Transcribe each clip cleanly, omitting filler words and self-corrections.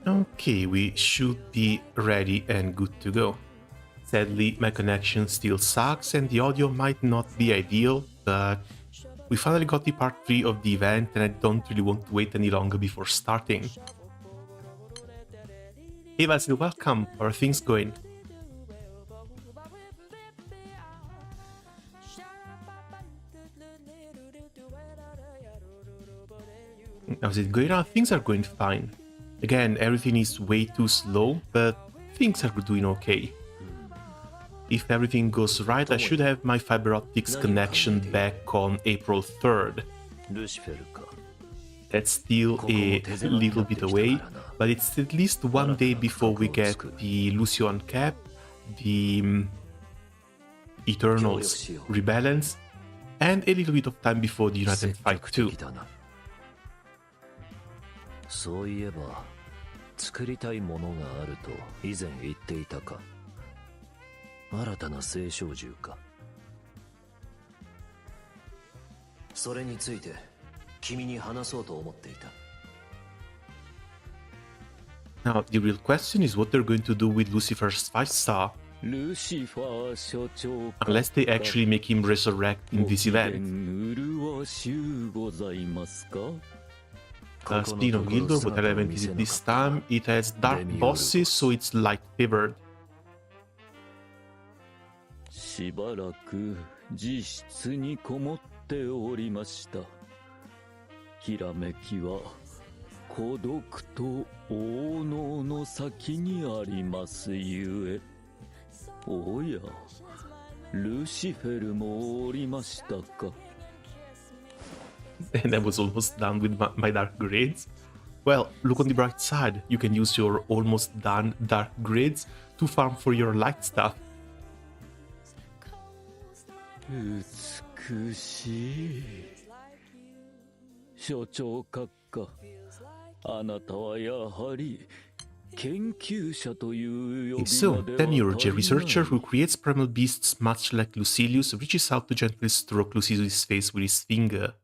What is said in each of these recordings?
Okay, we should be ready and good to go. Sadly, my connection still sucks and the audio might not be ideal, but we finally got the part 3 of the event and I don't really want to wait any longer before starting. Hey Vasil, welcome. How are things going? How's it going? Things are going fine. Again, everything is way too slow, but things are doing okay. If everything goes right, I should have my fiber optics connection back on April 3rd. That's still a little bit away, but it's at least one day before we get the Lucio Uncap, the Eternals Rebalance, and a little bit of time before the United Fight 2. そういえば作りたいものがあると以前言っていたか。新たな聖少獣か。それについて君に話そうと思っていた。Now, the real question is what they're going to do with Lucifer's 5-star. Unless they actually make him resurrect in this event. Speaking of Gildor, what element is it this time? It has dark bosses, so it's light favored. しばらく自室にこもっておりました。きらめきは孤独と王能の先にありますゆえ。おや、ルシフェルもおりましたか。And I was almost done with my dark grades. Well, look on the bright side. You can use your almost done dark grades to farm for your light stuff. 美しい。所長閣下、あなたはやはり研究者という呼び So, Demiurge, a researcher who creates primal beasts much like Lucilius, reaches out to gently stroke Lucilius' face with his finger.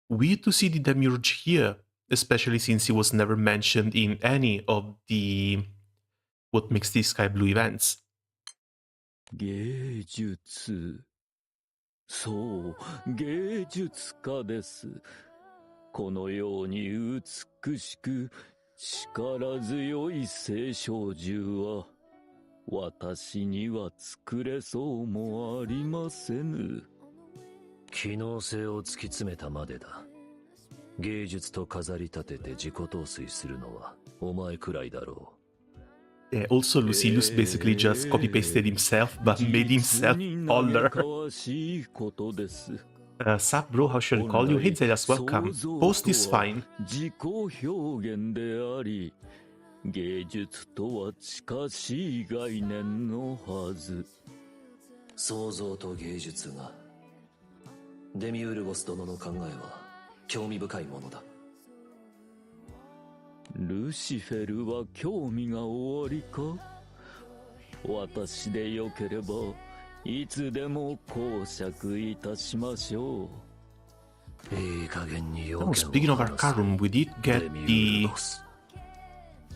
Weird to see the Demiurge here, especially since he was never mentioned in any of the what makes these Sky Blue events. 芸術。そう、芸術家です。このように美しく力強い聖少獣は私には作れそうもありませぬ。機能性を突き詰めたまでだ。芸術と飾り立てて自己陶酔するのはお前くらいだろう。Also, Lucilius basically just copy-pasted himself, but made himself taller. Sup bro, how should I call you? Hey Zedas, welcome. Post is fine. 自己表現であり、芸術とは近しい概念のはず。創造と芸術が。デミウルゴス殿の考えは興味深いものだ。ルシフェルは興味がおありか？私でよければいつでも講釈いたしましょう。いい加減に要 Oh, 件 speaking を of 話す。 Arcarum, we did get the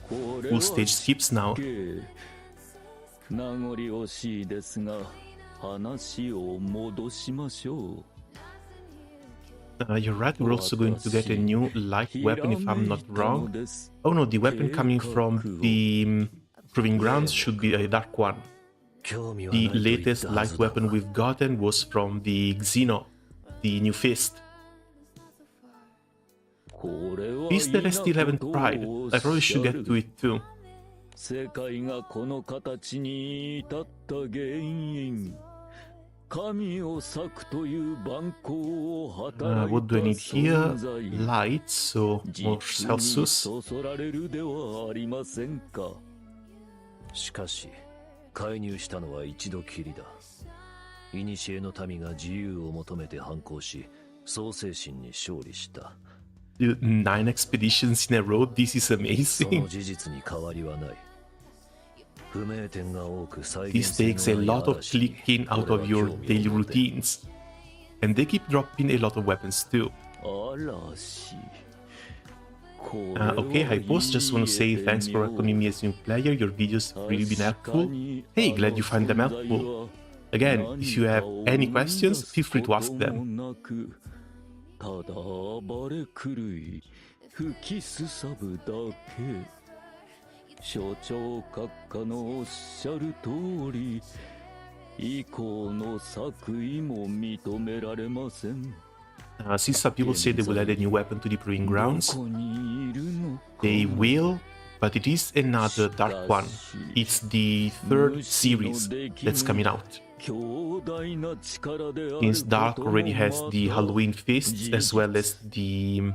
full stage skips now. 名残惜しいですが、話を戻しましょう。You're right, we're also going to get a new light weapon if I'm not wrong. Oh no, the weapon coming from the Proving Grounds should be a dark one. The latest light weapon we've gotten was from the Xeno, the new fist. Fist that I still haven't tried. I probably should get to it too. 世界がこの形に至った原因。神を裂くという蛮行を働い What do I た need here? 存在。 Light, so more 実に Celsius. そそられるではありませんか。しかし介入したのは一度きりだ。古の民が自由を求めて反抗し、創世神に勝利した。 9 expeditions in a row, this is その amazing. 事実に変わりはない。不明点が多く再 This 現性 takes a のない lot of 嵐に clicking out 俺 of は your 興味を daily 持って routines. And they keep dropping a lot of weapons too. 嵐。Okay, hi post, just want to say thanks for welcoming me as a new player. Your videos have really been helpful. Hey, glad you find them helpful. Again, if you have any questions, feel free to ask them. ただ暴れ狂い吹きすさぶだけ所長閣下のおっしゃる通り以降の作為も認められません Since some people say they will add a new weapon to the Proving Grounds, they will, but it is another dark one. It's the third series that's coming out. Since Dark already has the Halloween Fists as well as the...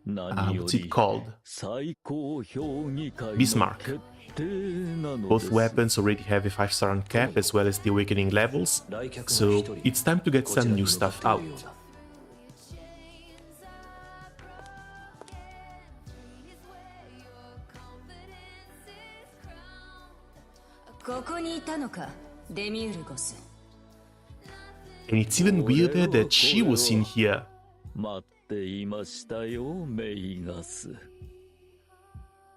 what's it called? Bismarck. Both weapons already have a 5-star on cap as well as the Awakening levels, so it's time to get some new stuff out. ここにいたのか、デミウルゴス。And it's even weirder that she was in here. 待っていましたよ、メイガス。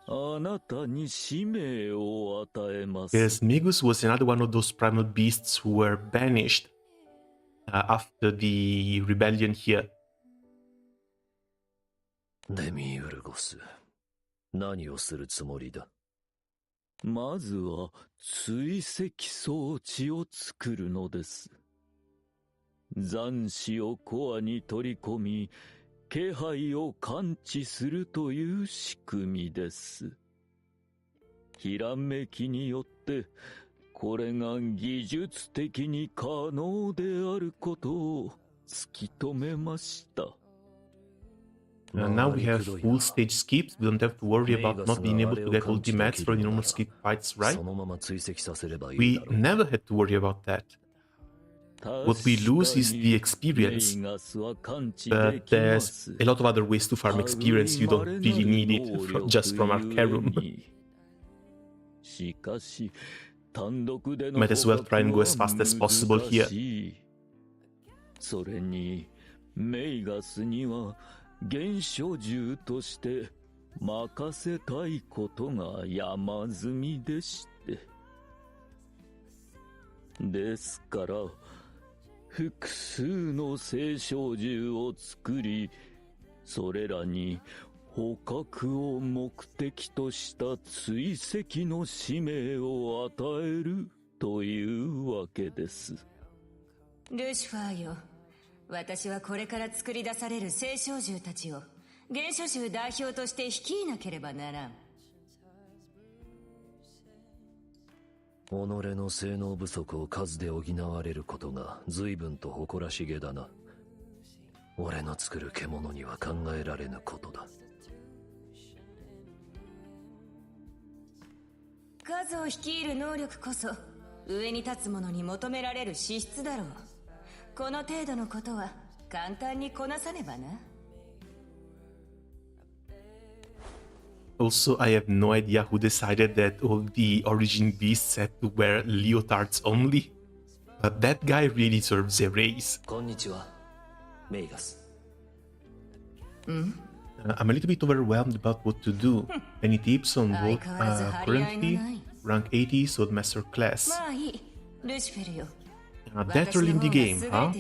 あなたに使命を与えます。Because Megus was another one of those primal beasts who were banished after the rebellion here. デミウルゴス、何をするつもりだ？まずは追跡装置を作るのです。残滓をコアに取り込み、気配を感知するという仕組みです。ひらめきによって、これが技術的に可能であることを突き止めました。Now we have full stage skips, we don't have to worry about not being able to get ultimates for the normal skip fights, right? We never had to worry about that. What we lose is the experience, but there's a lot of other ways to farm experience, you don't really need it just from Arcarum. Might as well try and go as fast as possible here. それにメイガスには原所獣として任せたいことが山積みでして。ですから、複数の聖小獣を作り、それらに捕獲を目的とした追跡の使命を与えるというわけです。ルシファーよ。私はこれから作り出される聖小獣たちを原初獣代表として率いなければならん。己の性能不足を数で補われることが随分と誇らしげだな。俺の作る獣には考えられぬことだ。数を率いる能力こそ上に立つ者に求められる資質だろう。この程度のことは簡単にこなさねばな。Also, I have no idea who decided that all the origin beasts had to wear leotards only. But that guy really deserves a raise. こんにちは、メイガス。I'm a little bit overwhelmed about what to do. Any tips on both currently rank 80 Swordmaster class? まあいい、ルシフェルよ。 That early in the game, huh?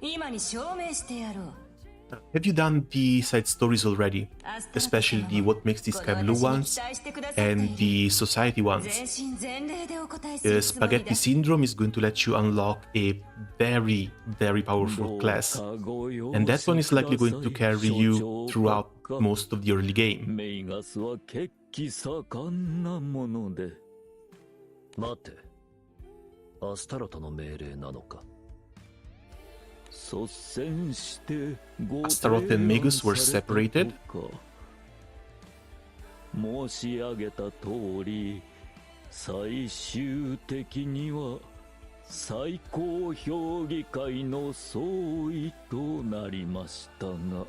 今に証明してやろう。Have you done the side stories already? Especially the What Makes the Sky Blue ones and the Society ones. Spaghetti Syndrome is going to let you unlock a very, very powerful class. And that one is likely going to carry you throughout most of the early game. 待って。アスタロトの命令なのか。Astaroth and Magus were separated. 申し上げた通り、最終的には最高評議会の総意となりましたが。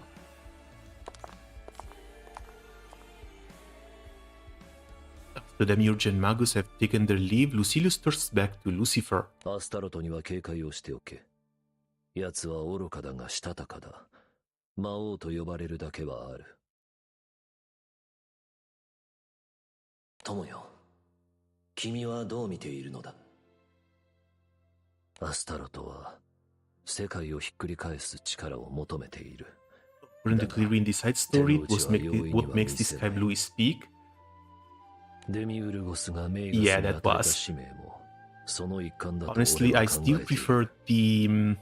The Demiurge and Magus have taken their leave. Lucilius turns back to Lucifer. アスタロトには警戒をしておけ。奴は愚かだがしたたかだ。魔王と呼ばれるだけはある。友よ、君はどう見ているのだ？アスタロトは世界をひっくり返す力を求めている。According to Cleary in the side story, what makes the Sky Blue speak? デミウルゴスがメイ Yeah, ガスに that 与えた was. 使命もその一環だと Honestly, 俺 I は考 still えている。 prefer the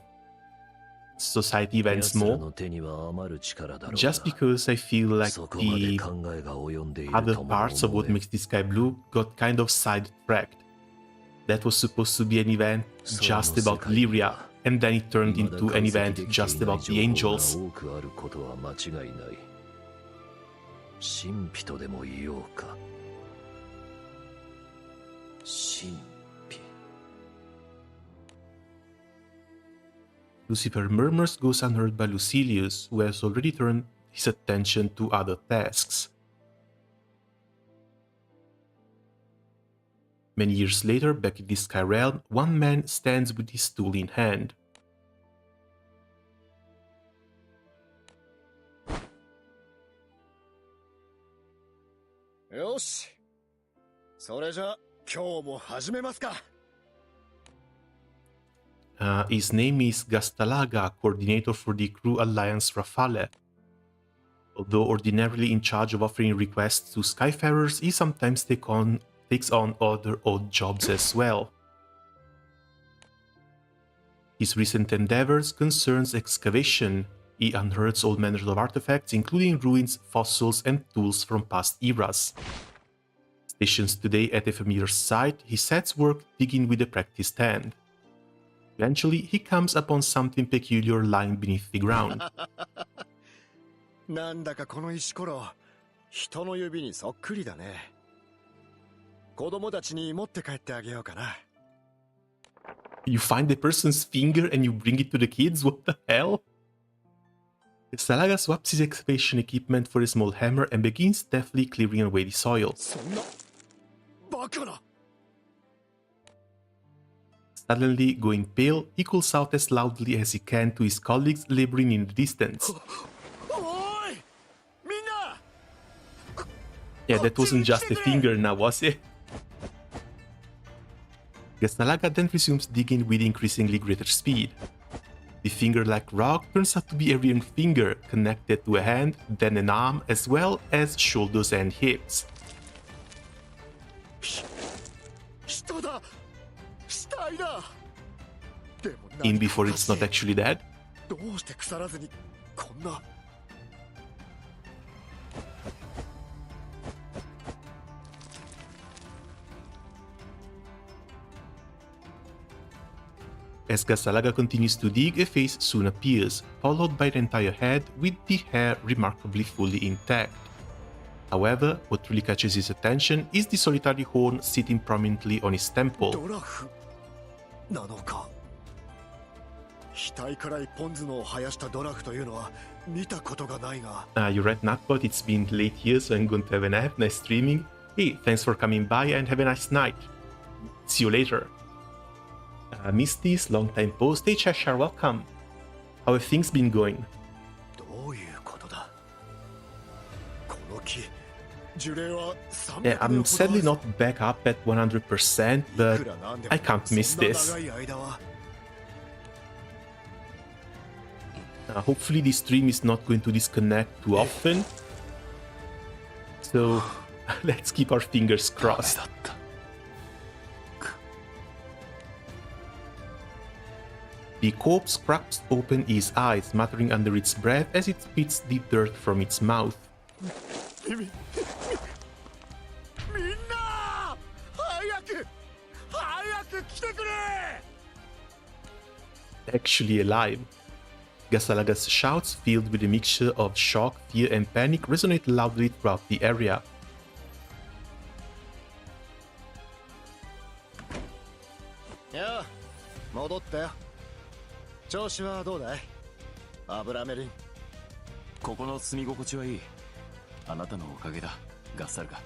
society events 奴ら more, の手には余る力だろう just が、 because I feel like そこまで the 考えが及んでいる other とも parts of 思 what えん。 makes the Sky Blue got kind of sidetracked. That was supposed to be an event just about Lyria, and then it turned まだ into 解 an 析 event できて just いない about the 情報 angels. が多くあることは間違いない。神秘とでも言おうか。神秘。 Lucifer murmurs goes unheard by Lucilius, who has already turned his attention to other tasks. Many years later, back in the Sky Realm, one man stands with his tool in hand. よし。それじゃ今日も始めますか。His name is Gastalaga, coordinator for the Crew Alliance Rafale. Although ordinarily in charge of offering requests to Skyfarers, he sometimes takes on other odd jobs as well. His recent endeavors concerns excavation. He unearths all manner of artifacts, including ruins, fossils, and tools from past eras. Stationed today at a familiar site, he sets work digging with a practiced hand. Eventually, he comes upon something peculiar lying beneath the ground. なんだかこの石ころ、人の指にそっくりだね。子供たちに持って帰ってあげようかな。You find the person's finger and you bring it to the kids? What the hell? Salaga swaps his excavation equipment for a small hammer and begins deftly clearing away the soil. そんなバカな。 Suddenly going pale, he calls out as loudly as he can to his colleagues laboring in the distance. おい、みんな。 Yeah, that wasn't just a finger now, was it? Gastalaga then resumes digging with increasingly greater speed. The finger-like rock turns out to be a real finger connected to a hand, then an arm, as well as shoulders and hips. 人だ。死体だ。でも In 何か before おか it's しい not actually dead. どうして腐らずにこんな。 As Gastalaga continues to dig, a face soon appears, followed by the entire head with the hair remarkably fully intact. However, what really catches his attention is the solitary horn sitting prominently on his temple. ドラフなのか。額から一本角を生やしたドラフというのは見たことがないが。 You read Nutbot, it's been late here, so I'm going to have a nap. Nice streaming. Hey, thanks for coming by and have a nice night. See you later. Misty's long time post. Hey Cheshire, welcome. How have things been going? どういうことだ。この木、樹齢は Yeah, 300 I'm 年ほど sadly あるぞ。 not back up at 100%, い but くらなんでも I can't miss そんな this. 長い間は Hopefully the stream is not going to disconnect too often. So let's keep our fingers crossed. The corpse cracks open his eyes, muttering under its breath as it spits the dirt from its mouth. みんな早く来てくれ。 Actually alive. Gastalaga's shouts, filled with a mixture of shock, fear, and panic, resonate loudly throughout the area. やあ、戻ったよ。調子はどうだい？アブラメリン。ここの住み心地はいい。あなたのおかげだ、ガッサルガ。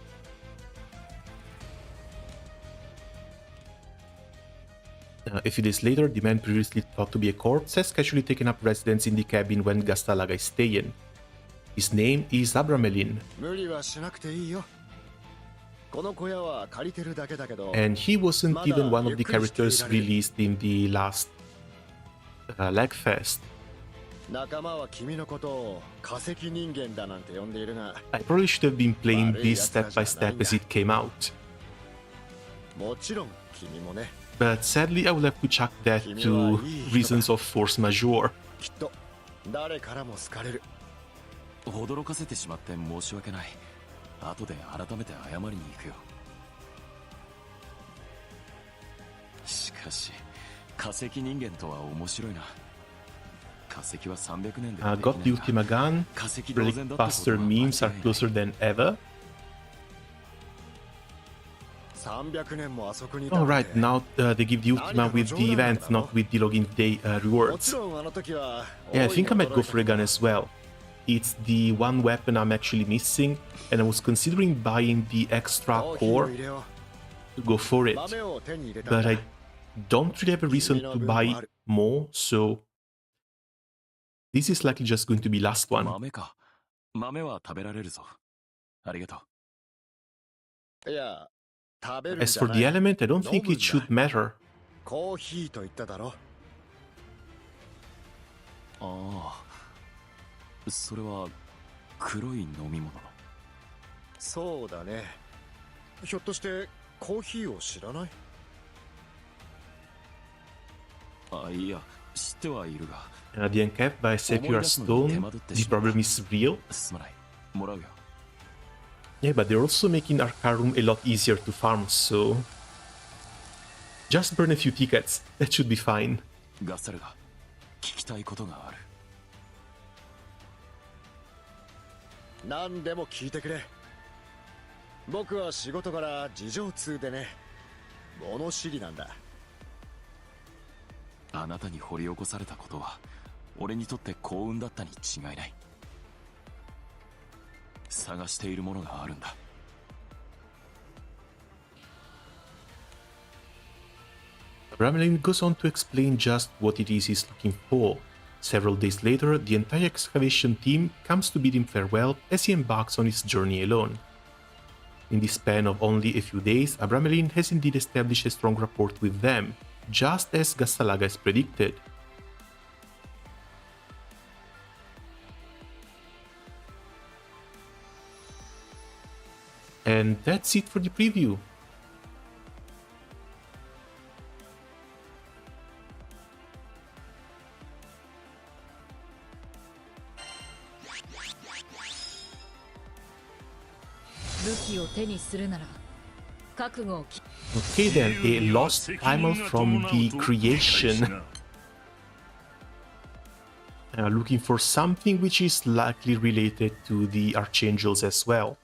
A few days later, the man previously thought to be a corpse has casually taken up residence in the cabin when Gastalaga is staying. His name is Abramelin. 無理はしなくていいよ。And he wasn't even one of the characters released in the last Leg Fest. I probably should have been playing this step by step as it came out. But sadly I will have to chuck that to reasons of force majeure. 驚かせてしまって申し訳ない。後で改めて謝りに行くよ。しかし化石人間とは面白いな。化石は300年で Got the Ultima Gun. Relic-buster memes are closer than ever. Alright, now they give the Ultima with the event, not with the login day rewards. Yeah, I think I might go for a gun as well. It's the one weapon I'm actually missing, and I was considering buying the extra core to go for it. But I don't really have a reason to buy more, so this is likely just going to be last one. 豆か。豆は食べられるぞ。ありがとう。As for the element, I don't think it should matter. ああ。それは黒い飲み物の。そうだね。ひょっとしてコーヒーを知らない？あ、いや、知ってはいるが。The Uncap by Secular Stone, the problem is real. すまない。もらうよ。Yeah, but they're also making Arcarum a lot easier to farm, so just burn a few tickets. That should be fine. ガッサルが聞きたいことがある。何でも聞いてくれ。僕は仕事柄事情通でね、物知りなんだ。あなたに掘り起こされたことは俺にとって幸運だったに違いない。探しているものがあるんだ。Ramelin goes on to explain just what it is he's looking for. Several days later, the entire excavation team comes to bid him farewell as he embarks on his journey alone. In the span of only a few days, Abramelin has indeed established a strong rapport with them, just as Gastalaga has predicted. And that's it for the preview. Okay then, a lost primal from the creation. Looking for something which is likely related to the archangels as well.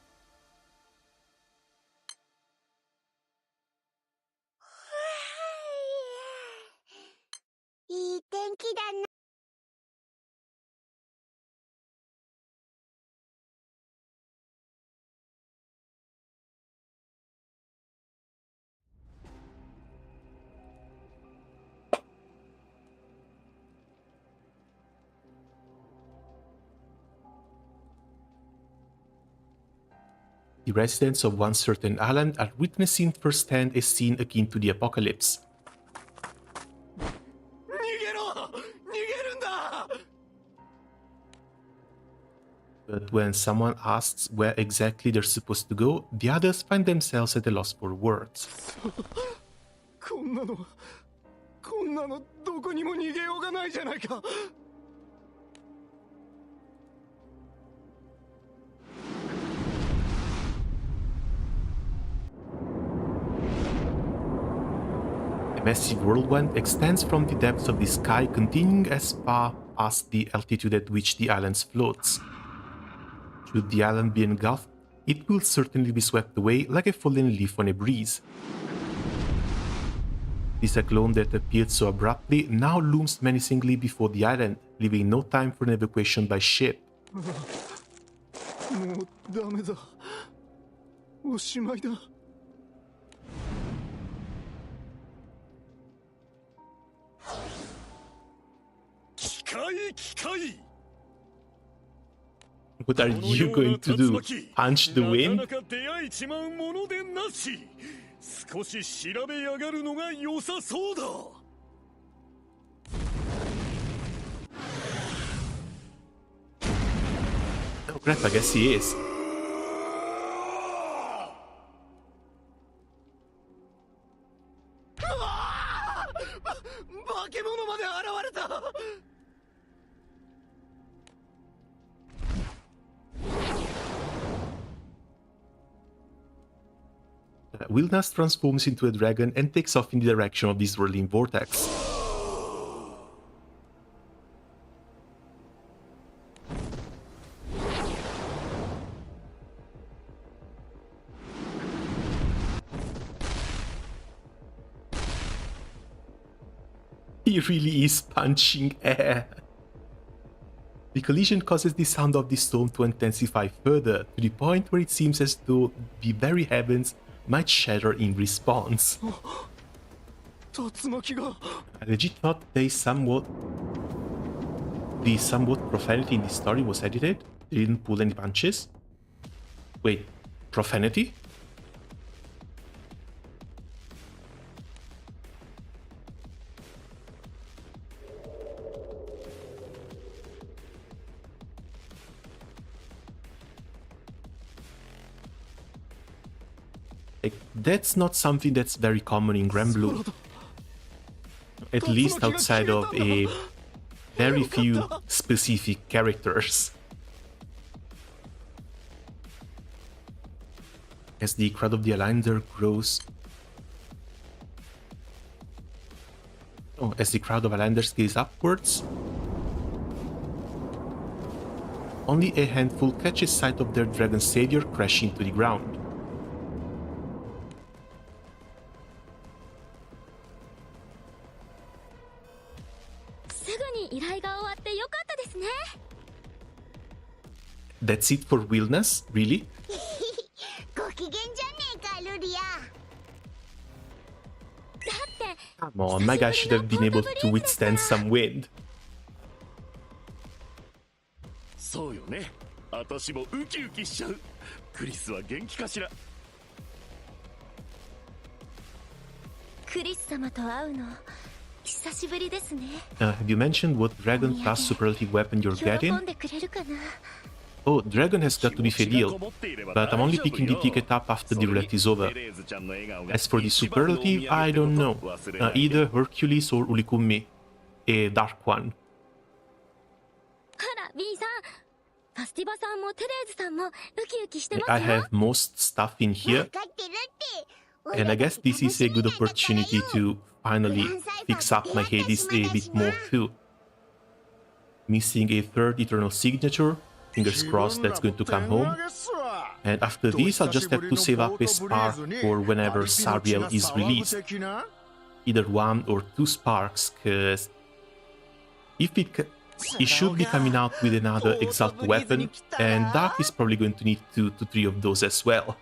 The residents of one certain island are witnessing firsthand a scene akin to the apocalypse. But when someone asks where exactly they're supposed to go, the others find themselves at a loss for words. こんなのどこにも逃げようがないじゃないか。A massive whirlwind extends from the depths of the sky, continuing as far as the altitude at which the island floats. Should the island be engulfed, it will certainly be swept away like a fallen leaf on a breeze. The cyclone that appeared so abruptly now looms menacingly before the island, leaving no time for an evacuation by ship. もうダメだ。おしまいだ。機械。What are you going to do? Punch the wind? なかなか出会えちまうものでなし。少し調べ上がるのが良さそうだ。Oh crap, I guess he is. 化け物まで現れた。Wilnas transforms into a dragon and takes off in the direction of this whirling vortex. He really is punching air. The collision causes the sound of the storm to intensify further, to the point where it seems as though the very heavens might shatter in response. I legit thought the somewhat profanity in the story was edited. They didn't pull any punches. Wait, profanity? Like, that's not something that's very common in Granblue. At least outside of a very few specific characters. As the crowd of the Alinder grows... as the crowd of Alinders gaze upwards, only a handful catches sight of their dragon savior crashing to the ground. That's it for Wilnas? Really? Come on, my guy should have been able to withstand some wind. そうよね。私もウキウキしちゃう。クリスは元気かしら。クリス様と会うの久しぶりですね。Have you mentioned what dragon plus superlative weapon you're getting? Oh, dragon has got to be Fedil, but I'm only picking the ticket up after the roulette is over. As for the superlative, I don't know. Either Hercules or Ulikummi, a dark one. I have most stuff in here, and I guess this is a good opportunity to finally fix up my Hades a bit more too. Missing a third eternal signature. Fingers crossed that's going to come home. And after this, I'll just have to save up a spark for whenever Sariel is released. Either 1 or 2 sparks, because if it should be coming out with another Exalt weapon, and Dark is probably going to need 2 to 3 of those as well.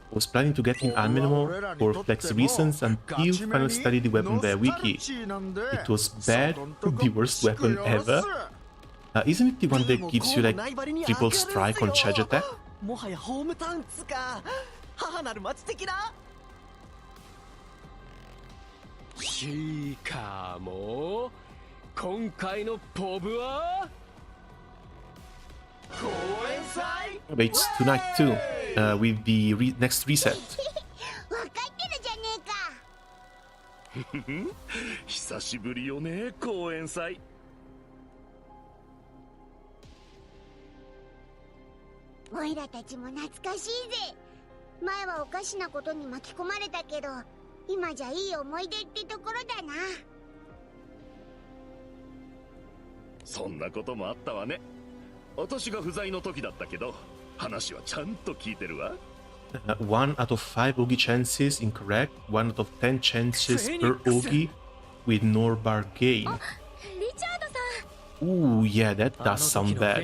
I was planning to get in Anmenmore for flex reasons until finally studied the weapon via wiki. It was bad, the worst weapon ever. Isn't it the one that gives you like triple strike on charge attack? But it's tonight too, with the next reset. 久しぶりよね、公演祭。オイラたちも懐かしいぜ。前はおかしなことに巻き込まれたけど、今じゃいい思い出ってところだな。そんなこともあったわね。私が不在の時だったけど、話はちゃんと聞いてるわ。1 out of 5 Ogi chances incorrect, 1 out of 10 chances per Ogi with Norbar gain. Ooh, yeah, that does sound bad.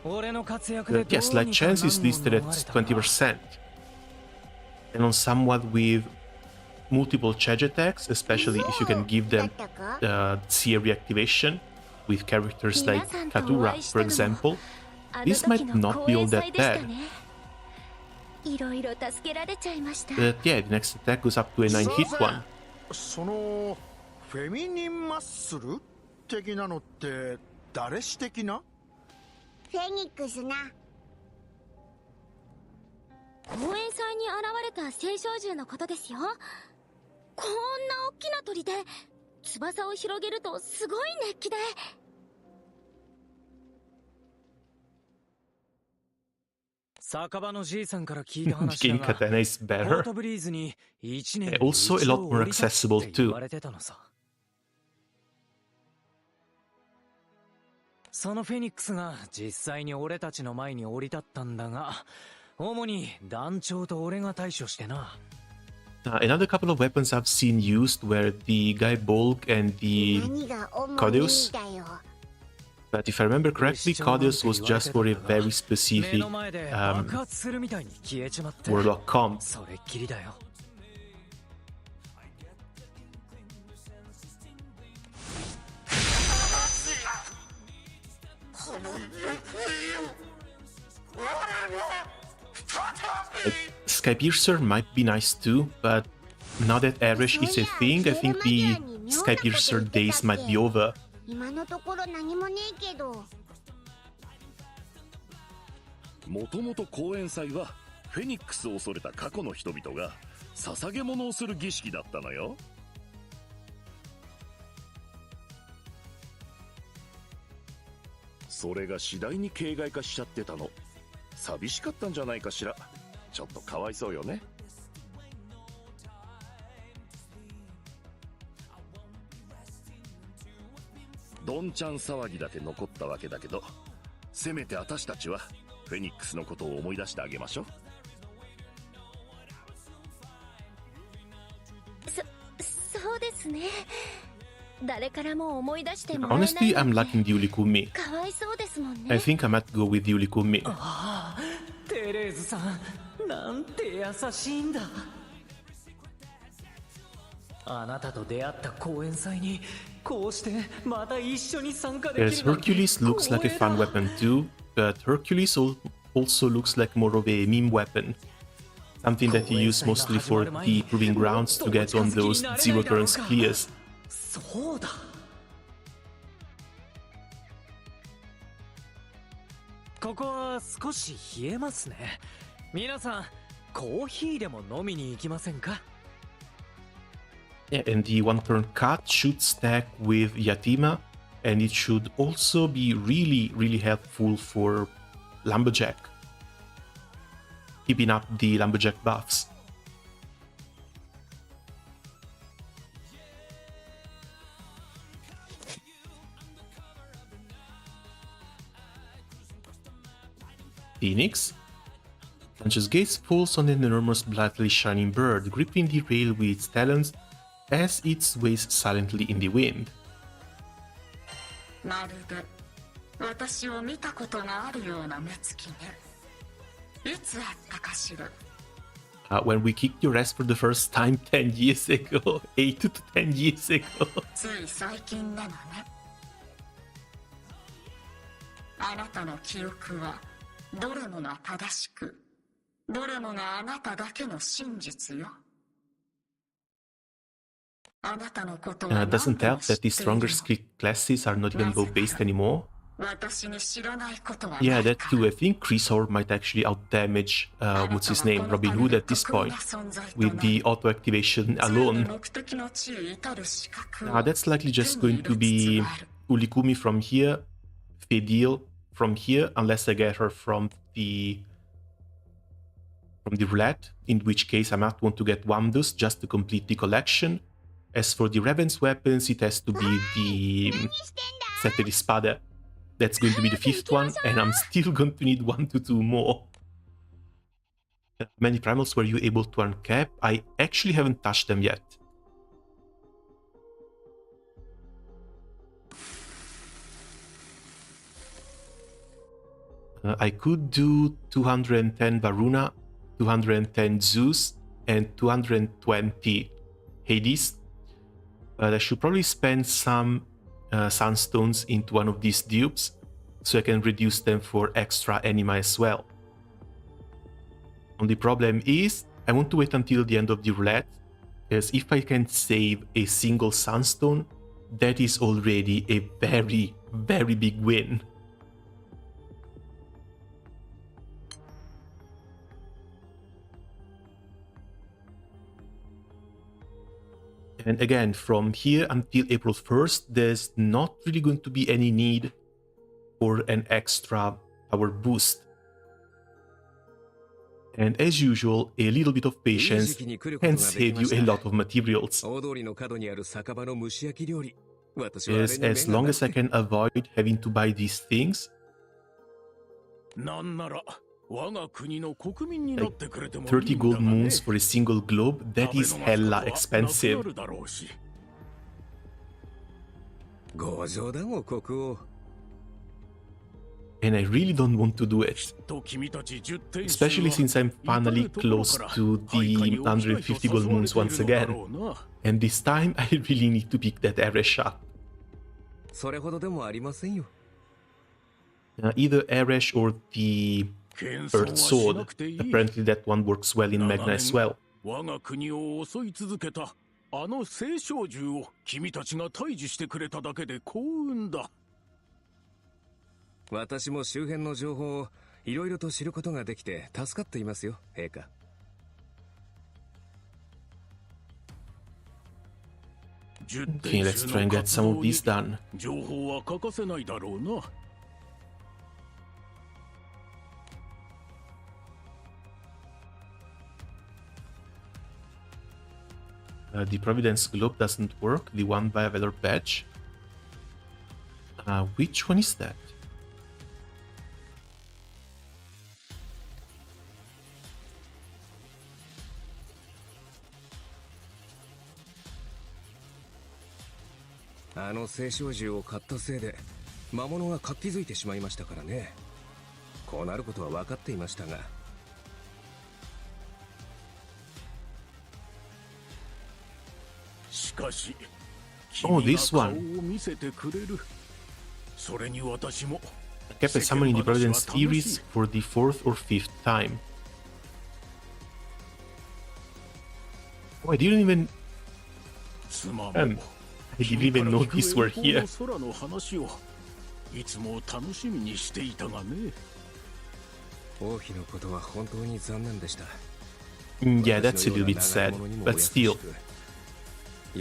Yes, light chance is listed at 20%. And on someone with multiple charge attacks, especially if you can give them CA reactivation with characters like Kadura, for example, this might not be all that bad. But yeah, the next attack goes up to a 9-hit one. そのフェミニンマッスル的なのって誰し的な？フェニックスな。公園祭に現れた青少獣のことですよ。こんな大きな鳥で翼を広げるとすごい熱気で。Getting katana is better. Also a lot more accessible too. そのフェニックスが実際に俺たちの前に降り立ったんだが、主に団長と俺が対処してな。Another couple of weapons I've seen used were the Guy Bulk and the Codeus. But if I remember correctly, Codeus was just for a very specific Warlock comp. Skypiercer might be nice too, but now that Arish is a thing, I think the Skypiercer days might be over. 今のところ何もねえけど。もともと公演祭はフェニックスを恐れた過去の人々が捧げ物をする儀式だったのよ。それが次第に形骸化しちゃってたの。寂しかったんじゃないかしら。ちょっとかわいそうよね。どんちゃん騒ぎだけ残ったわけだけど、せめて私たちはフェニックスのことを思い出してあげましょう。そうですね。誰からも思い出してもらえない。 Honestly, I'm liking the Ulikumi. かわいそうですもんね。 I think I might go with the Ulikumi. テレーズさん、なんて優しいんだ。あなたと出会った公演祭にこうしてまた一緒に参加できるなんて。 Hercules looks like a fun weapon too, but Hercules also looks like more of a meme weapon. Something that you use mostly for the proving grounds to get on those zero turns clears. そうだ。ここは少し冷えますね。皆さん、コーヒーでも飲みに行きませんか？ Yeah, and the one-turn cut should stack with Yatima, and it should also be really helpful for Lumberjack, keeping up the Lumberjack buffs. Phoenix. Punch's gaze falls on an enormous brightly shining bird, gripping the rail with its talons as it sways silently in the wind. When we kicked your ass for the first time 10 years ago, 8 to 10 years ago. あなたの記憶はどれもが正しく、どれもがあなただけの真実よ。 Doesn't help that the stronger skill classes are not even bow based anymore. Yeah, that too. I think Chrysaor might actually outdamage what's his name, Robin Hood at this point, with the auto activation alone. That's likely just going to be Ulikumi from here, Fedil from here, unless I get her from the roulette, in which case I might want to get Wamdus just to complete the collection. As for the Raven's weapons, it has to be the Sette di Spade. That's going to be the 5th one, and I'm still going to need 1 to 2 more. Many primals were you able to uncap? I actually haven't touched them yet. I could do 210 Varuna, 210 Zeus, and 220 Hades. But I should probably spend some Sunstones into one of these dupes, so I can reduce them for extra anima as well. Only problem is, I want to wait until the end of the roulette, because if I can save a single Sunstone, that is already a very, very big win. And again, from here until April 1st, there's not really going to be any need for an extra power boost. And as usual, a little bit of patience can save you a lot of materials. As long as I can avoid having to buy these things, like 30 gold moons for a single globe, that is hella expensive. And I really don't want to do it, especially since I'm finally close to the 150 gold moons once again. And this time I really need to pick that Eresh up. Either Eresh or the Earth Sword. Apparently that one works well in Magna as well. あの聖少獣を君たちが退治してくれただけで幸運だ。私も周辺の情報をいろいろと知ることができて助かっていますよ、陛下。Okay, let's try and get some of these done. 情報は欠かせないだろうな。The Providence Globe doesn't work, the one by a Valor Badge. Which one is that?あの聖少獣を買ったせいで魔物が活気づいてしまいましたからね。こうなることは分かっていましたが。Oh, this one. I kept summoning the Providence series for the 4th or 5th time. Oh, I didn't even know these were here. Yeah, that's a little bit sad, but still. A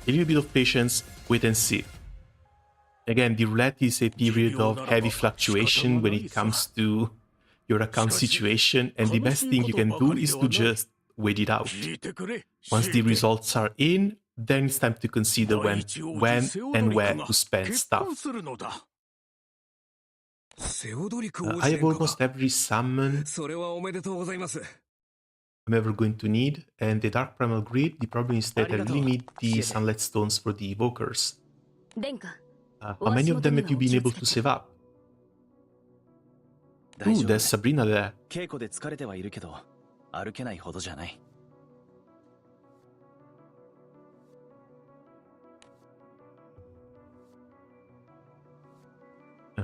little bit of patience, wait and see. Again, the roulette is a period of heavy fluctuation when it comes to your account situation, and the best thing you can do is to just wait it out. Once the results are in, then it's time to consider when and where to spend stuff. I have almost every summon I'm ever going to need, and the Dark Primal Grid, the problem is that I really need the Sunlight Stones for the Evokers. How many of them have you been able to save up? Ooh, there's Sabrina there.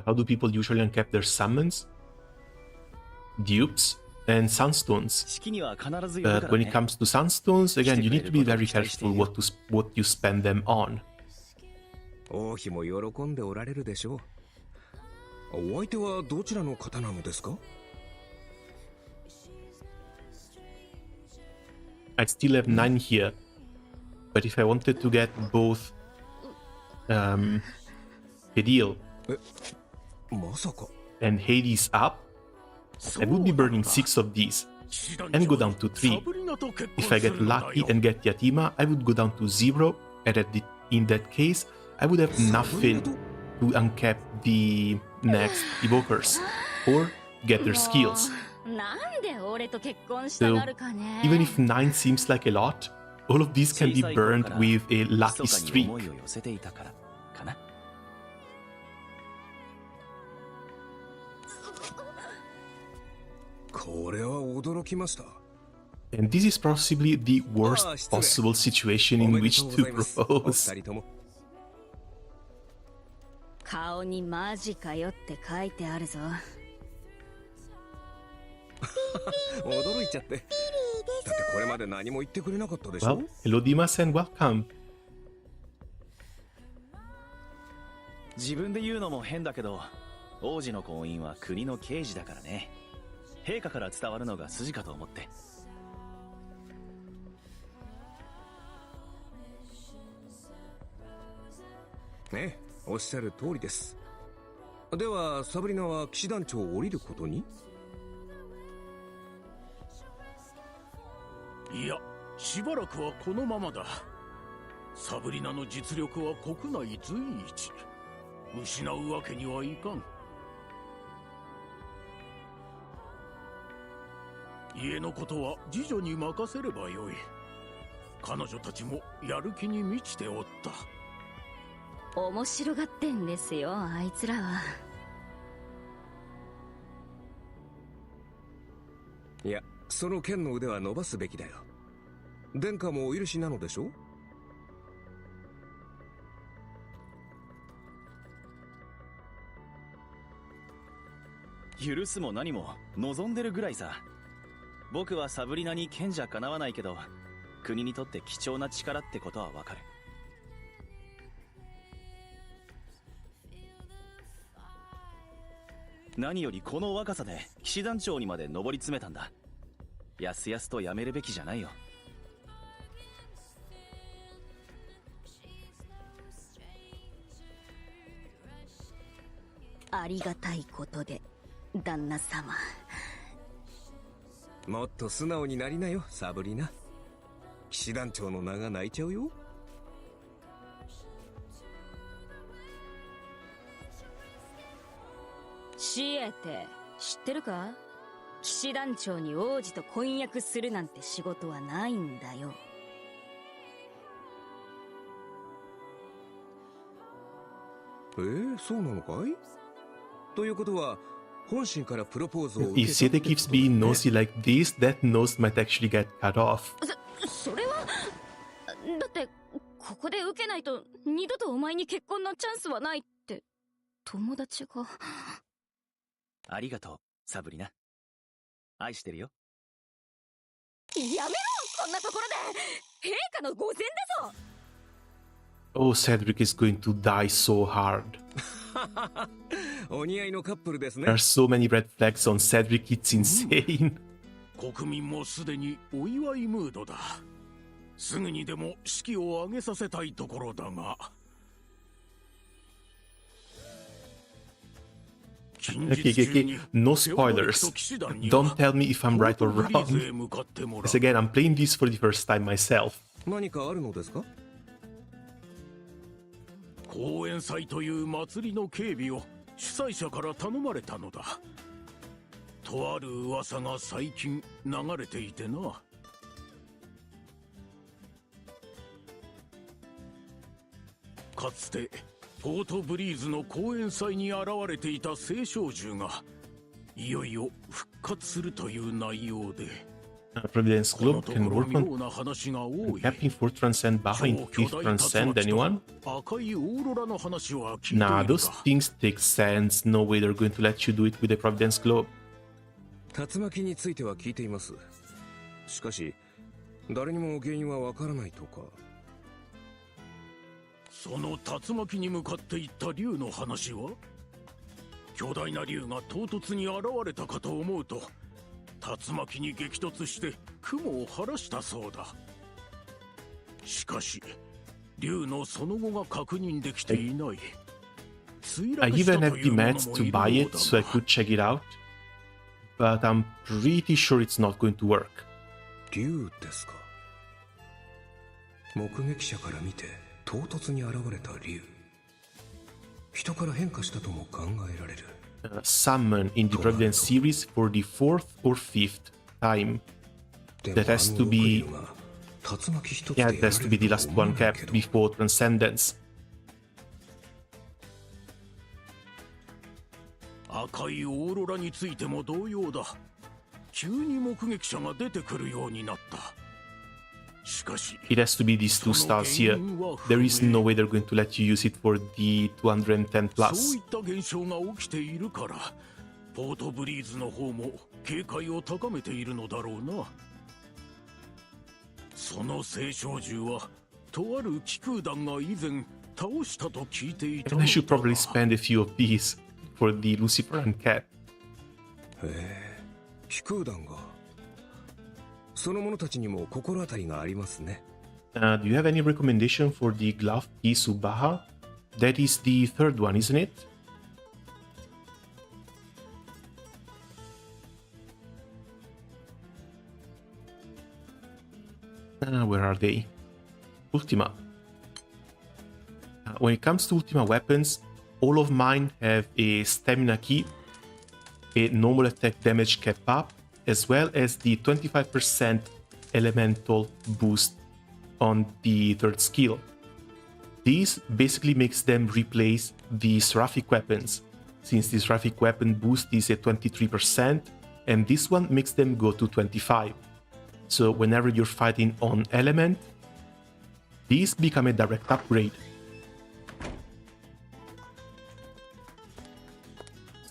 How do people usually uncap their summons? Dupes and Sunstones. But when it comes to Sunstones, again, you need to be very careful what you spend them on. I still have 9 here, but if I wanted to get both Hediel and Hades up, I would be burning 6 of these and go down to 3. If I get lucky and get Yatima, I would go down to 0, and in that case, I would have nothing to uncap the next Evokers or get their skills. So, even if 9 seems like a lot, all of these can be burned with a lucky streak. これは驚きました。 And this is possibly the worst possible situation in which to propose. 顔にマジかよって書いてあるぞ。驚いちゃって。だってこれまで何も言ってくれなかったでしょ。 Well, hello Dimas and welcome. 自分で言うのも変だけど、王子の婚姻は国の刑事だからね。陛下から伝わるのが筋かと思って。ね、おっしゃる通りです。ではサブリナは騎士団長を降りることに？いや、しばらくはこのままだ。サブリナの実力は国内随一。失うわけにはいかん。家のことは次女に任せればよい。彼女たちもやる気に満ちておった。面白がってんですよ、あいつらは。いや、その剣の腕は伸ばすべきだよ。殿下もお許しなのでしょ？許すも何も望んでるぐらいさ。僕はサブリナに剣じゃかなわないけど、国にとって貴重な力ってことはわかる。何よりこの若さで騎士団長にまで上り詰めたんだ。やすやすとやめるべきじゃないよ。ありがたいことで、旦那様。もっと素直になりなよ、サブリナ。騎士団長の名が泣いちゃうよ。シエテ、知ってるか？騎士団長に王子と婚約するなんて仕事はないんだよ。そうなのかい？ということは本心からプロポーズを受け If Sete keeps being nosy like this, that nose might actually get cut off. それはだってここで受けないと二度とお前に結婚のチャンスはないって友達が。ありがとう、サブリナ。愛してるよ。やめろ、こんなところで。陛下の御前だぞ。Oh, Cedric is going to die so hard. お似合いのカップルですね。There are so many red flags on Cedric, it's insane. 国民もすでにお祝いムードだ。すぐにでも式を挙げさせたいところだが。Okay. No spoilers. Don't tell me if I'm right or wrong. Because again, I'm playing this for the first time myself. 何かあるのですか？公演祭という祭りの警備を主催者から頼まれたのだ。とある噂が最近流れていてな。かつてポートブリーズの公演祭に現れていた聖少獣がいよいよ復活するという内容で、Providence Club can work on capping for Transcend behind Fifth Transcend, anyone? 赤いオーロラの話は聞いている Nah, が those things take sense. No way they're going to let you do it with the Providence Globe. 竜巻については聞いています。しかし誰にも原因はわからないとか。その竜巻に向かっていった竜の話は？巨大な竜が唐突に現れたかと思うと、竜巻に激突して雲を晴らしたそうだ。しかし竜のその後が確認できていない。 I even have the mats to buy it so I could check it out, but I'm pretty sure it's not going to work. 竜ですか。目撃者から見て唐突に現れた竜。人から変化したとも考えられる。Summon in the Providence series for the 4th or 5th time. That has to be... Yeah, that has to be the last one kept before Transcendence. 赤いオーロラについても同様だ。急に目撃者が出てくるようになった。しかし、 It has to be these two stars here. There is no way they're going to let you use it for the 210 plus. そういった現象が起きているから、ポートブリーズの方も警戒を高めているのだろうな。その星照銃はとある気空弾が以前倒したと聞いていた And の I だ should probably が。 spend a few of these for the Luciferan cat. へえ、気空弾が。その者たちにも心当たりがありますね。Do you have any recommendation for the glove piece Subaha? That is the third one, isn't it? Where are they? Ultima. When it comes to Ultima weapons, all of mine have a stamina key, a normal attack damage cap up, as well as the 25% elemental boost on the third skill. This basically makes them replace the seraphic weapons, since the seraphic weapon boost is at 23%, and this one makes them go to 25%. So whenever you're fighting on element, these become a direct upgrade.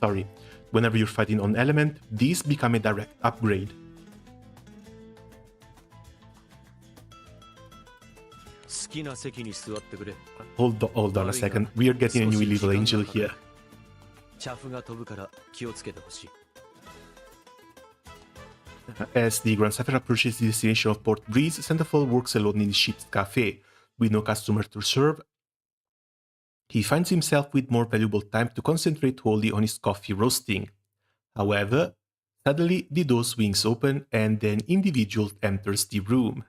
Sorry, whenever you're fighting on element, these become a direct upgrade. Hold on a second, we are getting a new little angel here. As the Grand Sapphire approaches the destination of Port Breeze, Centerfold works alone in the ship's cafe. With no customer to serve, he finds himself with more valuable time to concentrate wholly on his coffee roasting. However, suddenly the door swings open and an individual enters the room.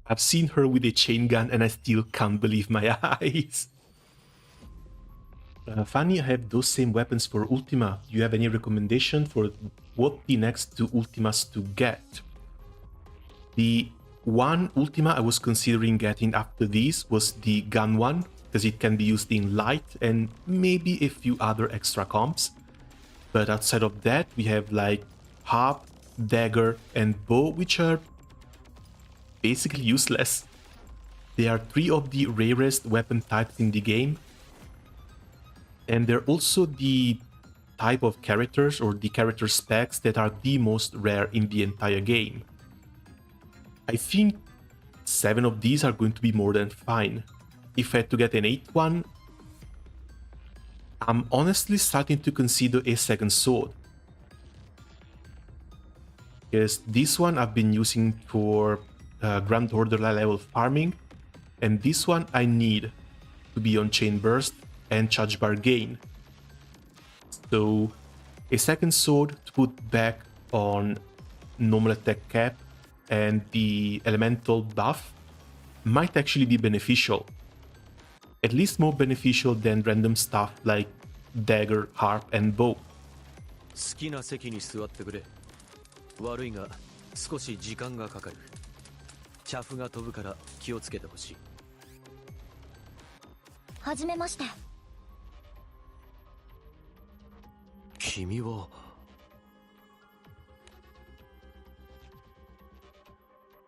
I've seen her with a chain gun and I still can't believe my eyes. Fanny, I have those same weapons for Ultima. Do you have any recommendation for what the next two Ultimas to get? The one Ultima I was considering getting after this was the gun one, because it can be used in light and maybe a few other extra comps. But outside of that, we have like harp, dagger, and bow, which are basically useless. They are three of the rarest weapon types in the game. And they're also the type of characters or the character specs that are the most rare in the entire game. I think 7 of these are going to be more than fine. If I had to get an 8th one, I'm honestly starting to consider a second sword. Because this one I've been using for Grand Order level farming, and this one I need to be on Chain Burst and Charge Bar Gain. So a second sword to put back on normal attack cap and the elemental buff might actually be beneficial. At least more beneficial than random stuff like dagger, harp, and bow.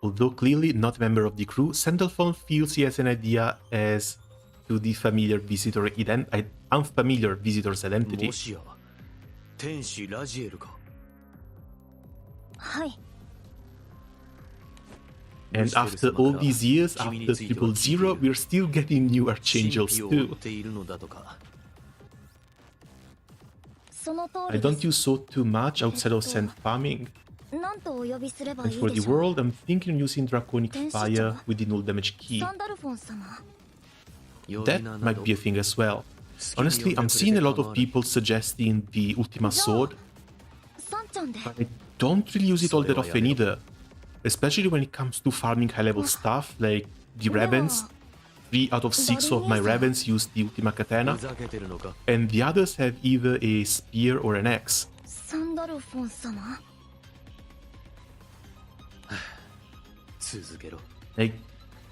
Although clearly not a member of the crew, Sandalphon feels he has an idea as to the unfamiliar visitor's identity. And after all these years, after 000, we're still getting new Archangels too. I don't use sword too much outside of sand farming. And for the world, I'm thinking using Draconic Fire with the null damage key. That might be a thing as well. Honestly, I'm seeing a lot of people suggesting the Ultima Sword, but I don't really use it all that often either. Especially when it comes to farming high-level stuff, like the Ravens. 3 out of 6 of my Ravens use the Ultima Katana, and the others have either a spear or an axe. Like,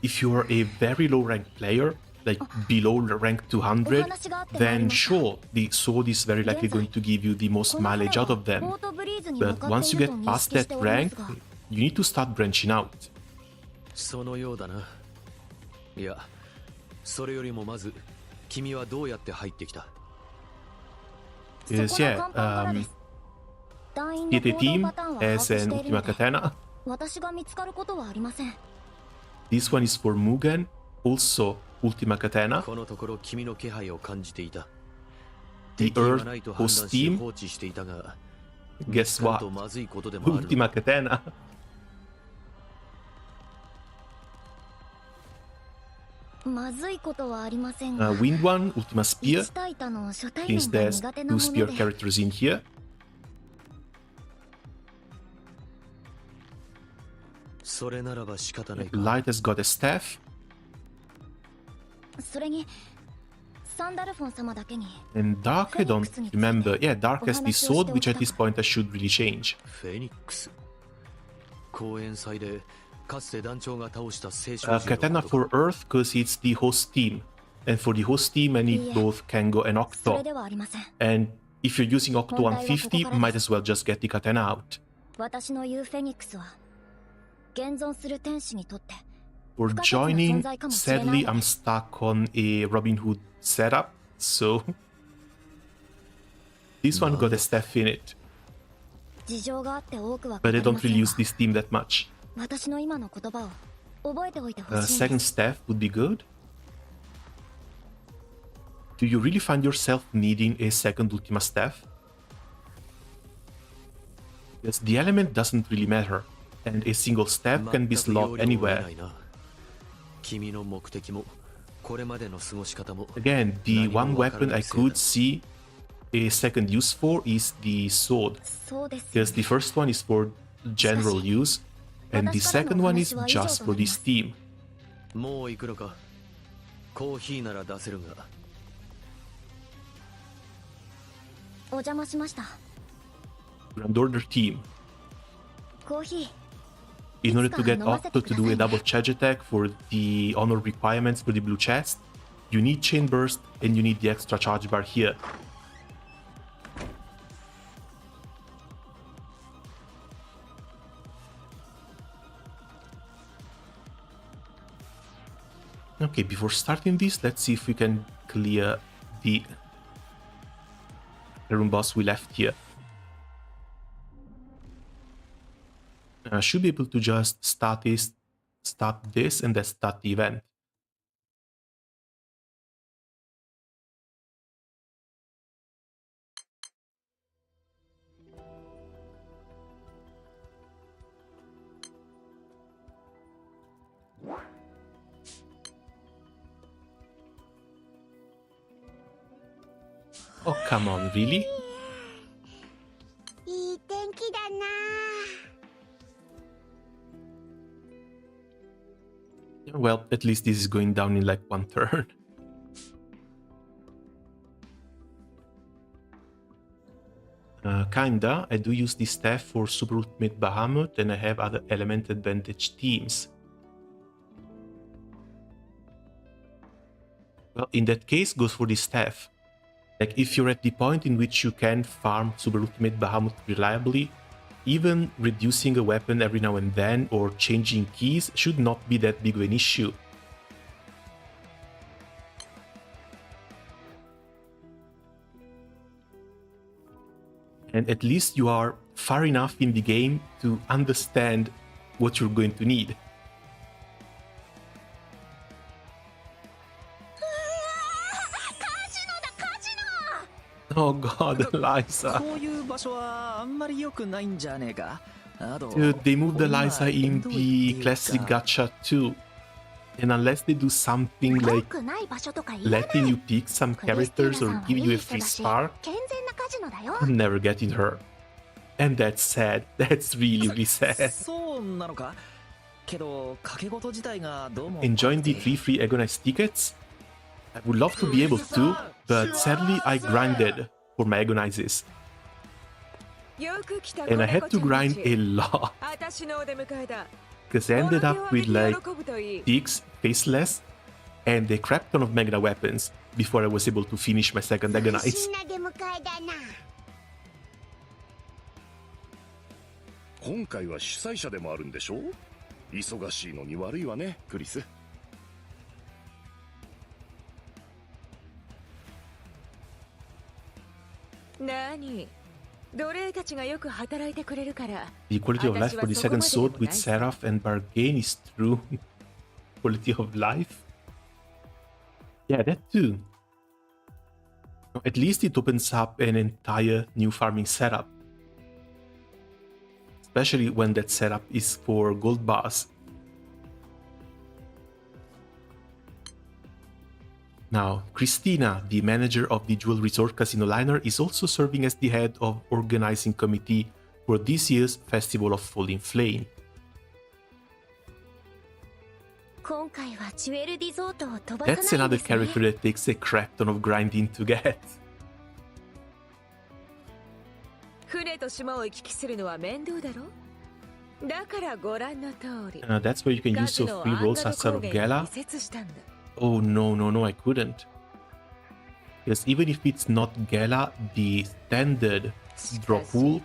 if you're a very low-ranked player, like below rank 200, then sure, the sword is very likely going to give you the most mileage out of them. But once you get past that rank, you need to start branching out. そのようだな。いや、それよりもまず君はどうやって入ってきた？ Yes, yeah. Hit a team as an Ultima Katana. 私が見つかることはありません。 This one is for Mugen, also Ultima Katana. このところ君の気配を感じていた。 The Earth host team. Guess what? Ultima Katana. まずいことはありませんが。Wind one, Ultima Spear. 1対他の初対 Since 面が there's 苦手な two もの spear で。 characters in here. それならば仕方ないか。 Light has got a staff. それにサンダルフォン様だけに。 And Dark, I don't remember. Yeah, Dark has the sword, which at this point I should really change. フェニックス。公演祭でかつて団長が倒した聖書 Katana for Earth, because it's the host team. And for the host team, I need both Kango and それ Octo. ではありません。 And if you're using Octo 150, might as well just get the Katana out. 私の言うフェニックスは現存する天使にとって For joining, sadly, I'm stuck on a Robin Hood setup, so this one got a staff in it. 事情があって多くは But I 語りま don't せん really が use this team that much. 私の今の言葉を覚えておいてほしいん Second です。 staff would be good. Do you really find yourself needing a second Ultima staff? Yes, the element doesn't really matter, and a single staff can be slot anywhere. 君の目的もこれまでの過ごし方も Again, the one weapon I could see a second use for is the sword. そうですよ Because the first one is for general use, and the second one is just for this team. もう行くのか。コーヒーなら出せるが。お邪魔しました。 Grand Order team. コーヒー In order to get Octo to do a double charge attack for the honor requirements for the blue chest, you need Chain Burst and you need the extra charge bar here. Okay, before starting this, let's see if we can clear the room boss we left here. I should be able to just start this and then start the event. Oh, come on, really? いい天気だな。 Well, at least this is going down in like one turn. Kinda. I do use this staff for Super Ultimate Bahamut, and I have other element advantage teams. Well, in that case, goes for the staff. Like, if you're at the point in which you can farm Super Ultimate Bahamut reliably, even reducing a weapon every now and then or changing keys should not be that big of an issue. And at least you are far enough in the game to understand what you're going to need. Oh god, Liza. Dude, they moved Eliza in the classic gacha too. And unless they do something like letting you pick some characters or give you a free spark, I'm never getting her. And that's sad. That's really, really sad. Enjoying the 3 free Agonize tickets? I would love to be able to, but sadly I grinded for my Agonizes. And I had to grind a lot. Because I ended up with like 6 faceless and a crap ton of Magna weapons before I was able to finish my second Agonites. 今回は主催者でもあるんでしょ？忙しいのに悪いわね、クリス。何？奴隷たちがよく働いてくれるから。The quality of life for the second sword with Seraph and Bargain is true. Quality of life? Yeah, that too. At least it opens up an entire new farming setup. Especially when that setup is for gold bars. Now, Christina, the manager of the Jewel Resort Casino Liner, is also serving as the head of organizing committee for this year's Festival of Falling Flame. That's another character that takes a crap ton of grinding to get. 船と島を行き来するのは面倒だろ？だからご覧の通り。That's where you can use your free rolls outside of Gala. Oh no, I couldn't. Because even if it's not Gala, the standard drop pool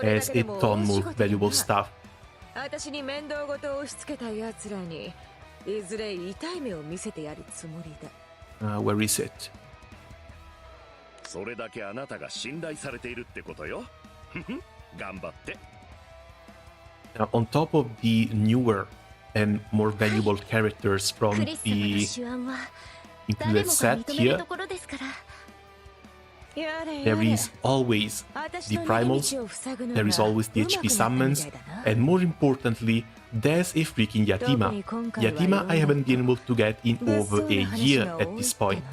has a ton more valuable stuff. 私に面倒事を押し付けた奴らにいずれ痛い目を見せてやるつもりだ。Where is it? それだけあなたが信頼されているってことよ。頑張って。On top of the newer and more valuable characters from the included set here, there is always the primals, there is always the HP summons, and more importantly, there's a freaking Yatima. Yatima I haven't been able to get in over a year at this point.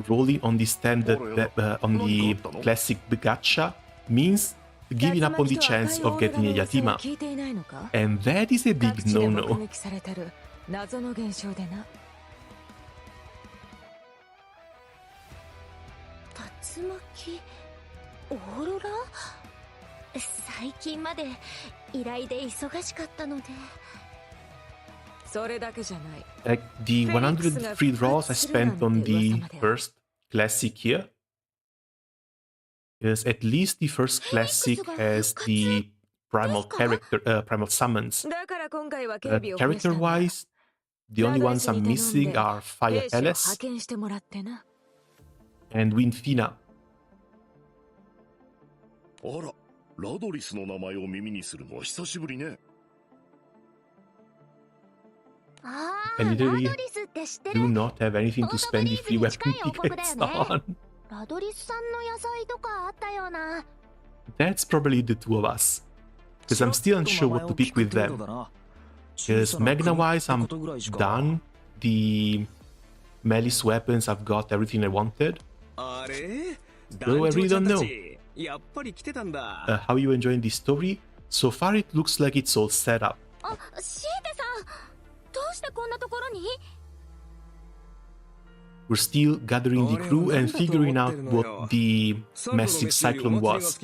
Rolling on the standard, on the classic gacha means giving up on the chance of getting a Yatima. And that is a big no-no. Like the 100 free draws I spent on the first classic here. Because at least the first classic has the primal character, primal summons. Character-wise, the only ones I'm missing are Fire Palace and Winfina. あら、ラドリスの名前を耳にするのは久しぶりね。I literally do not have anything to spend the free weapon tickets on. That's probably the two of us. Because I'm still unsure what to pick with them. Because Magna-wise, I'm done. The Malice weapons, I've got everything I wanted. Though I really don't know. How are you enjoying the story? So far it looks like it's all set up. We're still gathering the crew and figuring out what the massive cyclone was.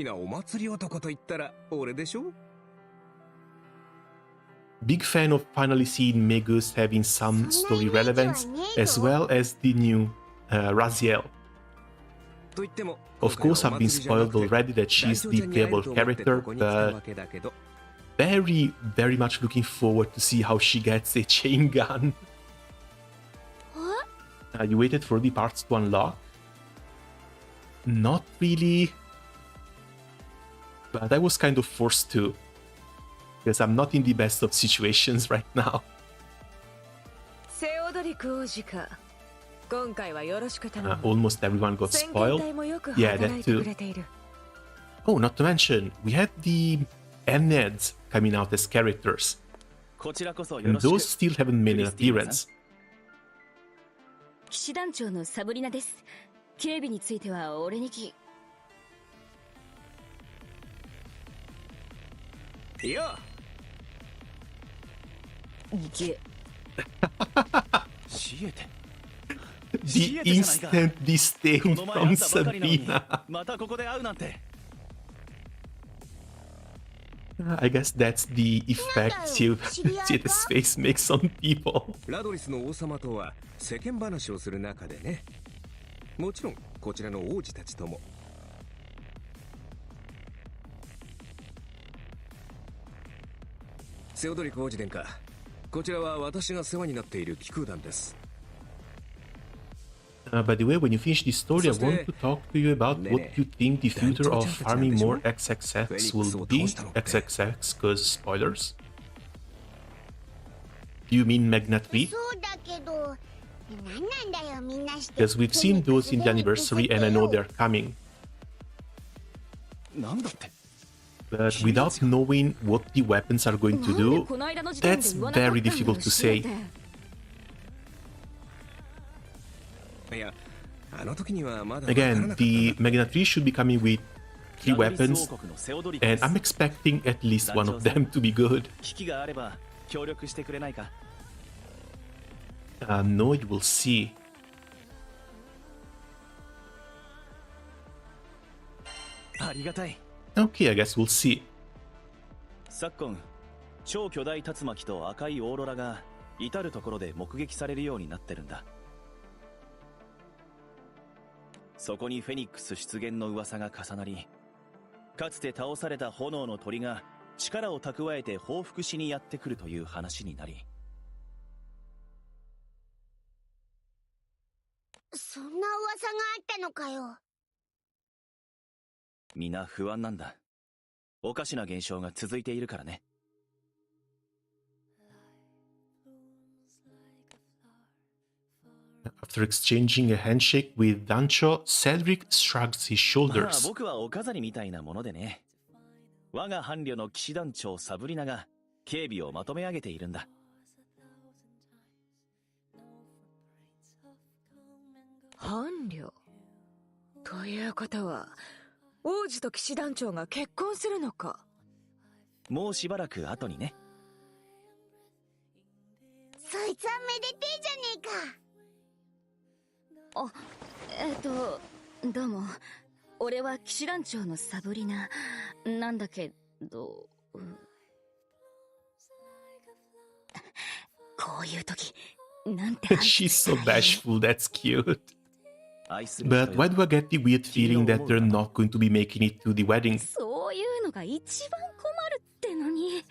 Big fan of finally seeing Megus having some story relevance, as well as the new Raziel. Of course, I've been spoiled already that she's the playable character, but very much looking forward to see how she gets a chain gun. You waited for the parts to unlock? Not really. But I was kind of forced to. Because I'm not in the best of situations right now. Almost everyone got spoiled. Yeah, that too. Oh, not to mention, we had the Neds coming out as characters. And those still haven't made an appearance. 騎士団長のサブリナです。警備については俺に聞き。よ。いけ。The instant disdain from Sabrina. またここで会うなんて。I guess that's the effect you see this face makes on people. ラドリスの王様とは世間話をする中でね。もちろんこちらの王子たちとも。セオドリク王子殿下、こちらは私が世話になっている騎空団です。By the way, when you finish this story, I want to talk to you about what you think the future of farming more XXX will be. XXX, cause spoilers. Do you mean Magna 3? Because we've seen those in the anniversary and I know they're coming. But without knowing what the weapons are going to do, that's very difficult to say. Again, the Magna 3 should be coming with 3 weapons, and I'm expecting at least one of them to be good. No, you will see. Okay, I guess we'll see. 昨今、超巨大竜巻と赤いオーロラが至る所で目撃されるようになってるんだ。そこにフェニックス出現の噂が重なり、かつて倒された炎の鳥が力を蓄えて報復しにやってくるという話になり。そんな噂があったのかよ。皆不安なんだ。おかしな現象が続いているからね。After exchanging a handshake with Dancho, Cedric shrugs his shoulders. 僕はお飾りみたいなものでね。我が伴侶の騎士団長サブリナが警備をまとめ上げているんだ。伴侶ということは王子と騎士団長が結婚するのか。もうしばらく後にね。そいつはめでてえじゃねえか。あ、どうも。俺は騎士団長のサブリナなんだけど、こういう時なんて She's so bashful, that's cute. But why do I get the weird feeling that they're not going to be making it to the wedding? そういうのが一番困るってのに。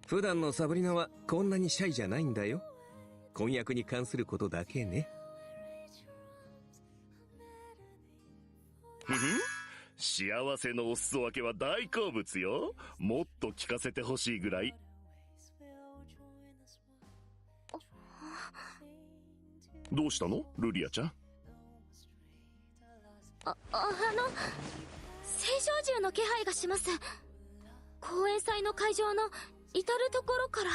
普段のサブリナはこんなにシャイじゃないんだよ。婚約に関することだけね。幸せのお裾分けは大好物よ。もっと聞かせてほしいぐらい。どうしたのルリアちゃん。聖少獣の気配がします。公演祭の会場の至るところから。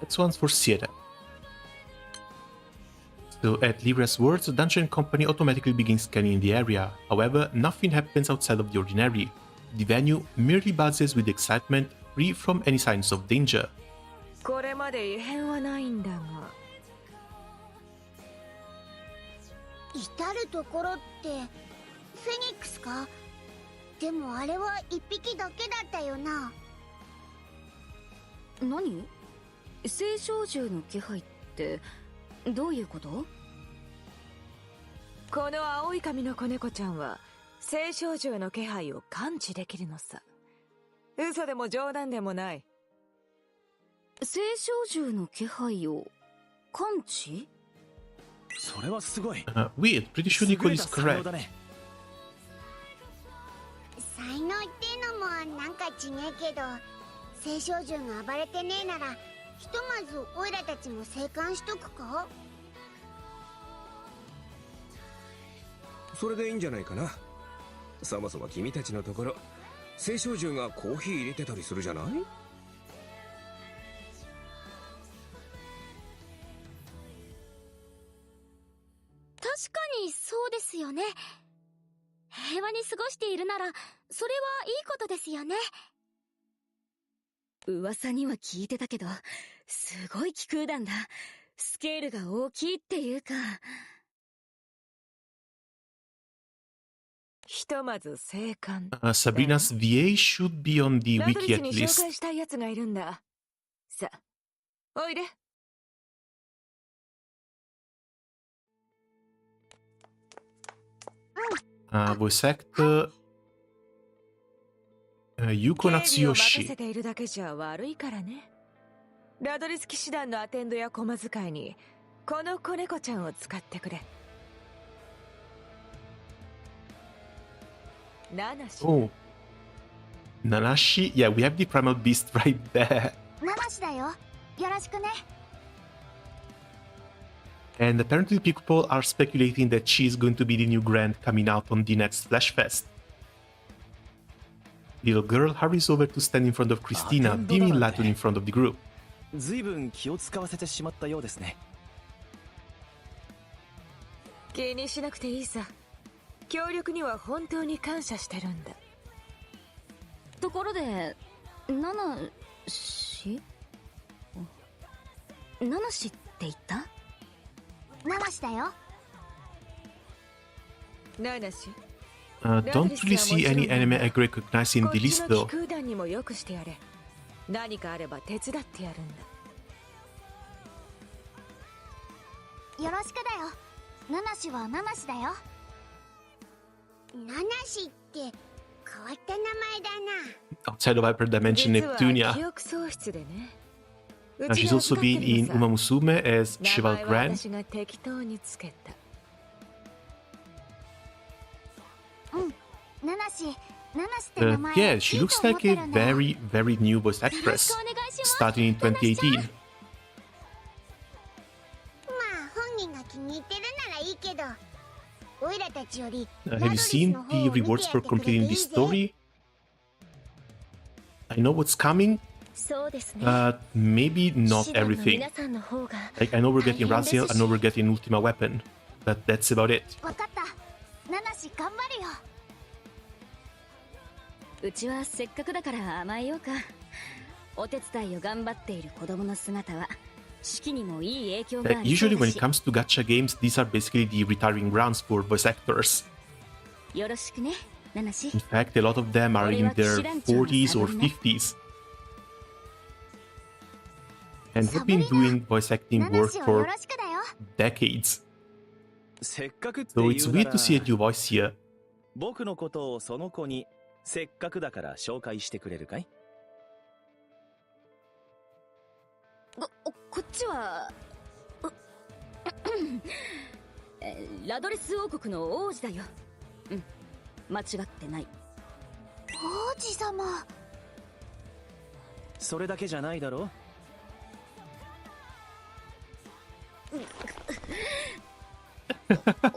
That's one for Sierra. So at Lyra's words, the Dungeon Company automatically begins scanning the area. However, nothing happens outside of the ordinary. The venue merely buzzes with excitement, free from any signs of danger. これまで異変はないんだが。至るところってフェニックスか。でもあれは一匹だけだったよな。何？聖少獣の気配ってどういうこと？この青い髪の子猫ちゃんは聖少獣の気配を感知できるのさ。嘘でも冗談でもない。聖少獣の気配を感知？それはすごい。Weird, pretty sure Nico is correct. 才能ってのもなんかちねえけど、聖少獣が暴れてねえならひとまずオイラたちも生還しとくか。それでいいんじゃないかな。そもそも君たちのところ聖少獣がコーヒー入れてたりするじゃない？確かにそうですよね。平和に過ごしているならそれはいいことですよね。噂には聞いてたけど、すごい気空弾だ。スケールが大きいっていうか。ひとまず生還。Sabrina's VA should be on the ラド wiki リス at に紹 least. 介したい奴がいるんだ。さあ、おいで。Voice actor Yuko 警備を任 Natsuyoshi. せているだけじゃ悪いからね。ラドリス騎士団のアテンドや駒使いにこの子猫ちゃんを使ってくれ。ナナシ。 Oh. Nanashi? Yeah, we have the primal beast right there. ナナシだよ。よろしくね。And apparently people are speculating that she is going to be the new Grand coming out on the next Flash Fest. Little girl hurries over to stand in front of Christina, beaming Latun in front of the group. 随分気を使わせてしまったようですね。気にしなくていいさ。協力には本当に感謝してるんだ。ところで、ナナシって言った？ナナシだよ。ナナシ。Don't really see any anime I recognize in the list こっち though. の気空団にもよくしてやれ。何かあれば手伝ってやるんだ。よろしくだよ。ナナシはナナシだよ。ナナシって変わった名前だな。 Outside of Hyperdimension 実は Neptunia. 記憶喪失でね。She's also been in Umamusume as 名 Cheval 前は Grand. 私が適当につけた。ナナシって名前。 Yeah, she looks like a very, very new voice actress, starting in 2018. まあ本人が気に入ってるならいいけど、オイラたちより Have you seen the rewards for completing the story? I know what's coming, そうですね。 but maybe not 騎士団の everything. 皆さんの方が Like, I know we're getting 大変 Raziel, です I know we're getting Ultima Weapon, but that's about it. わかった。ナナシ頑張るよ。うちはせっかくだから甘えようか。お手伝いを頑張っている子供の姿は式にもいい影響があ Like, りそう usually だ when し it comes to gacha games, these are basically the retiring grounds for voice actors. よろしくね、ナナシ。 In fact, a lot of them are in their 40s or 50s. And have been doing voice acting ナナ work シをよ for ろしくだよ。 decades. せっかくって言 So う it's な weird ら to see a new voice here. 僕のことをその子にせっかくだから紹介してくれるかい？こっちはラドレス王国の王子だよ。うん、間違ってない。王子様。それだけじゃないだろ？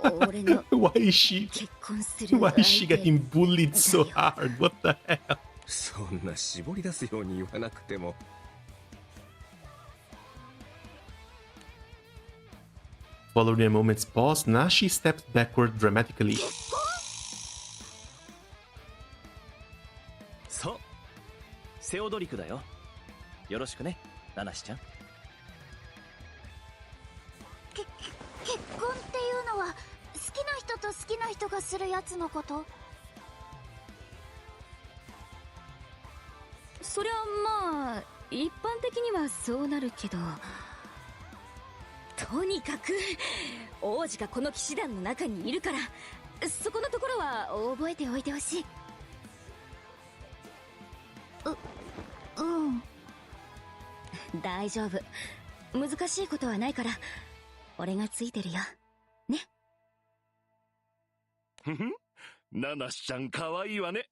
俺の Why is she 結婚する Why is she 相手 getting bullied so hard? What the hell? そんな絞り出すように言わなくても。Following a moment's pause, Nashi stepped backward dramatically. そう、セオドリクだよ。よろしくね、ナナシちゃん。結婚っていうのは好きな人と好きな人がするやつのこと？そりゃまあ一般的にはそうなるけど、とにかく王子がこの騎士団の中にいるから、そこのところは覚えておいてほしい。うん。大丈夫、難しいことはないから俺がついてるよね。ふふん、ナナシちゃん可愛いわね。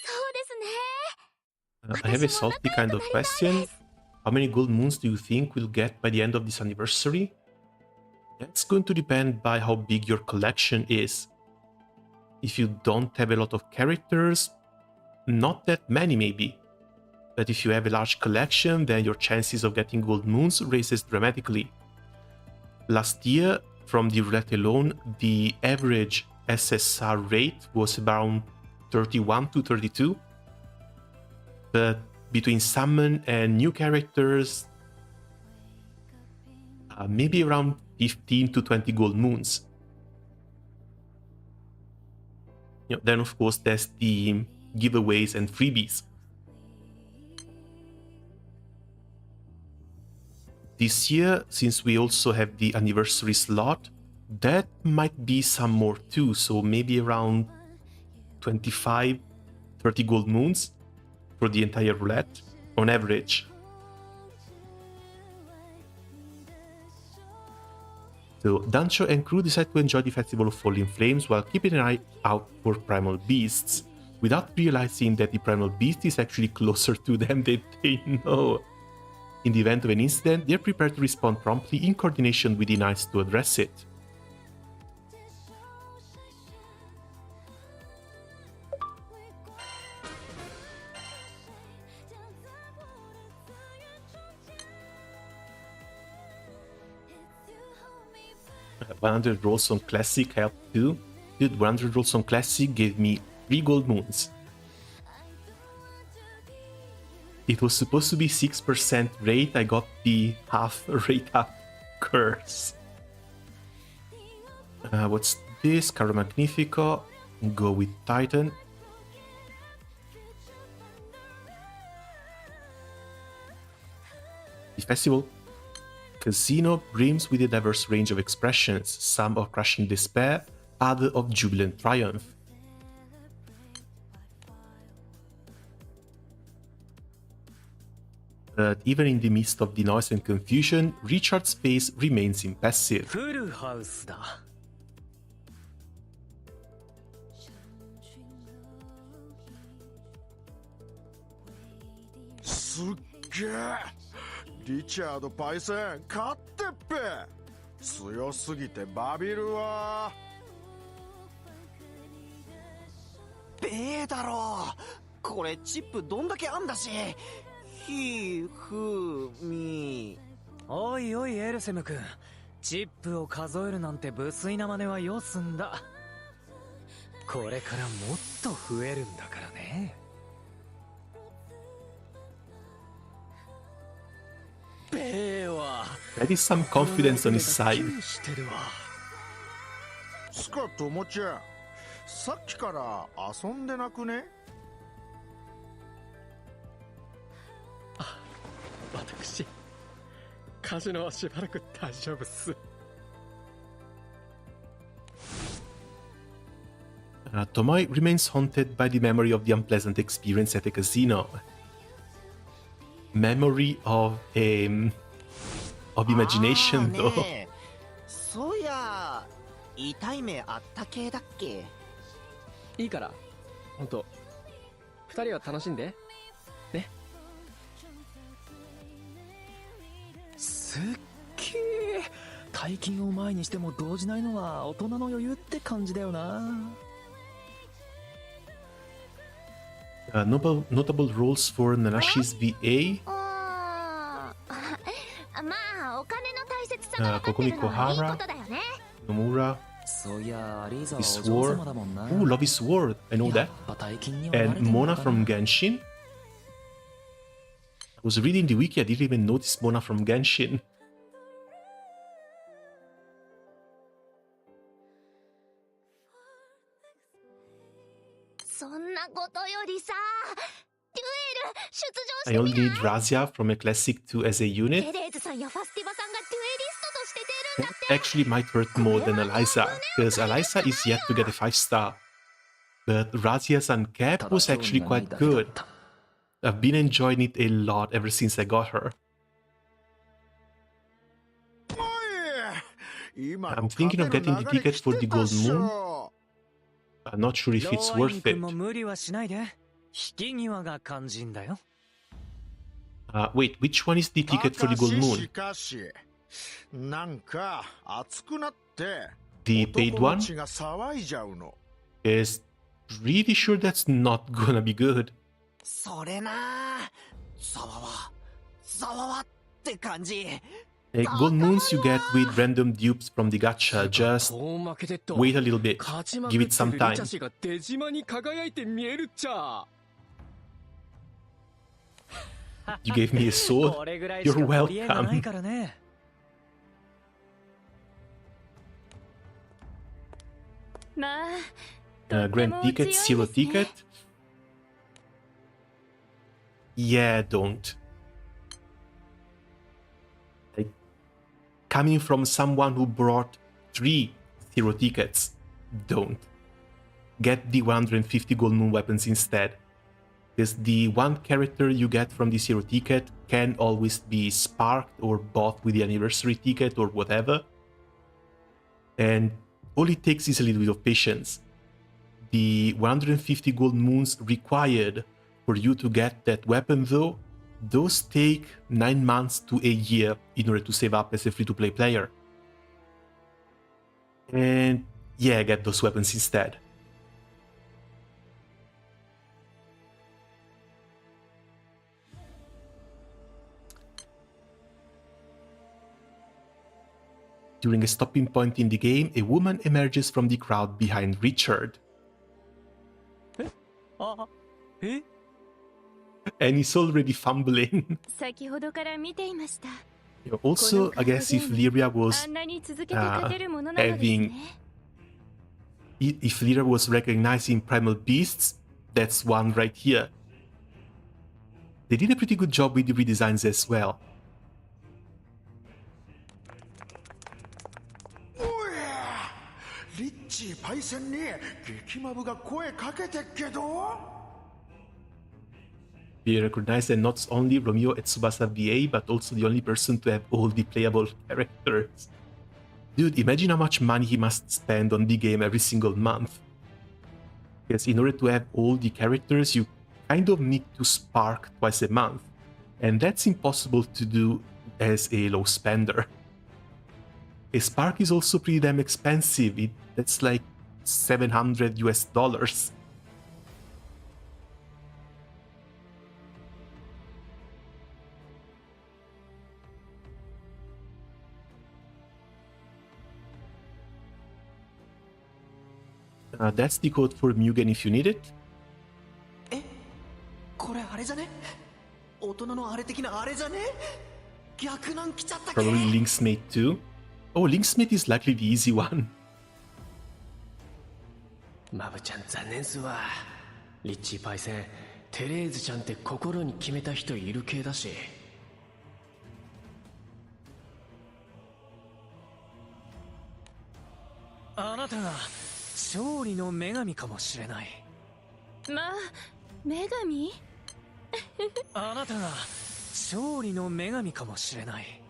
そうですね。 I have a salty kind of question. How many gold moons do you think we'll get by the end of this anniversary? That's going to depend by how big your collection is. If you don't have a lot of characters, not that many maybe. But if you have a large collection, then your chances of getting gold moons raises dramatically. Last year, from the roulette alone, the average SSR rate was around 31 to 32. But between summon and new characters, maybe around 15 to 20 gold moons. Then of course there's the giveaways and freebies. This year, since we also have the anniversary slot, that might be some more too, so maybe around 25, 30 gold moons for the entire roulette, on average. So Dancho and crew decide to enjoy the Festival of Falling Flames while keeping an eye out for primal beasts, without realizing that the primal beast is actually closer to them than they know. In the event of an incident, they're prepared to respond promptly in coordination with the knights to address it. Uh, 100 rolls on Classic helped too. Dude, 100 rolls on Classic gave me 3 gold moons. It was supposed to be 6% rate, I got the half rate up curse. What's this? Caro Magnifico. Go with Titan. The festival Casino brims with a diverse range of expressions, some of crushing despair, other of jubilant triumph. But even in the midst of the noise and confusion, Richard's pace remains impassive.リチャードパイセン勝ってっぺ強すぎてバビるわべえだろこれチップどんだけあんだしひふみおいおいエルセム君チップを数えるなんて無粋な真似はよすんだこれからもっと増えるんだからねThere is some confidence on his side. スカともちゃんさっきから遊んでなくね私カジノはしばらく大丈夫っすTomoe remains haunted by the memory of the unpleasant experience at the casino. Memory of imagination, though. そういや痛い目あった系だっけいいから本当二人は楽しんでねすっげえ大金を前にしても動じないのは大人の余裕って感じだよなNotable roles for Nanashi's VA. まあお金の大切さが分かってるのはいいことだよね Nomura. そういやリーザは His お嬢 sword. 様だもんな Ooh, love his sword. I know that. やっぱ大金には慣れ And てんの Mona か from な Genshin. I was reading the wiki, I didn't even notice Mona from Genshin. そんなことよりさデュエル出 I 場 only してみ need Razia from a classic 2 as a ない unit. テレーズさんやファスティバさんがデュエリストとして出るんだ That actually might hurt more than Eliza, because Eliza is yet to get a 5-star. But Razia's Uncap was actually quite good. I've been enjoying it a lot ever since I got her. I'm thinking of getting the ticket for the Gold Moon. I'm not sure if it's worth it. も無理はしないで引き際が肝心だよ Wait, which one is the ticket for the Gold Moon? なんか熱くなって The paid one? 血が騒いじゃうの Is really sure that's not gonna be good. それなざわわって感じ Gold moons you get with random dupes from the gacha. Just wait a little bit. Give it some time. リチャ氏が出島に輝いて見えるっちゃ You gave me a sword. You're welcome. Grand ticket, zero ticket. Yeah, don't. Like, coming from someone who brought 3 zero tickets, don't. Get the 150 gold moon weapons instead. Because the one character you get from the zero ticket can always be sparked or bought with the anniversary ticket or whatever. And all it takes is a little bit of patience. The 150 gold moons required for you to get that weapon though, those take 9 months to a year in order to save up as a free-to-play player. And yeah, get those weapons instead. During a stopping point in the game, a woman emerges from the crowd behind Richard. And he's already fumbling. Also, I guess if Lyria was if Lyria was recognizing primal beasts, that's one right here. They did a pretty good job with the redesigns as well. We recognize that not only Romeo and Tsubasa VA, but also the only person to have all the playable characters. Dude, imagine how much money he must spend on the game every single month. Because in order to have all the characters, you kind of need to spark twice a month. And that's impossible to do as a low spender. A spark is also pretty damn expensive. That's like $700 US. That's the code for Mugen if you need it. Probably Link's mate too. Oh, Link's mate is likely the easy one. マブちゃん残念すわ。リッチーパイセン、テレーズちゃんって心に決めた人いる系だし。あなたが勝利の女神かもしれない。まあ、女神？あなたが勝利の女神かもしれない。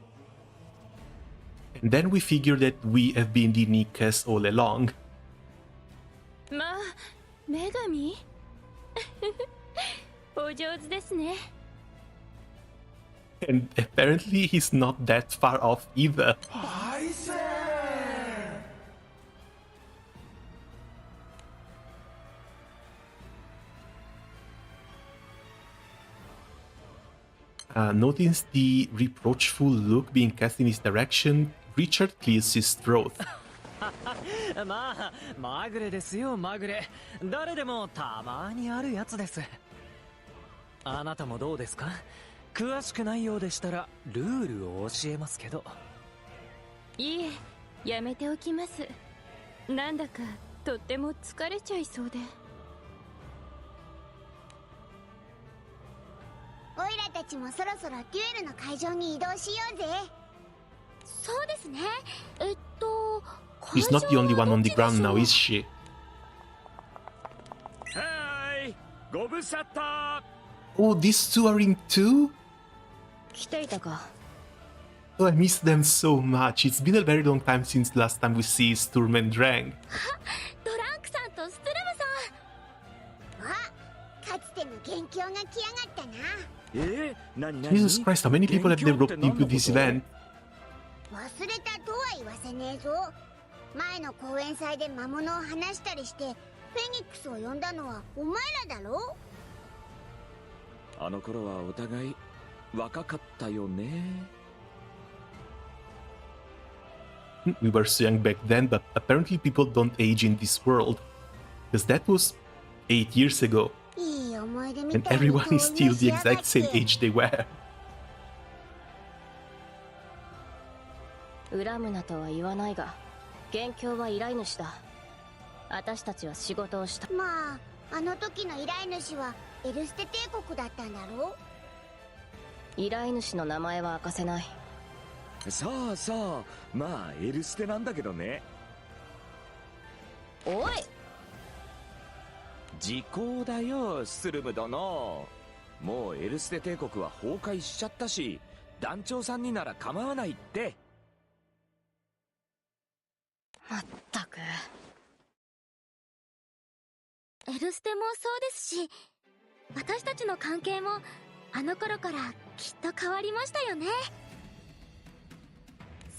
And then we figure that we have been the Nikas all along. まあ、女神？お上手ですね。And apparently he's not that far off either. Notice the reproachful look being cast in his direction, Richard clears his throat. まあ、まぐれですよ、まぐれ。誰でもたまにあるやつです。あなたもどうですか？詳しくないようでしたらルールを教えますけど。いいえ、やめておきます。なんだかとっても疲れちゃいそうで。オイラたちもそろそろデュエルの会場に移動しようぜ。そうですね。He's not the only one on the ground now, is she? Hey, ご無沙汰。Oh, these two are in too? 来ていたか。Oh, I miss them so much. It's been a very long time since last time we see Sturm and Drang. ドランクさんとストゥルムさん。あ、かつての元凶が来やがったな。Jesus Christ, how many people have they roped into this event? 忘れたとは言わせねえぞ。前の公演祭で魔物を話したりしてフェニックスを呼んだのはお前らだろ。あの頃はお互い若かったよね。We were so young back then, but apparently people don't age in this world. Because that was 8 years ago. いい思い And everyone is still the exact same age they were. 恨むなとは言わないが、元凶は依頼主だ。私たちは仕事をした。まあ、あの時の依頼主はエルステ帝国だったんだろう。依頼主の名前は明かせない。さあさあ、まあエルステなんだけどね。おい、時効だよスルム殿。もうエルステ帝国は崩壊しちゃったし、団長さんになら構わないって。まったく。エルステもそうですし、私たちの関係もあの頃からきっと変わりましたよね。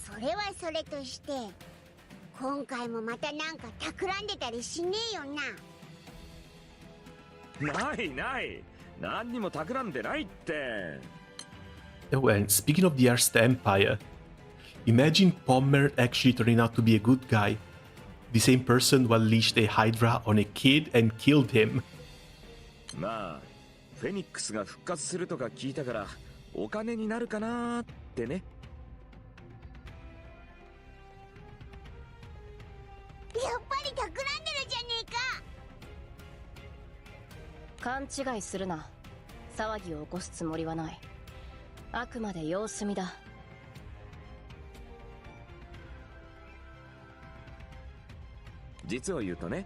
それはそれとして、今回もまたなんか企んでたりしねえよな。ないない、何にも企んでないって。Oh, and speaking of the Erste Empire, imagine Pommer actually turning out to be a good guy. The same person who unleashed a Hydra on a kid and killed him. まあフェニックスが復活するとか聞いたからお金になるかなーってね。やっぱり企んでるじゃねえか。勘違いするな。騒ぎを起こすつもりはない。あくまで様子見だ。実を言うとね、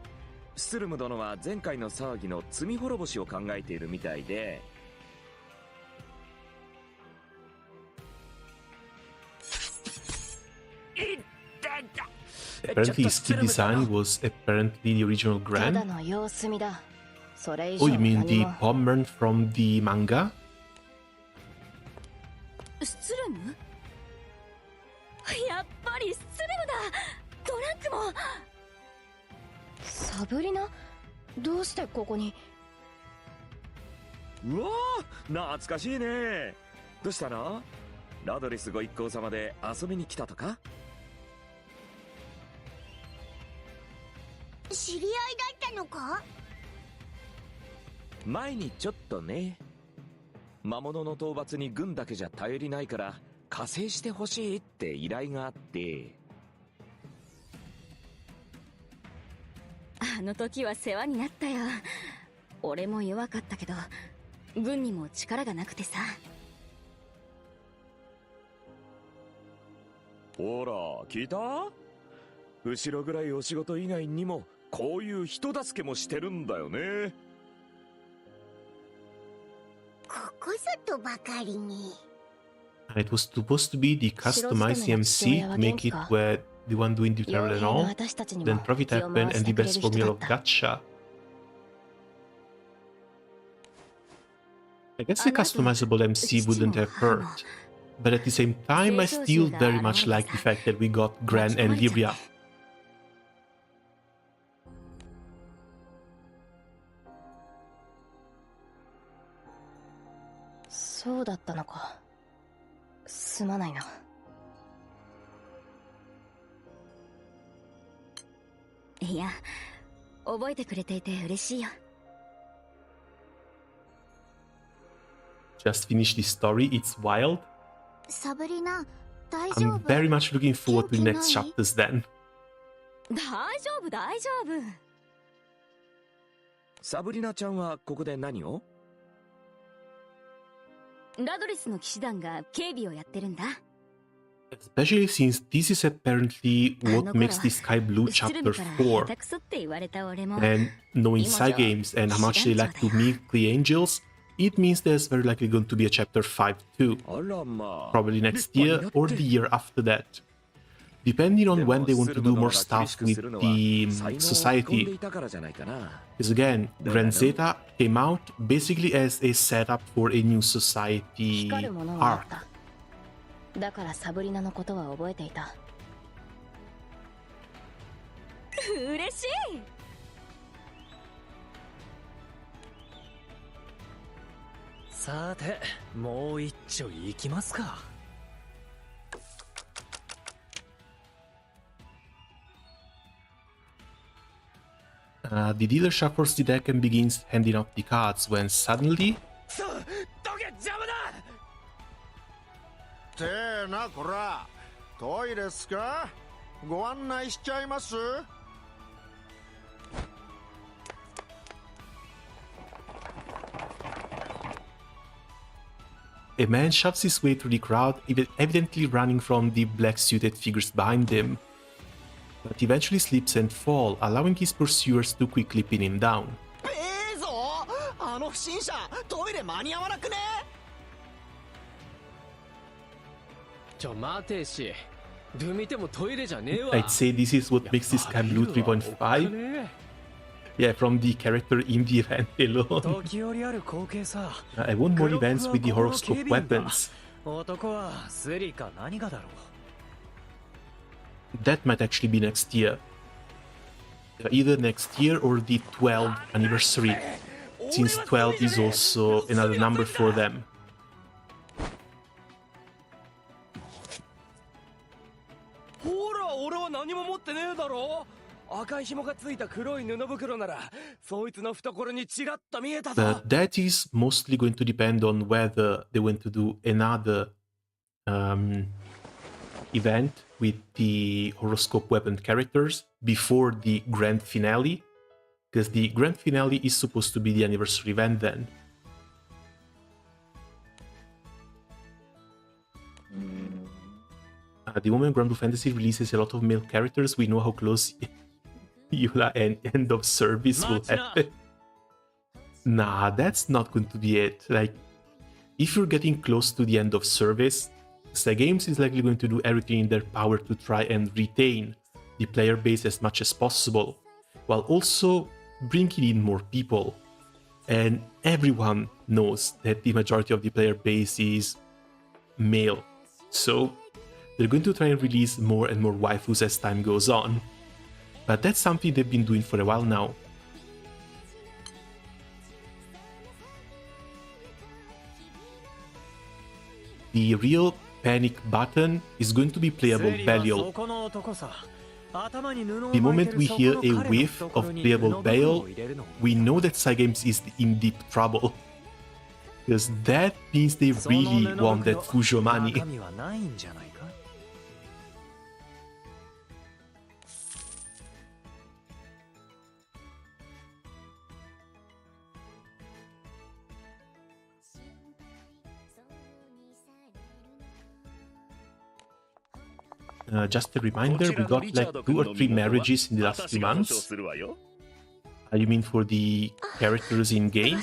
スツルム殿は前回の騒ぎの罪滅ぼしを考えているみたいで。Apparently his kit design was apparently the original た Gran. だの様子見だ。それ以 Oh, 上 you mean 何 the も。 Pommern from the manga? スツルム？やっぱりスツルムだ。トランクも。サブリナ？どうしてここに？うわー、懐かしいね。どうしたの？ラドリスご一行様で遊びに来たとか？知り合いだったのか？前にちょっとね。魔物の討伐に軍だけじゃ頼りないから加勢してほしいって依頼があって。あの時は世話になったよ。俺も弱かったけど、軍にも力がなくてさ。ほら聞いた？後ろぐらいお仕事以外にもこういう人助けもしてるんだよね。ここぞとばかりに。It was supposed to be the customized CMC to make it where the one doing the travel and all. Then profit happened and the best formula of gacha. I guess a customizable MC wouldn't have hurt. But at the same time, I still very much like the fact that we got Gran and Lyria. そうだったのか。すまないな。いや、覚えてくれていて嬉しいよ。Just finished the story, it's wild. サブリナ、大丈 I'm 夫？ very much looking forward to the next chapters then. 大丈夫大丈夫。サブリナちゃんはここで何を？ラドレスの騎士団が警備をやってるんだ。Especially since this is apparently what makes the Sky Blue Chapter 4. 下手くそって言われた俺も。 And knowing Psy Games and how much they like to meet the angels, it means there's very likely going to be a Chapter 5 too. Probably next year or the year after that. Depending on when they want to do more stuff with the society. Because again, Grand Zeta came out basically as a setup for a new society 光るものはあっ arc. た。だからサブリナのことは覚えていた。嬉しい。さて、もう一丁行きますか。The dealer shuffles the deck and begins handing out the cards when suddenly... てえなこら、トイレっすか？ご案内しちゃいます？ A man shoves his way through the crowd, evidently running from the black-suited figures behind him, but eventually slips and falls, allowing his pursuers to quickly pin him down. あの不審者、トイレ間に合わなくね？待てし、どう見てもトイレじゃねえわ。 I'd say this is what makes this Granblue 3.5. Yeah, from the character in the event alone. I want more events with the horoscope weapons. That might actually be next year. Either next year or the 12th anniversary, since 12 is also another number for them. ほら、俺は何も持ってねえだろ。赤い紐がついた黒い布袋なら、そいつの懐にちらっと見えたぞ。 But that is mostly going to depend on whether they want to do another event with the horoscope weapon characters before the grand finale, because the grand finale is supposed to be the anniversary event then. The moment Granblue Fantasy releases a lot of male characters, we know how close Yula and end of service will happen. Nah, that's not going to be it. Like, if you're getting close to the end of service, Cygames is likely going to do everything in their power to try and retain the player base as much as possible, while also bringing in more people. And everyone knows that the majority of the player base is male, so they're going to try and release more and more waifus as time goes on. But that's something they've been doing for a while now. The real panic button is going to be playable Belial. The moment we hear a whiff of playable Belial, we know that Cygames is in deep trouble. Because that means they really want that Fujo money. Just a reminder, we got like 2 or 3 marriages in the last few months. You mean for the characters in game?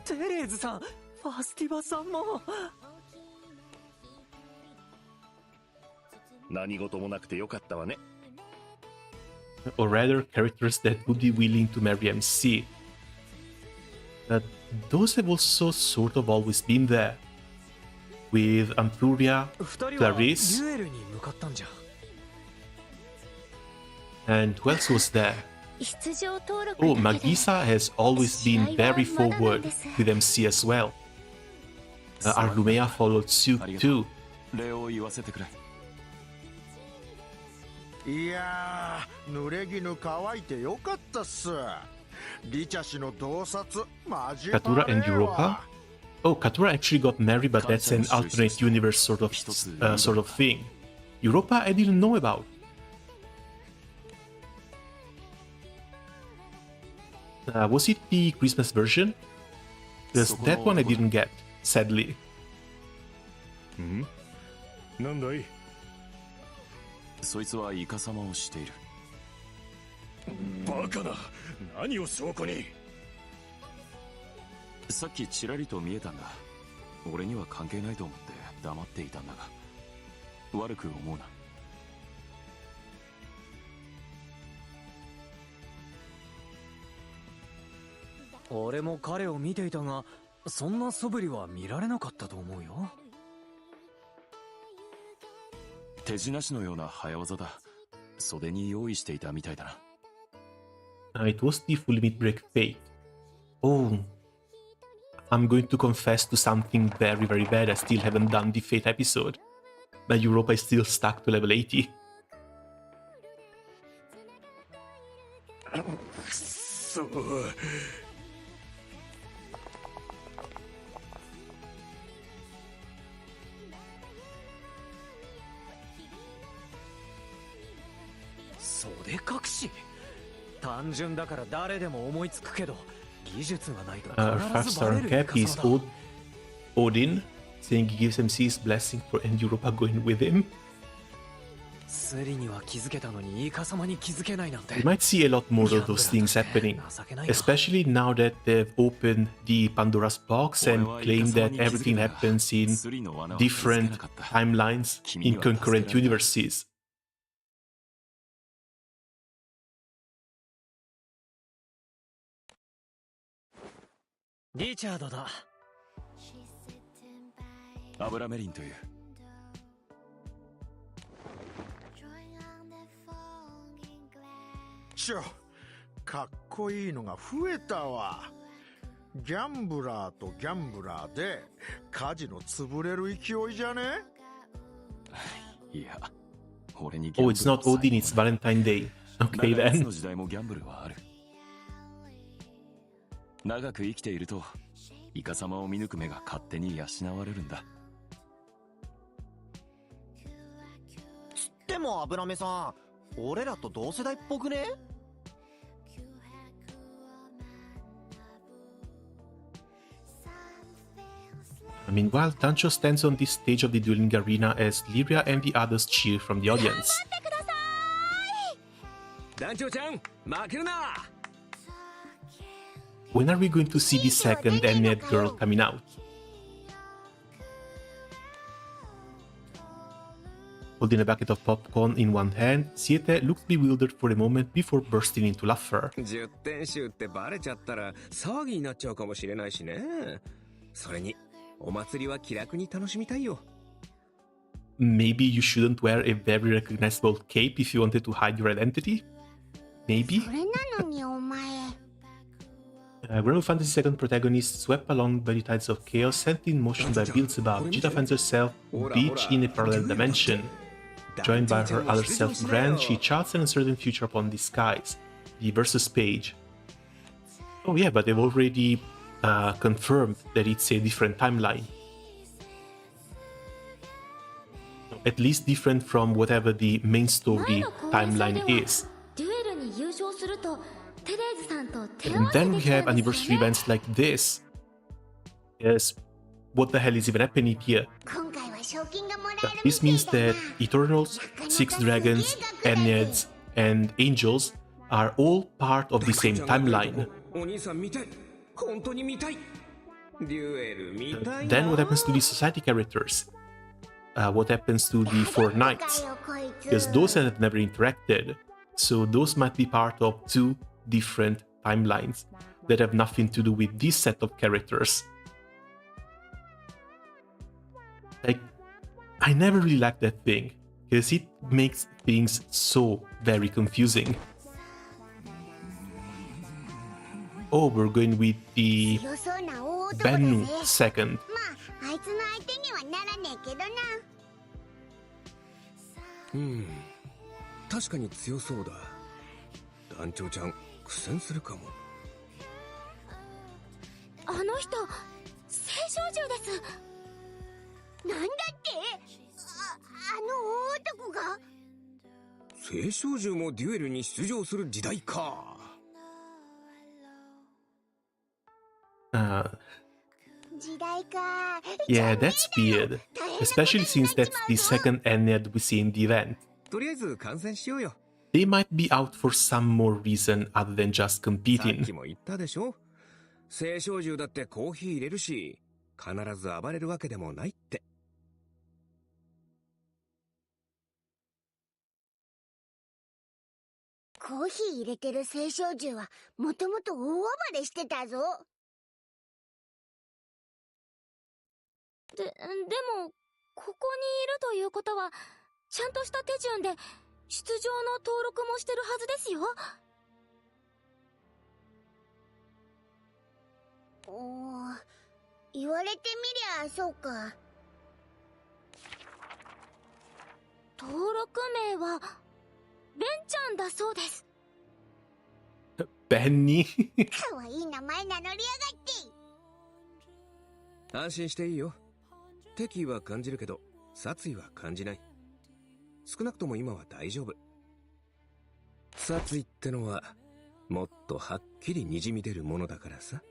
テレーズさん、ファスティバさんも。何事もなくてよかったわね。 Or rather, characters that would be willing to marry MC. But those have also sort of always been there. With Amphuria, Clarice, and who else was there? Oh, Magisa has always been very forward with MC as well. Arlumea followed suit too. いやー、濡れ衣乾いてよかったっす。リチャ氏の洞察、マジパレーわ。 Katura and Europa? Oh, Katura actually got married, but that's an alternate universe sort of thing. Europa I didn't know about. Was it the Christmas version? Because that one I didn't get, sadly. なんだい？そいつはイカサマをしている。バカな、何を証拠に？さっきちらりと見えたんだ。俺には関係ないと思って黙っていたんだが、悪く思うな。俺も彼を見ていたが、そんな素振りは見られなかったと思うよ。手品師のような早技だ。袖に用意していたみたいだな。It was the full limit break fate. Oh. I'm going to confess to something very, very bad. I still haven't done the Fate episode. My Europa is still stuck to level 80. そう。袖隠し単純だから誰でも思いつくけど技術がないと必ずバレる 5-star cap is Odin, saying he gives MC his blessing for and Europa going with him. スリには気づけたのにイカ様に気づけないなんて We might see a lot more of those things happening, especially now that they've opened the Pandora's box and claimed that everything happens in different timelines in concurrent universes. リチャードだ。アブラメリンという。かっこいいのが増えたわ。ギャンブラーとギャンブラーでカジノ潰れる勢いじゃね？いや、俺に Oh, it's not Odin, it's Valentine Day. Okay い then. つの時代もギャンブルはある。長く生きているとイカ様を見抜く目が勝手に養われるんだ。つっても油目さん、俺らと同世代っぽくねMeanwhile, Tancho stands on this stage of the dueling arena as Lyria and the others cheer from the audience. 団長ちゃん、負けるな。When are we going to see the second Ennead girl coming out? Holding a bucket of popcorn in one hand, Siete looks bewildered for a moment before bursting into laughter. 10点集ってバレちゃったら騒ぎになっちゃうかもしれないしね。それにお祭りは気楽に楽しみたいよ。Maybe you shouldn't wear a very recognizable cape if you wanted to hide your identity? Maybe? それなのにお前。Granblue Fantasy II protagonist swept along by the tides of chaos sent in motion by Beelzebub, Gita finds herself beached in a parallel dimension. Joined by her other self Gran, she charts an uncertain future upon the skies. The versus page. Oh yeah, but they've already confirmed that it's a different timeline. At least different from whatever the main story timeline is. And then we have anniversary events like this. Yes, what the hell is even happening here? This means that Eternals, Six Dragons, Enneads, and Angels are all part of the same timeline. Then what happens to the society characters? What happens to the Four Knights? Because those have never interacted, so those might be part of two different timelines that have nothing to do with this set of characters. Like, I never really liked that thing, because it makes things so very confusing. Oh, we're going with the Bennu second. あいつの相手にはならねえけどな。確かに強そうだ。団長ちゃん苦戦するかも。あの人、青少獣です。なんだってあの大男が青少獣もデュエルに出場する時代か。Yeah, that's weird. Especially since that's the second Ennead we see in the event. とりあえず観戦しようよ。They might be out for some more reason other than just さっ competing. きも言ったでしょ。青少獣だってコーヒー入れるし、必ず暴れるわけでもないって。コーヒー入れてる青少獣はもともと大暴れしてたぞ。でも、ここにいるということは、ちゃんとした手順で、出場の登録もしてるはずですよ。言われてみりゃそうか。登録名は、ベンちゃんだそうです。Penny. かわいい名前名乗りやがって。安心していいよ。敵意は感じるけど殺意は感じない。少なくとも今は大丈夫。殺意ってのはもっとはっきりにじみ出るものだからさ。ん？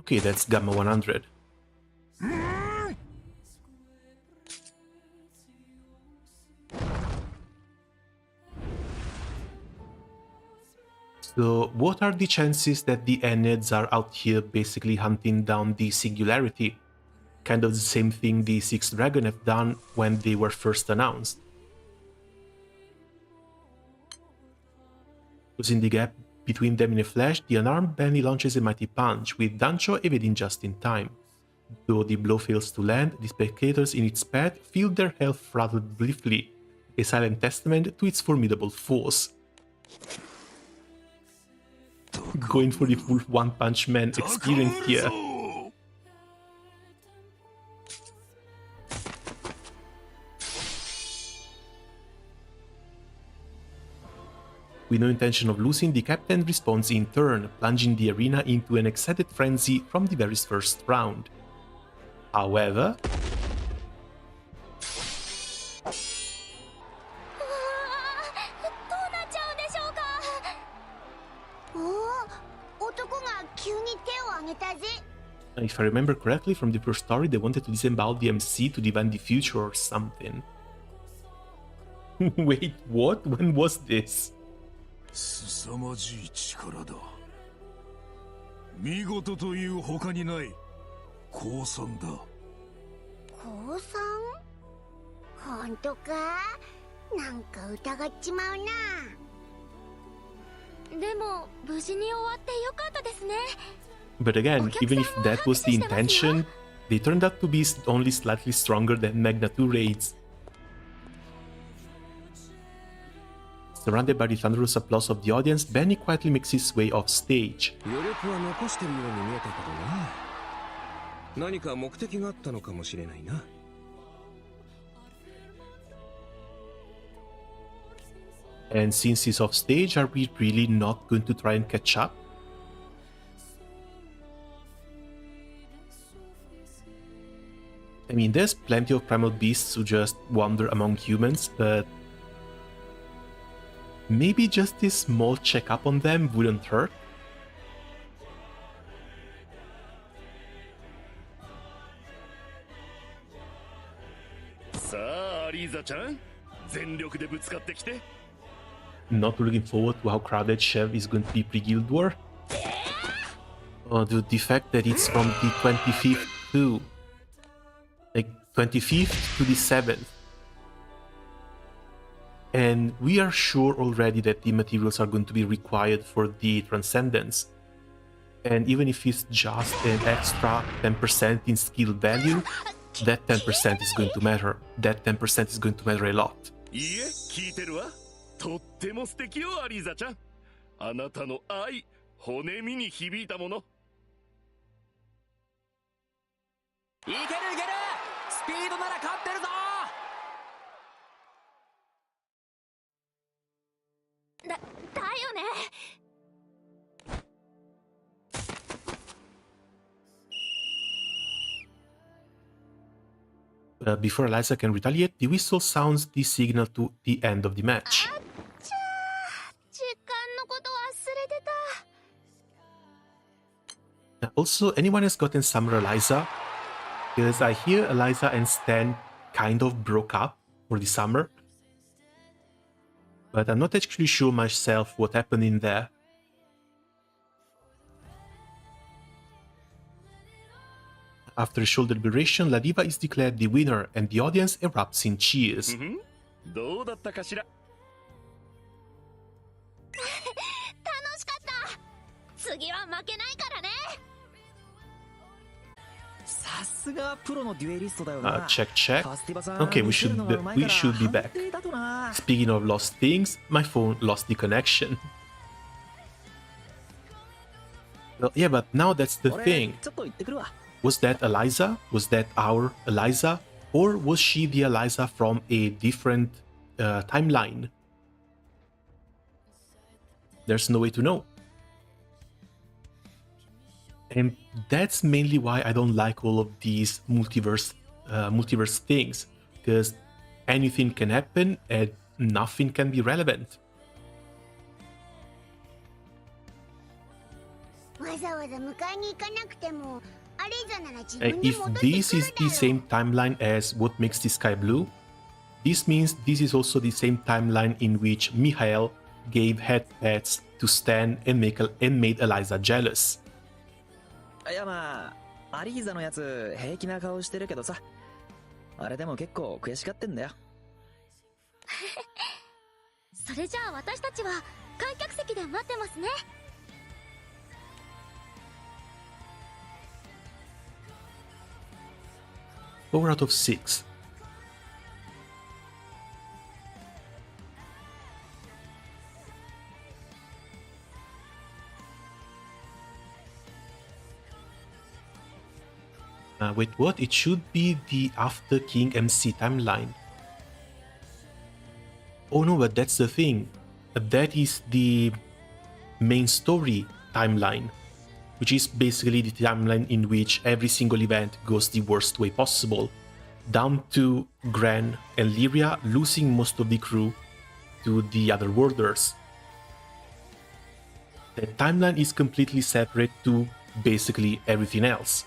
Okay, that's Gamma 100. So, what are the chances that the Enneads are out here basically hunting down the Singularity? Kind of the same thing the Sixth Dragon have done when they were first announced. Closing the gap between them in a flash, the unarmed Benny launches a mighty punch, with Dancho evading just in time. Though the blow fails to land, the spectators in its path feel their health rattled briefly, a silent testament to its formidable force. Going for the full One Punch Man experience here. With no intention of losing, the captain responds in turn, plunging the arena into an excited frenzy from the very first round. However, if I remember correctly from the first story, they wanted to disembowel the MC to divine the future or something. Wait, what? When was this? 凄まじい力だ。見事という他にない降参だ。降参？本当か？なんか疑っちまうな。でも無事に終わってよかったですね。But again, even if that was the intention, they turned out to be only slightly stronger than Magna 2 raids. Surrounded by the thunderous applause of the audience, Benny quietly makes his way off stage. 余力は残してるように見えたけどな。何か目的があったのかもしれないな。And since he's off stage, are we really not going to try and catch up? I mean, there's plenty of primal beasts who just wander among humans, but maybe just this small checkup on them wouldn't hurt? Not looking forward to how crowded Chev is going to be pre-Guild War? Oh, dude, the fact that it's from the 25th too. Like, 25th to the 7th. And we are sure already that the materials are going to be required for the Transcendence. And even if it's just an extra 10% in skill value, that 10% is going to matter. That 10% is going to matter a lot. とっても素敵よ、アリーザちゃん。あなたの愛、骨身に響いたもの。いけるいける！スピードなら勝ってるぞ！だよね。Before Eliza can retaliate, the whistle sounds the signal to the end of the match. Also, anyone has gotten Summer Eliza? Because I hear Eliza and Stan kind of broke up for the summer. But I'm not actually sure myself what happened in there. After a short deliberation, La Diva is declared the winner and the audience erupts in cheers. どうだったかしら。楽しかった。次は負けないからね。さすがプロのデュエリストだよな。Check. Okay, we should be back. Speaking of lost things, my phone lost the connection. Well, yeah, but now that's the thing. Was that Eliza? Was that our Eliza? Or was she the Eliza from a different timeline? There's no way to know. And that's mainly why I don't like all of these multiverse things, because anything can happen and nothing can be relevant. If this is the same timeline as what makes the sky blue, this means this is also the same timeline in which Michael gave head pats to Stan and made Eliza jealous. いやまあアリーザのやつ平気な顔してるけどさ、あれでも結構悔しがってんだよ。それじゃあ私たちは観客席で待ってますね。4 out of 6. Wait, what? It should be the After King MC timeline. Oh no, but that's the thing. That is the main story timeline, which is basically the timeline in which every single event goes the worst way possible, down to Gran and Lyria losing most of the crew to the other Worlders. The timeline is completely separate to basically everything else.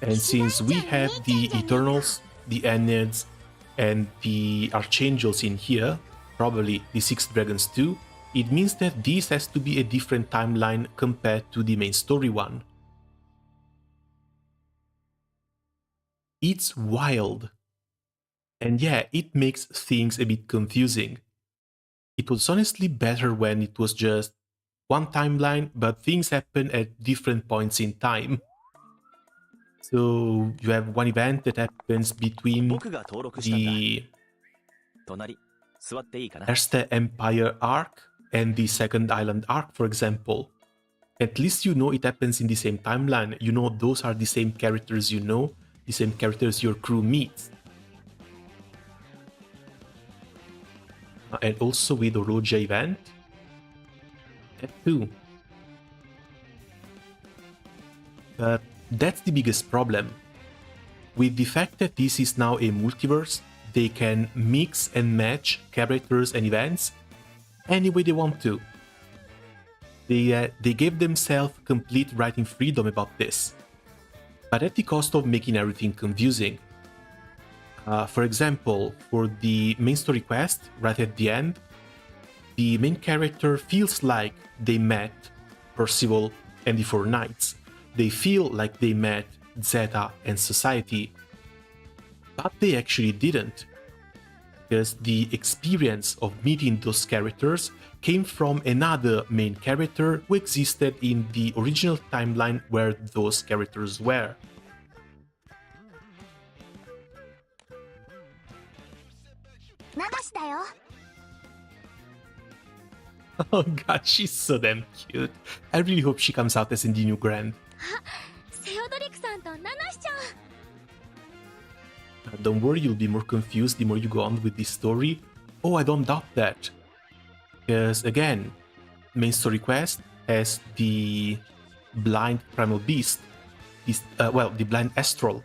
And since we have the Eternals, the Enneads, and the Archangels in here, probably the Six Dragons too, it means that this has to be a different timeline compared to the main story one. It's wild. And yeah, it makes things a bit confusing. It was honestly better when it was just one timeline, but things happen at different points in time. So you have one event that happens between the Erste Empire arc and the Second Island arc, for example. At least you know it happens in the same timeline. You know those are the same characters you know, the same characters your crew meets. And also with the Oroja event, that too. But that's the biggest problem. With the fact that this is now a multiverse, they can mix and match characters and events any way they want to. They gave themselves complete writing freedom about this, but at the cost of making everything confusing. For example, for the main story quest, right at the end, the main character feels like they met Percival and the Four Knights. They feel like they met Zeta and Society, but they actually didn't, because the experience of meeting those characters came from another main character who existed in the original timeline where those characters were. Oh god, she's so damn cute. I really hope she comes out as in the new Grand. Don't worry, you'll be more confused the more you go on with this story. Oh, I don't doubt that. Because again, main story quest has the blind primal beast. The blind astral.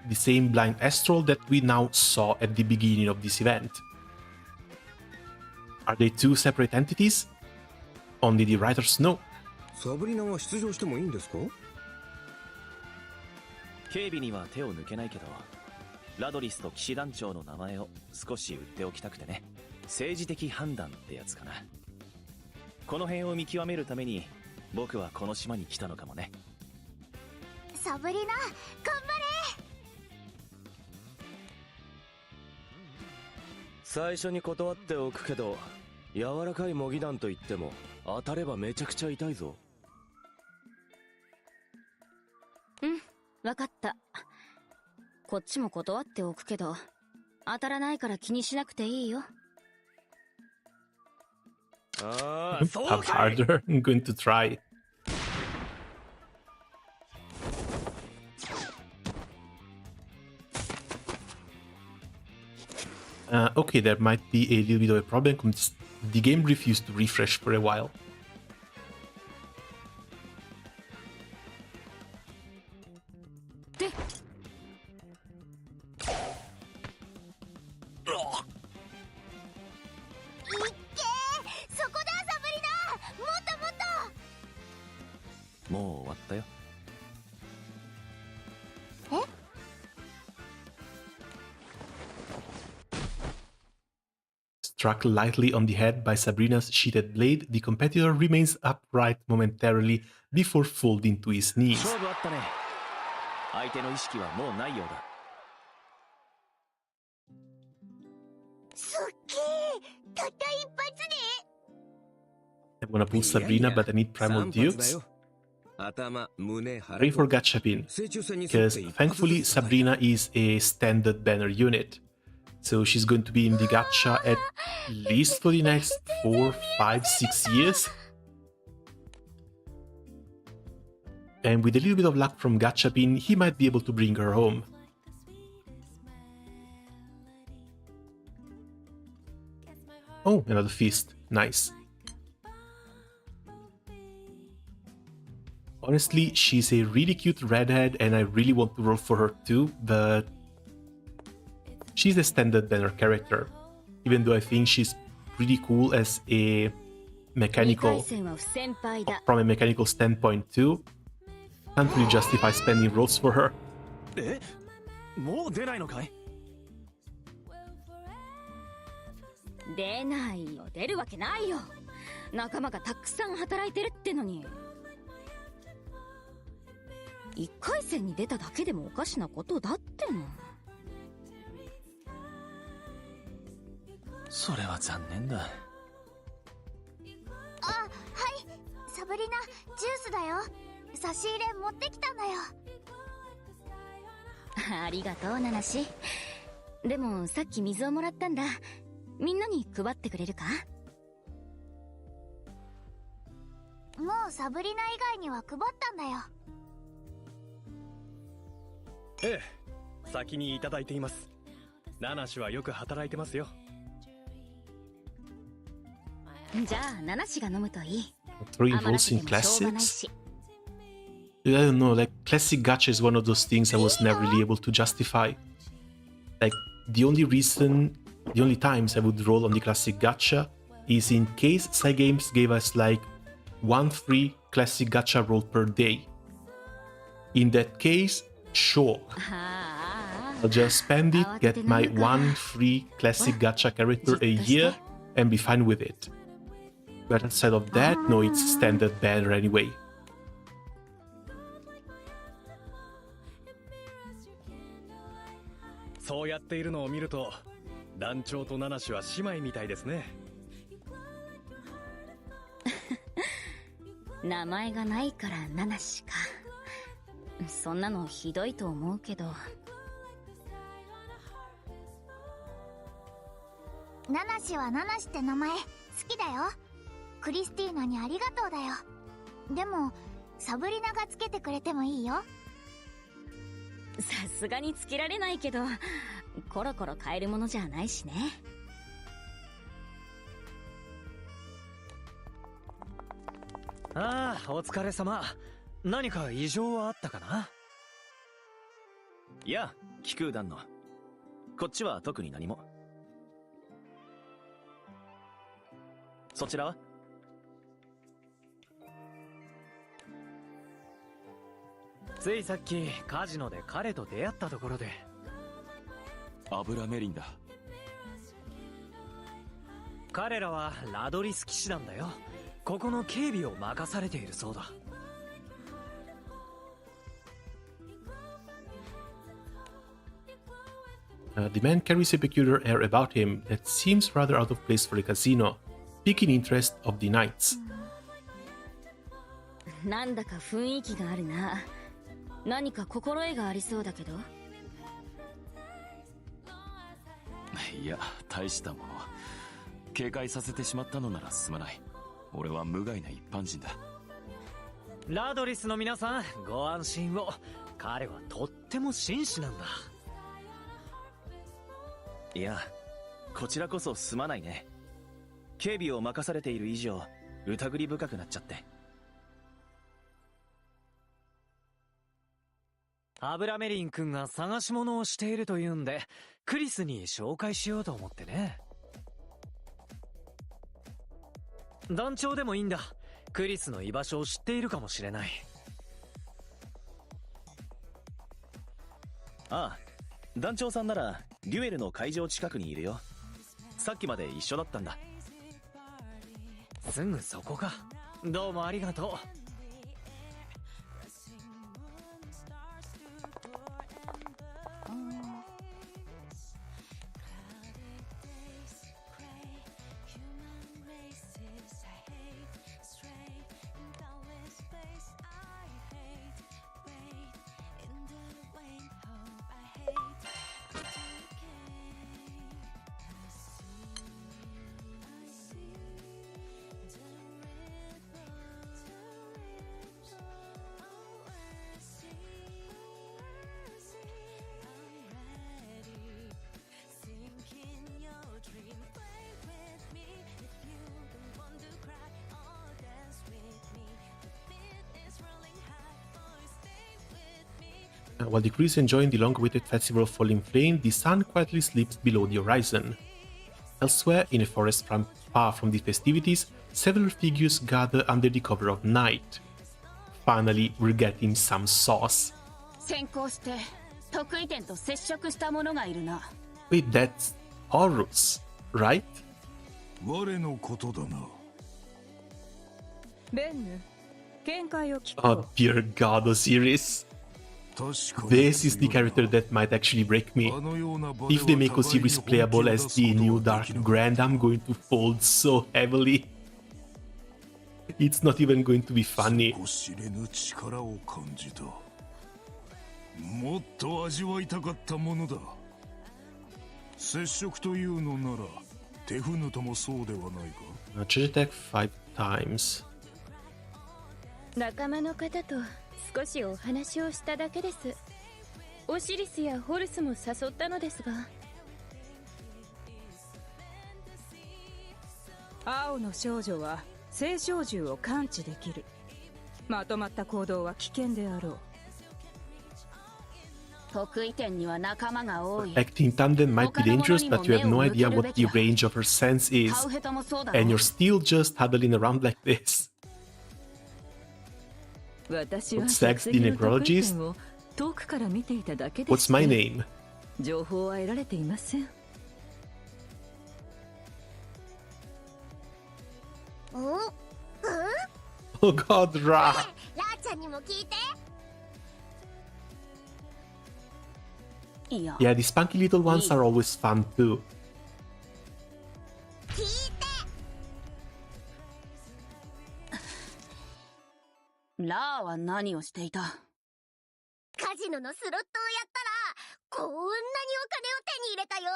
The same blind astral that we now saw at the beginning of this event. Are they two separate entities? Only the writers know. サブリナは出場してもいいんですか？警備には手を抜けないけど、ラドリスと騎士団長の名前を少し売っておきたくてね。政治的判断ってやつかな。この辺を見極めるために僕はこの島に来たのかもね。サブリナ、頑張れ。最初に断っておくけど、柔らかい模擬弾といっても当たればめちゃくちゃ痛いぞ。うん、わかった。こっちも断っておくけど、当たらないから気にしなくていいよ。ああ、そうかい。 harder. I'm going to try. Okay, there might be a little bit of a problem. The game refused to refresh for a while. Struck lightly on the head by Sabrina's sheathed blade, the competitor remains upright momentarily before folding to his knees. I'm gonna pull Sabrina, but I need Primal Dukes. Pray for Gachapin, because thankfully Sabrina is a standard banner unit. So she's going to be in the gacha at least for the next 4, 5, 6 years. And with a little bit of luck from Gachapin, he might be able to bring her home. Oh, another feast. Nice. Honestly, she's a really cute redhead and I really want to roll for her too, but she's a standard banner character, even though I think she's pretty cool as a mechanical, from a mechanical standpoint too. Can't really justify spending rolls for her. 出ないよ、出るわけないよ。仲間がたくさん働いてるってのに。1回戦に出ただけでもおかしなことだっての。それは残念だ。あ、はい、サブリナ、ジュースだよ。差し入れ持ってきたんだよ。ありがとう、ナナシ。でもさっき水をもらったんだ。みんなに配ってくれるか？もうサブリナ以外には配ったんだよ。ええ、先にいただいています。ナナシはよく働いてますよ。じゃあナナシが飲むといい。 3 rolls in classics? I don't know, like classic gacha is one of those things I was never really able to justify. Like the only times I would roll on the classic gacha is in case Cygames gave us like 1 free classic gacha roll per day. In that case, sure. I'll just spend it, get my 1 free classic gacha character a year, and be fine with it. But outside of that, no, it's standard banner anyway. So やっているのを見ると、団長とナナシは姉妹みたいですね。名前がないからナナシか。そんなのひどいと思うけど。ナナシはナナシって名前好きだよ。クリスティーナにありがとうだよ。でもサブリナがつけてくれてもいいよ。さすがにつけられないけど、コロコロ変えるものじゃないしね。ああ、お疲れ様。何か異常はあったかな？いや、気空団の。こっちは特に何も。そちらは？ついさっきカジノで彼と出会ったところで。油メリンだ。彼らはラドリス騎士団だよ。ここの警備を任されているそうだ。The man carries a peculiar air about him that seems rather out of place for a casino, piquing interest of the knights. なんだか雰囲気があるな。何か心得がありそうだけど。いや、大したもの。警戒させてしまったのならすまない。俺は無害な一般人だ。ラドリスの皆さん、ご安心を。彼はとっても紳士なんだ。いや、こちらこそすまないね。警備を任されている以上、疑り深くなっちゃって。アブラメリン君が探し物をしているというんで、クリスに紹介しようと思ってね。団長でもいいんだ。クリスの居場所を知っているかもしれない。ああ、団長さんならデュエルの会場近くにいるよ。さっきまで一緒だったんだ。すぐそこか。どうもありがとう。While the crew is enjoying the long-awaited festival of Falling Flame, the sun quietly sleeps below the horizon. Elsewhere, in a forest far from the festivities, several figures gather under the cover of night. Finally, we're getting some sauce. Wait, that's Horus, right? Oh dear god, Osiris. This is the character that might actually break me. If they make Osiris playable as the new Dark Grand, I'm going to fold so heavily. It's not even going to be funny. もっと味わいたかったものだ。接触というのなら手船ともそうではないか。Charge attack 5 times. 仲間の方と少しお話をしただけです。オシリスやホルスも誘ったのですが。青の少女は青少獣を感知できる。まとまった行動は危険であろう。Acting tandem might be dangerous, but you have no idea what the range of her sense is. And you're still just huddling around like this. What's Zax the necrologist? What's my name? Oh god, Ra! Yeah, the spunky little ones are always fun too. ラーは何をしていた？カジノのスロットをやったらこんなにお金を手に入れたよ。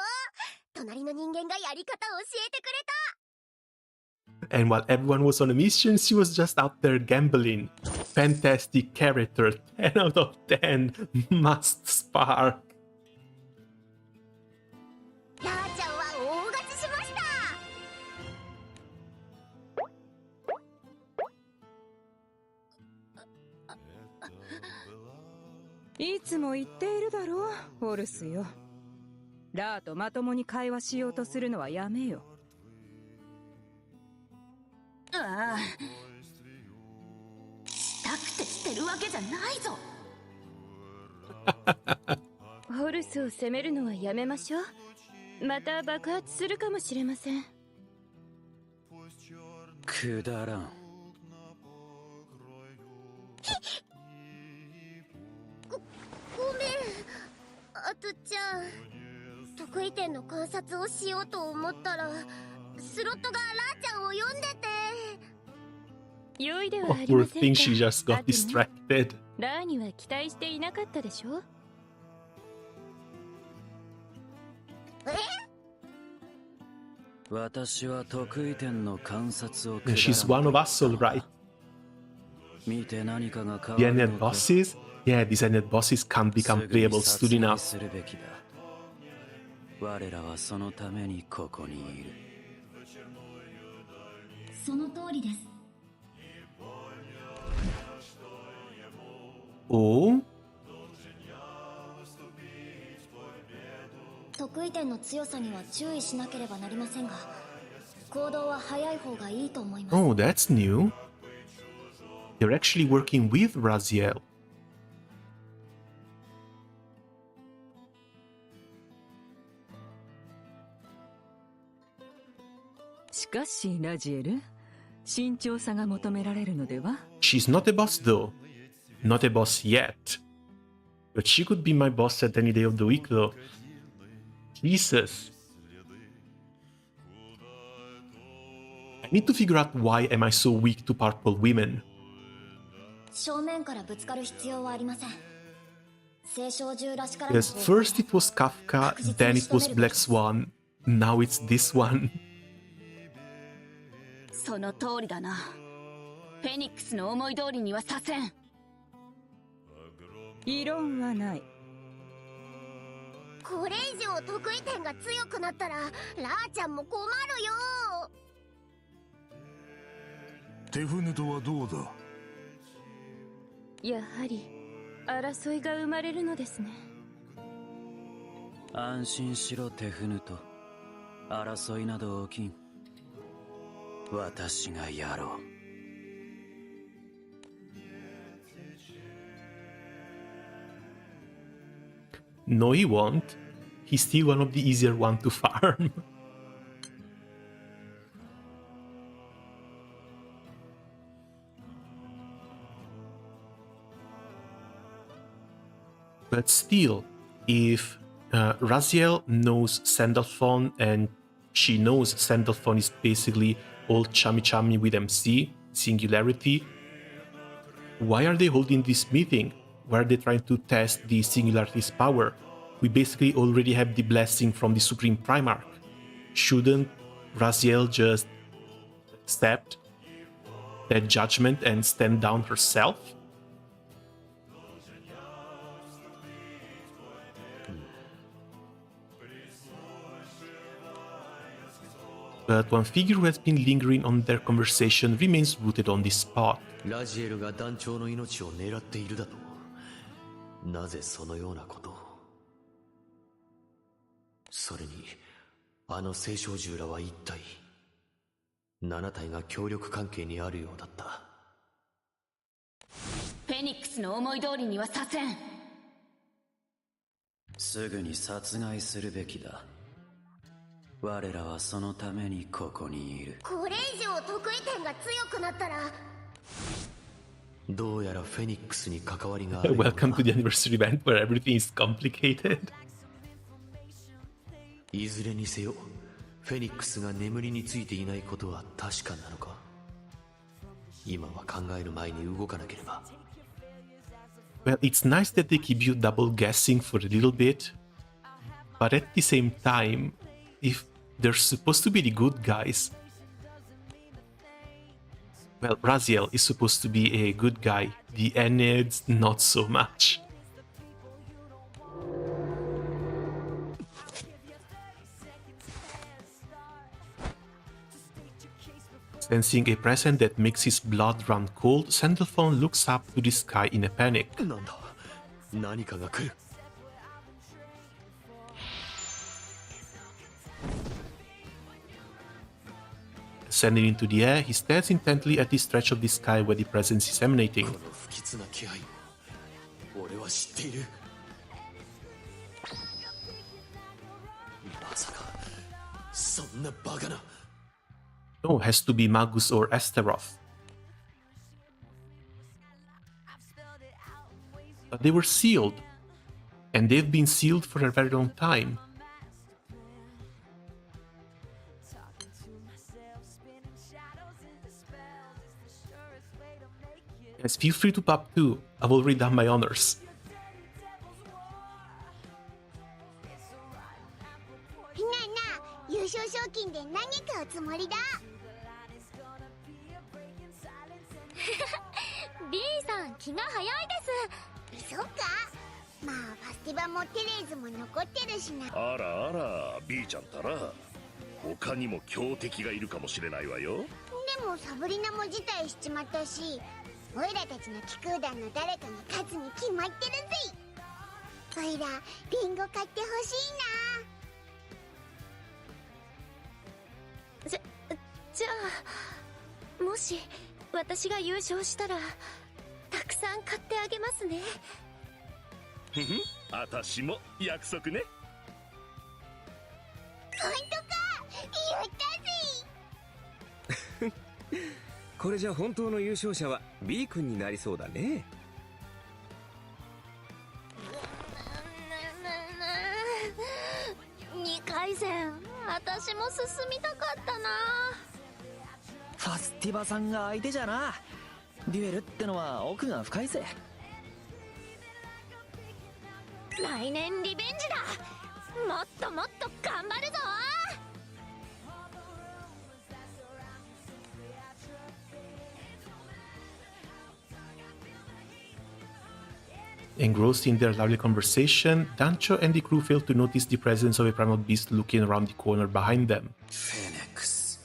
隣の人間がやり方を教えてくれた。 And while everyone was on a mission, she was just out there gambling. Fantastic character, 10 out of 10, must spark. ラーちゃんは大勝ちしました。いつも言っているだろう、ホルスよ。ラーとまともに会話しようとするのはやめよ。ああ、したくてしてるわけじゃないぞ。ホルスを責めるのはやめましょう。また爆発するかもしれません。くだらん。ごめん、アトちゃん。得意点の観察をしようと思ったらスロットがラーちゃんを呼んでて。良いではありませんか。 Poor thing, she just got distracted. ラーには期待していなかったでしょ。私は得意点の観察を。 She's one of us, alright. 見て何かが変わ The る Undead bosses? Yeah, these Undead bosses can't become playable soon enough. 我らはそのためにここにいる。その通りです。おお、得意点の強さには注意しなければなりませんが、行動は早い方がいいと思います。Oh, that's new. You're actually working with Raziel. しかしラジエル、慎重さが求められるのでは？ She's not a boss though. Not a boss yet. But she could be my boss at any day of the week though. Jesus. I need to figure out why am I so weak to purple women. 正面からぶつかる必要はありません。聖少獣らしからぬ Yes, first it was Kafka, then it was Black Swan, now it's this one. その通りだな。フェニックスの思い通りにはさせん。異論はない。これ以上得意点が強くなったらラーちゃんも困るよ。手船とはどうだ？やはり争いが生まれるのですね。安心しろテフヌと。争いなど起きん。私がやろう。No, he won't. He's still one of the easier one to farm. But still, if Raziel knows Sandalphon and she knows Sandalphon is basically all chummy with MC, Singularity, why are they holding this meeting? Why are they trying to test the Singularity's power? We basically already have the blessing from the Supreme Primarch. Shouldn't Raziel just accept that judgment and stand down herself? But one figure who has been lingering on their conversation remains rooted on this spot. ラジエルが団長の命を狙っているだと。なぜそのようなことを。それにあの聖少獣らは一体7体が協力関係にあるようだった。フェニックスの思い通りにはさせん。すぐに殺害するべきだ。我らはそのためにここにいる。これ以上得意点が強くなったら。どうやらフェニックスに関わりがある。Welcome to the anniversary event where everything is complicated. いずれにせよ、フェニックスが眠りについていないことは確かなのか。今は考える前に動かなければ。Well, it's nice that they keep you double guessing for a little bit, but at the same time, if they're supposed to be the good guys, well, Raziel is supposed to be a good guy. The Enneads, not so much. Sensing a presence that makes his blood run cold, Sandalphon looks up to the sky in a panic. なんだ、何かが来る。Ascending into the air, he stares intently at the stretch of the sky where the presence is emanating. この不吉な気配を俺は知っている。まさかそんなバカな。No, has to be Magus or Astaroth. But they were sealed, and they've been sealed for a very long time. Yes, feel free to pop too. I've already done my honors. なあなあ、優勝賞金で何買うつもりだ？B さん気が早いです。そうか？まあファスティバもテレーズも残ってるしな。あらあら B ちゃんたら他にも強敵がいるかもしれないわよ。でもサブリナも辞退しちまったし、オイラたちの気空団の誰かが勝つに決まってるぜ。オイラリンゴ買ってほしいな。じゃあもし私が優勝したらたくさん買ってあげますね。ふふん、私も約束ね。ほんとか、やったぜ。これじゃ本当の優勝者は B 君になりそうだね。2回戦私も進みたかったな。ファスティバさんが相手じゃな。デュエルってのは奥が深いぜ。来年リベンジだ。もっともっと頑張るぞ。Engrossed in their lively conversation, Dancho and the crew fail to notice the presence of a primal beast looking around the corner behind them. Phoenix.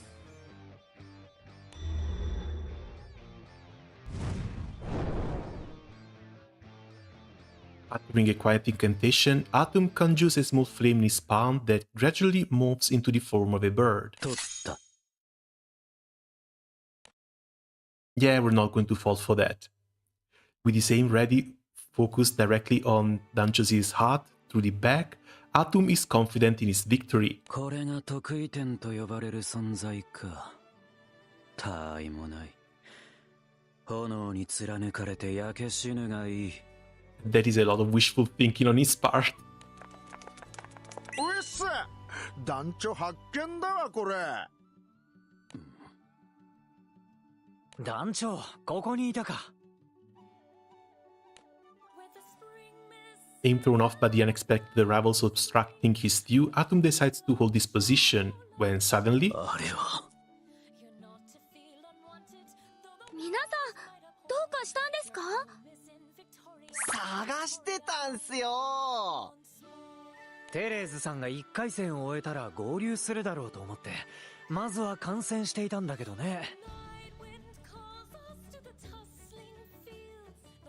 Uttering a quiet incantation, Atom conjures a small flame in his palm that gradually morphs into the form of a bird. Yeah, we're not going to fall for that. With his aim ready, focused directly on Dancho's heart through the back, Atom is confident in his victory. これが得意点と呼ばれる存在か。他愛もない。炎に貫かれて焼け死ぬがいい。That is a lot of wishful thinking on his part. うっす、団長発見だわこれ。団長、ここにいたか。Aim thrown off by the unexpected arrivals obstructing his view, Atom decides to hold his position, when suddenly... 皆さん、どうかしたんですか？探してたんすよ。テレーズさんが1回戦を終えたら合流するだろうと思ってまずは観戦していたんだけどね。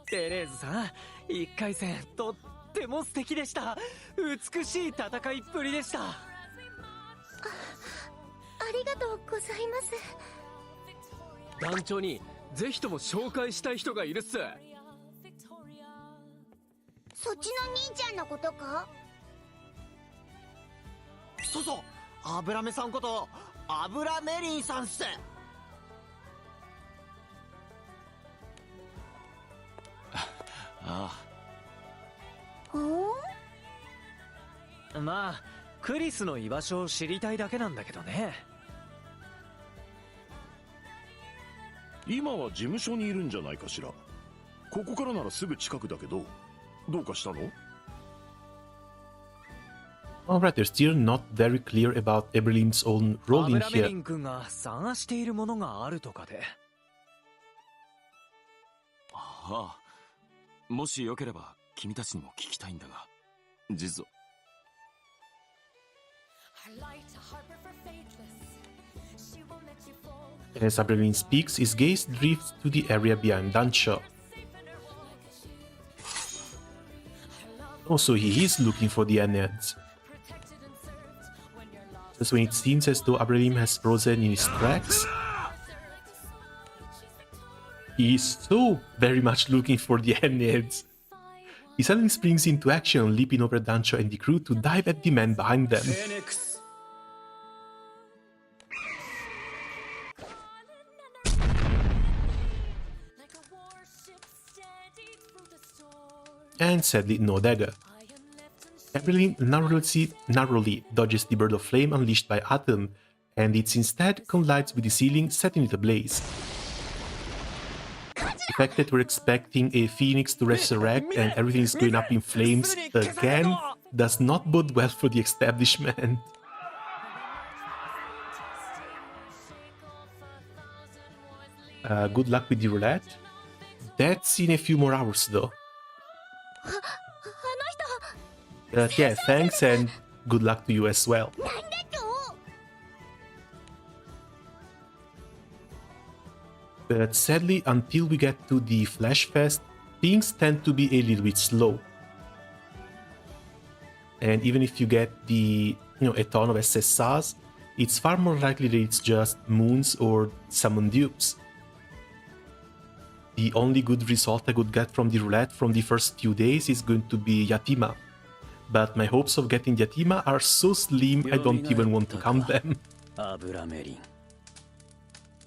テレーズさん、1回戦とっても素敵でした。美しい戦いっぷりでした。ありがとうございます。団長にぜひとも紹介したい人がいるっす。そっちの兄ちゃんのことか？そうそう、油目さんこと油メリンさんっす。ああ。まあクリスの居場所を知りたいだけなんだけどね。今は事務所にいるんじゃないかしら。ここからならすぐ近くだけど、どうかしたの？ Alright, they're still not very clear about Eberlin's own role in アブラメリ here. ン君が探しているものがあるとかで。あ、もしよければ君たちにも聞きたいんだが、実は。As Eberlin speaks, his gaze drifts to the area behind Dancho. Also, he is looking for the Enneads. Just when it seems as though Abralim has frozen in his tracks, he is so very much looking for the Enneads. He suddenly springs into action, leaping over Dancho and the crew to dive at the man behind them. And sadly, no dagger. Eberlin narrowly dodges the bird of flame unleashed by Atom, and it instead collides with the ceiling, setting it ablaze. The fact that we're expecting a phoenix to resurrect and everything is going up in flames again does not bode well for the establishment. Good luck with the roulette. That's in a few more hours though. あの Yeah, thanks and good luck to you as well. But sadly, until we get to the Flash Fest, things tend to be a little bit slow. And even if you get the, a ton of SSRs, it's far more likely that it's just moons or summon dupes. The only good result I could get from the roulette from the first few days is going to be Yatima. But my hopes of getting Yatima are so slim I don't even want to count them.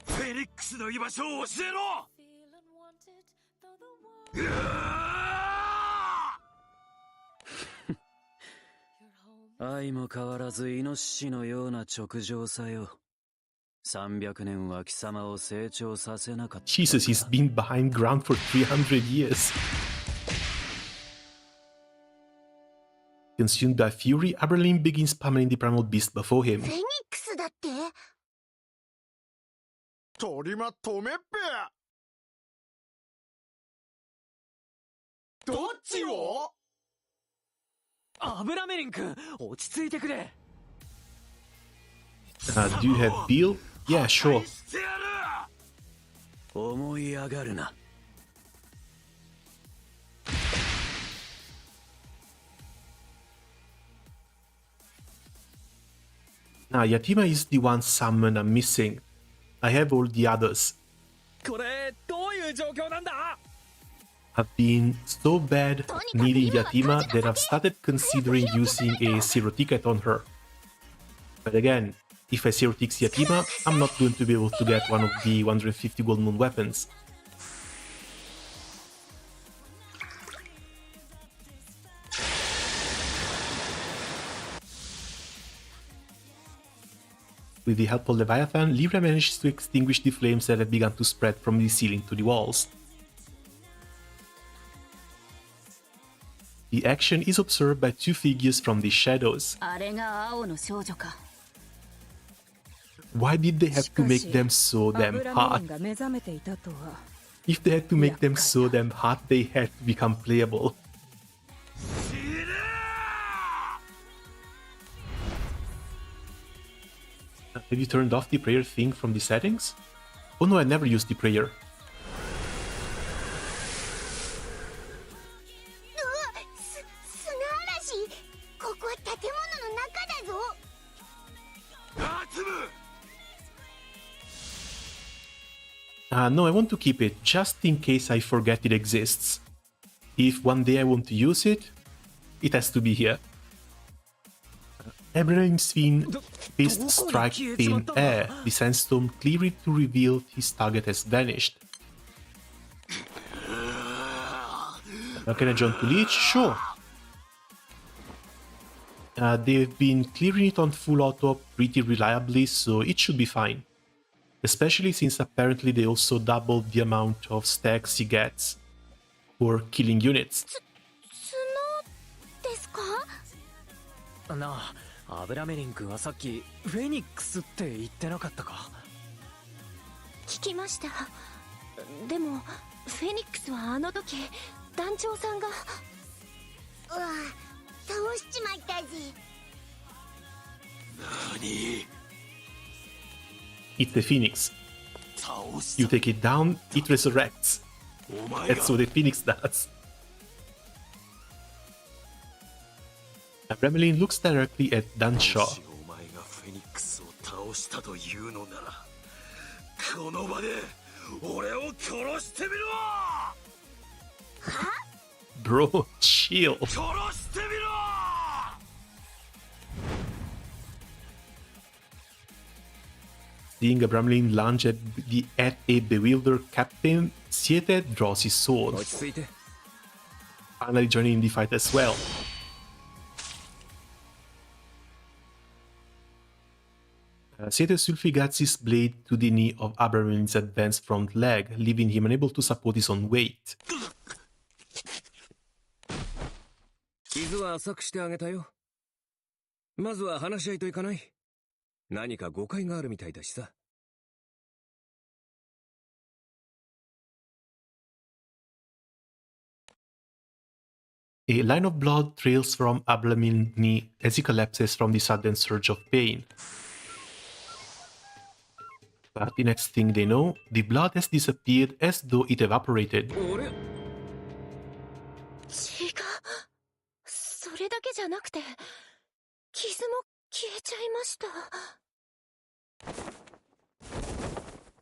フェニックスの居場所を教えろ。相も変わらずイノシシのような直情さよ。300年は貴様を成長させなかった。Jesus, he's been behind ground for 300 years. Consumed by fury, Aberlin begins pummeling the primal beast before him. フェニックスだって？鳥間止めっぺ。どっちを？アブラメリン君、落ち着いてくれ。Do you have Bill? Yeah, sure. 思い上がるな。Now, Yatima is the one summon I'm missing. I have all the others. これどういう状況なんだ？ I've been so bad needing Yatima that I've started considering using a zero ticket on her. But again, if I zero ticks Yatima, I'm not going to be able to get one of the 150 Gold Moon weapons. With the help of Leviathan, Libra manages to extinguish the flames that had begun to spread from the ceiling to the walls. The action is observed by two figures from the shadows. Why did they have to make them so damn hard? If they had to make them so damn hard, they had to become playable. Have you turned off the prayer thing from the settings? Oh no, I never used the prayer. No, I want to keep it, just in case I forget it exists. If one day I want to use it, it has to be here. Abraham's fist strikes thin air. The sandstorm clearly to reveal his target has vanished. Now can I jump to Leech? Sure. They've been clearing it on full auto pretty reliably, so it should be fine. Especially since apparently they also doubled the amount of stacks he gets for killing units. なあ、アブラメリン君はさっきフェニックスって言ってなかったか？聞きました。でもフェニックスはあの時団長さんが。うわ、倒しちまったぜ。何It's the Phoenix. You take it down, it resurrects. That's what the Phoenix does. Remelin looks directly at Danshaw. Bro, chill. Seeing Abramlin lunge at a bewildered captain, Siete draws his sword, finally joining in the fight as well. Siete Sulfi guides his blade to the knee of Abramlin's advanced front leg, leaving him unable to support his own weight. 傷は浅くしてあげたよ。まずは話し合いといかない？何か誤解があるみたいだしさ。A line of blood trails from Ablamin's knee as he collapses from the sudden surge of pain. But the next thing they know, the blood has disappeared as though it evaporated. 血がそれだけじゃなくて傷も消えちゃいました。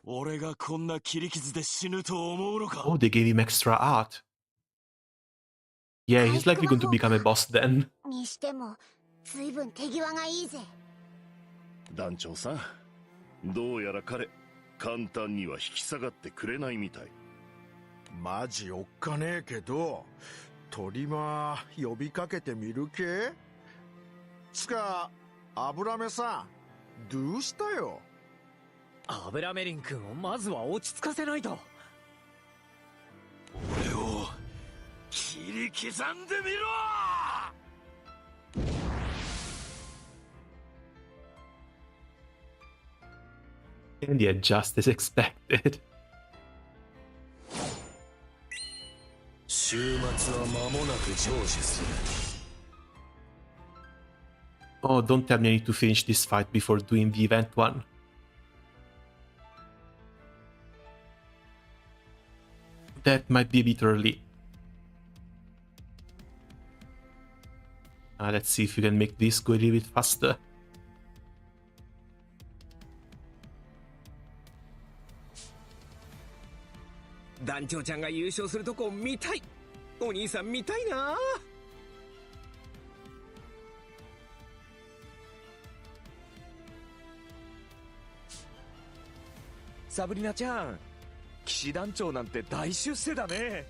俺がこんな切り傷で死ぬと思うのか。 Oh, they gave him extra art. Yeah, he's likely going to become a boss then. にしても随分手際がいいぜ。団長さん、どうやら彼簡単には引き下がってくれないみたい。マジおっかねえけど、トリマー呼びかけてみるけ？つか、油目さん、どうしたよ？油メリン君をまずは落ち着かせないと。俺を切り刻んでみろ。And yeah, just as expected. 週末は間もなく成就する。 Oh, don't tell me I need to finish this fight before doing the event one. That might be a bit early. Let's see if we can make this go a little bit faster. Dancho-chan が優勝するとこ見たい。お兄さん見たいな。サブリナちゃん、騎士団長なんて大出世だね。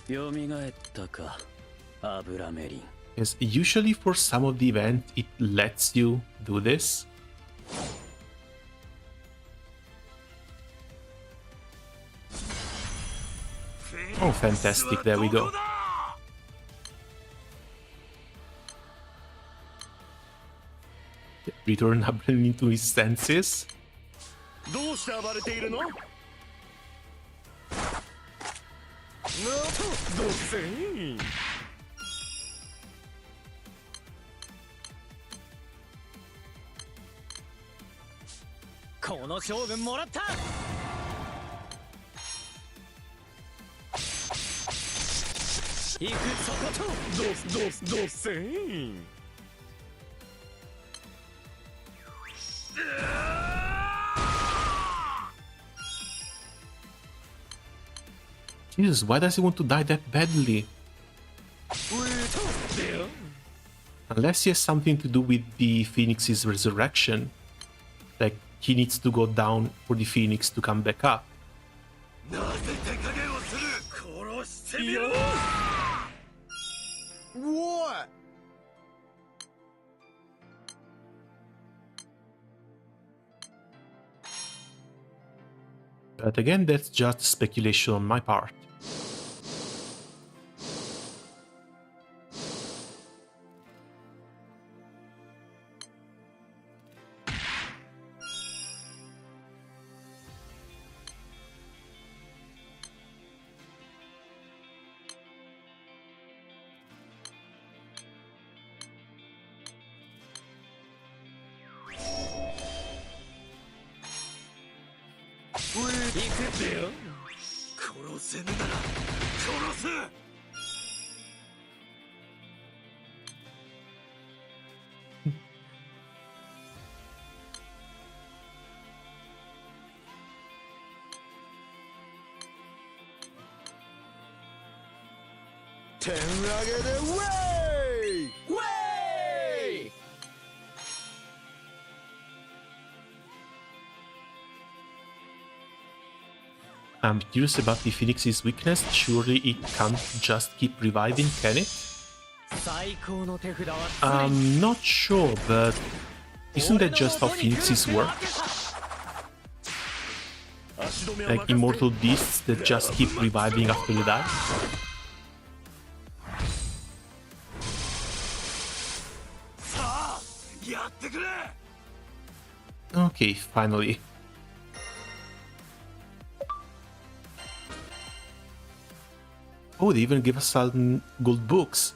蘇ったか、油メリン。 Yes, usually for some of the event it lets you do this. Oh, fantastic, there we go. Return Abelin into his senses. どうして暴れているの？どうせこの将軍もらった。行くそことどうせJesus, why does he want to die that badly? Unless he has something to do with the Phoenix's resurrection. Like, he needs to go down for the Phoenix to come back up. なぜ手加減をする。殺してみろ。What? But again, that's just speculation on my part. I'm curious about the Phoenix's weakness. Surely it can't just keep reviving, can it? I'm not sure, but isn't that just how Phoenixes work? Like immortal beasts that just keep reviving after they die? Okay, finally. Oh, they even give us some gold books.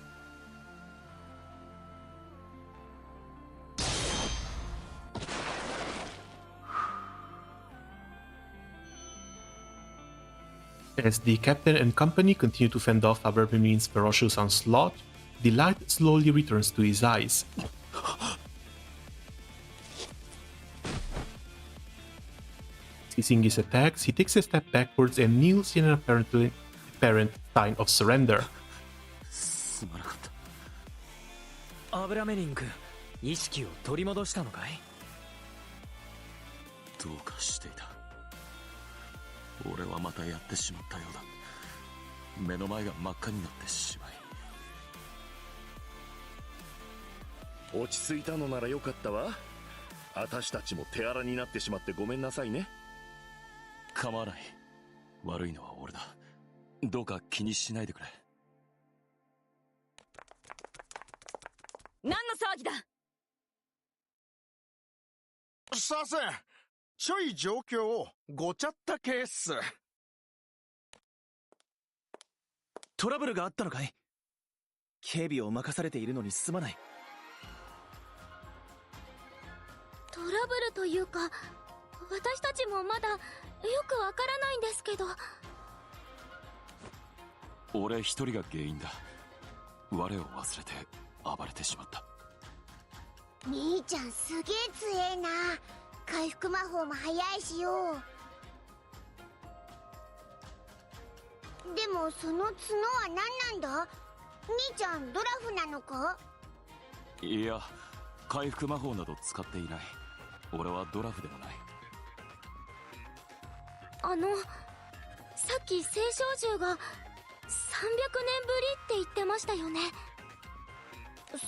As the captain and company continue to fend off Abramelин's ferocious onslaught, the light slowly returns to his eyes. Ceasing his attacks, he takes a step backwards and kneels in an apparent sign of surrender. アブラメリン君、意識を取り戻したのかい？どうかしていた。俺はまたやってしまったようだ。目の前が真っ赤になってしまい。落ち着いたのならよかったわ。私たちも手荒になってしまってごめんなさいね。構わない。悪いのは俺だ。どうか気にしないでくれ。何の騒ぎだ。させん、ちょい状況をごちゃったケース。トラブルがあったのかい？警備を任されているのにすまない。トラブルというか、私たちもまだよくわからないんですけど。俺一人が原因だ。我を忘れて暴れてしまった。兄ちゃんすげえ強えな。回復魔法も早いしよ。でもその角は何なんだ。兄ちゃんドラフなのか。いや、回復魔法など使っていない。俺はドラフでもない。さっき青少獣が300年ぶりって言ってましたよね。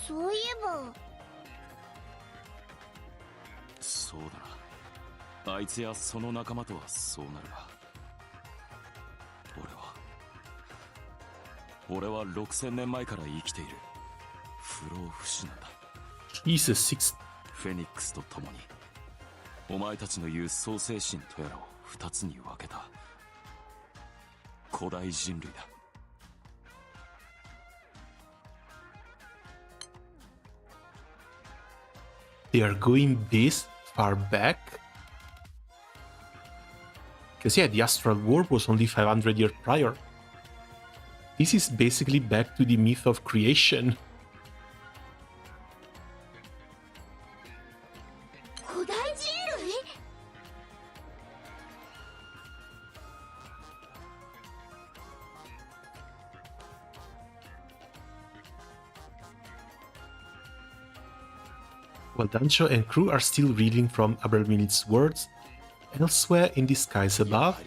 そういえば。そうだな。あいつやその仲間とはそうなるが、俺は6000年前から生きている不老不死なんだ。フェニックスと共にお前たちの言う創世神とやらを2つに分けた古代人類だ。They are going this far back? Because yeah, the Astral World was only 500 years prior. This is basically back to the myth of creation. While Dancho and crew are still reading from Abramel's words, elsewhere in the skies above,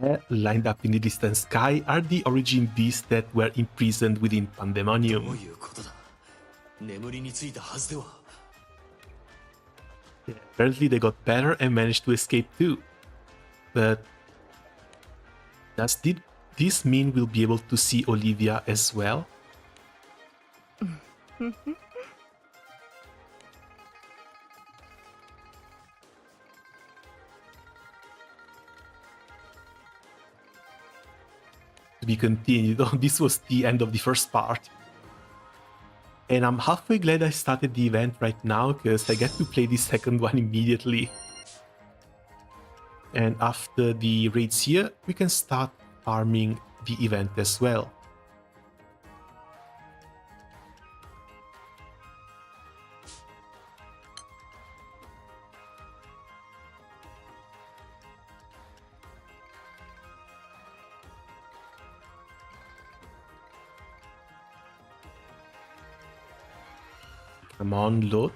there, lined up in the distant sky, are the origin beasts that were imprisoned within Pandemonium. Apparently they got better and managed to escape too. But does this mean we'll be able to see Olivia as well? To be continued. Oh, this was the end of the first part. And I'm halfway glad I started the event right now, because I get to play the second one immediately. And after the raids here, we can start farming the event as well. Come on, load.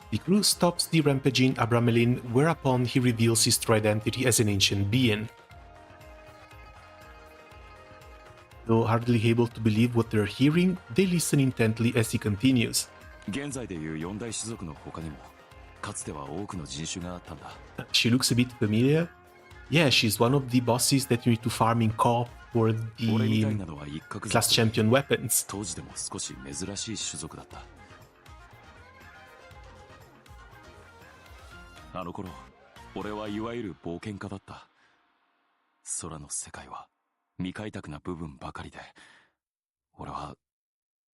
The crew stops the rampaging Abramelin, whereupon he reveals his true identity as an ancient being. Though hardly able to believe what they're hearing, they listen intently as he continues. 現在でいう四大種族の他にもかつては多くの人種があったんだ。 She looks a bit familiar. Yeah, she's one of the bosses that you need to farm in co-op for the class champion weapons. 当時でも少し珍しい種族だった。あの頃俺はいわゆる冒険家だった。空の世界は未開拓な部分ばかりで、俺は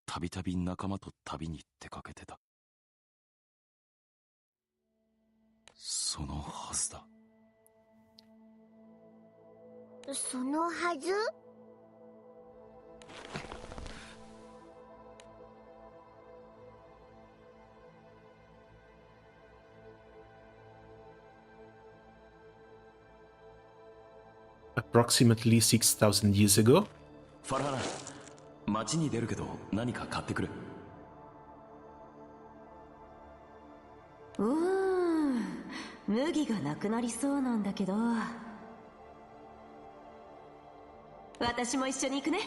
たびたび仲間と旅に出かけてた。そのはずだ。そのはず？Approximately 6,000 years ago. ファラハナ、街に出るけど何か買ってくる。麦がなくなりそうなんだけど、私も一緒に行くね。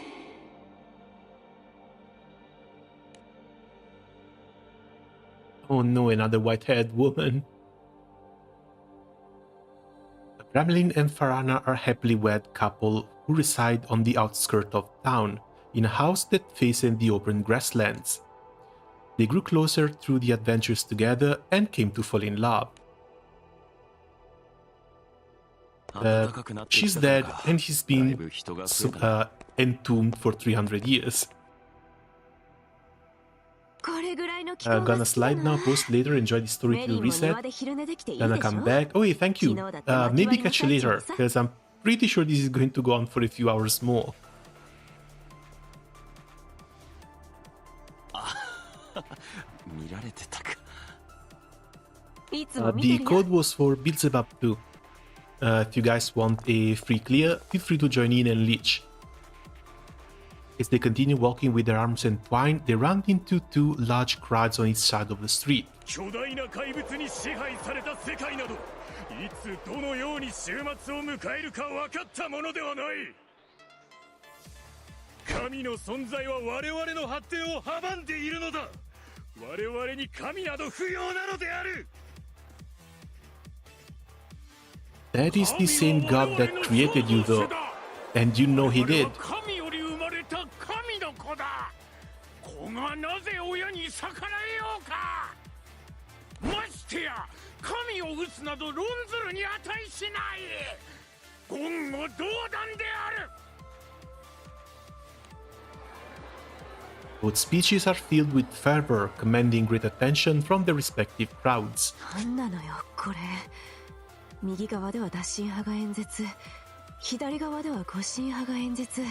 Oh no, another white-haired woman. Bramlin and Farana are a happily wed couple who reside on the outskirts of town, in a house that faces the open grasslands. They grew closer through the adventures together and came to fall in love. She's dead and he's been entombed for 300 years. Gonna slide now, post later, enjoy the story till reset. Gonna come back. Oh, hey, thank you. Maybe catch you later, because I'm pretty sure this is going to go on for a few hours more. The code was for Beelzebub 2. If you guys want a free clear, feel free to join in and leech. As they continue walking with their arms entwined, they run into two large crowds on each side of the street. 巨大な怪物に支配された世界など、いつどのように終末を迎えるか分かったものではない。神の存在は我々の発展を阻んでいるのだ。我々に神など不要なのである。That is the same God that created you, though, and you know he did. 神より生まれた神の子だ。子がなぜ親に逆らえようか。ましてや神を討つなど論ずるに値しない。言語道断である。Both speeches are filled with fervor, commanding great attention from the respective crowds. なんなのよこれ。右側では脱進派が演説、左側では護身派が演説。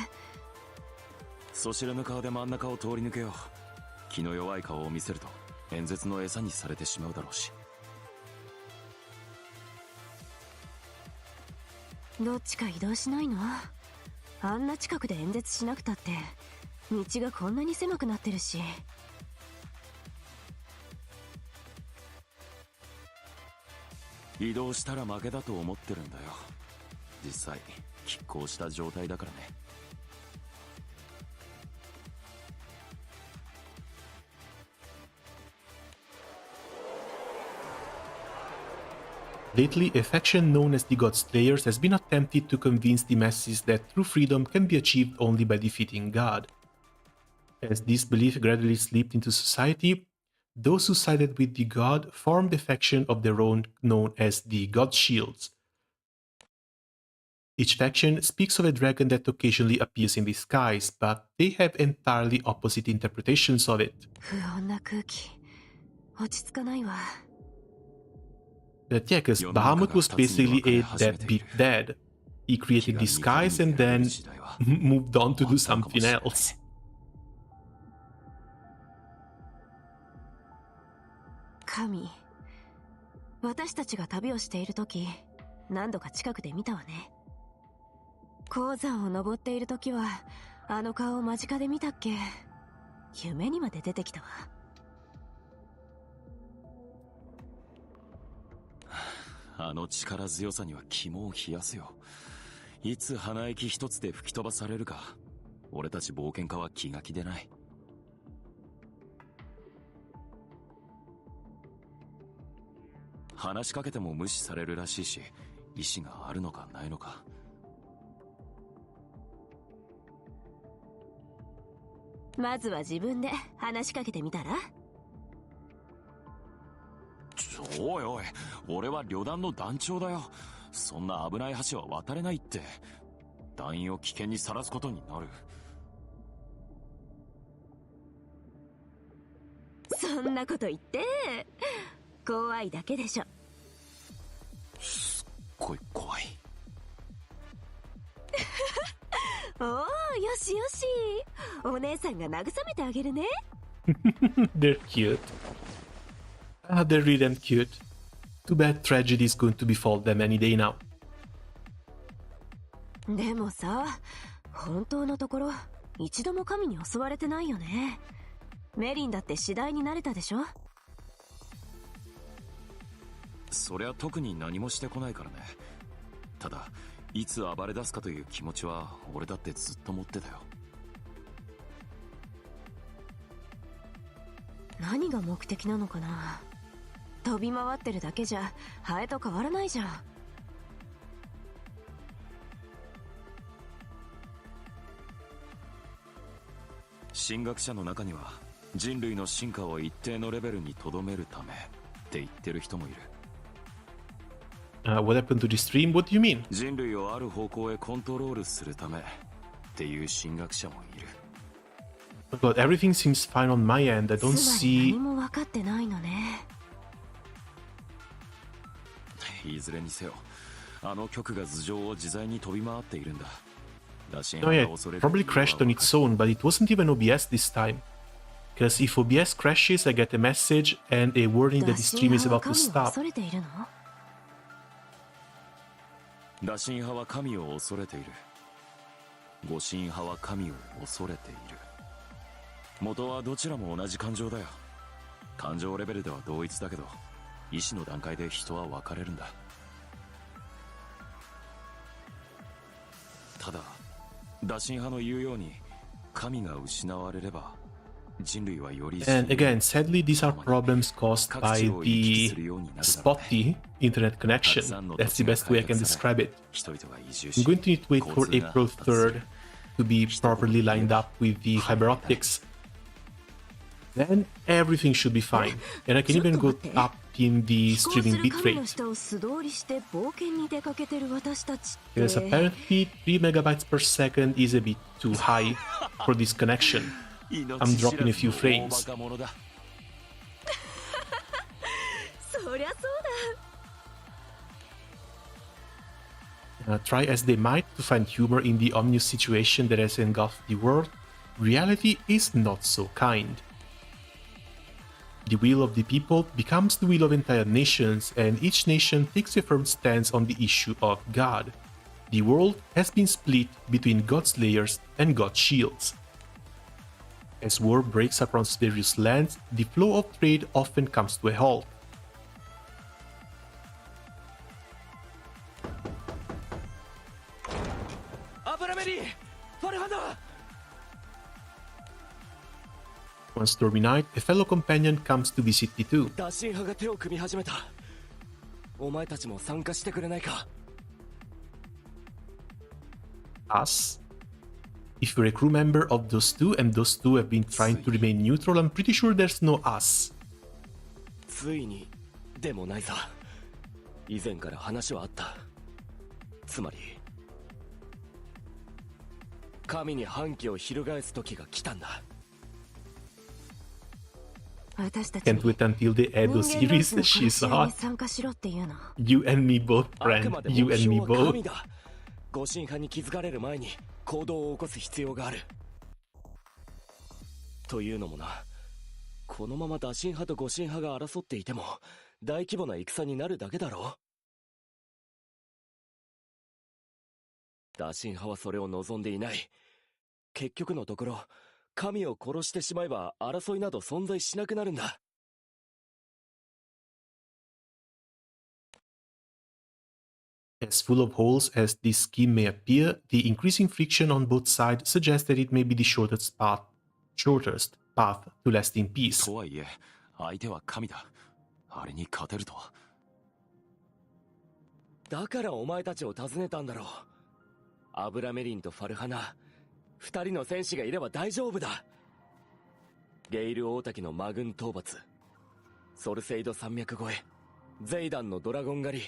そしらぬ顔で真ん中を通り抜けよう。気の弱い顔を見せると演説の餌にされてしまうだろうし。どっちか移動しないの？あんな近くで演説しなくたって道がこんなに狭くなってるし。移動したら負けだと思ってるんだよ。実際拮抗した状態だからね。Lately, a faction known as the Godslayers has been attempting to convince the masses that true freedom can be achieved only by defeating God. As this belief gradually slipped into society, those who sided with the god formed a faction of their own known as the God Shields. Each faction speaks of a dragon that occasionally appears in the skies, but they have entirely opposite interpretations of it. That yeah, because Bahamut was basically a deadbeat dad. He created the skies and then moved on to do something else. 神、私たちが旅をしている時、何度か近くで見たわね。鉱山を登っている時は、あの顔を間近で見たっけ？夢にまで出てきたわ。あの力強さには肝を冷やすよ。いつ鼻息一つで吹き飛ばされるか。俺たち冒険家は気が気でない。話しかけても無視されるらしいし、意志があるのかないのか。まずは自分で話しかけてみたら？おいおい、俺は旅団の団長だよ。そんな危ない橋は渡れないって。団員を危険にさらすことになる。そんなこと言って、怖いだけでしょ。すっごい怖い。おー、よしよし。お姉さんが慰めてあげるね。They're cute. Ah, they're really damn cute. Too bad tragedy is going to befall them any day now. でもさ、本当のところ、一度も神に襲われてないよね。メリンだって次第に慣れたでしょ？そりゃ特に何もしてこないからね。ただ、いつ暴れ出すかという気持ちは俺だってずっと持ってたよ。何が目的なのかな。飛び回ってるだけじゃハエと変わらないじゃん。神学者の中には人類の進化を一定のレベルに留めるためって言ってる人もいる。What happened to the stream? What do you mean? 人類をある方向へコントロールするためっていう神学者もいる。But everything seems fine on my end. I don't つまり see. 何も分かってないのね。いずれにせよ、あの曲が頭上を自在に飛び回っているんだ。Oh yeah, it probably crashed on its own, but it wasn't even OBS this time. Because if OBS crashes, I get a message and a warning that the stream is about to stop. 羅神派は神を恐れている。護神派は神を恐れている。元はどちらも同じ感情だよ。感情レベルでは同一だけど、意志の段階で人は分かれるんだ。ただ、羅神派の言うように神が失われれば人類はより And again, sadly, these are problems caused by the spotty internet connection. That's the best way I can describe it. I'm going to need to wait for April 3rd to be properly lined up with the fiber optics. Then everything should be fine, and I can even go up in the streaming bitrate. Because apparently 3 megabytes per second is a bit too high for this connection. I'm dropping a few frames. Try as they might to find humor in the ominous situation that has engulfed the world, reality is not so kind. The will of the people becomes the will of entire nations, and each nation takes a firm stance on the issue of God. The world has been split between God-slayers and God-shields. As war breaks across various lands, the flow of trade often comes to a halt. One stormy night, a fellow companion comes to visit the two. 打神派が手を組み始めた。お前たちも参加してくれないか？ Us? If you're a crew member of those two and those two have been trying to remain neutral, I'm pretty sure there's no us. ついにでもないさ。以前から話はあった。つまり神に反旗を翻す時が来たんだ。Can't wait until they add those series. She's hot. You and me both, friend. You and me both. 護神派に気づかれる前に行動を起こす必要がある。というのもな、このまま打神派と護神派が争っていても大規模な戦になるだけだろう。打神派はそれを望んでいない。結局のところ、神を殺してしまえば争いなど存在しなくなるんだ。As full of holes as this scheme may appear, the increasing friction on both sides suggests that it may be the shortest path to lasting peace. とはいえ、相手は神だ。あれに勝てるとは。だからお前たちを訪ねたんだろう。アブラメリンとファルハナ、2人の戦士がいれば大丈夫だ。ゲイル大滝の魔軍討伐、ソルセイド山脈越え、ゼイダンのドラゴン狩り。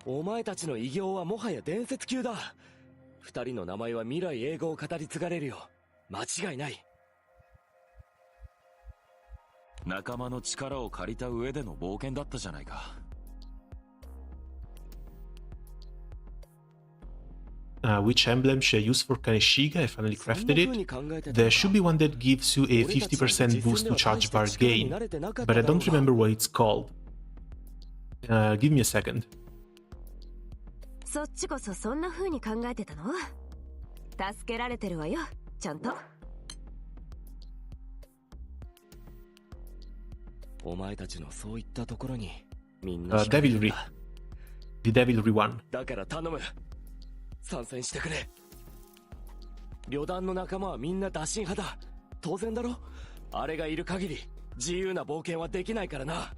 お前たちの偉業はもはや伝説級だ。2人の名前は未来永劫語り継がれるよ。間違いない。仲間の力を借りた上での冒険だったじゃないか。Which emblem should I use for Kaneshiga? I finally crafted it. There should be one that gives you a 50% boost to charge bar gain, but I don't remember what it's called. Give me a second. そっちこそそんな風に考えてたの？助けられてるわよ、ちゃんと。お前たちのそういったところにみんな Devilry. The Devilry one. だから頼む。参戦してくれ。旅団の仲間はみんな打診派だ。当然だろ。あれがいる限り自由な冒険はできないからな。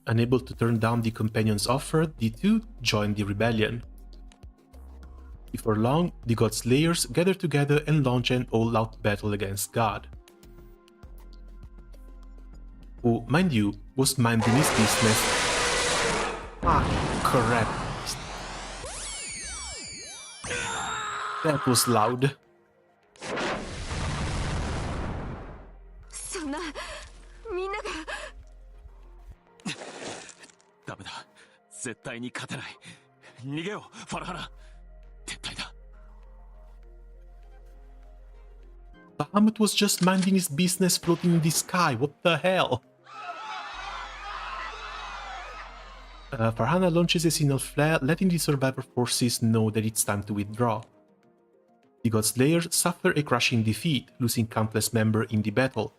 Unable to turn down the companion's offer, the two join the rebellion. Before long, the God Slayers gather together and launch an all-out battle against God. Who, mind you, was minding his business. Ah, crap. That was loud. そんな、みんなが。ダメだ。絶対に勝てない。逃げよう、ファルハナ。撤退だ。Bahamut was just minding his business floating in the sky. What the hell? Farhana launches a signal flare, letting the survivor forces know that it's time to withdraw. The God Slayers suffer a crushing defeat, losing countless members in the battle.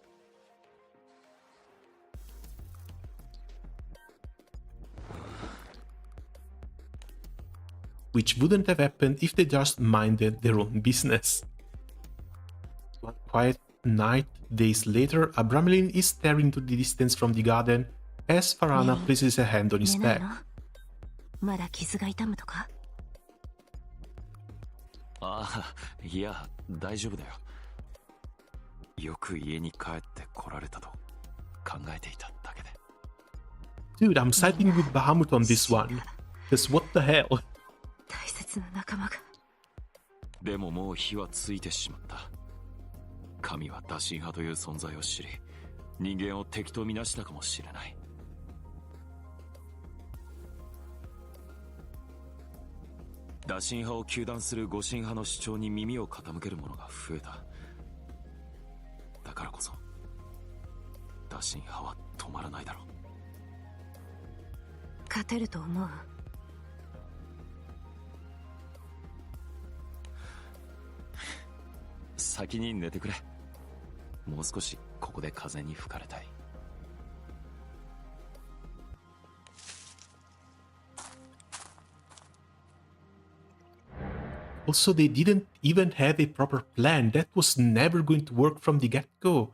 Which wouldn't have happened if they just minded their own business. One quiet night, days later, Abramelin is staring into the distance from the garden as Farhana places a hand on his back. まだ傷が痛むとか？ああ、いや、大丈夫だよ。よく家に帰って来られたと考えていただけで。Dude, I'm siding with Bahamut on this one. Because what the hell? 大切な仲間が。でももう火はついてしまった。神は打診派という存在を知り、人間を敵とみなしたかもしれない。打診派を糾弾する護身派の主張に耳を傾ける者が増えた。だからこそ打診派は止まらないだろう。勝てると思う？先に寝てくれ。もう少しここで風に吹かれたい。Also, they didn't even have a proper plan. That was never going to work from the get-go.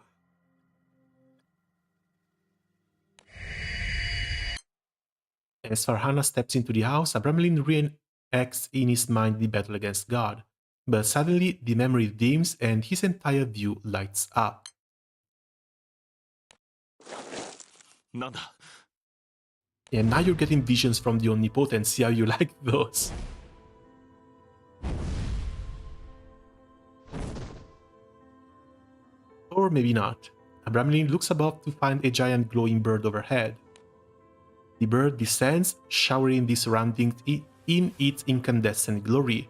As Farhana steps into the house, Abramelin reenacts in his mind the battle against God. But suddenly, the memory dims and his entire view lights up. なんだ? And now you're getting visions from the Omnipotent. See how you like those. Or maybe not. Abramelin looks above to find a giant glowing bird overhead. The bird descends, showering the surroundings in its incandescent glory,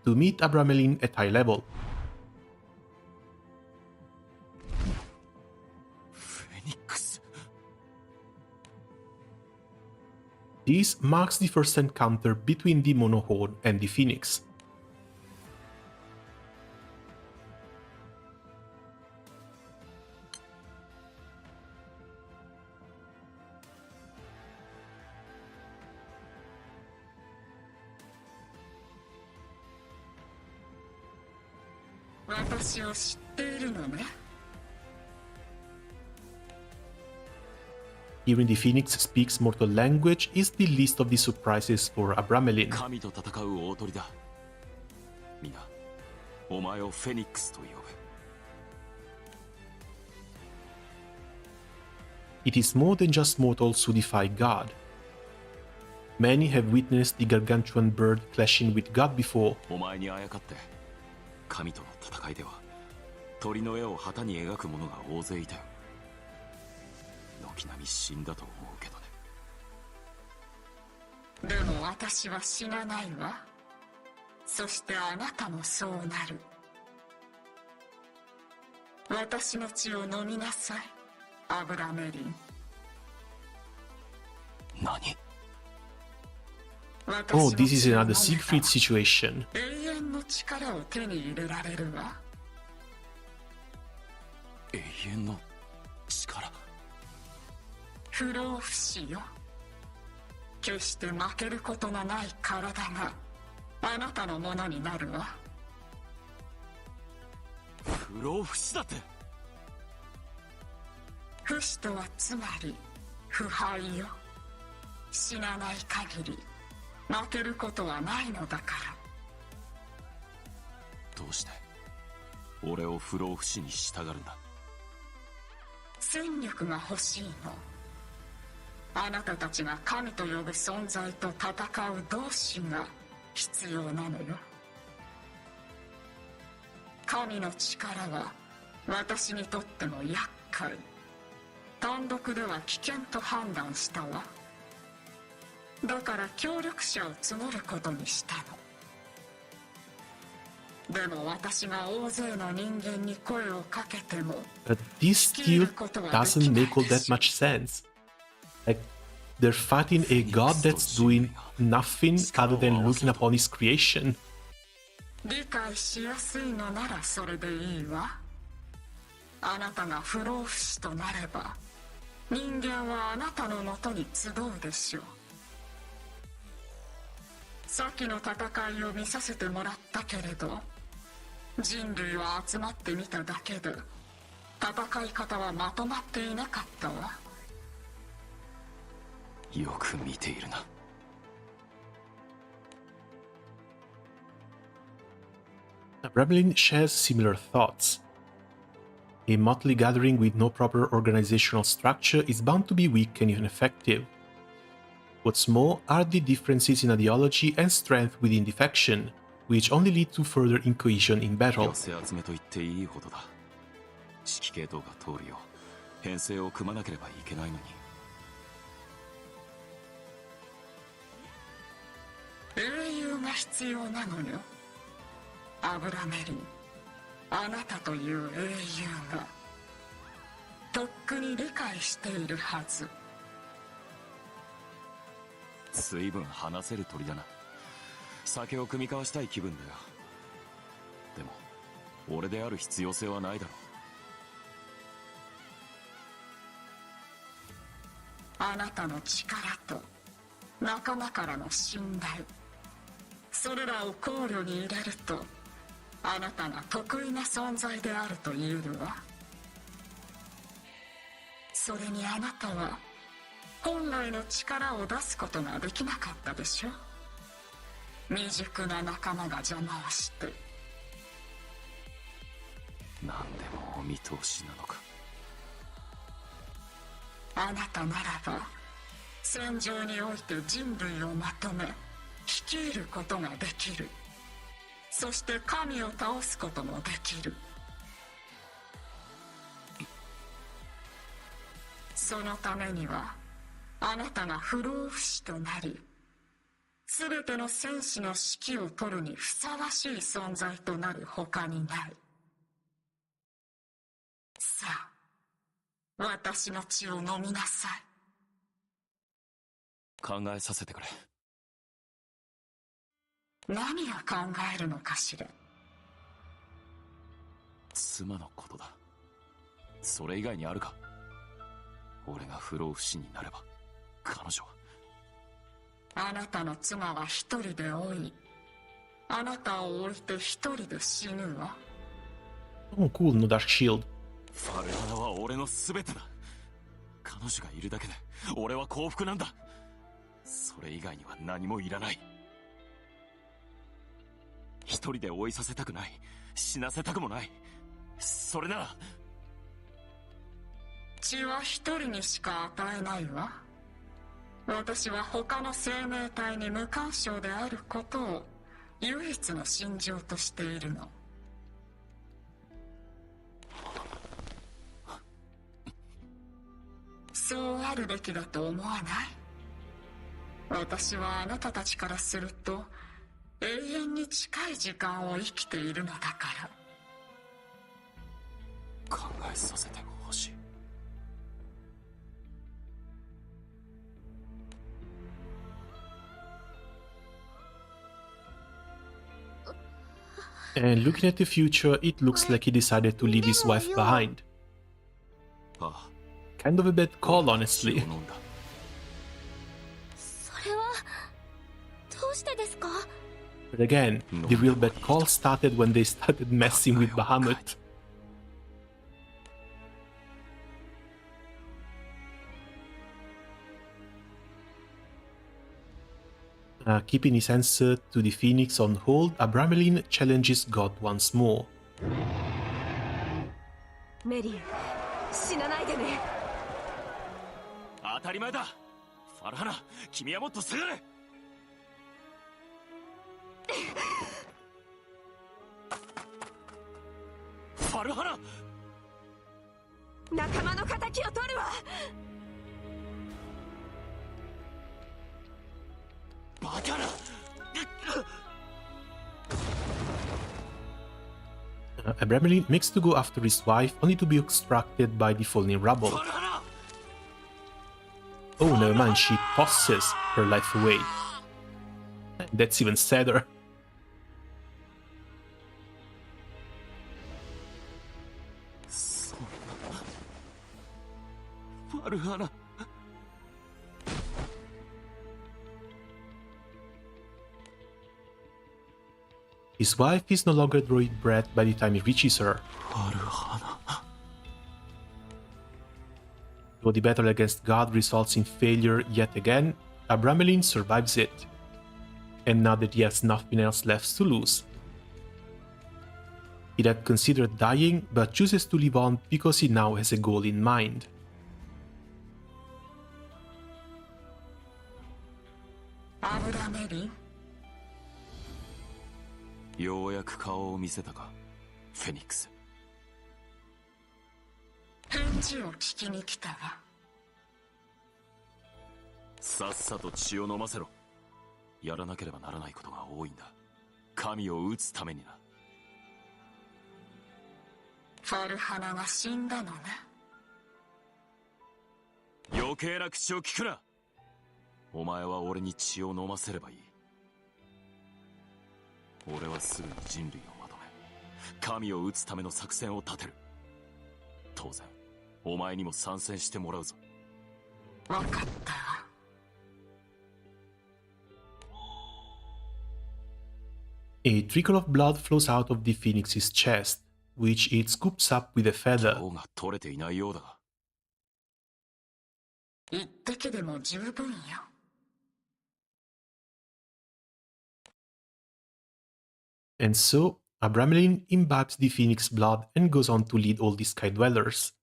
to meet Abramelin at eye level. Phoenix. This marks the first encounter between the Monohorn and the Phoenix. 私を知っているのね。Hearing the Phoenix speaks mortal language is the least of the surprises for Abramelin. 神と戦う大鳥だ。皆、お前をフェニックスと呼ぶ。It is more than just mortals who defy God. Many have witnessed the gargantuan bird clashing with God before. お前にあやかって、神との戦いでは、鳥の絵を旗に描く者が大勢いたよ。軒並み死んだと思うけどね。でも私は死なないわ。そしてあなたもそうなる。私の血を飲みなさい、アブラメリン。何？ Oh, this is another Siegfried situation. 永遠の力を手に入れられるわ。永遠の力？不老不死よ。決して負けることのない体があなたのものになるわ。不老不死だって？不死とはつまり腐敗よ。死なない限り負けることはないのだから。どうして俺を不老不死にしたがるんだ？戦力が欲しいの。あなたたちが神と呼ぶ存在と戦う同志が必要なのよ。神の力は私にとっても厄介。単独では危険と判断したわ。だから協力者を募ることにしたの。でも私が大勢の人間に声をかけても But this still doesn't make all that much sense. Like, they're fighting a god that's doing nothing other than looking upon his creation. 理解しやすいのならそれでいいわ。あなたが不老不死となれば人間はあなたのもとに集うでしょう。先の戦いを見させてもらったけれど、人類は集まってみただけで戦い方はまとまっていなかったわ。よく見ているな。Rebellion shares similar thoughts. A motley gathering with no proper organizational structure is bound to be weak and ineffective. What's more are the differences in ideology and strength within the faction, which only lead to further incohesion in battle. 寄せ集めと言っていいほどだ。指揮系統が通るよう編成を組まなければいけないのに。英雄が必要なのよ。アブラメリン、あなたという英雄がとっくに理解しているはず。随分話せる鳥だな。酒を酌み交わしたい気分だよ。でも俺である必要性はないだろう。あなたの力と仲間からの信頼、それらを考慮に入れるとあなたが得意な存在であると言えるわ。それにあなたは本来の力を出すことができなかったでしょ。未熟な仲間が邪魔をして。何でもお見通しなのか。あなたならば戦場において人類をまとめ率いることができる。そして神を倒すこともできる。そのためにはあなたが不老不死となり、すべての戦士の指揮を取るにふさわしい存在となるほかにない。さあ、私の血を飲みなさい。考えさせてくれ。何を考えるのかしら。妻のことだ。それ以外にあるか。俺が不老不死になれば彼女は。あなたの妻は一人で老い、あなたを置いて一人で死ぬわ。Oh, cool, no dark shield. ファルハナは俺の全てだ。彼女がいるだけで俺は幸福なんだ。それ以外には何もいらない。一人で追いさせたくない。死なせたくもない。それなら血は一人にしか与えないわ。私は他の生命体に無干渉であることを唯一の信条としているの。そうあるべきだと思わない？私はあなたたちからすると永遠に近い時間を生きているのだから。考えさせてほしい。And looking at the future, it looks like he decided to leave his wife behind. Kind of a bad call, honestly. それはどうしてですか? But again, the real bad call started when they started messing with Bahamut. Keeping his answer to the Phoenix on hold, Abramelin challenges God once more. メリー、死なないでね。当たり前だ。ファルハナ、君はもっと下がれ。ファルハナ、仲間の敵を取るわ。バカな。Abramelin makes to go after his wife, only to be obstructed by the falling rubble. Oh, never mind, she tosses her life away. That's even sadder. His wife is no longer droid bred by the time he reaches her. Though the battle against God results in failure yet again, Abramelin survives it. And now that he has nothing else left to lose. He had considered dying, but chooses to live on because he now has a goal in mind. Abramelin? ようやく顔を見せたか、フェニックス。返事を聞きに来たわ。さっさと血を飲ませろ。やらなければならないことが多いんだ。神を討つためにな。ファルハナが死んだのね。余計な口を聞くな。お前は俺に血を飲ませればいい。俺はすぐに人類をまとめ、神を討つための作戦を立てる。当然、お前にも参戦してもらうぞ。わかったわ。A trickle of blood flows out of the phoenix's chest, which it scoops up with a feather. 今日が取れていないようだが。一滴でも十分よ。And so, Abramelin imbibes the phoenix blood and goes on to lead all the Sky Dwellers.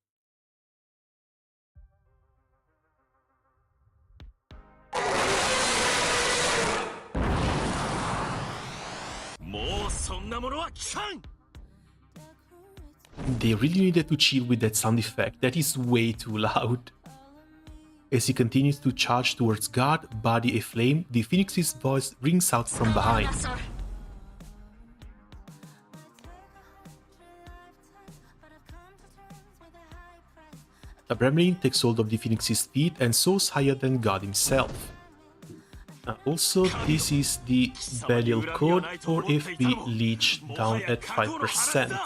They really needed to chill with that sound effect, that is way too loud. As he continues to charge towards God, body aflame, the Phoenix's voice rings out from behind. Abramelin takes hold of the Phoenix's feet and soars higher than God himself. Also, this is the Belial code, or if we leech down at 5%.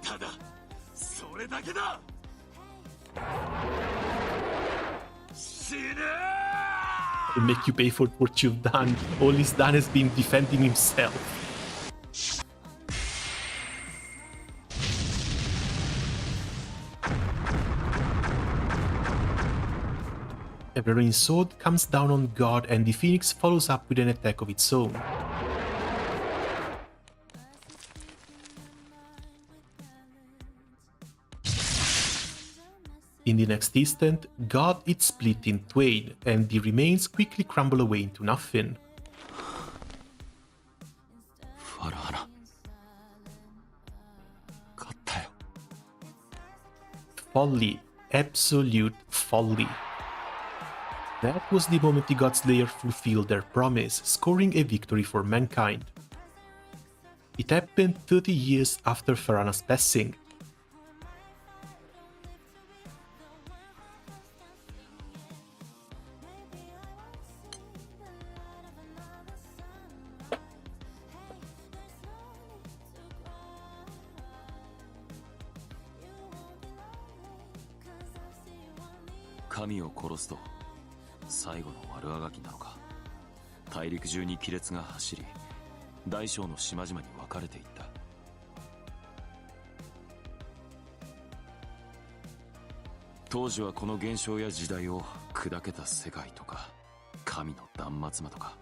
ただそれだけだ。死ね He'll make you pay for what you've done. All he's done has been defending himself. Everrain's sword comes down on guard and the Phoenix follows up with an attack of its own. In the next instant, God is split in twain, and the remains quickly crumble away into nothing. Folly. Absolute folly. That was the moment the Godslayer fulfilled their promise, scoring a victory for mankind. It happened 30 years after Farhana's passing. Kamiを殺すと最後の悪あがきなのか。大陸中に亀裂が走り、大小の島々に分かれていった。当時はこの現象や時代を砕けた世界とか神の断末魔とか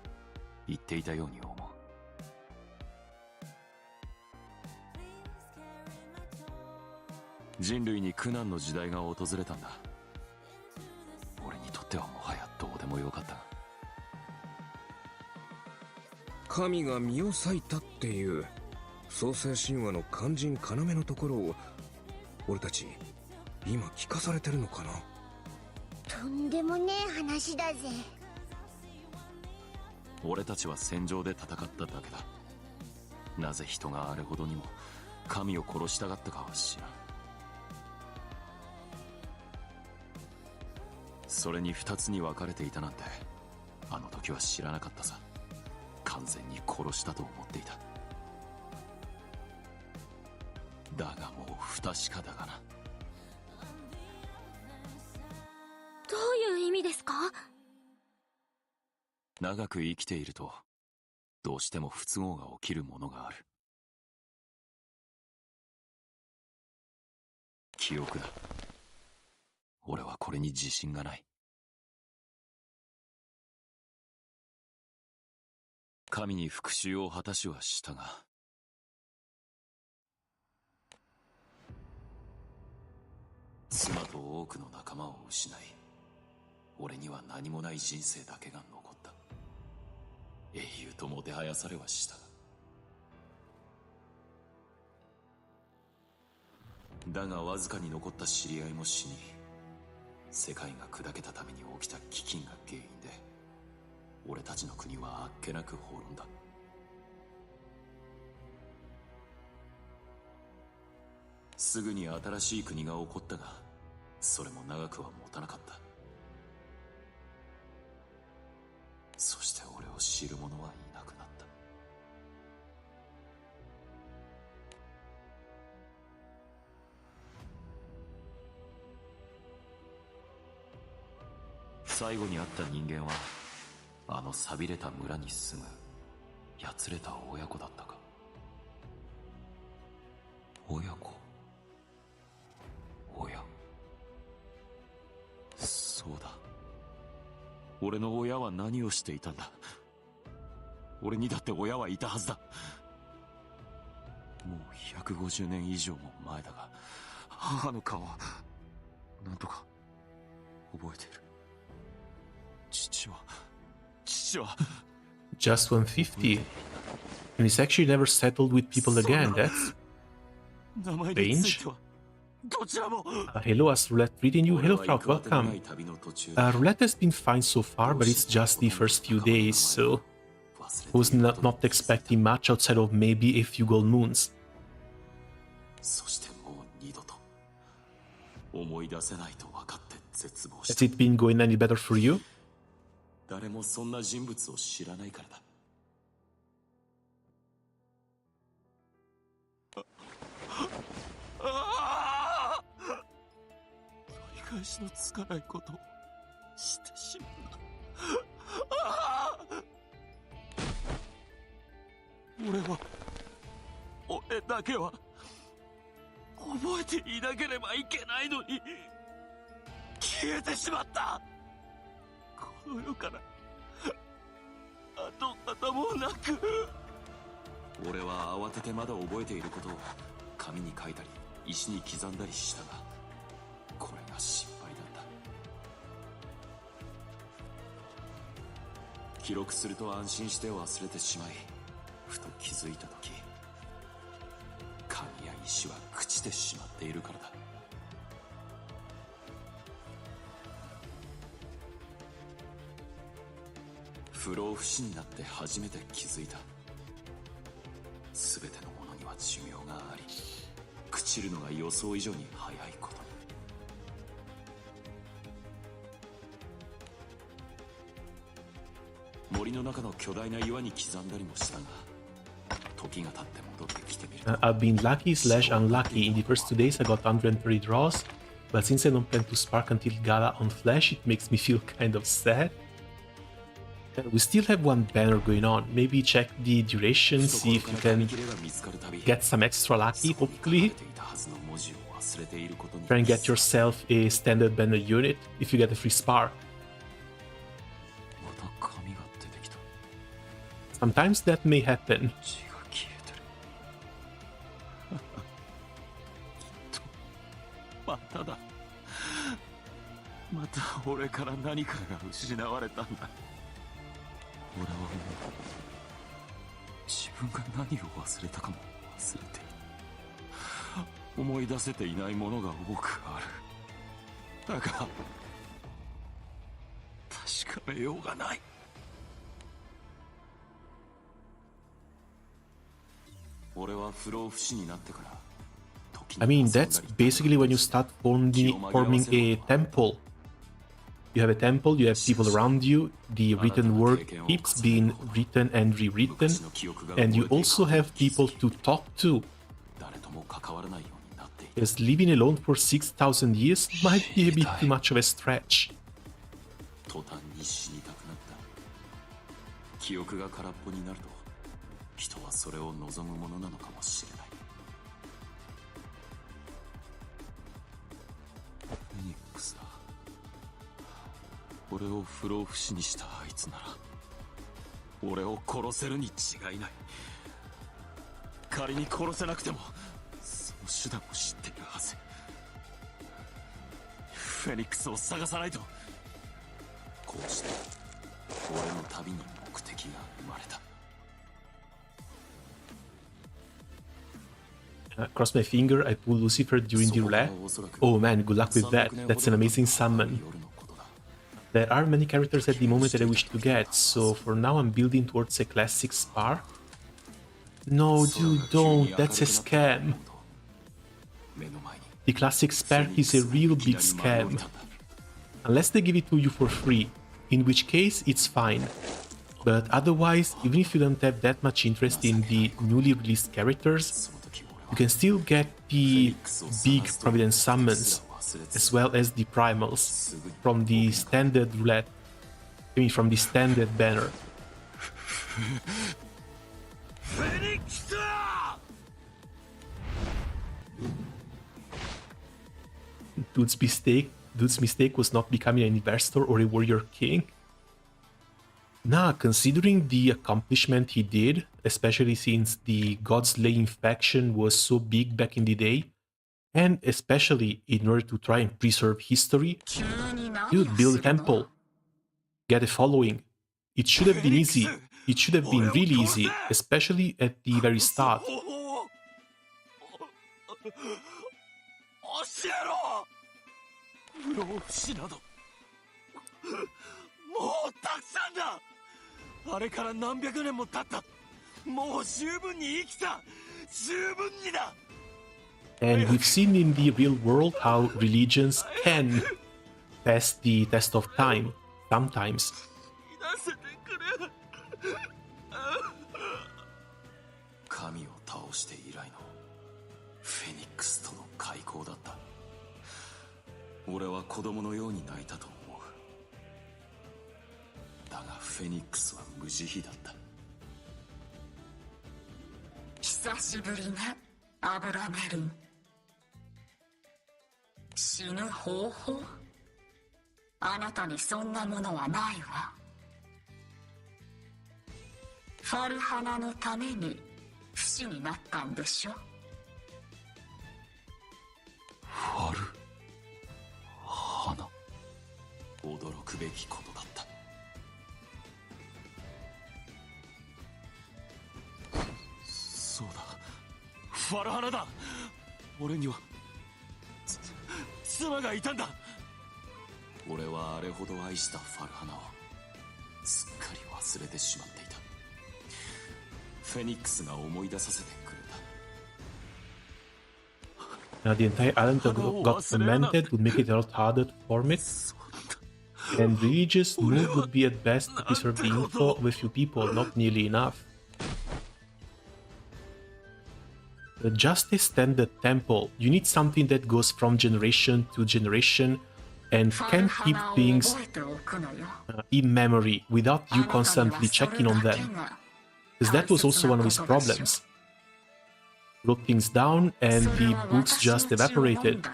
言っていたように思う。人類に苦難の時代が訪れたんだ。俺にとってはもはやどうでもよかった。神が身を裂いたっていう創世神話の肝心要のところを俺たち今聞かされてるのかな。とんでもねえ話だぜ。俺たちは戦場で戦っただけだ。なぜ人があれほどにも神を殺したがったかは知らん。それに二つに分かれていたなんてあの時は知らなかったさ。完全に殺したと思っていた。だがもう不確かだがな。どういう意味ですか？長く生きているとどうしても不都合が起きるものがある。記憶だ。俺はこれに自信がない。神に復讐を果たしはしたが、妻と多くの仲間を失い、俺には何もない人生だけが残った。英雄ともてはやされはしたが、だがわずかに残った知り合いも死に、世界が砕けたために起きた飢饉が原因で俺たちの国はあっけなく滅んだ。すぐに新しい国が起こったが、それも長くは持たなかった。そして俺を知る者はいなくなった。最後に会った人間はあの寂れた村に住むやつれた親子だったか。親子。親。そうだ。俺の親は何をしていたんだ。俺にだって親はいたはずだ。もう150年以上も前だが、母の顔はなんとか覚えている。父はJust 150. And he's actually never settled with people again. That's strange. Hello, as Roulette reading you. Hello, Kraut, welcome. Roulette has been fine so far, but it's just the first few days, so I was not expecting much outside of maybe a few gold moons. Has it been going any better for you? 誰もそんな人物を知らないからだ。取り返しのつかないことをしてしまった。俺だけは覚えていなければいけないのに消えてしまった。この世から跡形もなく。俺は慌ててまだ覚えていることを紙に書いたり石に刻んだりしたが、これが失敗だった。記録すると安心して忘れてしまい、ふと気づいた時、紙や石は朽ちてしまっているからだ。不老不死になって初めて気づいた。全てのものには寿命があり、朽ちるのが予想以上に早いことに。森の中の巨大な岩に刻んだりもしたが、時が経って戻ってきてみると I've been lucky/unlucky. In the first 2 days I got 130 draws, but since I don't plan to spark until Gala on Flash, it makes me feel kind of sad. We still have one banner going on. Maybe check the duration, see if you can get some extra lucky, hopefully. Try and get yourself a standard banner unit if you get a free spark. Sometimes that may happen. まただ。また俺から何かが失われたんだ。俺はもう自分が何を忘れたかも忘れている。思い出せていないものが多くある。だが確かめようがない。俺は不老不死になってから I mean, that's basically when you start forming a temple. You have a temple, you have people around you, the written word keeps being written and rewritten, and you also have people to talk to. Because living alone for 6,000 years might be a bit too much of a stretch. 途端に死にたくなった。記憶が空っぽになると、人はそれを望むものなのかもしれない。フェニックスだ。俺を不老不死にしたあいつなら俺を殺せるに違いない。仮に殺せなくてもその手段を知っているはず。フェニックスを探さないと。こうして俺の旅に目的が生まれた。Cross my finger, I pull Lucifer during the roulette. Oh man, good luck with that. That's an amazing summon. There are many characters at the moment that I wish to get, so for now I'm building towards a classic spark. No, dude, don't. That's a scam. The classic spark is a real big scam. Unless they give it to you for free, in which case it's fine. But otherwise, even if you don't have that much interest in the newly released characters, you can still get the big Providence summons, as well as the primals, from the standard roulette. I mean, from the standard banner. Dude's mistake was not becoming an investor or a warrior king. Nah, considering the accomplishment he did, especially since the God-slaying faction was so big back in the day, and especially in order to try and preserve history, dude, build a temple, get a following. It should have been easy. It should have been really easy, especially at the very start. 不老不死などもうたくさんだ。あれから何百年も経った。もう十分に生きた。十分にだ。 And we've seen in the real world how religions can pass the test of time, sometimes. 神を倒して以来のフェニックスとの開口だった。俺は子供のように泣いたと思う。だがフェニックスは無慈悲だった。久しぶりね、アブラメリン。死ぬ方法？あなたにそんなものはないわ。ファルハナのために不死になったんでしょ。ファルハナ、驚くべきことだった。そうだ、ファルハナだ。俺には妻がいたんだ。俺はあれほど愛したファルハナをすっかり忘れてしまっていた。フェニックスが思い出させてくれた。Now the entire island got amended to make it a lot harder to form it. And religious move would be at best to preserve the info of a few people, not nearly enough. The Justice Standard Temple. You need something that goes from generation to generation and can keep things in memory without you constantly checking on them. Because that was also one of his problems. Wrote things down and the books just evaporated.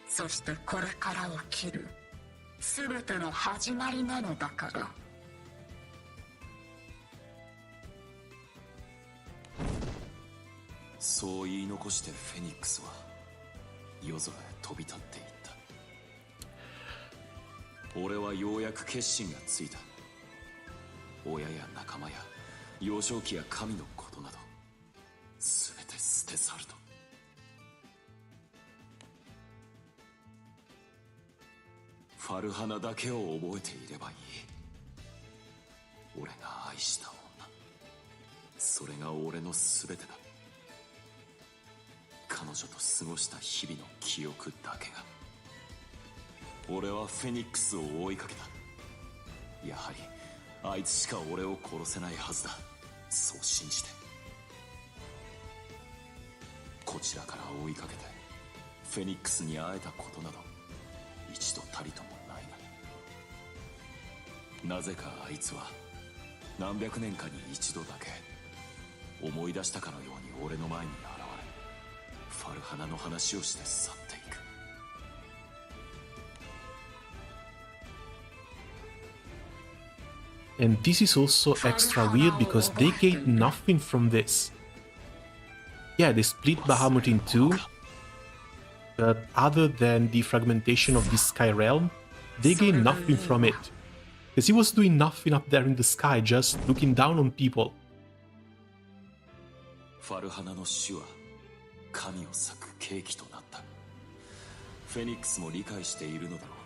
そしてこれから起きるすべての始まりなのだから。そう言い残してフェニックスは夜空へ飛び立っていった。俺はようやく決心がついた。親や仲間や幼少期や神のことなど全て捨て去ると。ファルハナだけを覚えていればいい。俺が愛した女、それが俺の全てだ。彼女と過ごした日々の記憶だけが。俺はフェニックスを追いかけた。やはりあいつしか俺を殺せないはずだ、そう信じて。こちらから追いかけてフェニックスに会えたことなど一度たりともないが、なぜかあいつは何百年かに一度だけ思い出したかのように俺の前に現れ、ファルハナの話をして去っていく。And this is also extra weird because they gained nothing from this. Yeah, they split Bahamut in two, but other than the fragmentation of the Sky Realm, they gained nothing from it. Because he was doing nothing up there in the sky, just looking down on people. ファルハナの死は神を裂く契機となった。フェニックスも理解しているのだろう。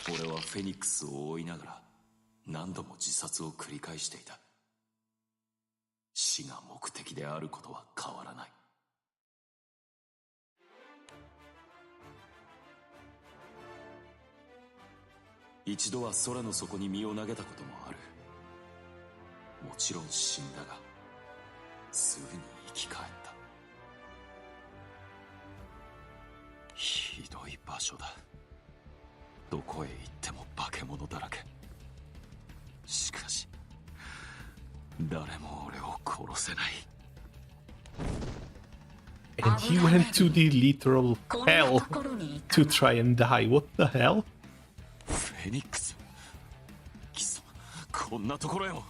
俺はフェニックスを追いながら何度も自殺を繰り返していた。死が目的であることは変わらない。一度は空の底に身を投げたこともある。もちろん死んだがすぐに生き返った。ひどい場所だ。どこへ行っても化け物だらけ。しかし誰も俺を殺せない。 And he went to the literal hell to try and die. What the hell? フェニックス、貴様こんなところへも。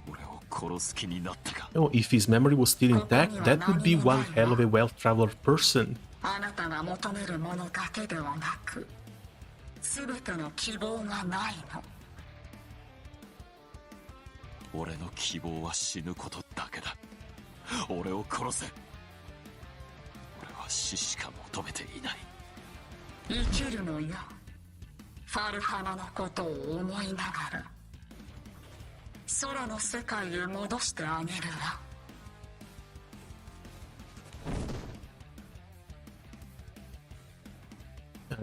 俺を殺す気になったか。 No, if his memory was still intact, that would be one hell of a well-traveled person. あなたが求めるものだけではなく、すべての希望がないの。俺の希望は死ぬことだけだ。俺を殺せ。俺は死しか求めていない。生きるのよ。ファルハナのことを思いながら空の世界へ戻してあげるわ。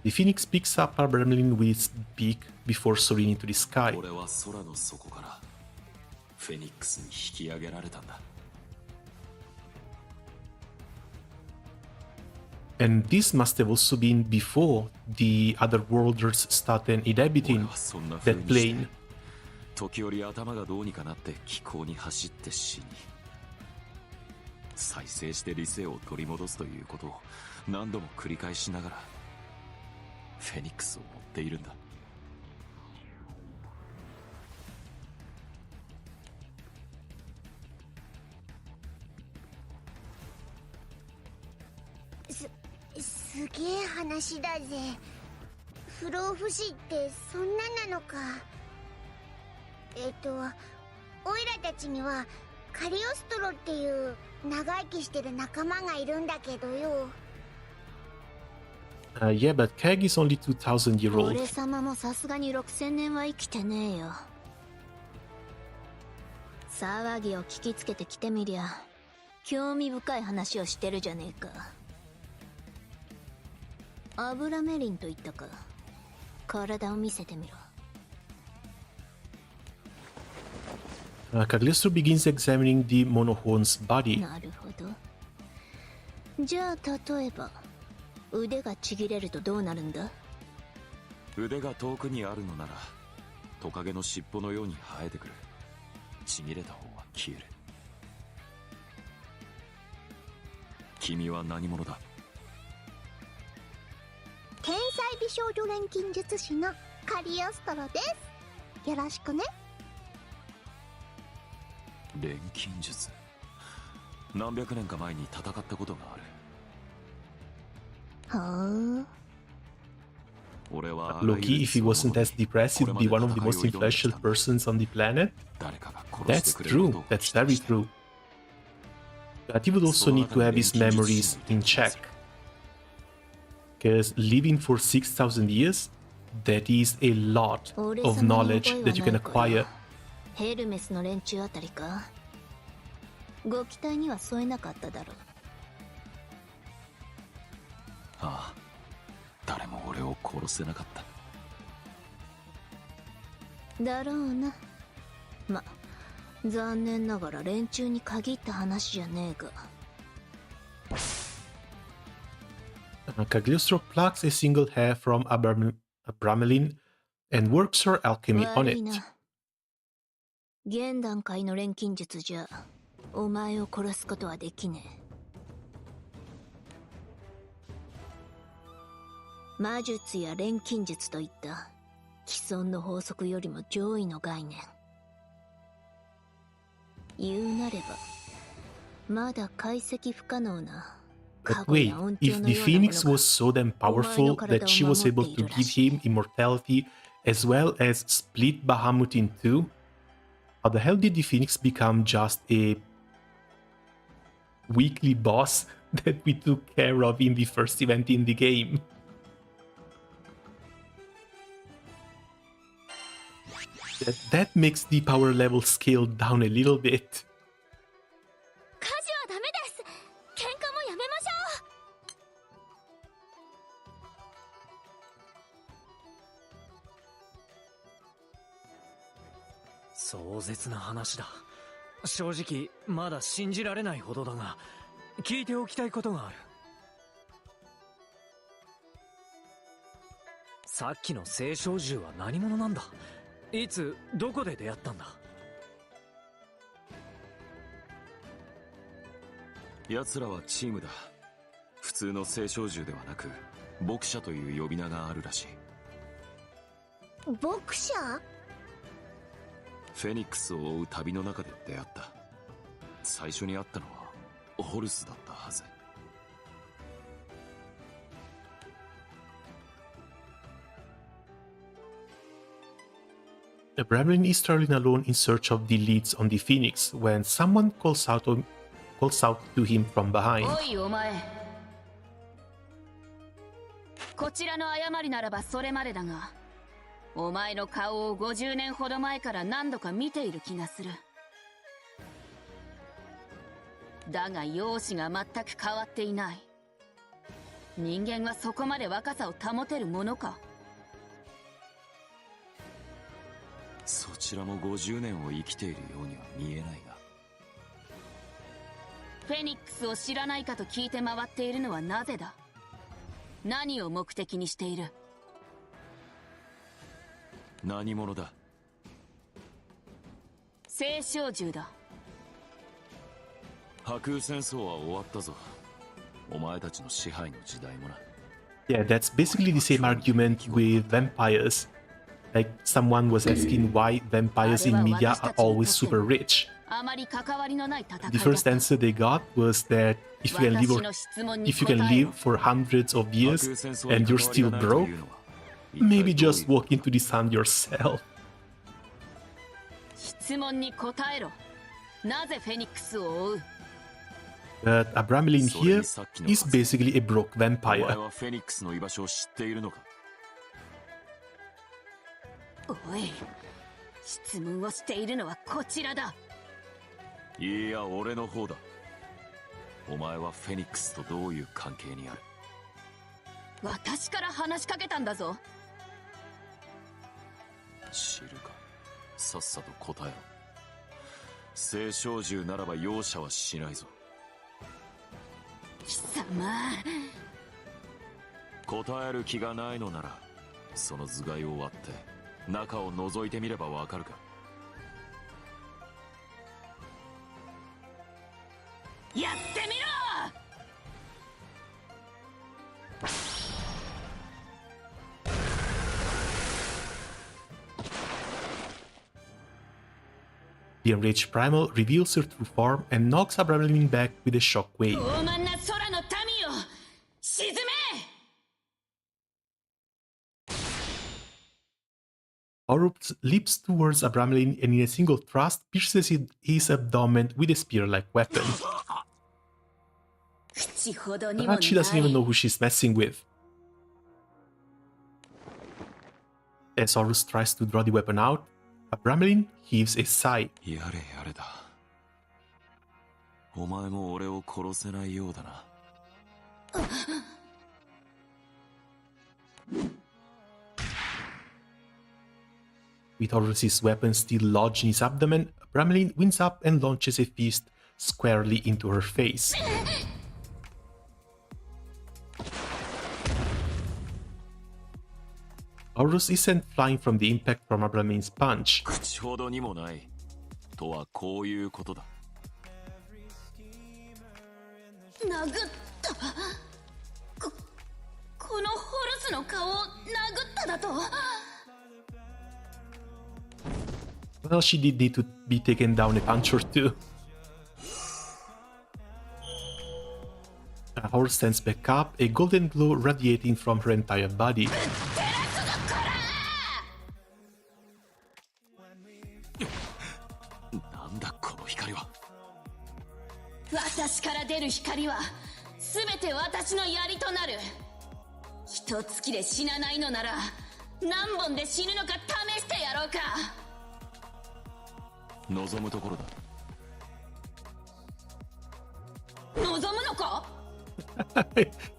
The phoenix picks up Abramelin with its beak before soaring into the sky. 俺は空の底からフェニックスに引き上げられたんだ。And this must have also been before the other worlders started inhabiting that plane. 時折頭がどうにかなって気候に走って死に、再生して理性を取り戻すということを何度も繰り返しながらフェニックスを追っているんだ。すげえ話だぜ。不老不死ってそんななのか。オイラたちにはカリオストロっていう長生きしてる仲間がいるんだけどよ。Yeah, but Keg is only 2,000 years old. 俺様もさすがに6000年は生きてねえよ。騒ぎを聞きつけてきてみりゃ興味深い話をしてるじゃねえか。アブラメリンと言ったか。体を見せてみろ。Cagliostro begins examining the monohorn's body. なるほど。じゃあ例えば腕がちぎれるとどうなるんだ？腕が遠くにあるのならトカゲの尻尾のように生えてくる。ちぎれた方は消える。君は何者だ？天才美少女錬金術師のカリオストロです。よろしくね。錬金術。何百年か前に戦ったことがある。Loki, if he wasn't as depressed, he'd be one of the most influential persons on the planet. That's true. That's very true. But he would also need to have his memories in check. Because living for 6,000 years, that is a lot of knowledge that you can acquire. ヘルメスの連中あたりか。ご期待には添えなかっただろう。ああ、誰も俺を殺せなかった。だろうな。ま、残念ながら連中に限った話じゃねえが。Cagliostro plucks a single hair from Abramelin and works her alchemy on it. 現段階の錬金術じゃお前を殺すことはできねえ。魔術や錬金術といった既存の法則よりも上位の概念。言うなればまだ解析不可能な。But wait, if the Phoenix was so damn powerful that she was able to give him immortality as well as split Bahamut in two, how the hell did the Phoenix become just a weekly boss that we took care of in the first event in the game? That makes the power level scale down a little bit. 火事はダメです。喧嘩もやめましょう。壮絶な話だ。正直まだ信じられないほどだが、聞いておきたいことがある。さっきの青少獣は何者なんだ？いつどこで出会ったんだ？奴らはチームだ。普通の青少獣ではなく牧者という呼び名があるらしい。牧者？フェニックスを追う旅の中で出会った。最初に会ったのはホルスだったはず。Bramlin is traveling alone in search of the leads on the Phoenix when someone calls out to him from behind. おいお前。こちらの誤りならばそれまでだが、お前の顔を50年ほど前から何度か見ている気がする。だが容姿が全く変わっていない。人間はそこまで若さを保てるものか？そちらも50年を生きているようには見えないが。フェニックスを知らないかと聞いて回っているのはなぜだ？何を目的にしている？何者だ？青少獣だ。波空戦争は終わったぞ。お前たちの支配の時代もな。Yeah, that's basically the same argument with vampires. Like, someone was asking why vampires in media are always super rich. The first answer they got was that if you can live for hundreds of years and you're still broke, maybe just walk into the sun yourself. 質問に答えろ。なぜフェニックスを追う？ But Abramelin here is basically a broke vampire. お前はフェニックスの居場所を知っているのか？おい、質問をしているのはこちらだ。いや、俺の方だ。お前はフェニックスとどういう関係にある？私から話しかけたんだぞ。知るか。さっさと答えろ。青少獣ならば容赦はしないぞ。貴様。答える気がないのなら、その頭蓋を割って中を覗いてみればわかるか。やってみろ！The enraged Primal reveals her true form and knocks Abramelin back with a shockwave. 傲慢な空の民よ、沈めHorus leaps towards Abramelin and in a single thrust pierces his abdomen with a spear-like weapon. But she doesn't even know who she's messing with. As Horus tries to draw the weapon out, Abramelin heaves a sigh. やれやれだ。お前も俺を殺せないようだな。With Horus's weapon still lodged in his abdomen, Abramelin winds up and launches a fist squarely into her face. Horus is sent flying from the impact from Abramelin's punch. 口ほどにもない。とはこういうことだ。殴った。このホルスの顔を殴っただと。Well, she did need to be taken down a punch or two. Horus stands back up, a golden glow radiating from her entire body. なんだこの光は。私から出る光は全て私の槍となる。一月で死なないのなら何本で死ぬのか試してやろうか。望むところだ。望むのか？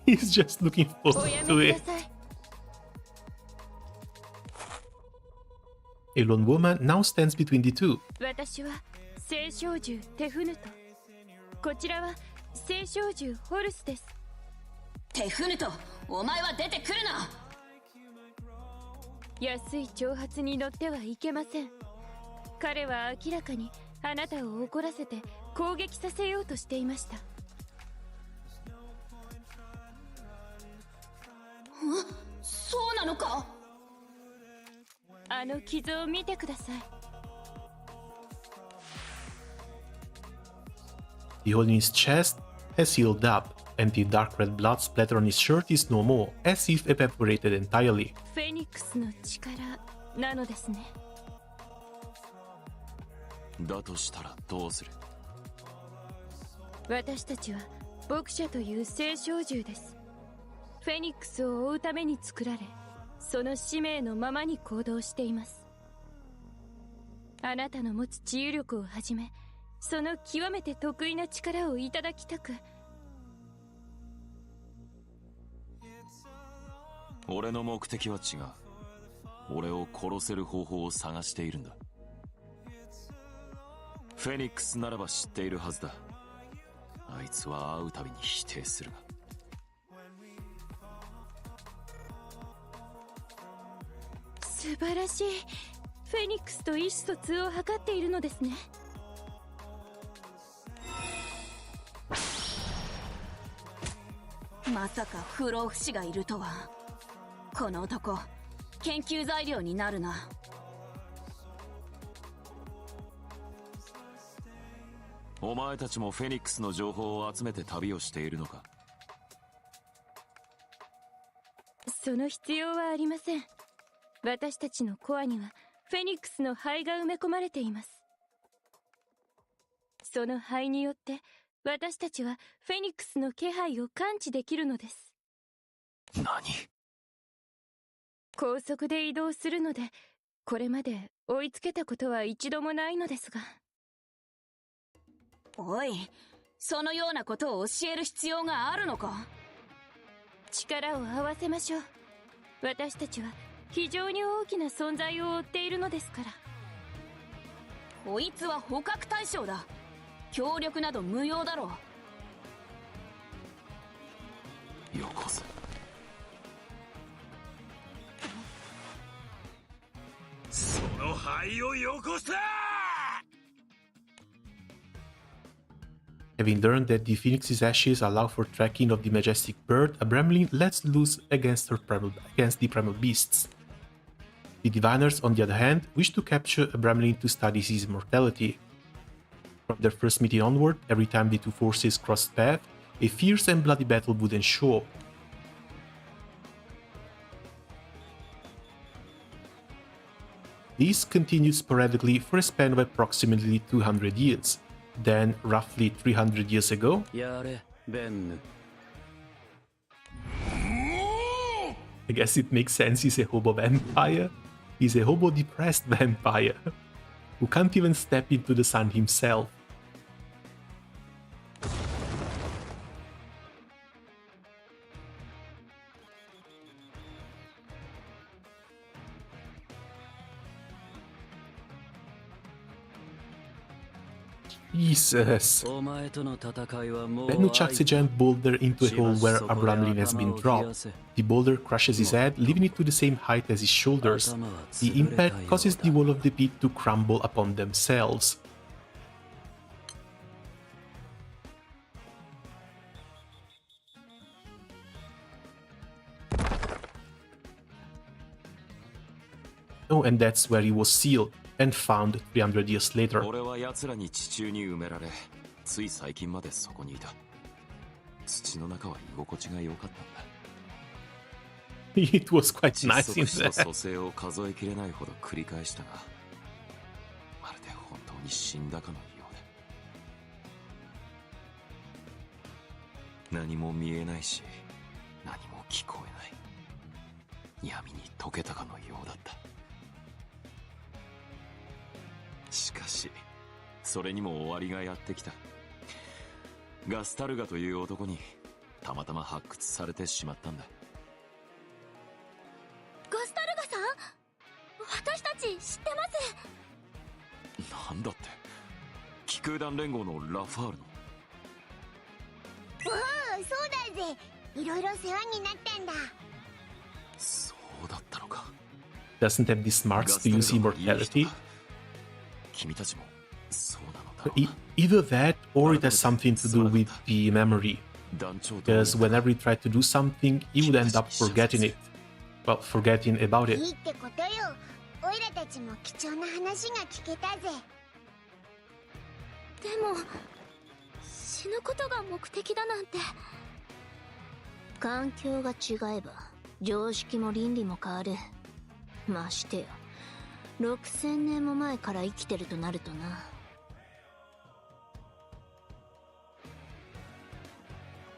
He's just looking forward to it. A lone woman now stands between the two. 私は青少獣テフヌト。こちらは青少獣ホルスです。テフヌト、お前は出てくるな。安い挑発に乗ってはいけません。彼は明らかにあなたを怒らせて攻撃させようとしていました。そうなのか？あの傷を見てください。The hole in his chest has healed up, and the dark red blood splatter on his shirt is no more, as if evaporated entirely. フェニックスの力なのですね。だとしたらどうする？私たちは牧者という青少獣です。フェニックスを追うために作られ、その使命のままに行動しています。あなたの持つ治癒力をはじめ、その極めて得意な力をいただきたく。俺の目的は違う。俺を殺せる方法を探しているんだ。フェニックスならば知っているはずだ。あいつは会うたびに否定するが。素晴らしい。フェニックスと意思疎通を図っているのですね。まさか不老不死がいるとは。この男研究材料になるな。お前たちもフェニックスの情報を集めて旅をしているのか？その必要はありません。私たちのコアにはフェニックスの灰が埋め込まれています。その灰によって私たちはフェニックスの気配を感知できるのです。何？高速で移動するので、これまで追いつけたことは一度もないのですが。おい、そのようなことを教える必要があるのか？力を合わせましょう。私たちは非常に大きな存在を追っているのですから。こいつは捕獲対象だ。協力など無用だろう。よこせ。その灰をよこせ！ Having learned that the phoenix's ashes allow for tracking of the majestic bird, a Bramlin lets loose against the primal beasts. The diviners, on the other hand, wish to capture a Bramlin to study his immortality. From their first meeting onward, every time the two forces crossed paths, a fierce and bloody battle would ensue. This continued sporadically for a span of approximately 200 years. Then, roughly 300 years ago, I guess it makes sense he's a hobo vampire. He's a hobo-depressed vampire who can't even step into the sun himself. Jesus. Bennu chucks a giant boulder into a hole where a Bramlin has been dropped. The boulder crushes his head, leaving it to the same height as his shoulders. The impact causes the wall of the pit to crumble upon themselves. Oh, and that's where he was sealed and found 300 years later. It was quite nice in there.「しかし、それにも終わりがやってきた。ガスタルガという男にたまたま発掘されてしまったんだ。ガスタルガさん？私たち知ってます。なんだって？気空団連合のラファールの。おお、そうだぜ。いろいろ世話になったんだ。そうだったのか。Doesn't have the smarts to use immortality. Either that, or it has something to do with the memory. Because whenever he tried to do something, he would end up forgetting it. Well, forgetting about it. いいってことよ。オイラたちも貴重な話が聞けたぜ。でも、死ぬことが目的だなんて。環境が違えば、常識も倫理も変わる。ましてや。6000年も前から生きてるとなるとな。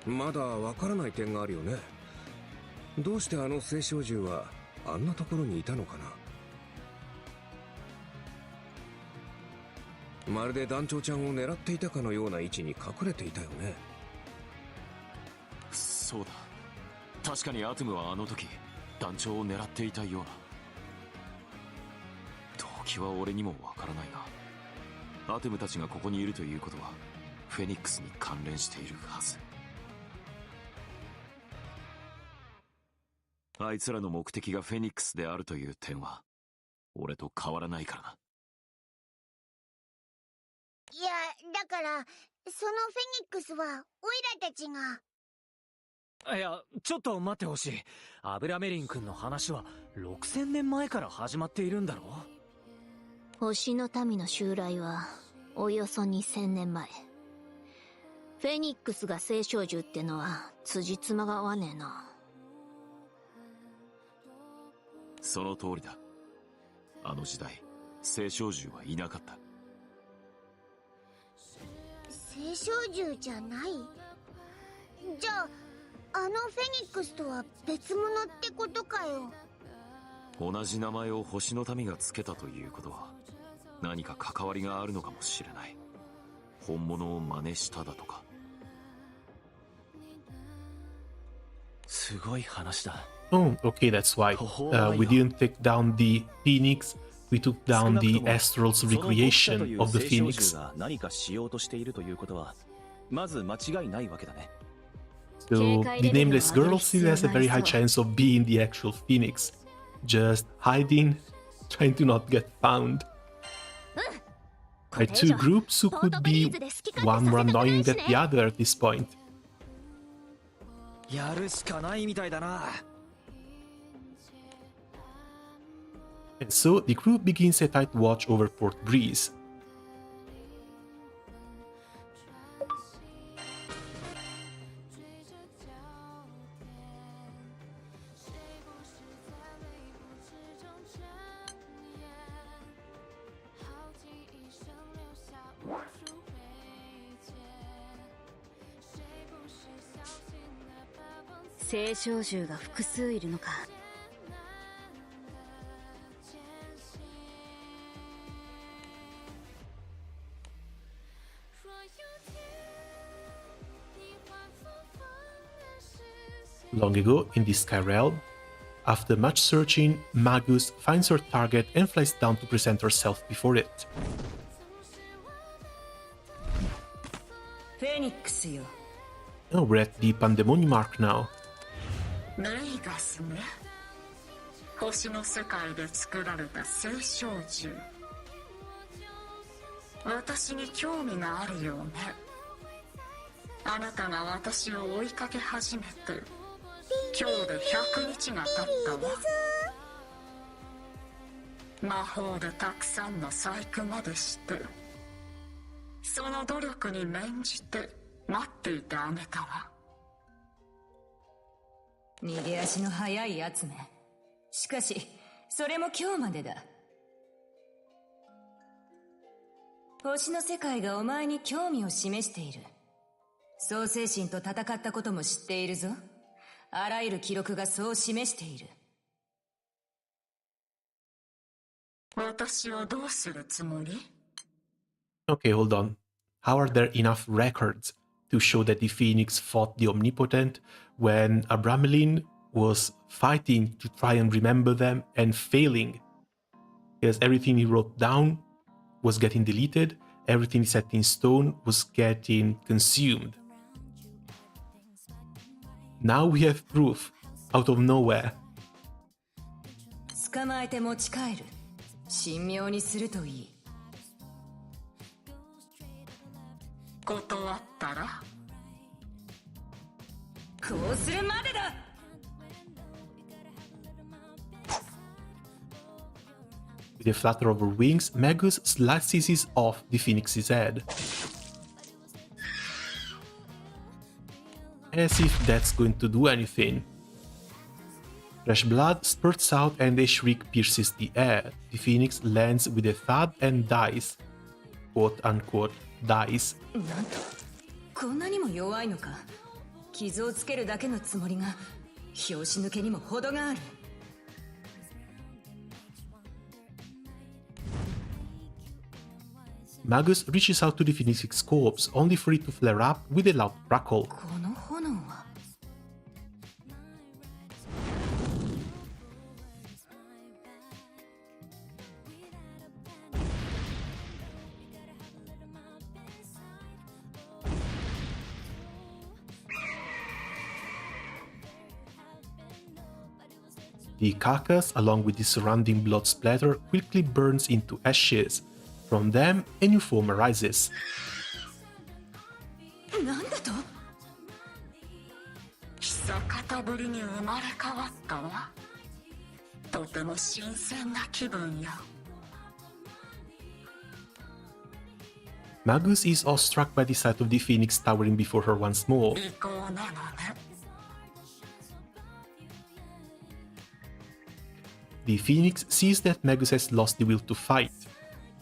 まだわからない点があるよね。どうしてあの青少獣はあんなところにいたのかな。まるで団長ちゃんを狙っていたかのような位置に隠れていたよね。そうだ。確かにアトムはあの時団長を狙っていたような。気は俺にもわからないが、アテムたちがここにいるということはフェニックスに関連しているはず。あいつらの目的がフェニックスであるという点は俺と変わらないからな。いや、だから、そのフェニックスは、オイラたちが。いや、ちょっと待ってほしい。アブラメリン君の話は6000年前から始まっているんだろ？星の民の襲来はおよそ2000年前。フェニックスが聖少獣ってのは辻褄が合わねえな。その通りだ。あの時代、聖少獣はいなかった。聖少獣じゃない？じゃあ、あのフェニックスとは別物ってことかよ。同じ名前を星の民がつけたということは、何か関わりがあるのかもしれない。本物を真似しただとか。すごい話だ。Oh, okay, that's why. We didn't take down the Phoenix, we took down the Astral's recreation of the Phoenix. 何かしようとしているということは、まず間違いないわけだね。So, the nameless girl still has a very high chance of being the actual Phoenix. Just hiding, trying to not get found. By two groups who could be one more annoying than the other at this point. やるしかないみたいだな。And so, the crew begins a tight watch over Port Breeze. "聖少獣が複数いるのか。Long ago, in the Sky Realm, after much searching, Magus finds her target and flies down to present herself before it. フェニックスよ。Oh, we're at the Pandemonium Arc now. ネイガスね。星の世界で作られた聖少獣。私に興味があるようね。あなたが私を追いかけ始めて今日で100日が経ったわ。魔法でたくさんの細工までしてその努力に免じて待っていてあげたわ。逃げ足の速いやつね。しかしそれも今日までだ。星の世界がお前に興味を示している。創世神と戦ったことも知っているぞ。あらゆる記録がそう示している。私をどうするつもり？ Okay, hold on. How are there enough records to show that the Phoenix fought the Omnipotent when Abramelin was fighting to try and remember them and failing? Because everything he wrote down was getting deleted, everything set in stone was getting consumed. Now we have proof, out of nowhere. 捕まえて持ち帰る。神妙にするといい。断ったら？こうするまでだ。With a flutter of her wings, Magus slices off the Phoenix's head. As if that's going to do anything. Fresh blood spurts out and a shriek pierces the air. The Phoenix lands with a thud and dies. Quote unquote, dies. なんと、こんなにも弱いのか。傷をつけるだけのつもりが、拍子抜けにも程がある。Magus reaches out to the Phoenix's corpse, only for it to flare up with a loud crackle. この炎は。The carcass, along with the surrounding blood splatter, quickly burns into ashes. From them, a new form arises. なんだと？久方ぶりに生まれ変わったわ。とても新鮮な気分よ。Magus is awestruck by the sight of the phoenix towering before her once more. 利口なのね。The phoenix sees that Magus has lost the will to fight.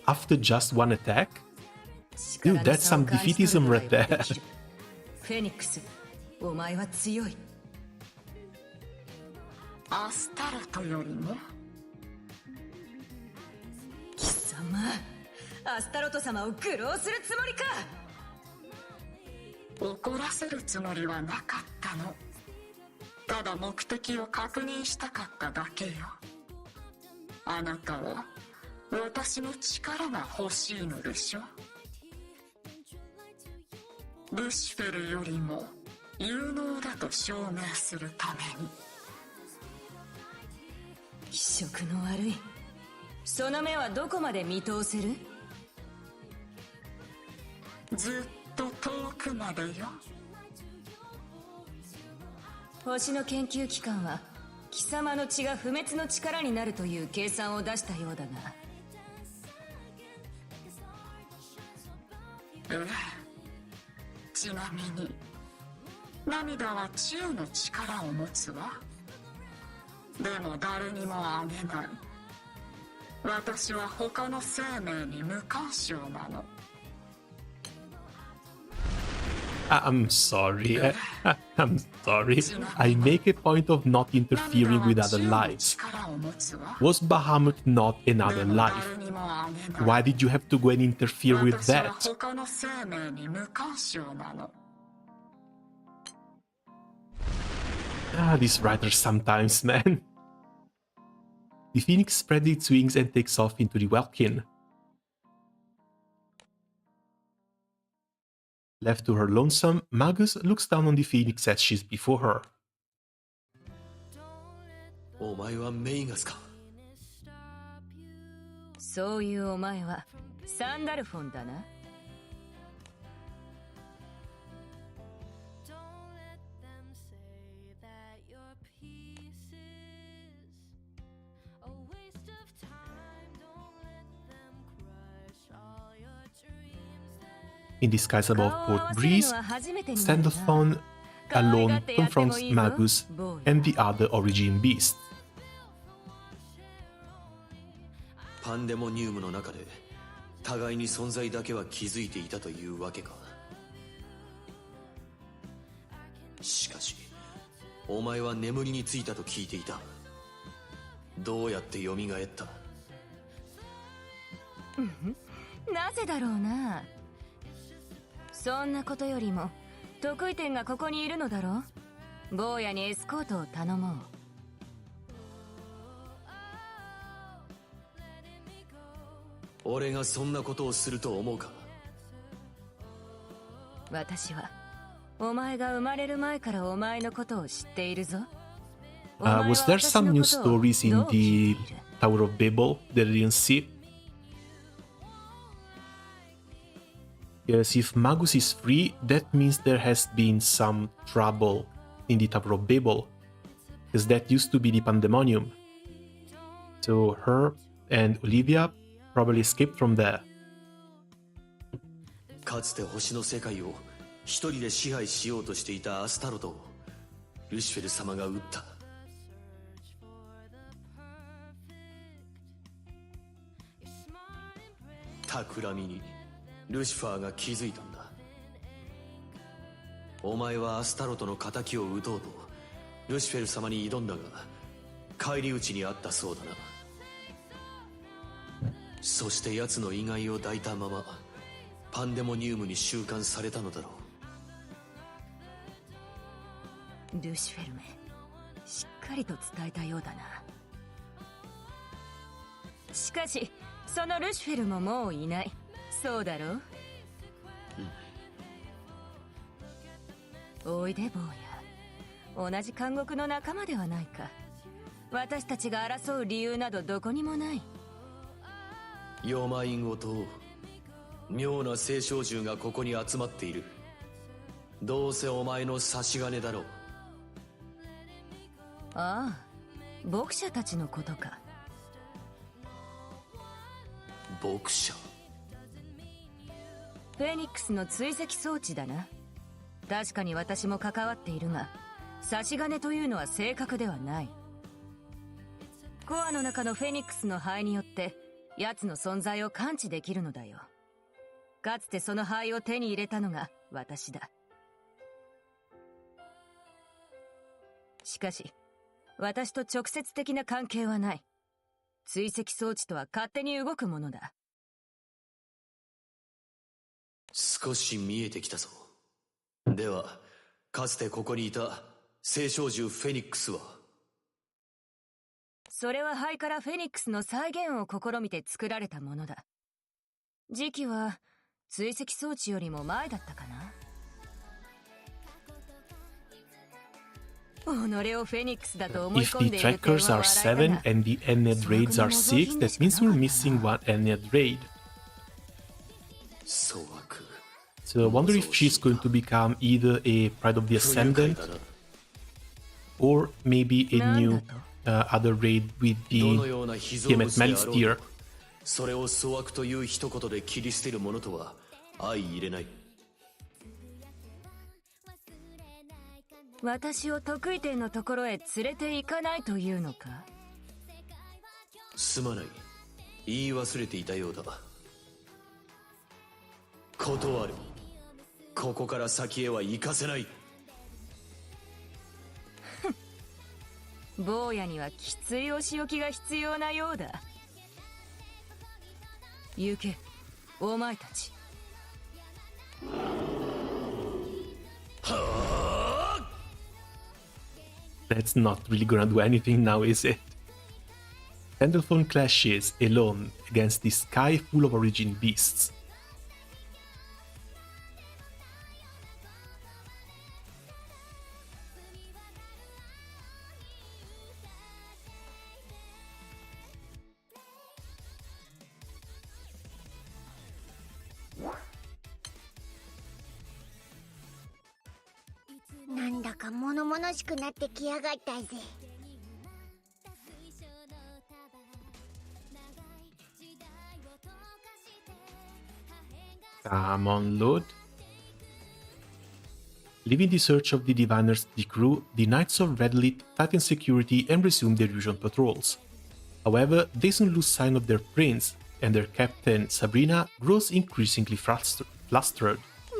After just one attack? Dude, that's some defeatism right there. フェニックス、お前は強い。アスタルトよりも？貴様、アスタロト様を愚弄するつもりか。怒らせるつもりはなかったの。ただ目的を確認したかっただけよ。あなたは私の力が欲しいのでしょ。ルシフェルよりも有能だと証明するために。気色の悪い。その目はどこまで見通せる？ずっと遠くまでよ。星の研究機関は貴様の血が不滅の力になるという計算を出したようだが。ちなみに涙は治癒の力を持つわ。でも誰にもあげない。私は他の生命に無干渉なの。I'm sorry. I'm sorry. I make a point of not interfering with other lives. Was Bahamut not another life? Why did you have to go and interfere with that? These writers sometimes, man. The phoenix spreads its wings and takes off into the welkin. Left to her lonesome, Magus looks down on the phoenix as she's before her. お前はメイガスか。そういうお前はサンダルフォンだな。In the skies above Port Breeze, Standalone alone confronts Magus and the other Origin Beasts. パンデモニウムの中で互いに存在だけは気づいていたというわけか。しかしお前は眠りについたと聞いていた。どうやって蘇った？なぜだろうな。そんなことよりも得意点がここにいるのだろう。坊やにエスコートを頼もう。俺がそんなことをすると思うか？私はお前が生まれる前からお前のことを知っているぞ。Was there some new stories in the Tower of Babel that I didn't see? Yes, if Magus is free, that means there has been some trouble in the Tower of Babel, because that used to be the Pandemonium. So her and Olivia probably escaped from there. かつて星の世界を一人で支配しようとしていたアスタロトをルシフェル様が撃った。企みにルシファーが気づいたんだ。お前はアスタロトの仇を討とうとルシフェル様に挑んだが返り討ちにあったそうだな。そして奴の意外を抱いたままパンデモニウムに収監されたのだろう。ルシフェルめ、しっかりと伝えたようだな。しかしそのルシフェルももういない。そうだろう。おいで坊や、同じ監獄の仲間ではないか。私たちが争う理由などどこにもない。ヨマインごと妙な青少獣がここに集まっている。どうせお前の差し金だろう。ああ、牧者たちのことか。牧者？フェニックスの追跡装置だな。確かに私も関わっているが、差し金というのは正確ではない。コアの中のフェニックスの灰によって奴の存在を感知できるのだよ。かつてその灰を手に入れたのが私だ。しかし私と直接的な関係はない。追跡装置とは勝手に動くものだ。少し見えてきたぞ。ではかつてここにいた青少獣フェニックスは？それは灰からフェニックスの再現を試みて作られたものだ。時期は追跡装置よりも前だったかな。己をフェニックスだと思い If 込ん the でいる点 trackers は are 笑いだ 7 が、 and the Ened raids are 6, that means we're missing one Ened raid. 粗悪。 So I wonder if she's going to become either a Pride of the Ascendant or maybe a new other raid with the Tiamat Malice Deer. それを粗悪という一言で切り捨てるものとは相入れない。私を得意点のところへ連れて行かないというのか？すまない。言い忘れていたようだ。断る。ここから先へは行かせない。坊やにはきついお仕置きが必要なようだ。行け、お前たち。That's not really gonna do anything now, is it? Candlephone clashes alone against the sky full of origin beasts. "なんだか物々しくなってきやがったぜ." Come on, load. Leaving the search of the diviners to the crew, the Knights of Redlit tighten security and resume their usual patrols. However, they soon lose sight of their prince, and their captain, Sabrina, grows increasingly flustered.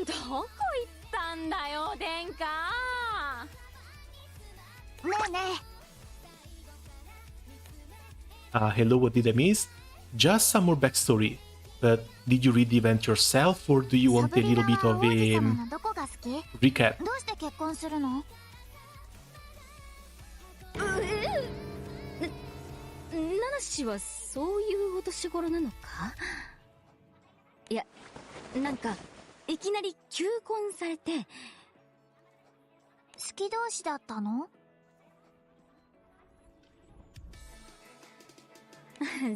どこ行ったんだよ、殿下。ねえねえ。 Hello, what did I miss? Just some more backstory. But did you read the event yourself, or do you want a little bit of a recap? どうして結婚するの？ナナ氏はそういうお年頃なのか？いや、なんかいきなり求婚されて。好き同士だったの？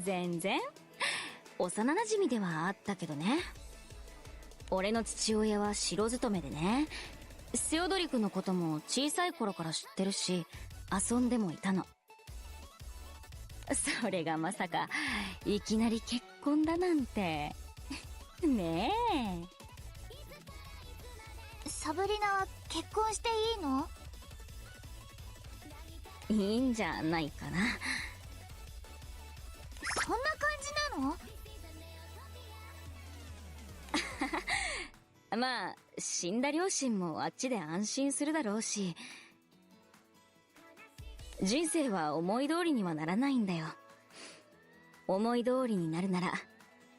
全然幼馴染ではあったけどね。俺の父親は城勤めでね、セオドリクのことも小さい頃から知ってるし、遊んでもいたの。それがまさかいきなり結婚だなんてねえ。サブリナは結婚していいの？いいんじゃないかな。そんな感じなの？まあ死んだ両親もあっちで安心するだろうし、人生は思い通りにはならないんだよ。思い通りになるなら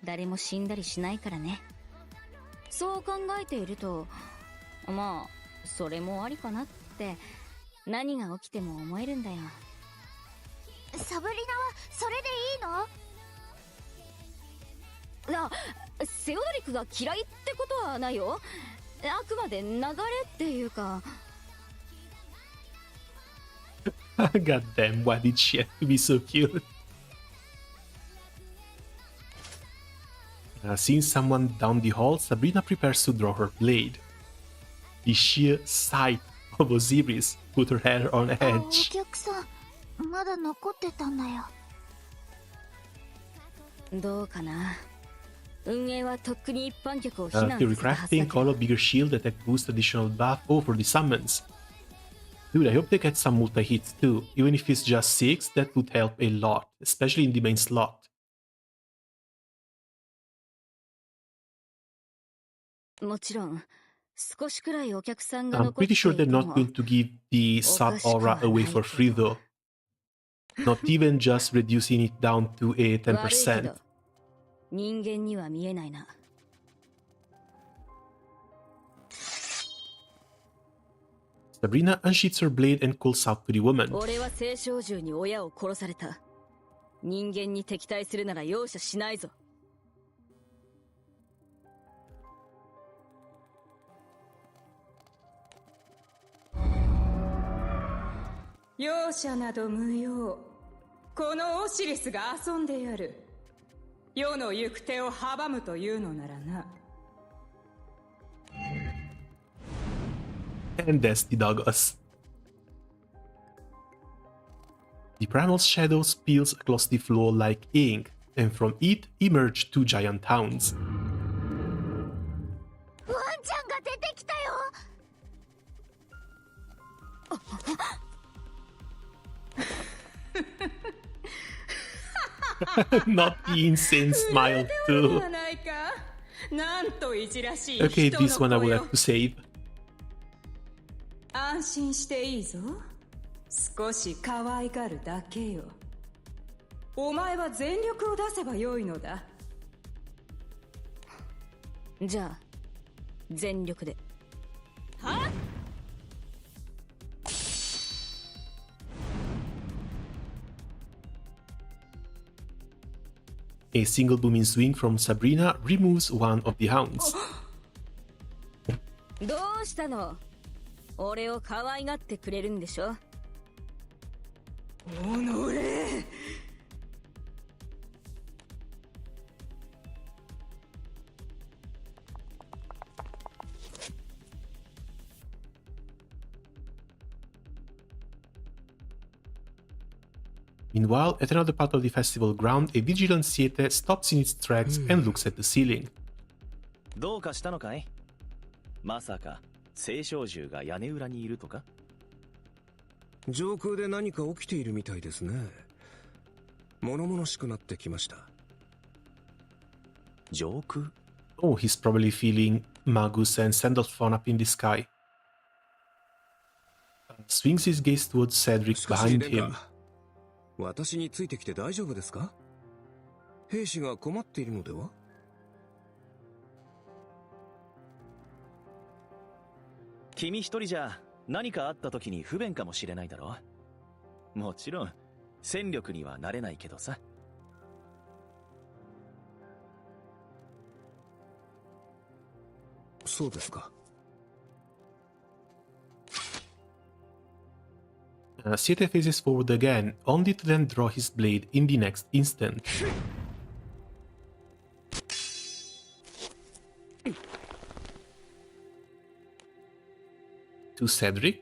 誰も死んだりしないからね。そう考えていると、まあそれもありかなって何が起きても思えるんだよ。サブリナはそれでいいの？セオドリクが嫌いってことはないよ。あくまで流れっていうか。God damn, why did she have to be so cute? Seeing someone down the hall, Sabrina prepares to draw her blade. The sheer sight of Osiris put her hair on edge. お客さんまだ残ってたんだよ。どうかな。運営はとっくに一般客を避難 You're させたはずだ crafting けど。 Call of Bigger Shield attack boost additional buff over the summons. Dude, I hope they get some multi hits too. Even if it's just 6, that would help a lot, especially in the main slot. もちろん少しくらいお客さんが I'm 残って pretty sure いて they're も not going to give the sub aura away for free though. Not even just reducing it down to a 10%. 人間には見えないな。Sabrina unsheaths her blade and calls out to the woman. 俺は青少獣に親を殺された。人間に敵対するなら容赦しないぞ。容赦など無用。このオシリスが遊んでやる。世の行く手を阻むというのならな。And that's the Doggos. The primal shadow spills across the floor like ink, and from it emerge two giant hounds. ワンちゃんが出てきたよ。 Not the insane smile too. ないか。なんといじらしい Okay, 人 this one の I 子 would よ。 like to save. 安心していいぞ。少し可愛がるだけよ。お前は全力を出せばよいのだ。じゃあ全力で。は？ A single booming swing from Sabrina removes one of the hounds. どうしたの？俺を可愛がってくれるんでしょ？おのれ。 Meanwhile, at another part of the festival ground, a vigilant Siete stops in its tracks and looks at the ceiling. どうかしたのかい？まさか青少獣が屋根裏にいるとか？上空で何か起きているみたいですね。物々しくなってきました。上空？ Oh, he's probably feeling Magus and Sandalphon up in the sky. Swings his gaze towards Cedric behind him. 私についてきて大丈夫ですか？兵士が困っているのでは？君一人じゃ何かあった時に不便かもしれないだろう。もちろん戦力にはなれないけどさ。そうですか。Siete faces forward again, only to then draw his blade in the next instant. To Cedric.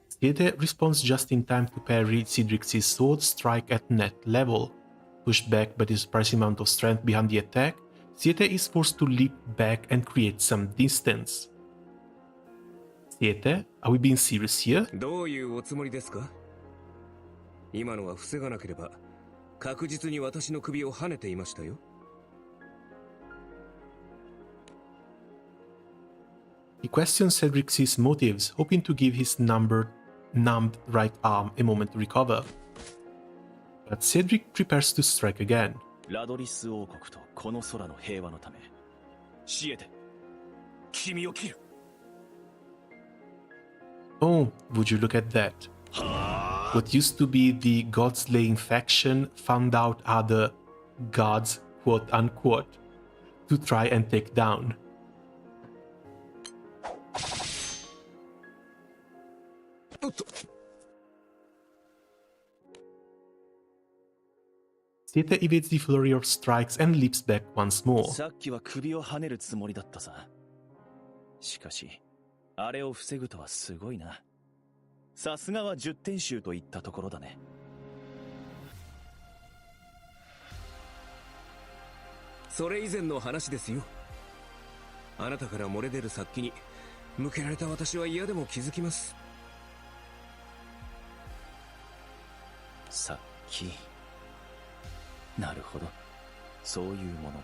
Siete responds just in time to parry Cedric's sword strike at net level. Pushed back by the surprising amount of strength behind the attack, Siete is forced to leap back and create some distance. Siete, are we being serious here? どういうおつもりですか？今のは防がなければ確実に私の首を跳ねていましたよ。He questions Cedric's motives, hoping to give his numbed right arm a moment to recover. But Cedric prepares to strike again. ラドリス王国とこの空の平和のため、シエテ、君を切る。Oh, would you look at that? What used to be the god-slaying faction found out other gods, quote-unquote, to try and take down. Zeta evades the flurry of strikes and leaps back once more. さっきは首を跳ねるつもりだったさ。しかし、あれを防ぐとはすごいな。さすがは10点集といったところだね。それ以前の話ですよ。あなたから漏れ出る殺気に向けられた私は嫌でも気づきます。殺気。なるほど。そういうもの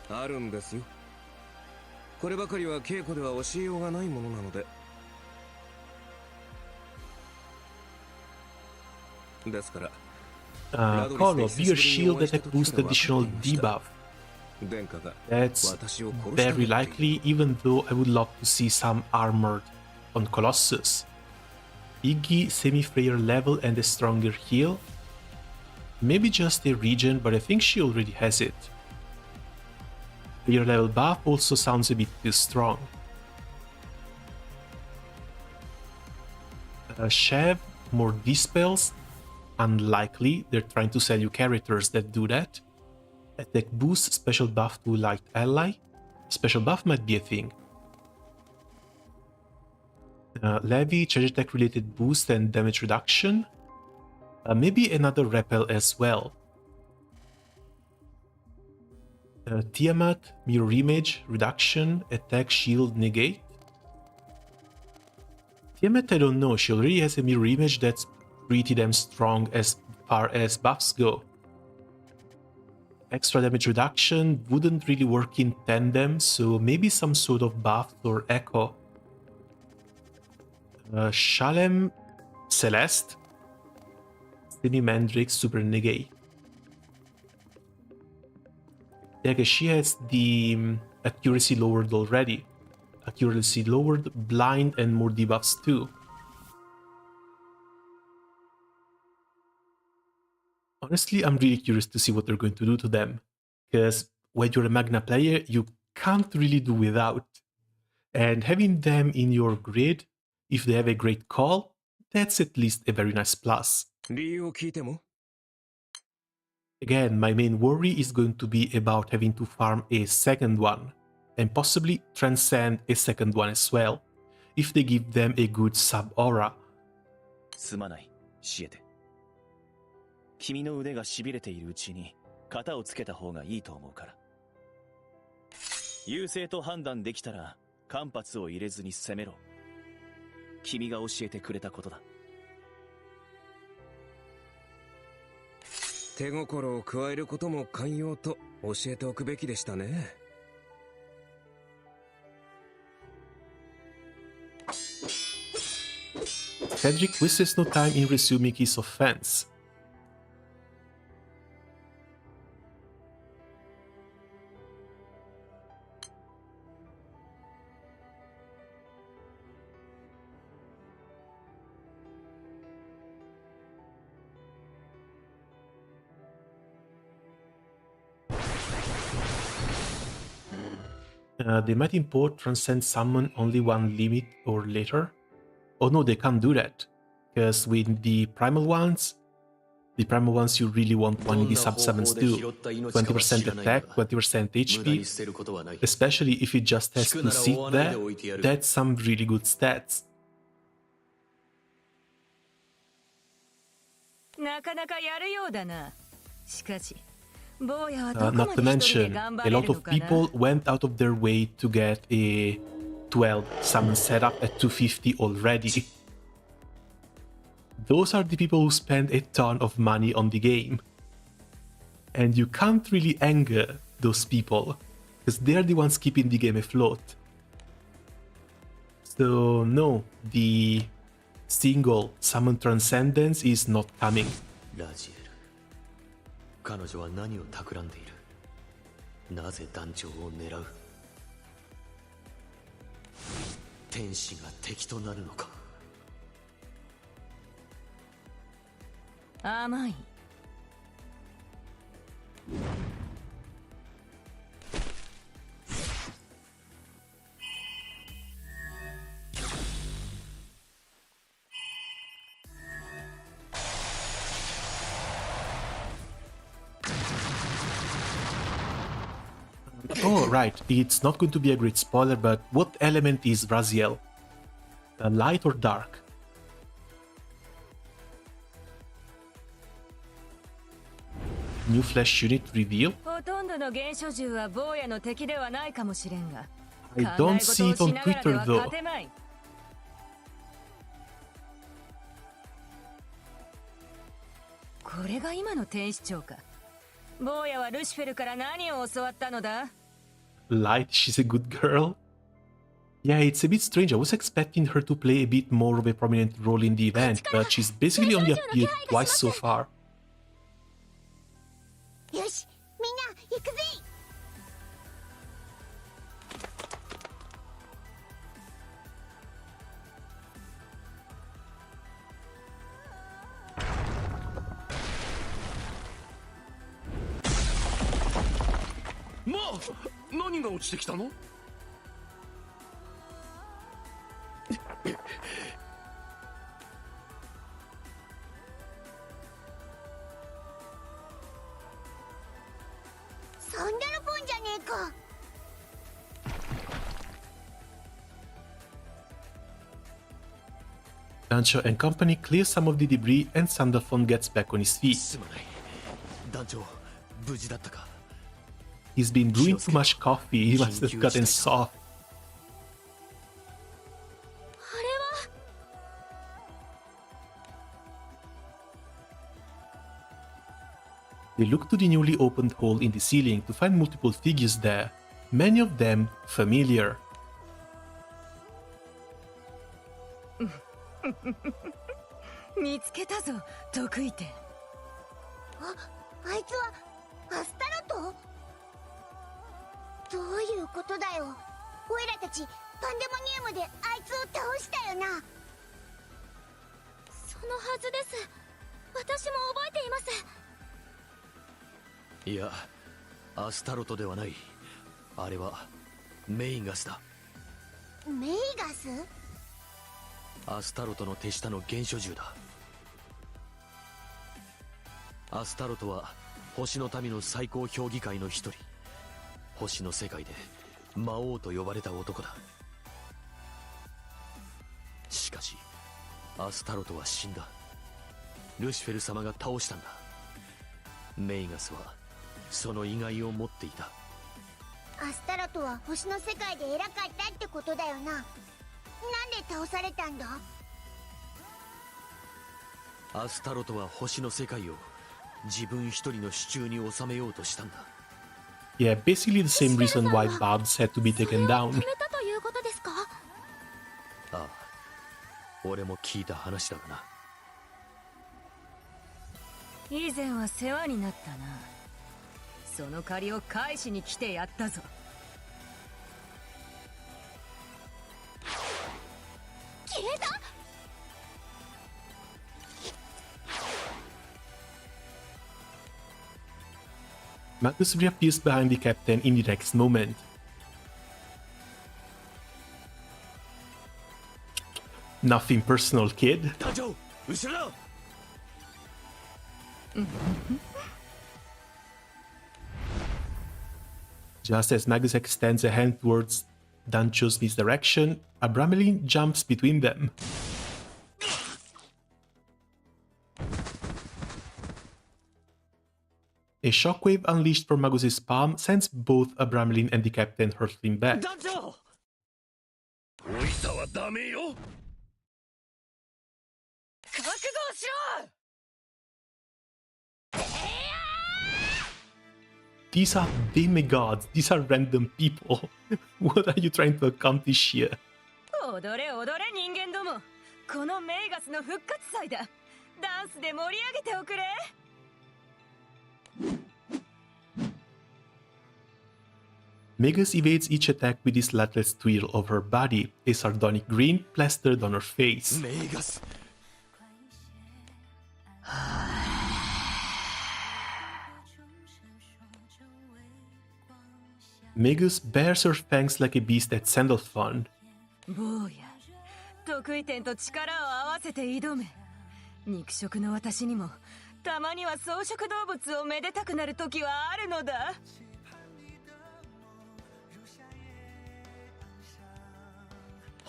があるんですよ。こればかりは稽古では教えようがないものなので。ですから、Carlo, bigger shield attack boost additional debuff. That's very likely, even though I would love to see some armored on Colossus. Iggy, semi-frayer level and a stronger heal? Maybe just a regen, but I think she already has it. Frayer level buff also sounds a bit too strong. Shev, more dispels? Unlikely, they're trying to sell you characters that do that. Attack boost, special buff to light ally. Special buff might be a thing. Levy, charge attack related boost and damage reduction. Maybe another repel as well. Tiamat, mirror image, reduction, attack, shield, negate. Tiamat, I don't know, she already has a mirror image that's pretty damn strong as far as buffs go. Extra damage reduction wouldn't really work in tandem, so maybe some sort of buff or echo. Shalem, Celeste, Semi-Mandrix, Super Negate. Yeah, because she has the accuracy lowered already. Accuracy lowered, blind, and more debuffs too. Honestly, I'm really curious to see what they're going to do to them. Because when you're a Magna player, you can't really do without. And having them in your grid, if they have a great call, that's at least a very nice plus. Again, my main worry is going to be about having to farm a second one, and possibly transcend a second one as well, if they give them a good sub-aura. すまない、シエテ。君の腕が痺れているうちに型をつけた方がいいと思うから。優勢と判断できたら間髪を入れずに攻めろ。君が教えてくれたことだ。手心を加えることも寛容と教えておくべきでしたね。Cedric wastes no time in resuming his offense. They might import Transcend Summon only one limit or later. Oh no, they can't do that. Because with the primal ones you really want one in the sub-summons too. 20% attack, 20% HP. Especially if it just has to sit there, that's some really good stats. なかなかやるようだな。しかし not to mention, a lot of people went out of their way to get a 12 summon setup at 250 already. Those are the people who spend a ton of money on the game. And you can't really anger those people, because they're the ones keeping the game afloat. So no, the single summon transcendence is not coming. 彼女は何を企んでいる。なぜ団長を狙う。天使が敵となるのか。甘い。Oh, right. It's not going to be a great spoiler, but what element is Raziel? Light or dark? New Flash unit reveal? ほとんどの原初獣は坊やの敵ではないかもしれんが、 I don't see it on Twitter though. これが今の天使長か。坊やはルシフェルから何を教わったのだ？ Light, she's a good girl. Yeah, it's a bit strange. I was expecting her to play a bit more of a prominent role in the event, but she's basically only appeared twice so far. よし、みんな行くぜ。まあ、何が落ちてきたの？サンダルポンじゃねえか。Dancho and company clear some of the debris and Sandalphon gets back on his feet. すまない。団長、無事だったか。 He's been brewing too much coffee, he must have gotten soft. They look to the newly opened hole in the ceiling to find multiple figures there, many of them familiar. 見つけたぞ、得意点。あいつはアスタロト？どういうことだよ。オイラたちパンデモニウムであいつを倒したよな。そのはずです。私も覚えています。いや、アスタロトではない。あれはメインガスだ。メイガス？アスタロトの手下の原初獣だ。アスタロトは星の民の最高評議会の一人。星の世界で魔王と呼ばれた男だ。しかしアスタロトは死んだ。ルシフェル様が倒したんだ。メイガスはその意外を持っていた。アスタロトは星の世界で偉かったってことだよな。なんで倒されたんだ？アスタロトは星の世界を自分一人の手中に収めようとしたんだ。Yeah, basically the same reason why Babs had to be taken down. 止めたということですか？ああ、俺も聞いた話だがな。以前は世話になったな。その借りを返しに来てやったぞ。消えたMagnus reappears behind the captain in the next moment. Nothing personal, kid. Just as Magnus extends a hand towards Dancho's misdirection, Abramelin jumps between them. A shockwave unleashed from Magus's palm sends both Abramelin and the captain hurtling back. These are demigods, these are random people. What are you trying to accomplish here? 踊れ踊れ人間ども。このメイガスの復活祭だ。ダンスで盛り上げておくれ。Megas evades each attack with this lateral twirl of her body, a sardonic grin plastered on her face. Megas. Megas bares her fangs like a beast at Sandalphon. 坊や、得意点と力を合わせて挑め。肉食の私にもたまには草食動物をめでたくなる時はあるのだ。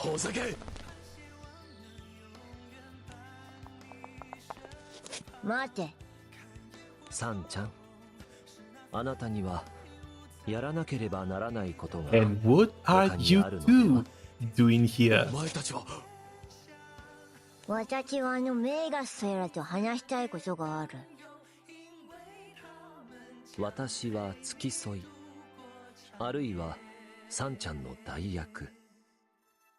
ほざけ。待て。サンちゃん、あなたにはやらなければならないことが And what are you two doing here? お前たちは。私はメーガスフェラと話したいことがある。私は付き添い、あるいはサンちゃんの代役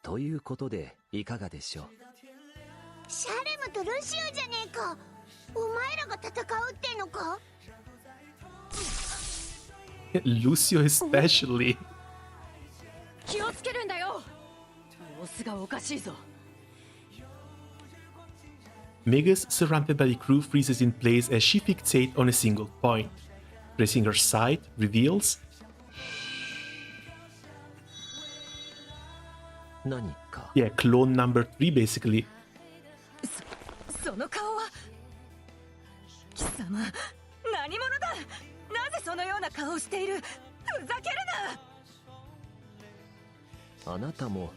ということでいかがでしょう。シャレムとルシオじゃねえか。お前らが戦うってのか。Lucio especially. 気をつけるんだよ。様子がおかしいぞ。Megas, surrounded by the crew, freezes in place as she fixates on a single point. Raising her sight, reveals 何か。Yeah, clone number 3 basically. その顔は貴様何者だ。なぜそのような顔をしている。ふざけるな。あなたも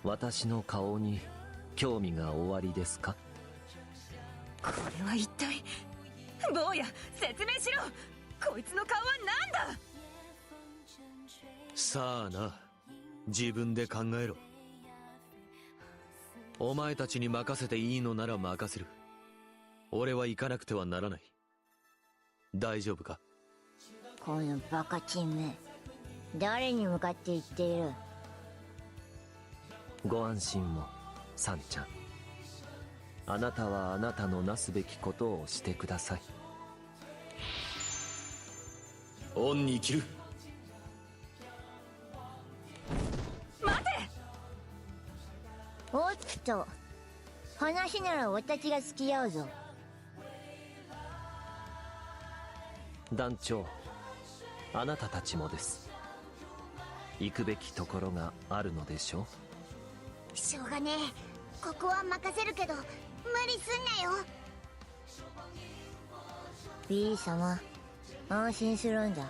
私の顔に興味がおありですか。これは一体。坊や説明しろ。こいつの顔は何だ。さあな、自分で考えろ。お前たちに任せていいのなら任せる。俺は行かなくてはならない。大丈夫か。このバカチンめ、誰に向かって言っている。ご安心を、サンちゃん。あなたはあなたのなすべきことをしてください。恩に生きる。待て。おっと、話なら私が付き合うぞ。団長、あなたたちもです。行くべきところがあるのでしょう。しょうがねえ。ここは任せるけど無理すんなよ。 B 様、安心するんだ。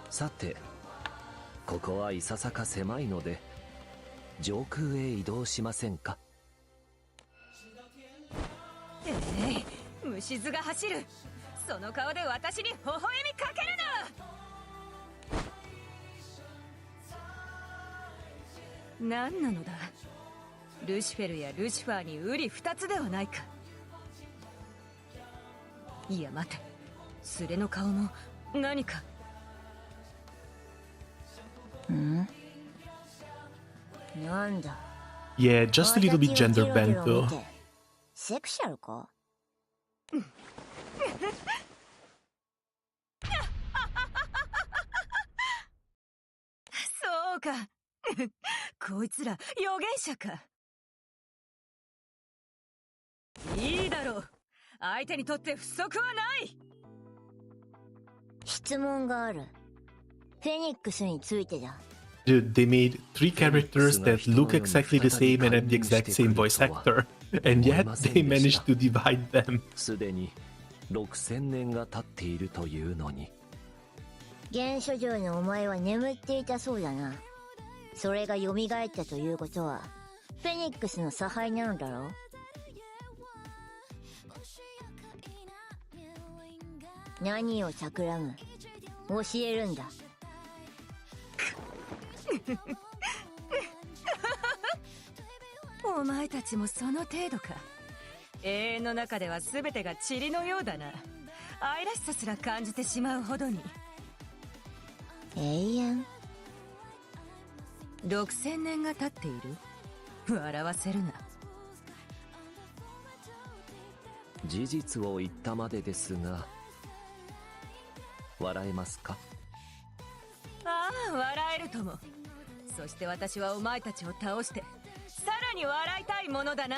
さて、ここはいささか狭いので上空へ移動しませんか。虫図が走る。その顔で私に微笑みかけるな。何なのだ。ルシフェルやルシファーに瓜二つではないか。いや待て、スレの顔も何か。ん？なんだ。 Yeah, just a little bit gender bent though. セクシャルか。そうか。こいつら預言者か。いいだろう。相手にとって不足はない。質問がある。フェニックスについてだ。Dude, they made 3 characters that look exactly the same and have the exact same voice actor, and yet they managed to divide them. すでに6000年が経っているというのに。原初上のお前は眠っていたそうだな。それが蘇ったということはフェニックスの差配なのだろう。何を企む。教えるんだ。お前たちもその程度か。永遠の中では全てが塵のようだな。愛らしさすら感じてしまうほどに。永遠6000年が経っている。笑わせるな。事実を言ったまでですが、笑えますか。ああ、笑えるとも。そして私はお前たちを倒してさらに笑いたいものだな。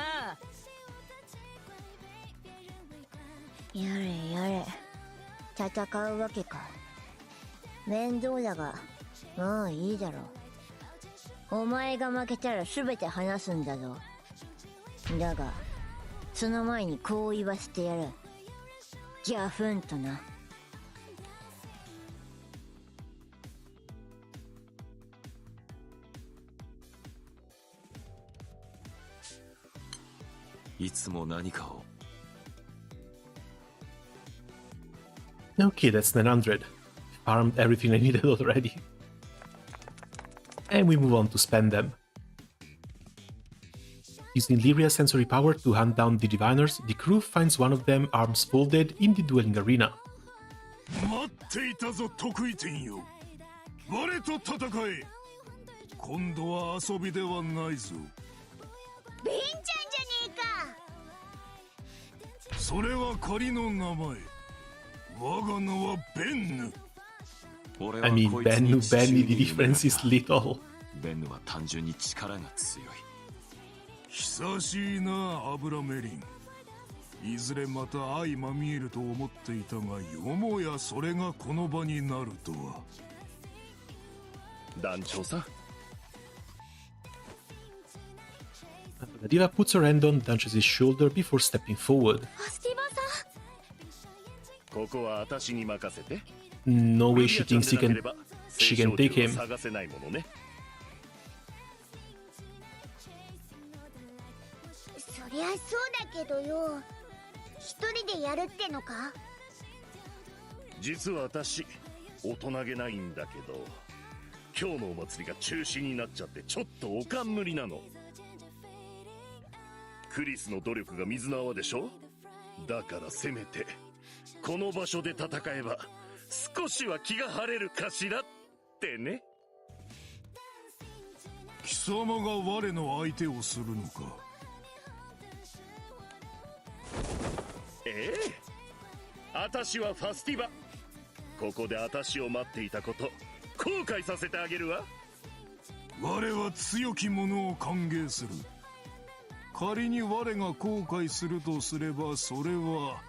やれやれ、戦うわけか。面倒だがもういいだろう。お前が負けたら全て話すんだぞ。だがその前にこう言わせてやる。ギャフンとな。いつも何かを。 Okay, that's 900. Farmed everything I needed already. And we move on to spend them. Using Lyria's sensory power to hunt down the diviners, the crew finds one of them arms folded in the dueling arena. 待っていたぞ得意点よ。我と戦え。今度は遊びではないぞ。ベンちゃんじゃねえか。それは仮の名前。我が名はベンヌ。 I mean, Bennu, Benny, the difference is little. ベンヌは単純に力が強い。久しいな、アブラメリン。いずれまた相まみえると思っていたが、よもやそれがこの場になるとは。団長さん。The diva puts her hand on Dunge's shoulder before stepping forward. ここは私に任せて。 No way she thinks she can take him. 探せないものね。そりゃそうだけどよ。一人でやるってのか？実は私、大人げないんだけど、今日のお祭りが中止になっちゃってちょっとおかんむりなの。クリスの努力が水の泡でしょ？だからせめてこの場所で戦えば少しは気が晴れるかしらってね。貴様が我の相手をするのか？ええ、私はファスティバ。ここで私を待っていたこと後悔させてあげるわ。我は強き者を歓迎する。仮に我が後悔するとすれば、それは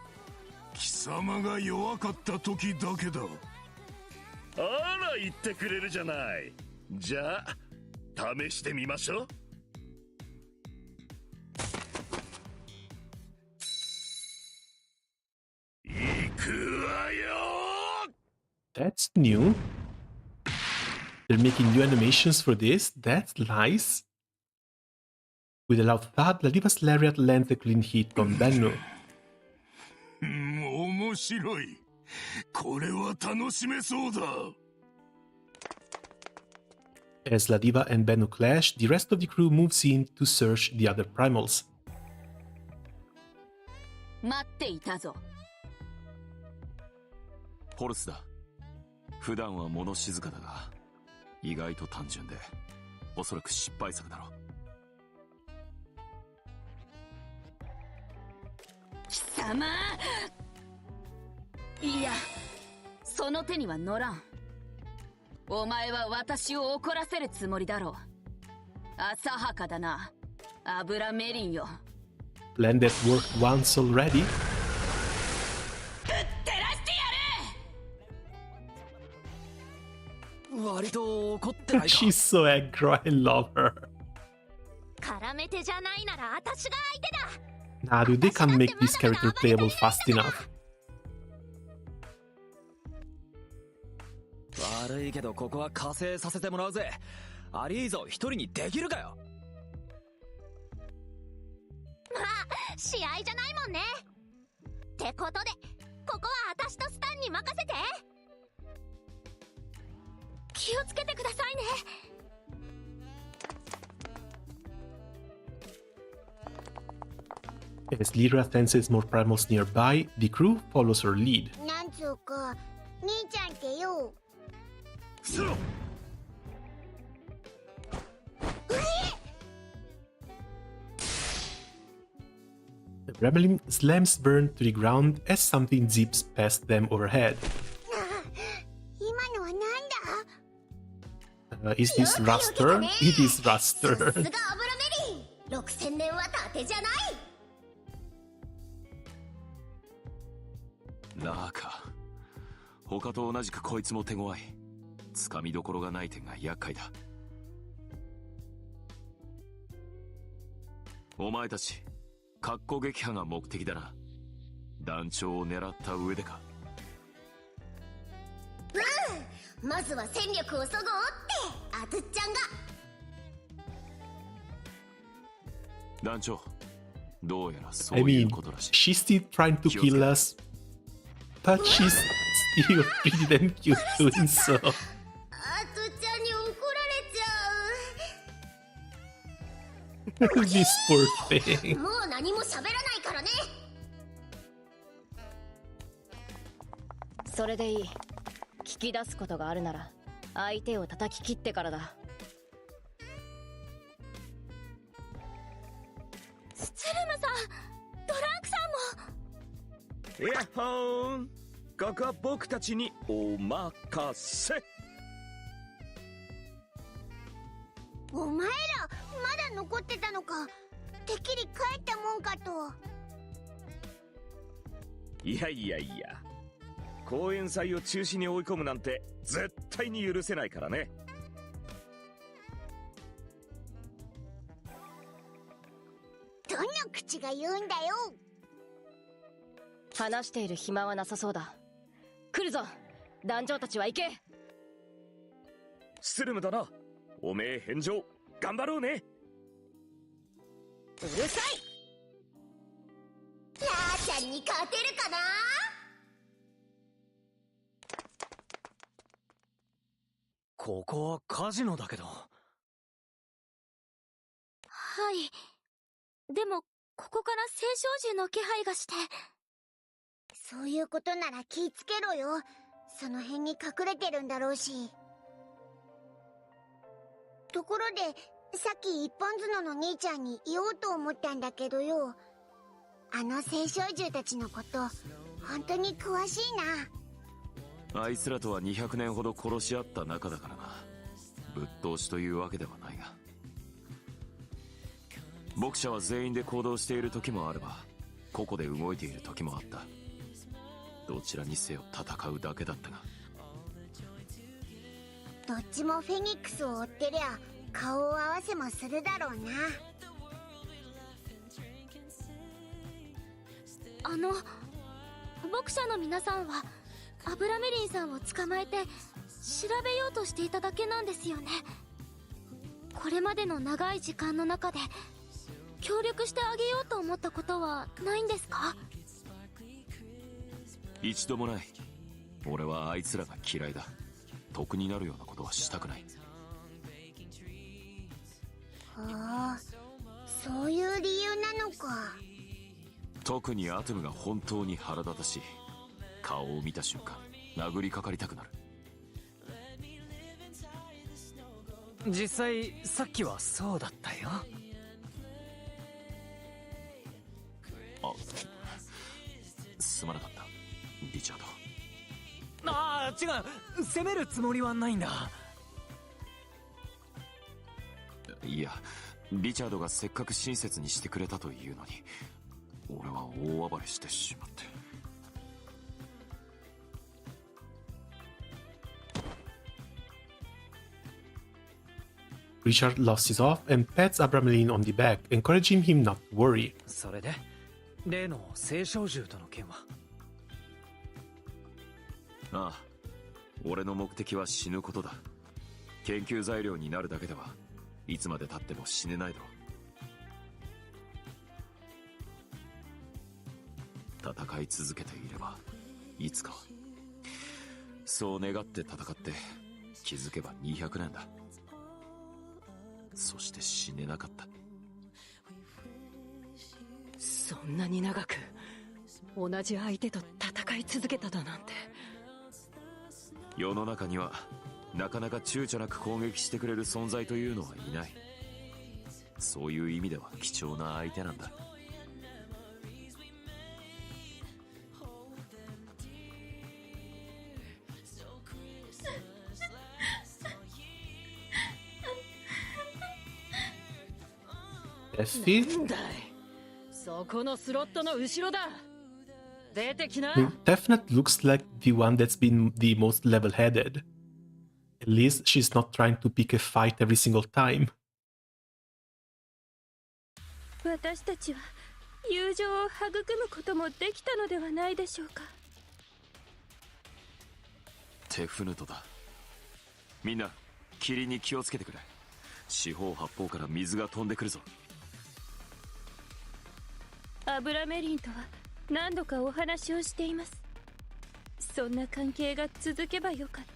貴様が弱かった時だけだ。あら言ってくれるじゃない。じゃあ試してみましょう。行くわよ。 That's new. They're making new animations for this. That's nice. With a loud thud, the diva's lariat lands a clean hit on Bennu. 面白い。これは楽しめそうだ。 As La Diva and Bennu clash, the rest of the crew moves in to search the other primals. 待っていたぞ。ホルスだ。普段は物静かだが、意外と単純で、おそらく失敗作だろう。貴様！いや、その手には乗らん。お前は私を怒らせるつもりだろう。浅はかだな、アブラメリンよ。Plan that worked once already. 割と怒ってないか。 She's so aggro, I love her. 絡め手じゃないなら私が相手だ。Nah, dude, they can't make this character playable fast enough. 悪いけどここは加勢させてもらうぜ。アリーゾ一人にできるかよ。まあ試合じゃないもんね。ってことでここは私とスタンに任せて。気をつけてくださいね。As Lyra senses more primals nearby, the crew follows her lead. なんつうか、兄ちゃんってよ。伏せろ。The Gremlin slams Burn to the ground as something zips past them overhead. 今のはなんだ？ Is this Raster? It is Raster. さすがアブラメリン。6000年は伊達じゃない。ラーか。他と同じくこいつも手強い。つかみどころがない点が厄介だ。お前たち、格好撃破が目的だな。団長を狙った上でか。うん、まずは戦力をそごうってアズッちゃんが。団長、I mean, she's still trying to kill us, but she's still pretty damn cute doing so. アトちゃんに怒られちゃう。 This poor thing. もう何も喋らないからね。それでいい。聞き出すことがあるなら相手を叩き切ってからだ。スチルムさん、ドランクさんも。ヤッホーン、ここは僕たちにお任せ。お前らまだ残ってたのか。てっきり帰ったもんかと。いやいやいや、公演祭を中止に追い込むなんて絶対に許せないからね。どの口が言うんだよ。話している暇はなさそうだ。来るぞ、団長たちは行け。スルムだな、おめえ返上頑張ろうね。うるさい。ラーちゃんに勝てるかな。ここはカジノだけど。はい。でもここから青少獣の気配がして。そういうことなら気ぃつけろよ。その辺に隠れてるんだろうし。ところでさっき一本角の兄ちゃんに言おうと思ったんだけどよ、あの青少獣たちのこと本当に詳しいな。あいつらとは200年ほど殺し合った仲だからな。ぶっ通しというわけではないが、牧者は全員で行動している時もあれば個々で動いている時もあった。どちらにせよ戦うだけだったが、どっちもフェニックスを追ってりゃ顔を合わせもするだろうな。牧者の皆さんはアブラメリンさんを捕まえて調べようとしていただけなんですよね。これまでの長い時間の中で協力してあげようと思ったことはないんですか？一度もない。俺はあいつらが嫌いだ。得になるようなことはしたくない。はあ、そういう理由なのか。特にアトムが本当に腹立たしい。顔を見た瞬間殴りかかりたくなる。実際さっきはそうだったよ。あ、すまなかったリチャード。ああ違う、責めるつもりはないんだ。いや、リチャードがせっかく親切にしてくれたというのに俺は大暴れしてしまって。Richard laughs it off and pats Abramelin on the back, encouraging him not to worry. それで例の青少獣との件は？ああ、俺の目的は死ぬことだ。研究材料になるだけではいつまで経っても死ねないだろう。戦い続けていればいつかは。そう願って戦って気づけば200年だ。そして死ねなかった。そんなに長く同じ相手と戦い続けただなんて。世の中にはなかなか躊躇なく攻撃してくれる存在というのはいない。そういう意味では貴重な相手なんだ。なんだい、そこのスロットの後ろだ。出てきな。Definite looks like the one that's been the most level-headed. At least she's not trying to pick a fight every single time. 私たちは友情を育むこともできたのではないでしょうか。テフヌトだ。みんな霧に気をつけてくれ。四方八方から水が飛んでくるぞ。アブラメリンとは何度かお話をしています。そんな関係が続けばよかった。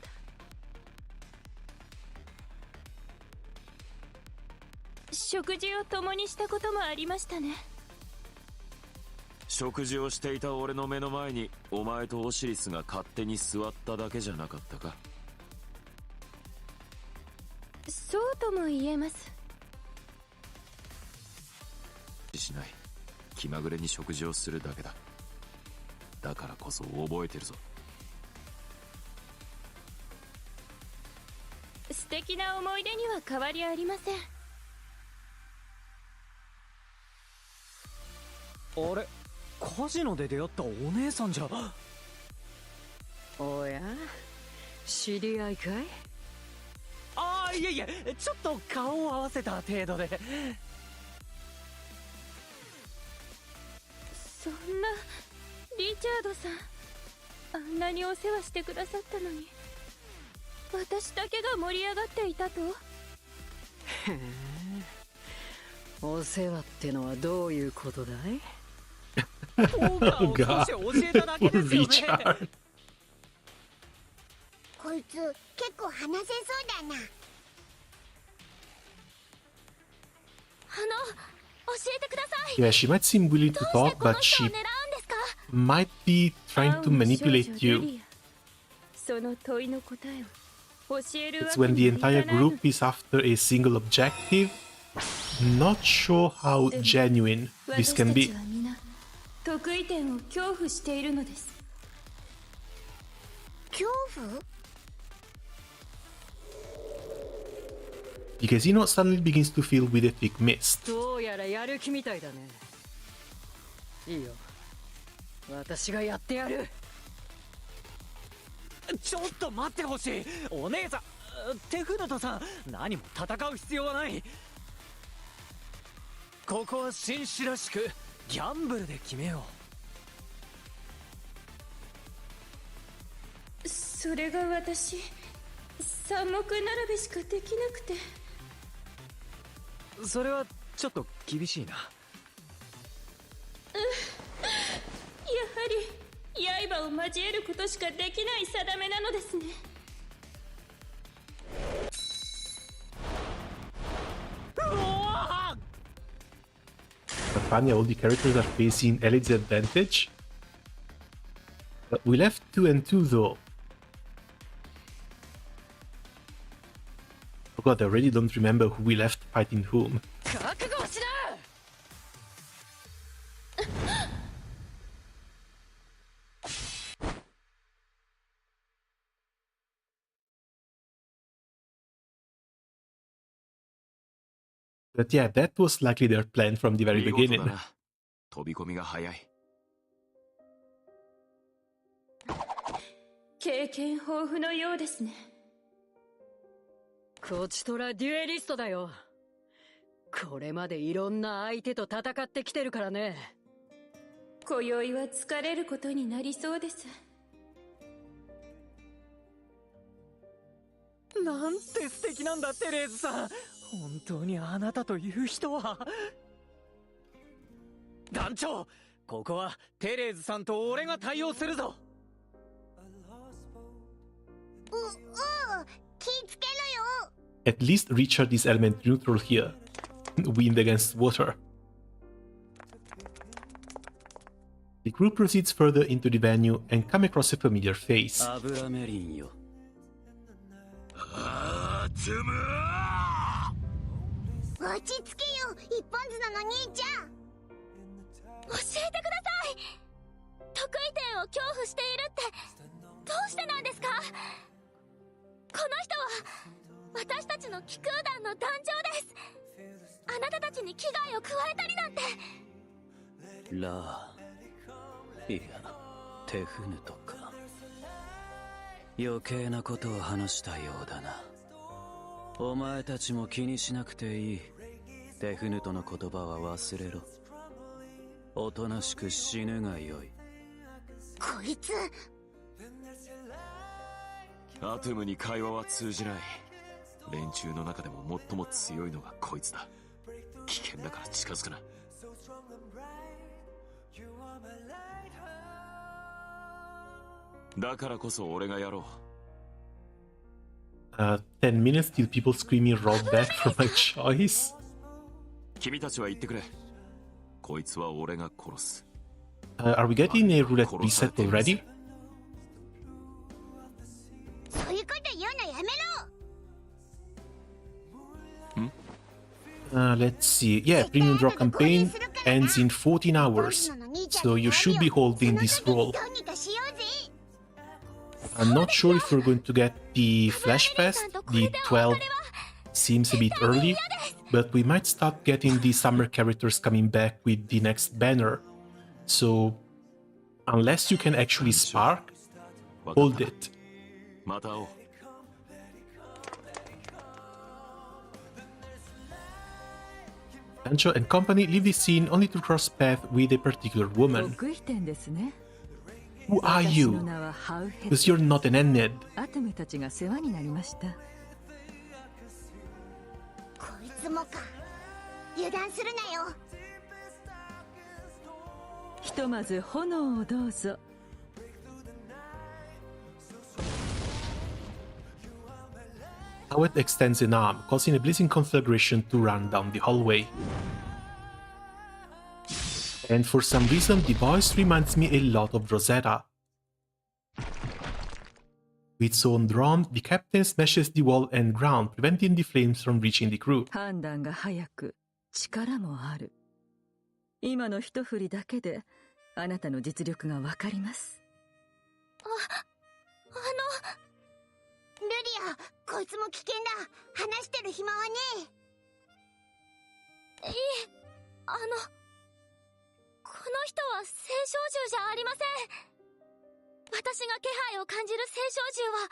食事を共にしたこともありましたね。食事をしていた俺の目の前にお前とオシリスが勝手に座っただけじゃなかったか。そうとも言えます。しない。気まぐれに食事をするだけだ。だからこそ覚えてるぞ。素敵な思い出には変わりありません。あれ、カジノで出会ったお姉さんじゃ。おや、知り合いかい？ああ、いやいや、ちょっと顔を合わせた程度で。そんな、リチャードさん、あんなにお世話してくださったのに、私だけが盛り上がっていたと？へえ、お世話ってのはどういうことだい？ポーカーを少し教えただけですよね。こいつ結構話せそうだな。教えてください。 Yeah, she might seem willing to talk, but she might be trying to manipulate you. その問いの答えを教えるわ It's け when に the はいか entire ないの。 group is after a single objective. Not sure how genuine this can 私た be. ちは皆得意点を恐怖しているのです。恐怖？ The casino suddenly begins to fill with a thick mist. どうやらやる気みたいだね。いいよ、私がやってやる。ちょっと待ってほしい。お姉さん、テフヌトさん、何も戦う必要はない。ここは紳士らしくギャンブルで決めよう。それが私、三目並べしかできなくて。それはちょっと厳しいな。やはり刃を交えることしかできない定めなのですね。But funny, all the characters are facing Elite's advantage. But we left 2 and 2 though. Oh god, I already don't remember who we left fighting whom. 覚悟しな。But yeah, that was likely their plan from the very 見事だ beginning. な。飛び込みが早い。経験豊富のようですね。こちとらデュエリストだよ。これまでいろんな相手と戦ってきてるからね。今宵は疲れることになりそうです。なんて素敵なんだ、テレーズさん。本当にあなたという人は。団長、ここはテレーズさんと俺が対応するぞ。気ぃつけろよ。 At least Richard is element neutral here. Wind against water. The group proceeds further into the venue and come across a familiar face. アブラメリンよ。落ち着けよ、一本綱の兄ちゃん。教えてください。得意点を恐怖しているってどうしてなんですか？この人は私たちの気空団の団長です。あなたたちに危害を加えたりなんて。ラー、いやテフヌとか余計なことを話したようだな。お前たちも気にしなくていい。テフヌとの言葉は忘れろ。おとなしく死ぬがよい。こいつアトムに会話は通じない。連中の中でも最も強いのがこいつだ。危険だから近づくな。だからこそ俺がやろう。10 minutes till people screaming roll back for my choice. 君たちは言ってくれ。こいつは俺が殺す。Are we getting a roulette reset already? そういうこと言うのやめろ。Let's see. Yeah, Premium Draw campaign ends in 14 hours. So you should be holding this role. I'm not sure if we're going to get the Flash Fest. The 12 seems a bit early. But we might start getting the summer characters coming back with the next banner. So, unless you can actually spark, hold it. Sancho and company leave the scene only to cross paths with a particular woman. Who are you? Because you're not an Enned. こいつもか。油断するなよ。ひとまず炎をどうぞ。Howard extends an arm, causing a blazing conflagration to run down the hallway. And for some reason, the voice reminds me a lot of Rosetta. With its own drum, the captain smashes the wall and ground, preventing the flames from reaching the crew. 判断が早く、力もある。今の一振りだけで、あなたの実力がわかります。ルリア、こいつも危険だ。話してる暇はねえ。いえ、この人は聖少獣じゃありません。私が気配を感じる聖少獣は、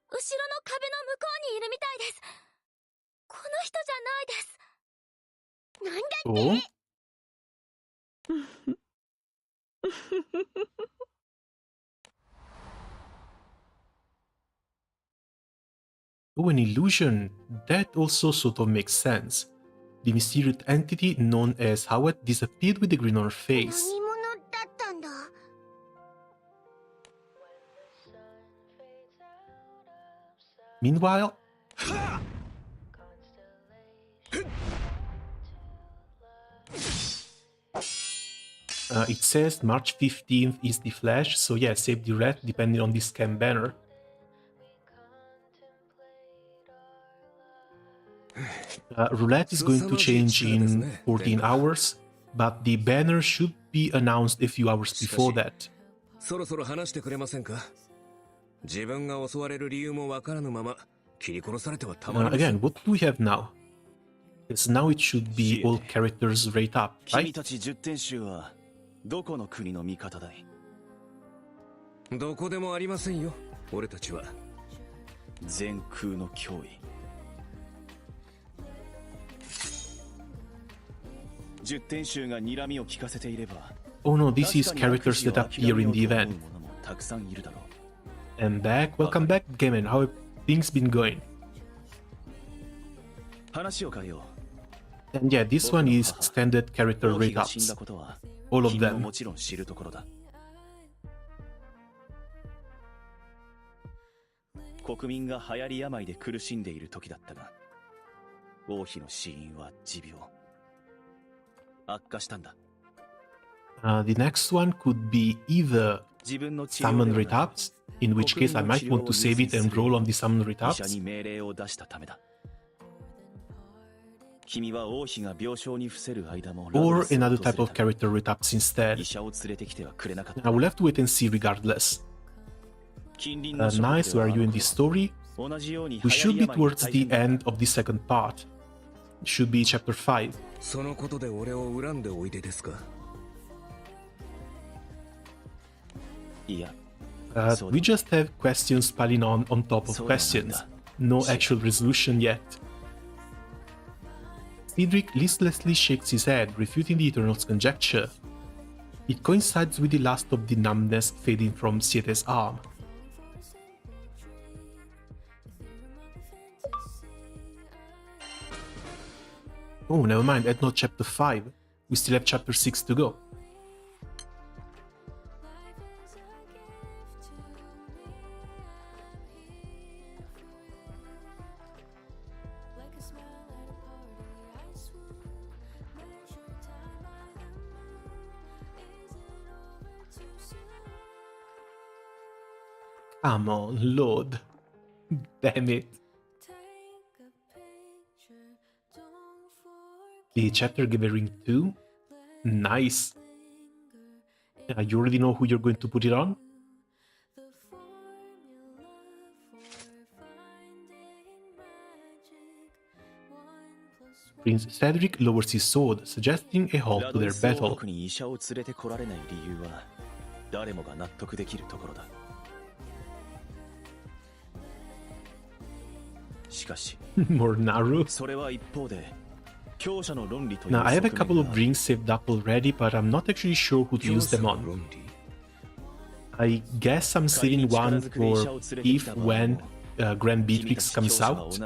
後ろの壁の向こうにいるみたいです。この人じゃないです。なんだって？Oh, an illusion. That also sort of makes sense. The mysterious entity known as Howard disappeared with the grin on her face. Meanwhile, it says March 15th is the Flash, so yeah, save the red depending on the scam banner. Roulette is going to change in 14 hours, but the banner should be announced a few hours before that. そろそろ話してくれませんか？自分が襲われる理由もわからぬまま切り殺されてはたまらない。 Again, what do we have now? Yes, now it should be all characters rate up, right? 君たち10点衆はどこの国の味方だい？どこでもありませんよ。俺たちは全空の脅威。10点衆が睨みを聞かせていれば。Oh no, this is characters that appear in the event. And back, welcome back, Gamen. How have things been going? And yeah, this one is standard character rate ups. All of them. 国民が流行り病で苦しんでいる時だったが、王妃の死因は持病。悪化したんだ。The next one could be either summon rate ups, in which case I might want to save it and roll on the summon rate ups. 君は王妃が病床に伏せる間も Or another type of character rate ups instead. 医者を連れてきてはくれなかった。I will have to wait and see regardless. Nice, where are you in this story? We should be towards the end of the second part. It should be chapter 5. そのことで俺を恨んでおいでですか？いや。We just have questions piling on top of questions. No actual resolution yet. Cedric listlessly shakes his head, refuting the Eternal's conjecture. It coincides with the last of the numbness fading from Siete's arm. Oh, never mind, that's not chapter 5. We still have chapter 6 to go. Come on, load. Damn it. The chapter gathering 2. Nice. You already know who you're going to put it on? Prince Cedric lowers his sword, suggesting a halt to their battle. More Naru? Now, I have a couple of drinks saved up already, but I'm not actually sure who to use them on. I guess I'm saving one for if when Grand Beatrix comes out.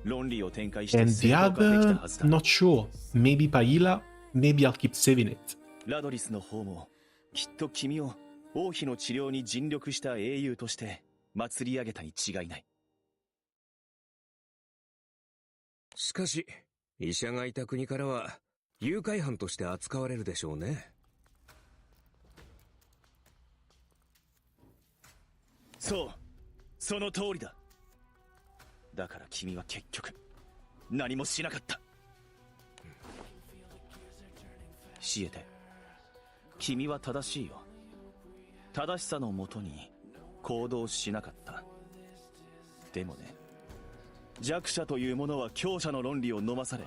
And the other, not sure. Maybe Paila, maybe I'll keep saving it. ラドリスの方もきっと君を王妃の治療に尽力した英雄として祭り上げたに違いない。しかし、医者がいた国からは誘拐犯として扱われるでしょうね。そう、その通りだ。だから君は結局何もしなかった。シエテ、君は正しいよ。正しさのもとに行動しなかった。でもね、弱者というものは強者の論理を飲まされ、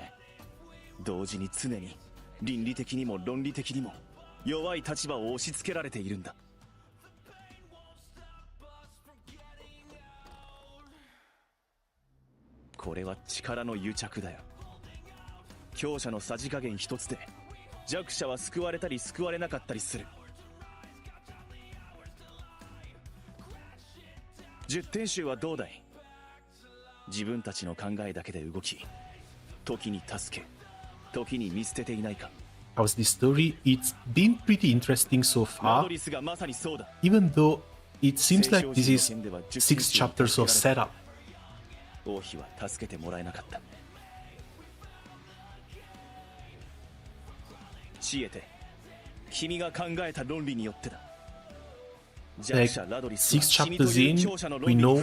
同時に常に倫理的にも論理的にも弱い立場を押し付けられているんだ。これは力の癒着だよ。強者のさじ加減一つで弱者は救われたり救われなかったりする。10点集はどうだい？自分たちの考えだけで動き、時に助け、時に見捨てていないか。How's this story? It's been pretty interesting so far, even though it seems like this is 6 chapters of setup. 王妃は助けてもらえなかった。シエテ、君が考えた論理によってだ。Like 6 chapters in, we know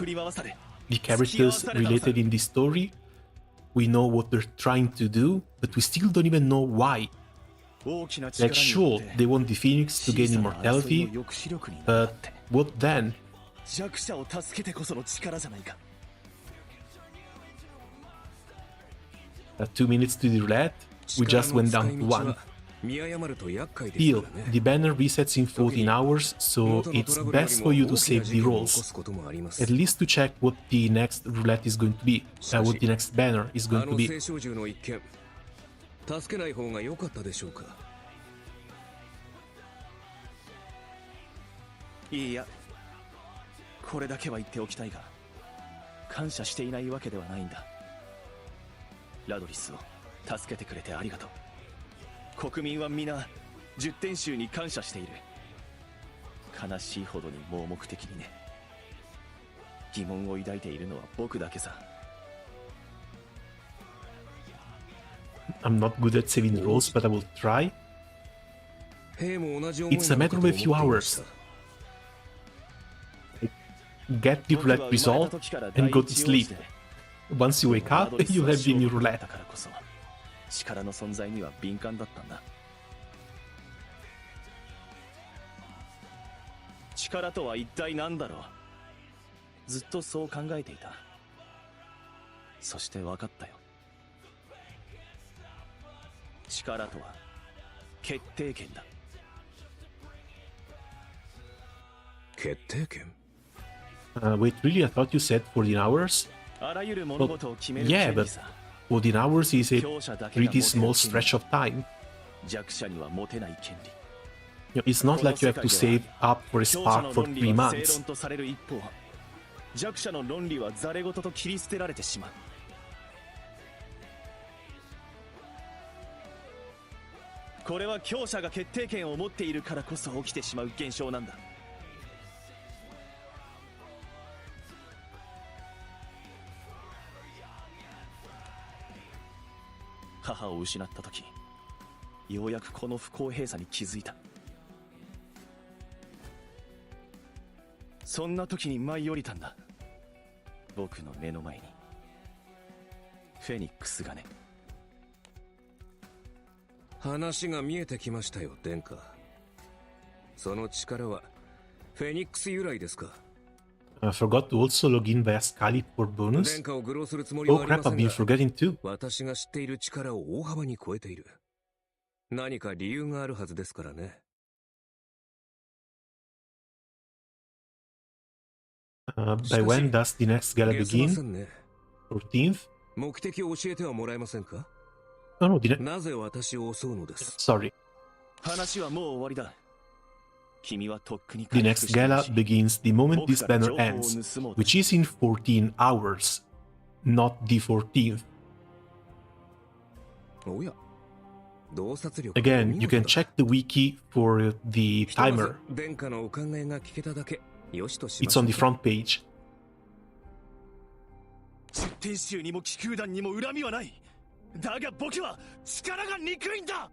the characters related in this story. We know what they're trying to do, but we still don't even know why. Like, sure, they want the Phoenix to gain immortality, but what then? 弱者を助けてこその力じゃないか。2 minutes to the roulette, we just went down to 1. Still, the banner resets in 14 hours, so it's best for you to save the rolls. At least to check what the next roulette is going to be, what the next banner is going to be. 助けない方が良かったでしょうか。いや、これだけは言っておきたいが、感謝していないわけではないんだ。ラドリスを助けてくれてありがとう。国民は皆10点集に感謝している。悲しいほどに盲目的にね。疑問を抱いているのは僕だけさ。I'm not good at saving rolls, but I will try. It's a matter of a few hours. Get the roulette result and go to sleep. Once you wake up, you'll have the new roulette. 力の存在には敏感だったんだ。力とは一体何だろう。ずっとそう考えていた。そして分かったよ。力とは決定権だ。決定権？ Wait, really? I thought you said 14 hours? あらゆる物事を決める Yeah, 権利 but さ。14 hours is a pretty small stretch of time. 弱者には持てない権利。It's not like you have to save up for a spark for 3 months. 正論とされる一方、弱者の論理はザレ事と切り捨てられてしまう。これは強者が決定権を持っているからこそ起きてしまう現象なんだ。母を失った時、ようやくこの不公平さに気づいた。そんな時に舞い降りたんだ。僕の目の前にフェニックスがね。話が見えてきましたよ、殿下。その力はフェニックス由来ですか？ I forgot to also log in via Skype for bonus. 殿下を愚弄するつもりは Oh ありま crap, せ I've ん been が、 forgetting too. 私が知っている力を大幅に超えている。何か理由があるはずですからね。By when does the next gala ゲスませ begin? んね。 14th? 目的を教えてはもらえませんか？ Oh no, the なぜ私を襲うのです？ sorry. 話はもう終わりだ。君はとっくに The 回 next 復している gala し、 begins the moment 僕 this から banner 情報を ends, 盗もうと which is in 14 hours, not the 14th. おや、洞察力。 Again, you can check the wiki for the ひとまず timer. 殿下のお考えが聞けただけ、よしとしま It's しょ on う the front page. 十天衆にも気空団にも恨みはない。だが僕は力が憎いんだ。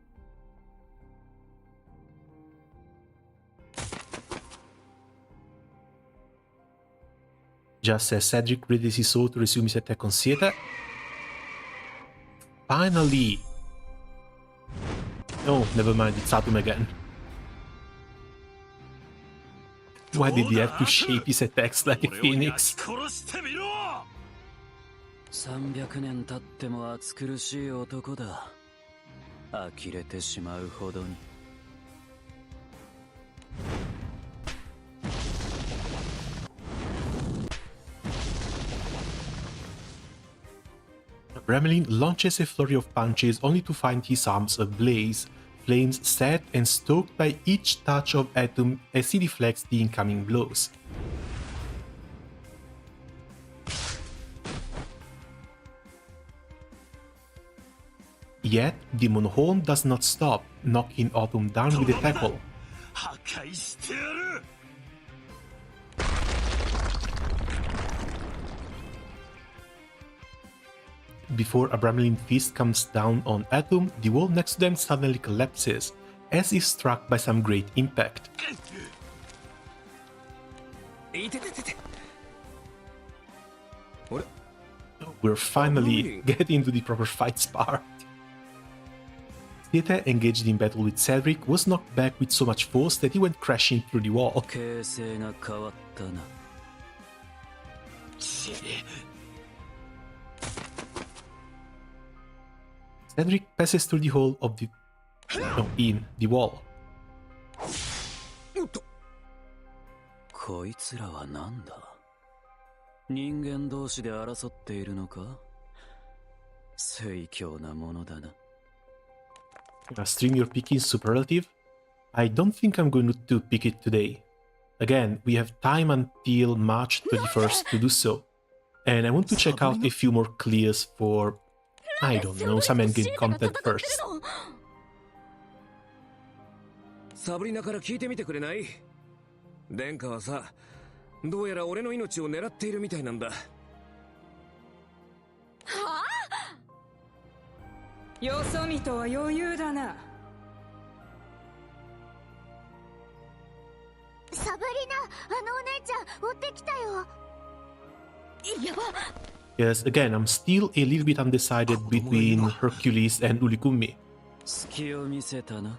Just as Cedric raises his sword to resume his attack on Sieta. Finally! Oh, never mind, it's Atum again. Why did he have to shape his attacks like a phoenix? 300年経っても暑苦しい男だ。呆れてしまうほどに。Bremelin launches a flurry of punches only to find his arms ablaze, flames set and stoked by each touch of Atom as he deflects the incoming blows. Yet, Demon Horn does not stop, knocking Atom down with a tackle. 破壊してやる。 Before a Bremelin fist comes down on Atom, the wall next to them suddenly collapses, as if struck by some great impact. We're finally getting to the proper fights part. Sieta, engaged in battle with Cedric, was knocked back with so much force that he went crashing through the wall. Cedric passes through the hole of the... no, in the wall. こいつらはなんだ？人間同士で争っているのか？盛況なものだな。Stream your picking superlative? I don't think I'm going to pick it today. Again, we have time until March 31st to do so. And I want to check out a few more clears for, I don't know, some endgame content first. サブリナから聞いてみてくれない？殿下はさ、どうやら俺の命を狙っているみたいなんだ。はあ？よそ見とは余裕だな。サブリナ、あのお姉ちゃん追ってきたよ。やば。 Yes, again, I'm still a little bit undecided between Hercules and Ulikumi. 隙を見せたな。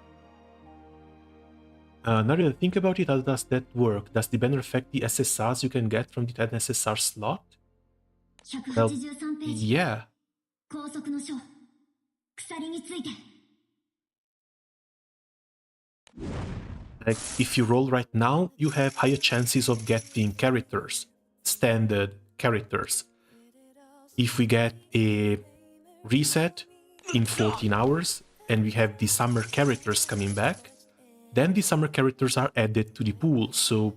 Now that I think about it, how does that work? Does the banner affect the SSRs you can get from the 10 SSR slot? Well, yeah. Like, if you roll right now, you have higher chances of getting characters, standard characters. If we get a reset in 14 hours, and we have the summer characters coming back, then the summer characters are added to the pool, so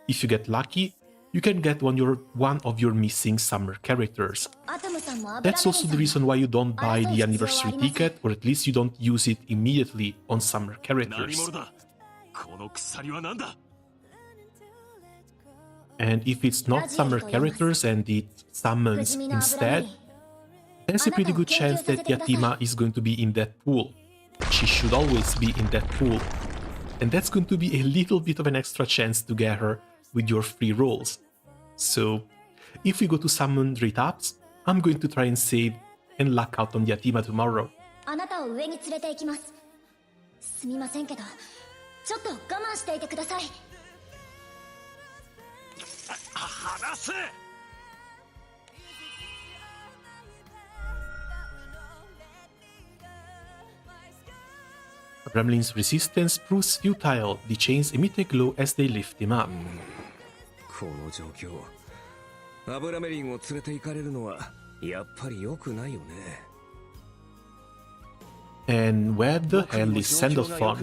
if you get lucky, you can get one of your missing summer characters. That's also the reason why you don't buy the anniversary ticket, or at least you don't use it immediately on summer characters. And if it's not summer characters and it summons instead, there's a pretty good chance that Yatima is going to be in that pool. She should always be in that pool. And that's going to be a little bit of an extra chance to get her with your free rolls. So, if we go to summon Ritaps, I'm going to try and save and luck out on the Atima tomorrow. あなたを上に連れて行きます。すみませんけど、ちょっと我慢していてください。離せ。Gremlin's resistance proves futile. The chains emit a glow as they lift him up. この状況、アブラメリンを連れて行かれるのはやっぱり良くないよね。And where the hell is Sandalphon?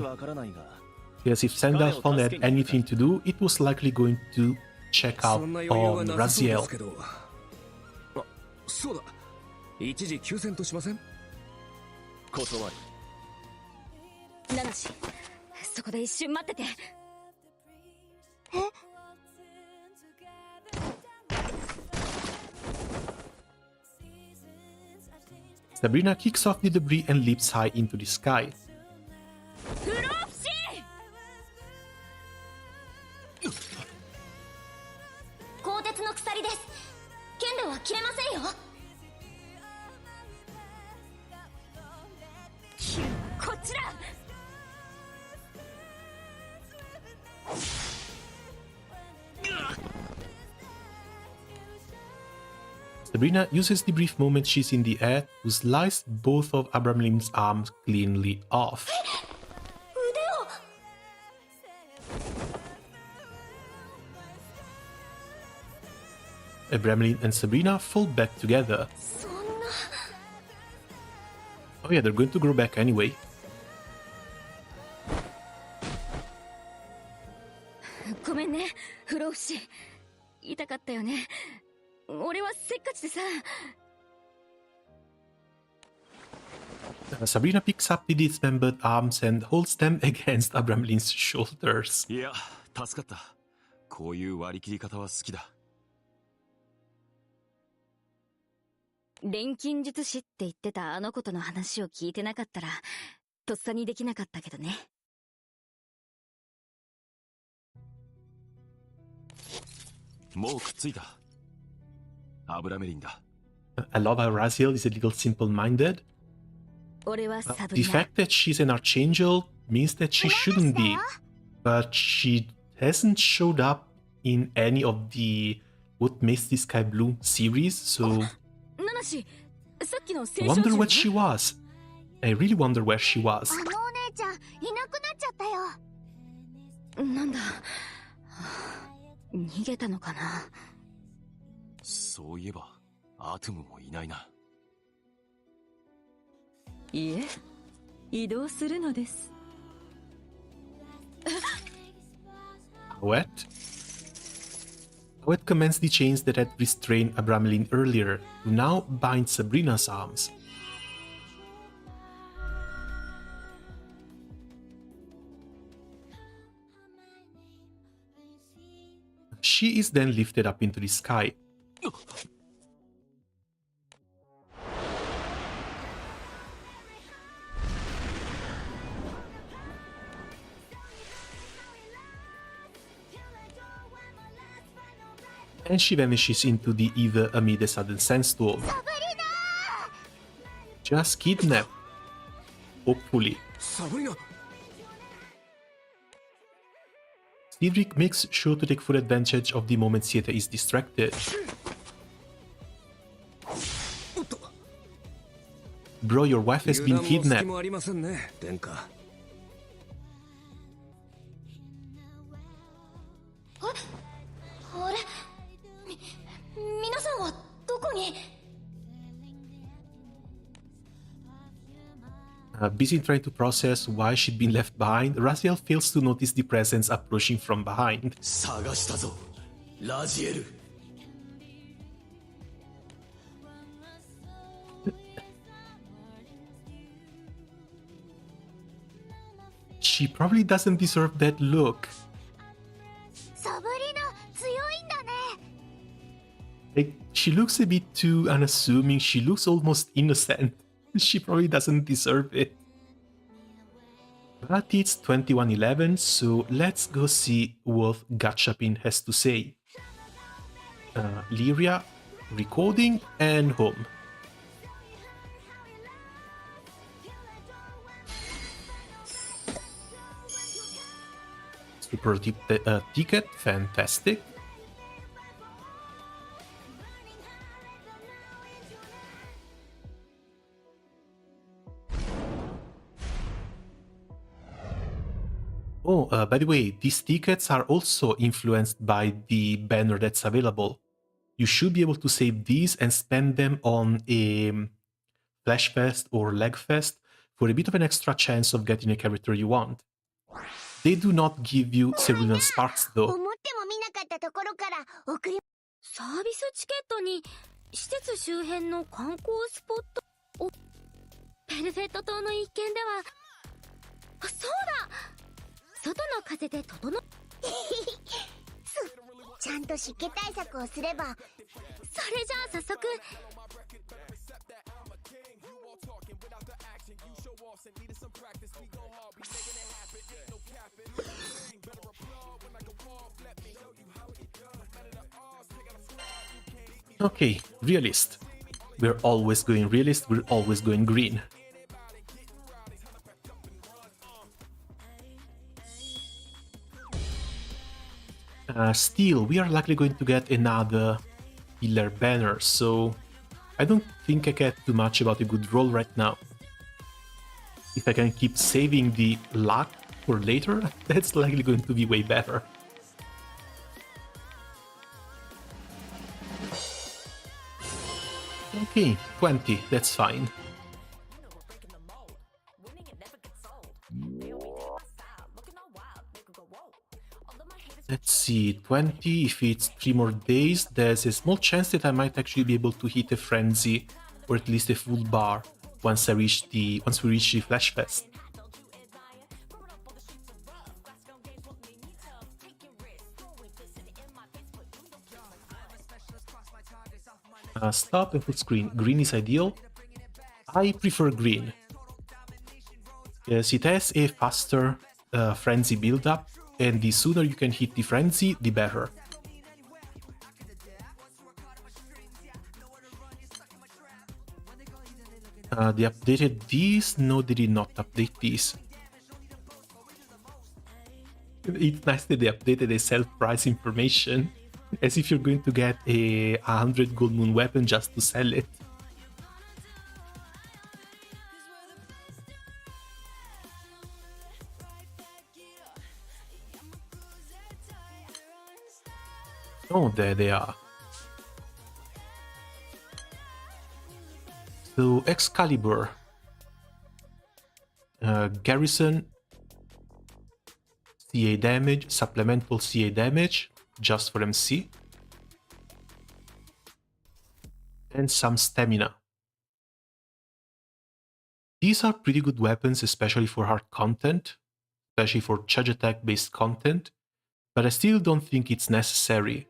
Yes, if Sandalphon had anything to do, it was likely going to check out on Raziel. あ、そうだ。一時休戦としません？断る。ナナシ、そこで一瞬待ってて。Sabrina kicks off the debris and leaps high into the sky. 不老不死！鋼鉄の鎖です。剣では切れませんよ。こっちだ。Sabrina uses the brief moment she's in the air to slice both of Abramlin's arms cleanly off. Abramlin and Sabrina fall back together. Oh yeah, they're going to grow back anyway. ごめんね、不老不死。痛かったよね。俺はせっかちでさ。Sabrina picks up the dismembered arms and holds them against Abramlin's shoulders. いや、助かった。こういう割り切り方は好きだ。錬金術師って言ってたあの子との話を聞いてなかったら、とっさにできなかったけどね。もうくっついた。アブラメリンだ。I love how Raziel is a little simple-minded. 俺はサブ The リナ。 fact that she's an archangel means that she shouldn't be, but she hasn't showed up in any of the What Makes the Sky Blue series, so ナナシ、さっきの I 聖書 wonder 銃 what she was. I really wonder where she was. あのお姉ちゃんいなくなっちゃったよ。なんだ、逃げたのかな。そういえば、アトムもいないな。いえ、移動するのです。What? What commenced the chains that had restrained Abramlin earlier to now bind Sabrina's arms. She is then lifted up into the sky. And she vanishes into the ether amid a sudden sandstorm. Just kidnapped. Hopefully. Cedric makes sure to take full advantage of the moment Sieta is distracted. Bro, your wife has been kidnapped. あれ、皆さんはどこに？ Busy trying to process why she'd been left behind, Raziel fails to notice the presence approaching from behind. 探したぞ、ラジエル。She probably doesn't deserve that look. サブリナ強いんだね。Like, she looks a bit too unassuming, she looks almost innocent. She probably doesn't deserve it. But it's 21:11, so let's go see what Gachapin has to say. Lyria, recording, and home. Super ticket, fantastic. Oh, by the way, these tickets are also influenced by the banner that's available. You should be able to save these and spend them on a Flash Fest or Leg Fest for a bit of an extra chance of getting a character you want. They do not give you Cerulean Sparks though. サービスチケットに施設周辺の観光スポットをペルフェット島の一件ではそうだ外の風で整ちゃんと湿気対策をすればそれじゃあ早速Okay, realist. We're always going realist, we're always going green. Still, we are likely going to get another killer banner, so I don't think I care too much about a good roll right now. If I can keep saving the luck for later, that's likely going to be way better. Okay, 20, that's fine. Let's see, 20, if it's 3 more days, there's a small chance that I might actually be able to hit a frenzy, or at least a full bar, once we reach the Flash Fest. Stop and full screen. Green is ideal. I prefer green. Yes, it has a faster frenzy build-up, and the sooner you can hit the frenzy, the better. They updated these? No, they did not update these. It's nice that they updated the sell price information, as if you're going to get a 100 gold moon weapon just to sell it. Oh, there they are. So, Excalibur. Garrison. CA damage, supplemental CA damage, just for MC. And some stamina. These are pretty good weapons, especially for hard content, especially for charge attack based content, but I still don't think it's necessary.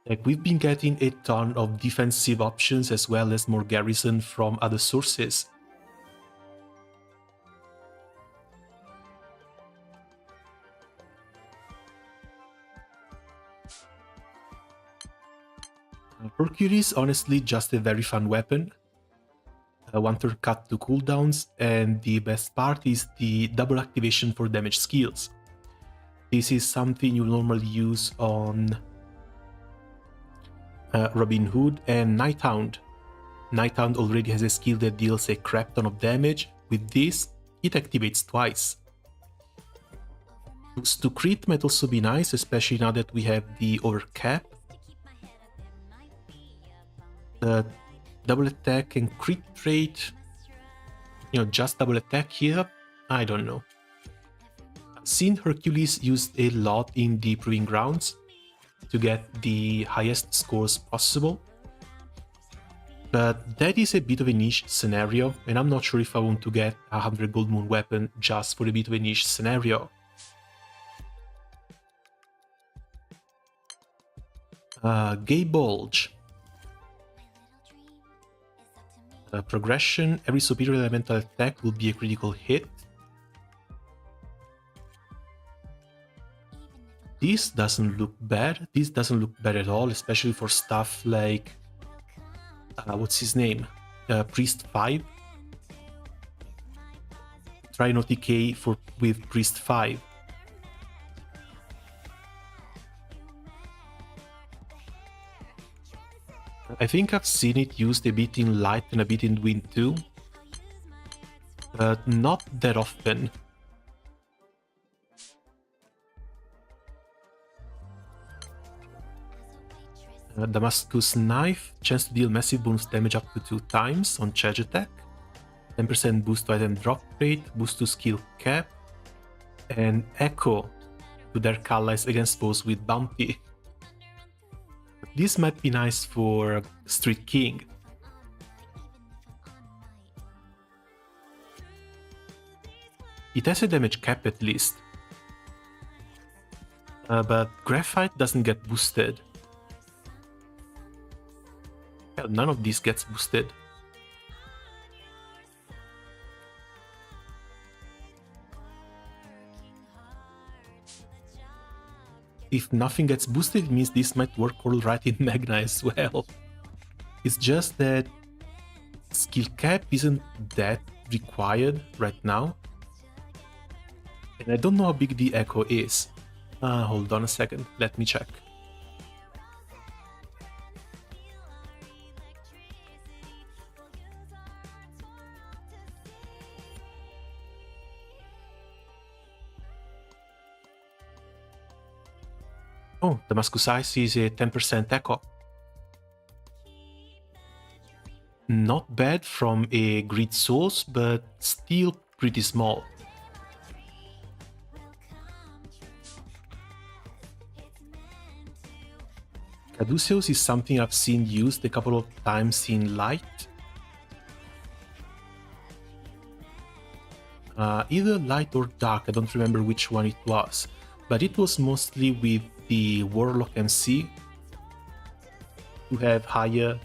Like, we've been getting a ton of defensive options as well as more garrison from other sources. Mercury is honestly just a very fun weapon. One turn cut to cooldowns, and the best part is the double activation for damage skills. This is something you normally use on Robin Hood and Nighthound. Nighthound already has a skill that deals a crap ton of damage. With this, it activates twice. Boost to crit might also be nice, especially now that we have the overcap. The double attack and crit rate, just double attack here, I don't know. Seen Hercules used a lot in the Proving Grounds to get the highest scores possible, but that is a bit of a niche scenario, and I'm not sure if I want to get a 100 gold moon weapon just for a bit of a niche scenario. Gay Bulge. Progression, every superior elemental attack will be a critical hit. this doesn't look bad. This doesn't look bad at all, especially for stuff like... what's his name? Priest 5. Try an OTK with Priest 5. I think I've seen it used a bit in Light and a bit in Wind too, but not that often. Damascus Knife, chance to deal massive bonus damage up to 2 times on charge attack, 10% boost to item drop rate, boost to skill cap, and Echo to their allies against foes with Bounty. This might be nice for Street King. It has a damage cap at least, but Graphite doesn't get boosted. Hell, none of these gets boosted. If nothing gets boosted, it means this might work alright in Magna as well. It's just that skill cap isn't that required right now. And I don't know how big the Echo is. Hold on a second, let me check. Oh, Damascus Ice is a 10% echo. Not bad from a grid source, but still pretty small. Caduceus is something I've seen used a couple of times in Light. Either Light or Dark, I don't remember which one it was, but it was mostly with the Warlock MC to have higher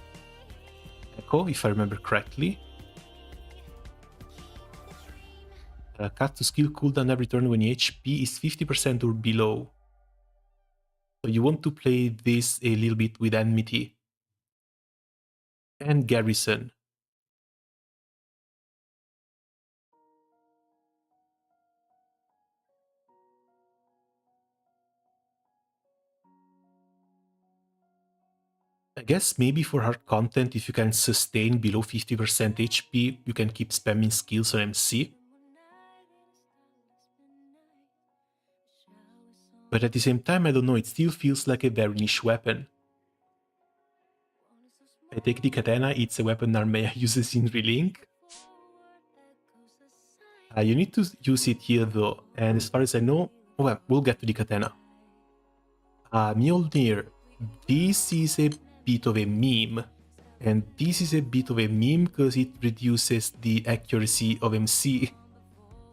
echo, if I remember correctly. Cut to skill cooldown every turn when your HP is 50% or below. So you want to play this a little bit with Enmity and Garrison. I guess maybe for hard content, if you can sustain below 50% HP, you can keep spamming skills on MC. But at the same time, I don't know, it still feels like a very niche weapon. I take the katana, it's a weapon Narmea uses in Relink. You need to use it here though, and as far as I know, well, we'll get to the katana. Mjolnir, this is a bit of a meme, and this is a bit of a meme because it reduces the accuracy of MC.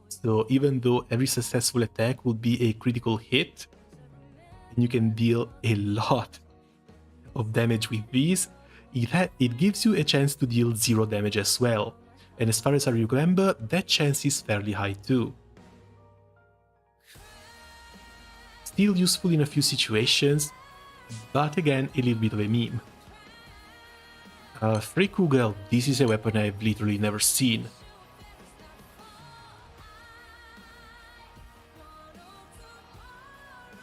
So even though every successful attack will be a critical hit, and you can deal a lot of damage with these, it gives you a chance to deal 0 damage as well. And as far as I remember, that chance is fairly high too. Still useful in a few situations, but again, a little bit of a meme. Freykugel, this is a weapon I've literally never seen.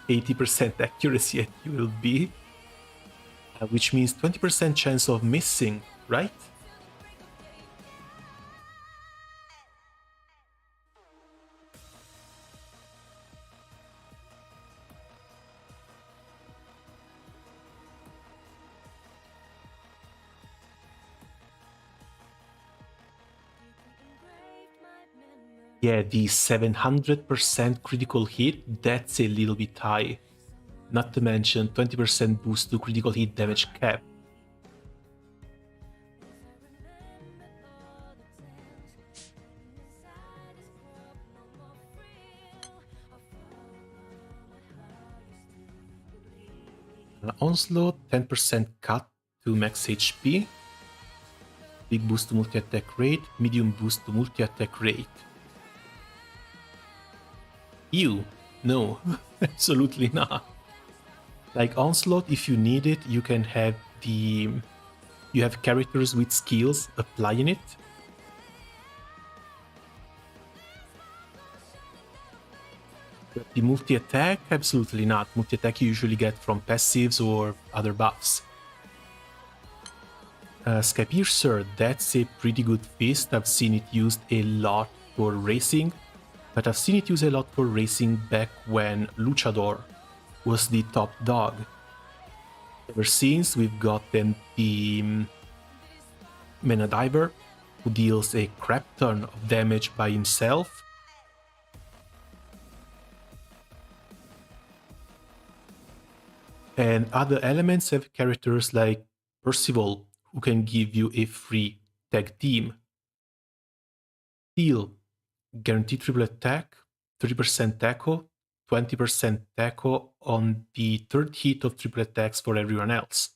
%80 accuracy at ULB, which means 20% chance of missing, right? Yeah, the 700% critical hit, that's a little bit high. Not to mention 20% boost to critical hit damage cap. Onslaught, 10% cut to max HP. Big boost to multi-attack rate, medium boost to multi-attack rate. Ew, no, absolutely not. Like Onslaught, if you need it, you can have you have characters with skills applying it. But the multi-attack, absolutely not. Multi-attack you usually get from passives or other buffs. Skypiercer, that's a pretty good fist. I've seen it used a lot for racing, but I've seen it used a lot for racing back when Luchador was the top dog. Ever since, we've gotten the Mena Diver, who deals a crap ton of damage by himself. And other elements have characters like Percival, who can give you a free tag team. Steel, guaranteed triple attack, 30% tackle, 20% tackle on the third hit of triple attacks for everyone else.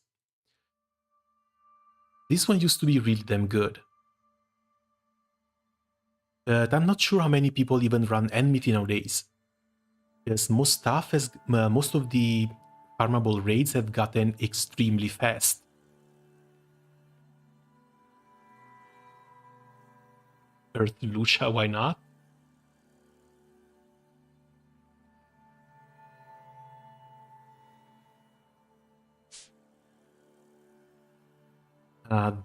This one used to be really damn good. But I'm not sure how many people even run Enmity nowadays. Because most of the farmable raids have gotten extremely fast. Earth Lucha, why not?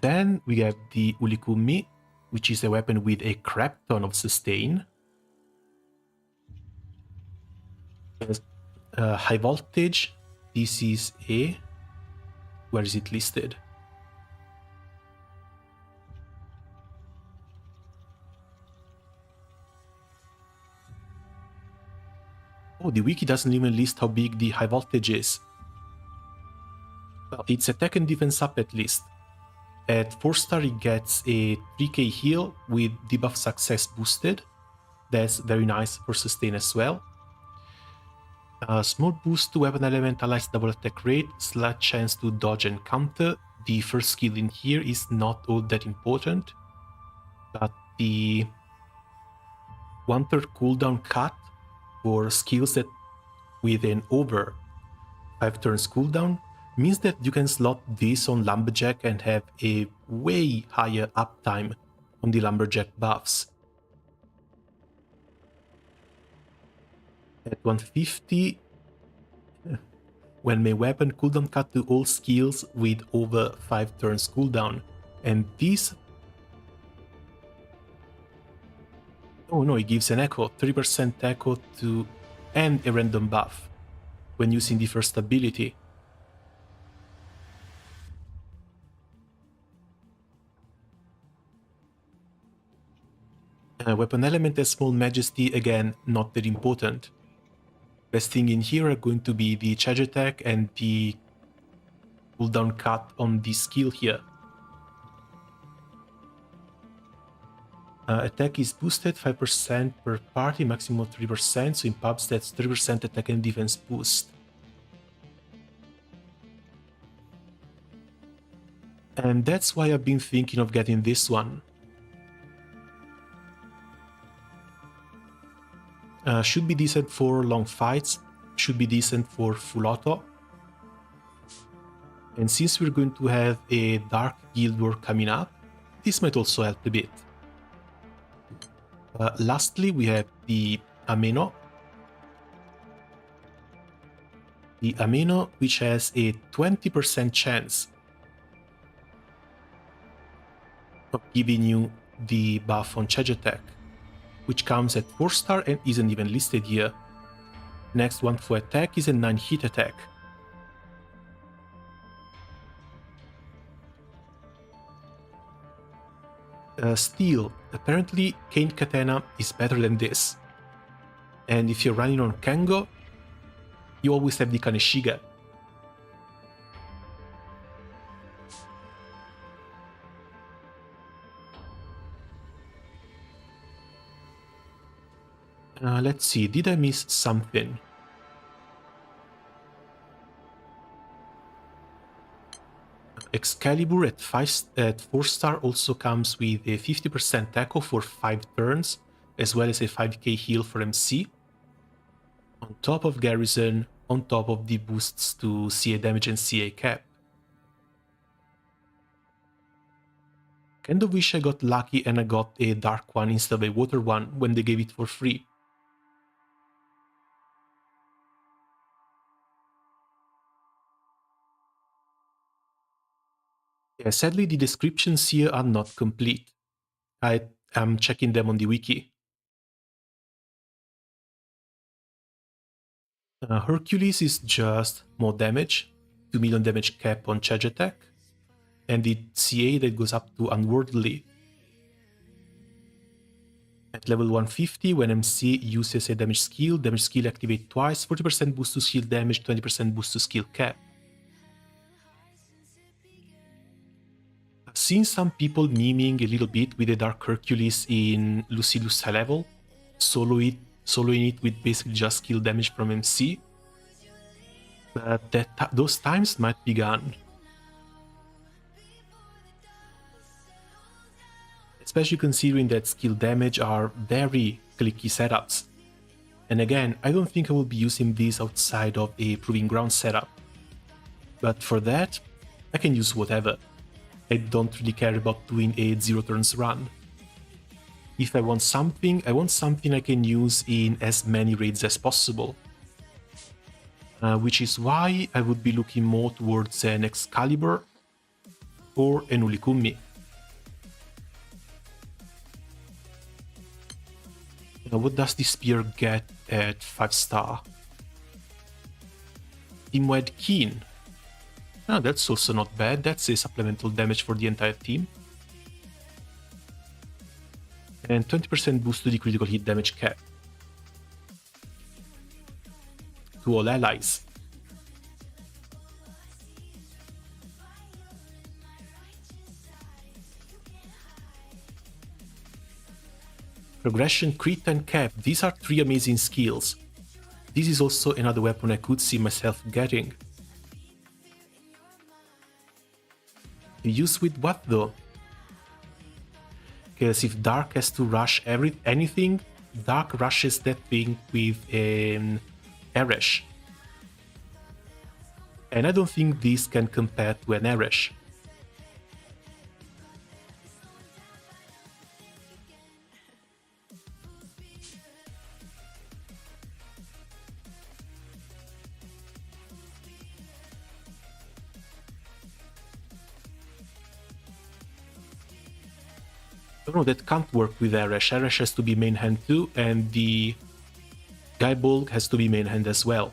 Then we have the Ulikumi, which is a weapon with a crap ton of sustain. High voltage, this is a... where is it listed? Oh, the wiki doesn't even list how big the high voltage is. Well, it's attack and defense up at least. At 4-star it gets a 3k heal with debuff success boosted. That's very nice for sustain as well. Small boost to weapon element allies double attack rate, slight chance to dodge and counter. The first skill in here is not all that important, but the 1/3 cooldown cut for skills that with an over 5 turns cooldown means that you can slot this on Lumberjack and have a way higher uptime on the Lumberjack buffs. At 150, when my weapon cooldown cut to all skills with over 5 turns cooldown, and this... oh no, it gives an echo, 30% echo to and a random buff when using the first ability. Weapon element as Small Majesty, again, not that important. Best thing in here are going to be the charge attack and the cooldown cut on the skill here. Attack is boosted 5% per party, maximum 3%, so in pubs that's 3% attack and defense boost. And that's why I've been thinking of getting this one. Should be decent for long fights, should be decent for full auto. And since we're going to have a Dark Guild War coming up, this might also help a bit. Lastly, we have the Ameno. The Ameno, which has a 20% chance of giving you the buff on charge attack, which comes at 4-star and isn't even listed here. Next one for attack is a 9-hit attack. Steel. Apparently, Cane Katana is better than this. And if you're running on Kango, you always have the Kaneshiga. Let's see, did I miss something? Excalibur at 4-star also comes with a 50% tackle for 5 turns, as well as a 5k heal for MC. On top of Garrison, on top of the boosts to CA damage and CA cap. Kind of wish I got lucky and I got a dark one instead of a water one when they gave it for free. Yeah, sadly the descriptions here are not complete. I am checking them on the wiki. Hercules is just more damage, 2 million damage cap on charge attack, and the CA that goes up to Unworldly. At level 150, when MC uses a damage skill activate twice, 40% boost to skill damage, 20% boost to skill cap. I've seen some people memeing a little bit with the Dark Hercules in Lucilius high level, soloing it with basically just skill damage from MC. But those times might be gone. Especially considering that skill damage are very clicky setups. And again, I don't think I will be using these outside of a Proving Ground setup. But for that, I can use whatever. I don't really care about doing a 0 turns run. If I want something I can use in as many raids as possible. Which is why I would be looking more towards an Excalibur or an Ulikumi. What does the spear get at 5-star? Team-wide Keen. That's also not bad. That's a supplemental damage for the entire team. And 20% boost to the critical hit damage cap. To all allies. Progression, crit and cap, these are 3 amazing skills. This is also another weapon I could see myself getting. Use with what though? Because if Dark has to rush anything, Dark rushes that thing with an Eresh. And I don't think this can compare to an Eresh. No, that can't work with Eresh. Eresh has to be main hand too, and the Guyball has to be main hand as well.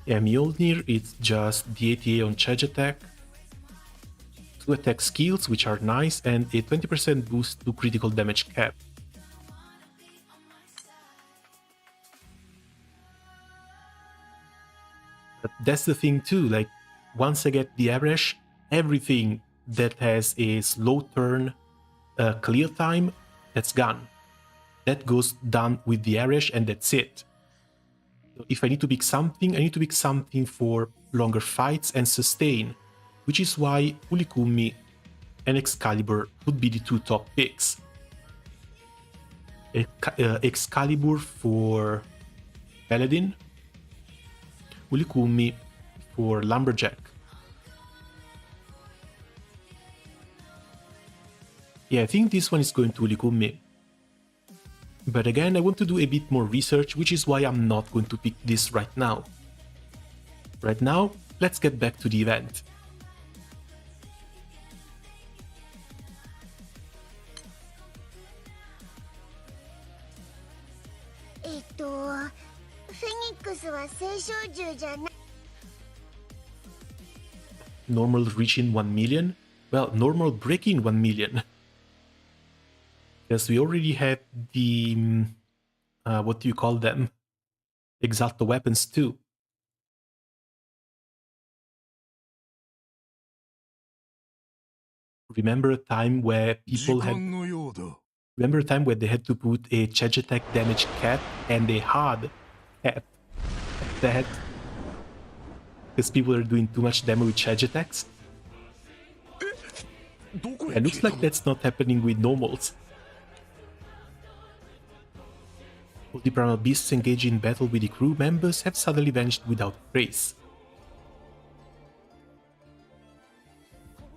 Yeah, Mjolnir, it's just the ATA on charge attack, 2 attack skills, which are nice, and a 20% boost to critical damage cap. But that's the thing too, like, once I get the Eresh, everything that has a slow turn clear time, that's gone. That goes down with the Eresh and that's it. If I need to pick something, I need to pick something for longer fights and sustain, which is why Ulikumi and Excalibur would be the 2 top picks. Excalibur for Paladin, Ulikumi for Lumberjack. Yeah, I think this one is going to Ulikumi. But again, I want to do a bit more research, which is why I'm not going to pick this right now. Right now, let's get back to the event. Normal reaching 1 million? Well, normal breaking 1 million. Because we already had the, what do you call them? Exalta weapons too. Remember a time where people had... Remember a time where they had to put a charge attack damage cap and a hard cap at that? Because people are doing too much damage with charge attacks. Yeah, looks like that's not happening with normals. All the primal beasts engaged in battle with the crew members have suddenly vanished without trace.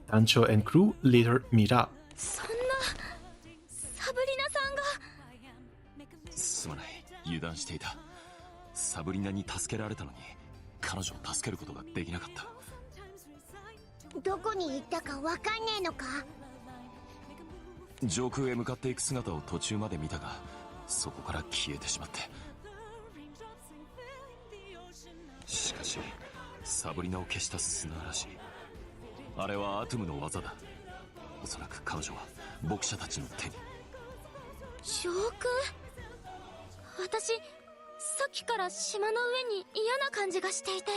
Dancho and crew later meet up. そんなサブリナさんが。すまない、油断していた。サブリナに助けられたのに彼女を助けることができなかった。どこに行ったかわかんねえのか。上空へ向かっていく姿を途中まで見たが、そこから消えてしまって。しかしサブリナを消した砂嵐、あれはアトムの技だ。おそらく彼女は牧者たちの手に。上空、私さっきから島の上に嫌な感じがしていて。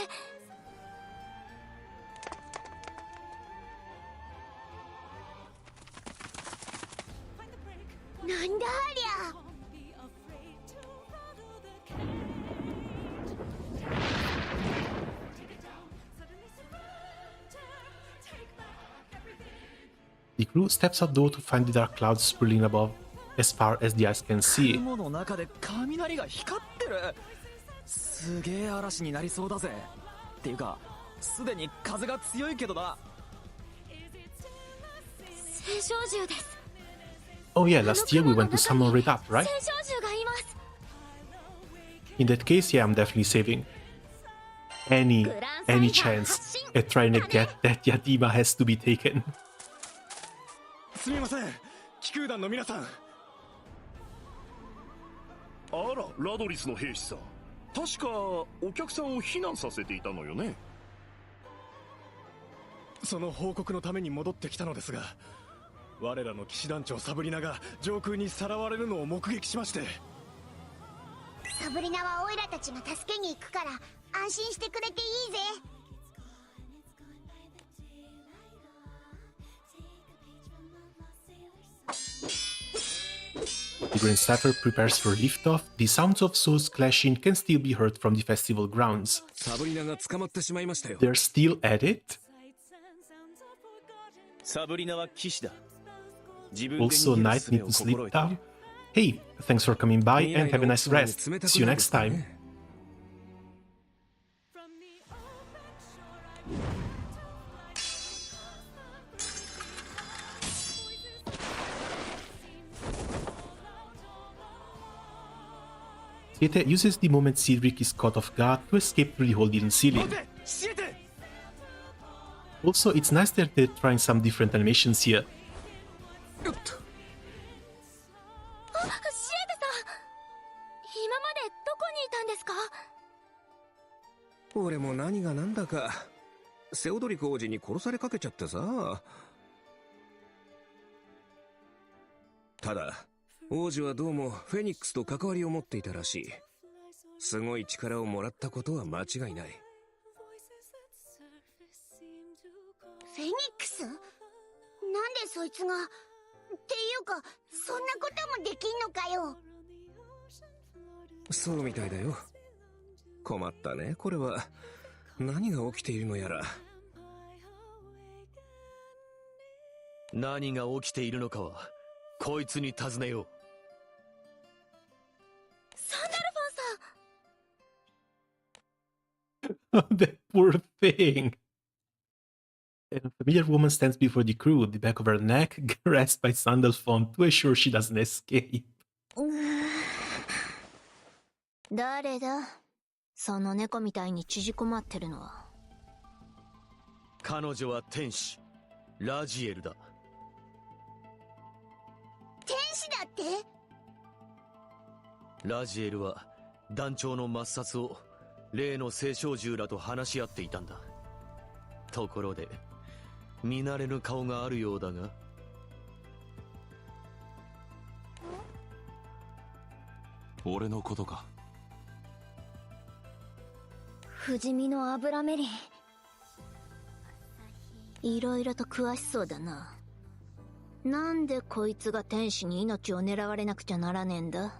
なんだありゃ。The crew steps outdoor to find the dark clouds swirling above, as far as the eyes can see. 雲の中で雷が光ってる。すげえ嵐になりそうだぜ。っていうか、すでに風が強いけどな。聖少獣です。Oh yeah, last year we went to summon it up, right? 聖少獣がいます。 In that case, yeah, I'm definitely saving any chance at trying to get that Yadima has to be taken. すみません、気空団の皆さん。あら、ラドリスの兵士さん。確かお客さんを避難させていたのよね。その報告のために戻ってきたのですが、我らの騎士団長サブリナが上空にさらわれるのを目撃しまして。サブリナはオイラたちが助けに行くから安心してくれていいぜ。The Grand Staffer prepares for liftoff. The sounds of swords clashing can still be heard from the festival grounds. サブリナが捕まってしまいましたよ。 They're still at it? サブリナは騎士だ。 Also, Knight need to sleep down. Hey, thanks for coming by and have a nice rest. See you next time. Siete uses the moment Cedric is caught off guard to escape through the hole in the ceiling. Also, it's nice that they're trying some different animations here. あ、シエテさん、今までどこにいたんですか？俺も何が何だか、セオドリク王子に殺されかけちゃってさ。ただ王子はどうもフェニックスと関わりを持っていたらしい。すごい力をもらったことは間違いない。フェニックス？なんでそいつが？っていうか、そんなこともできんのかよ。そうみたいだよ。困ったね、これは。何が起きているのやら。何が起きているのかはこいつに尋ねよう。サンダルフォンさん。That poor thing. A familiar woman stands before the crew, the back of her neck grasped by Sandalphon to assure she doesn't escape. 誰だ？その猫みたいに縮こまってるのは。彼女は天使、ラジエルだ。天使だって？ラジエルは団長の抹殺を例の聖少獣らと話し合っていたんだ。ところで見慣れぬ顔があるようだが。俺のことか。不死身の油メリン。いろいろと詳しそうだな。なんでこいつが天使に命を狙われなくちゃならねえんだ？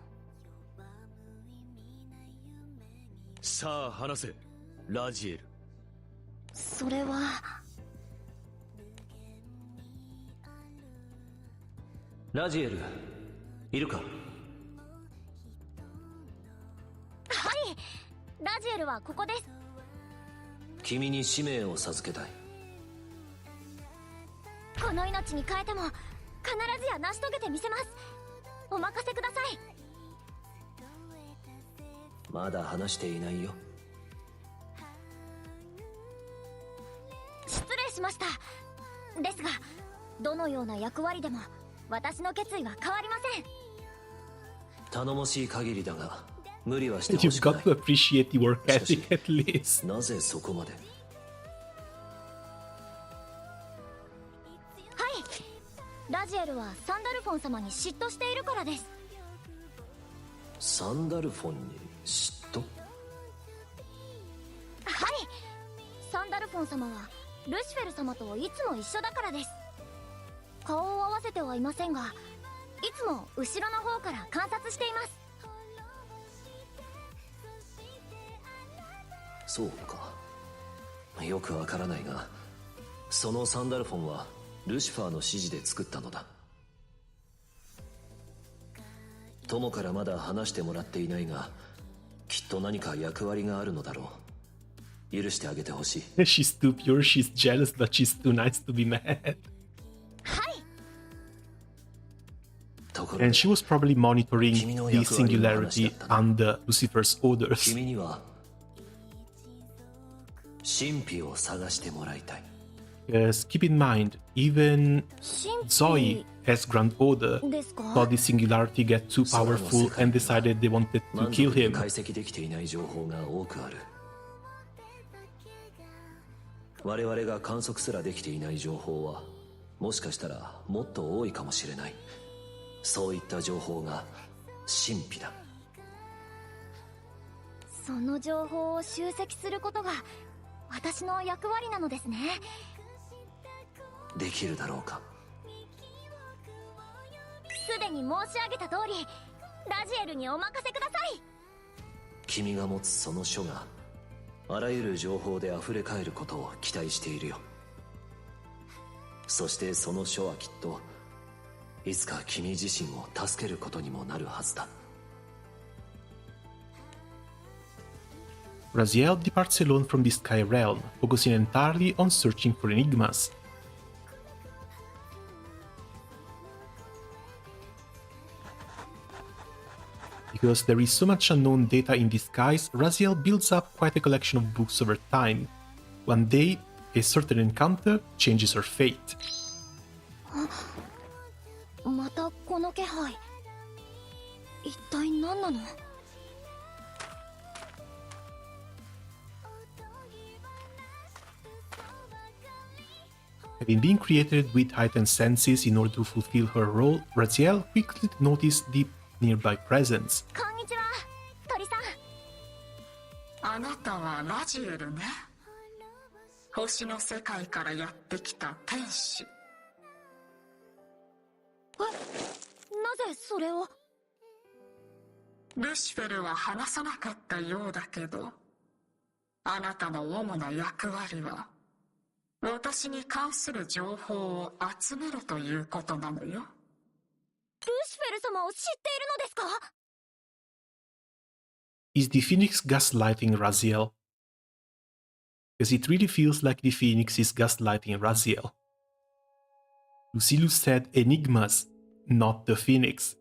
さあ話せ、ラジエル。それは。ラジエル、いるか？はい、ラジエルはここです。君に使命を授けたい。この命に変えても必ずや成し遂げてみせます。お任せください。まだ話していないよ。失礼しました。ですがどのような役割でも私の決意は変わりません。頼もしい限りだが無理はしてほしくない。 You've got to appreciate the work ethic at least. なぜそこまで？ラジエルはサンダルフォン様に嫉妬しているからです。サンダルフォンに嫉妬？はい、サンダルフォン様はルシフェル様といつも一緒だからです。顔を合わせてはいませんがいつも後ろの方から観察しています。そうか、よくわからないが、そのサンダルフォンはルシファーの指示で作ったのだ。友からまだ話してもらっていないが、きっと何か役割があるのだろう。許してあげてほしい。She's too pure, she's jealous, but she's too nice to be mad. And she was probably monitoring the singularity under Lucifer's orders. 君には神秘を探してもらいたい。Yes, keep in mind, even Zoe, as Grand Order, thought the singularity get too powerful and decided they wanted to kill him. 解析できていない情報が多くある。我々が観測すらできていない情報はもしかしたらもっと多いかもしれない。そういった情報が神秘だ。その情報を集積することが私の役割なのですね。できるだろうか。すでに申し上げた通りラジエルにお任せください。君が持つその書があらゆる情報で溢れ返ることを期待しているよ。そしてその書はきっといつか君自身を助けることにもなるはずだ。Raziel departs alone from the Sky Realm, focusing entirely on searching for enigmas. Because there is so much unknown data in the skies, Raziel builds up quite a collection of books over time. One day, a certain encounter changes her fate. またこの気配。一体何なの？Having been created with heightened senses in order to fulfill her role, Raziel quickly noticed the nearby presence. こんにちは、鳥さん。あなたはラジエルね。星の世界からやってきた天使。なぜそれを？ルシフェルは話さなかったようだけど、あなたの主な役割は私に関する情報を集めるということなのよ。ルシフェル様を知っているのですか？ Is the Phoenix gaslighting Raziel? Because it really feels like the Phoenix is gaslighting Raziel. Lucilius said enigmas, not the Phoenix.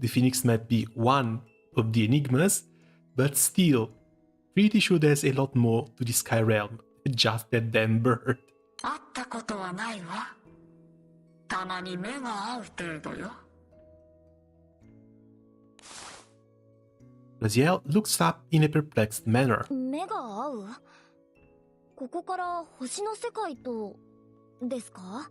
The Phoenix might be one of the enigmas, but still, pretty sure there's a lot more to the Sky Realm, just that damn bird. 会ったことはないわ。たまに目が合う程度よ。Raziel looks up in a perplexed manner. 目が合う？ここから星の世界とですか？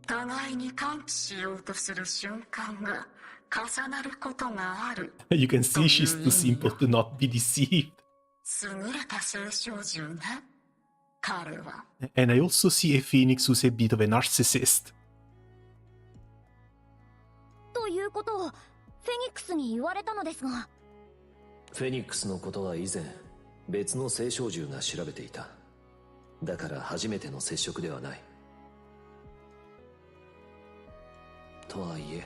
互いに感知しようとする瞬間が重なることがある。You can see she's too simple to not be deceived. 優れた聖少獣ね。彼は。And I also see a Phoenix who's a bit of a narcissist. ということをフェニックスに言われたのですが。フェニックスのことは以前別の聖少獣が調べていた。だから初めての接触ではない。とはいえ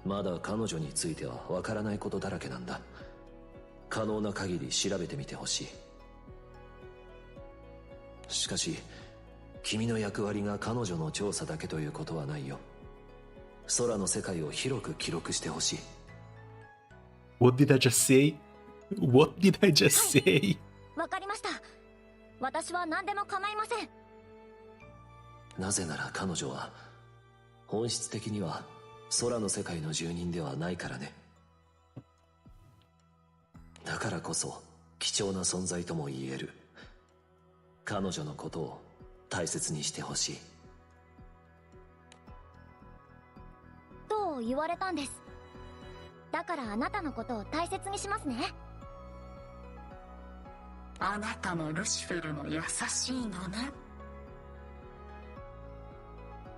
まだ彼女についてはわからないことだらけなんだ。可能な限り調べてみてほしい。しかし君の役割が彼女の調査だけということはないよ。空の世界を広く記録してほしい。 What did I just say? What did I just say? わかりました。私は何でも構いません。なぜなら彼女は本質的には空の世界の住人ではないからね。だからこそ貴重な存在とも言える。彼女のことを大切にしてほしいと言われたんです。だからあなたのことを大切にしますね。あなたもルシフェルも優しいのね。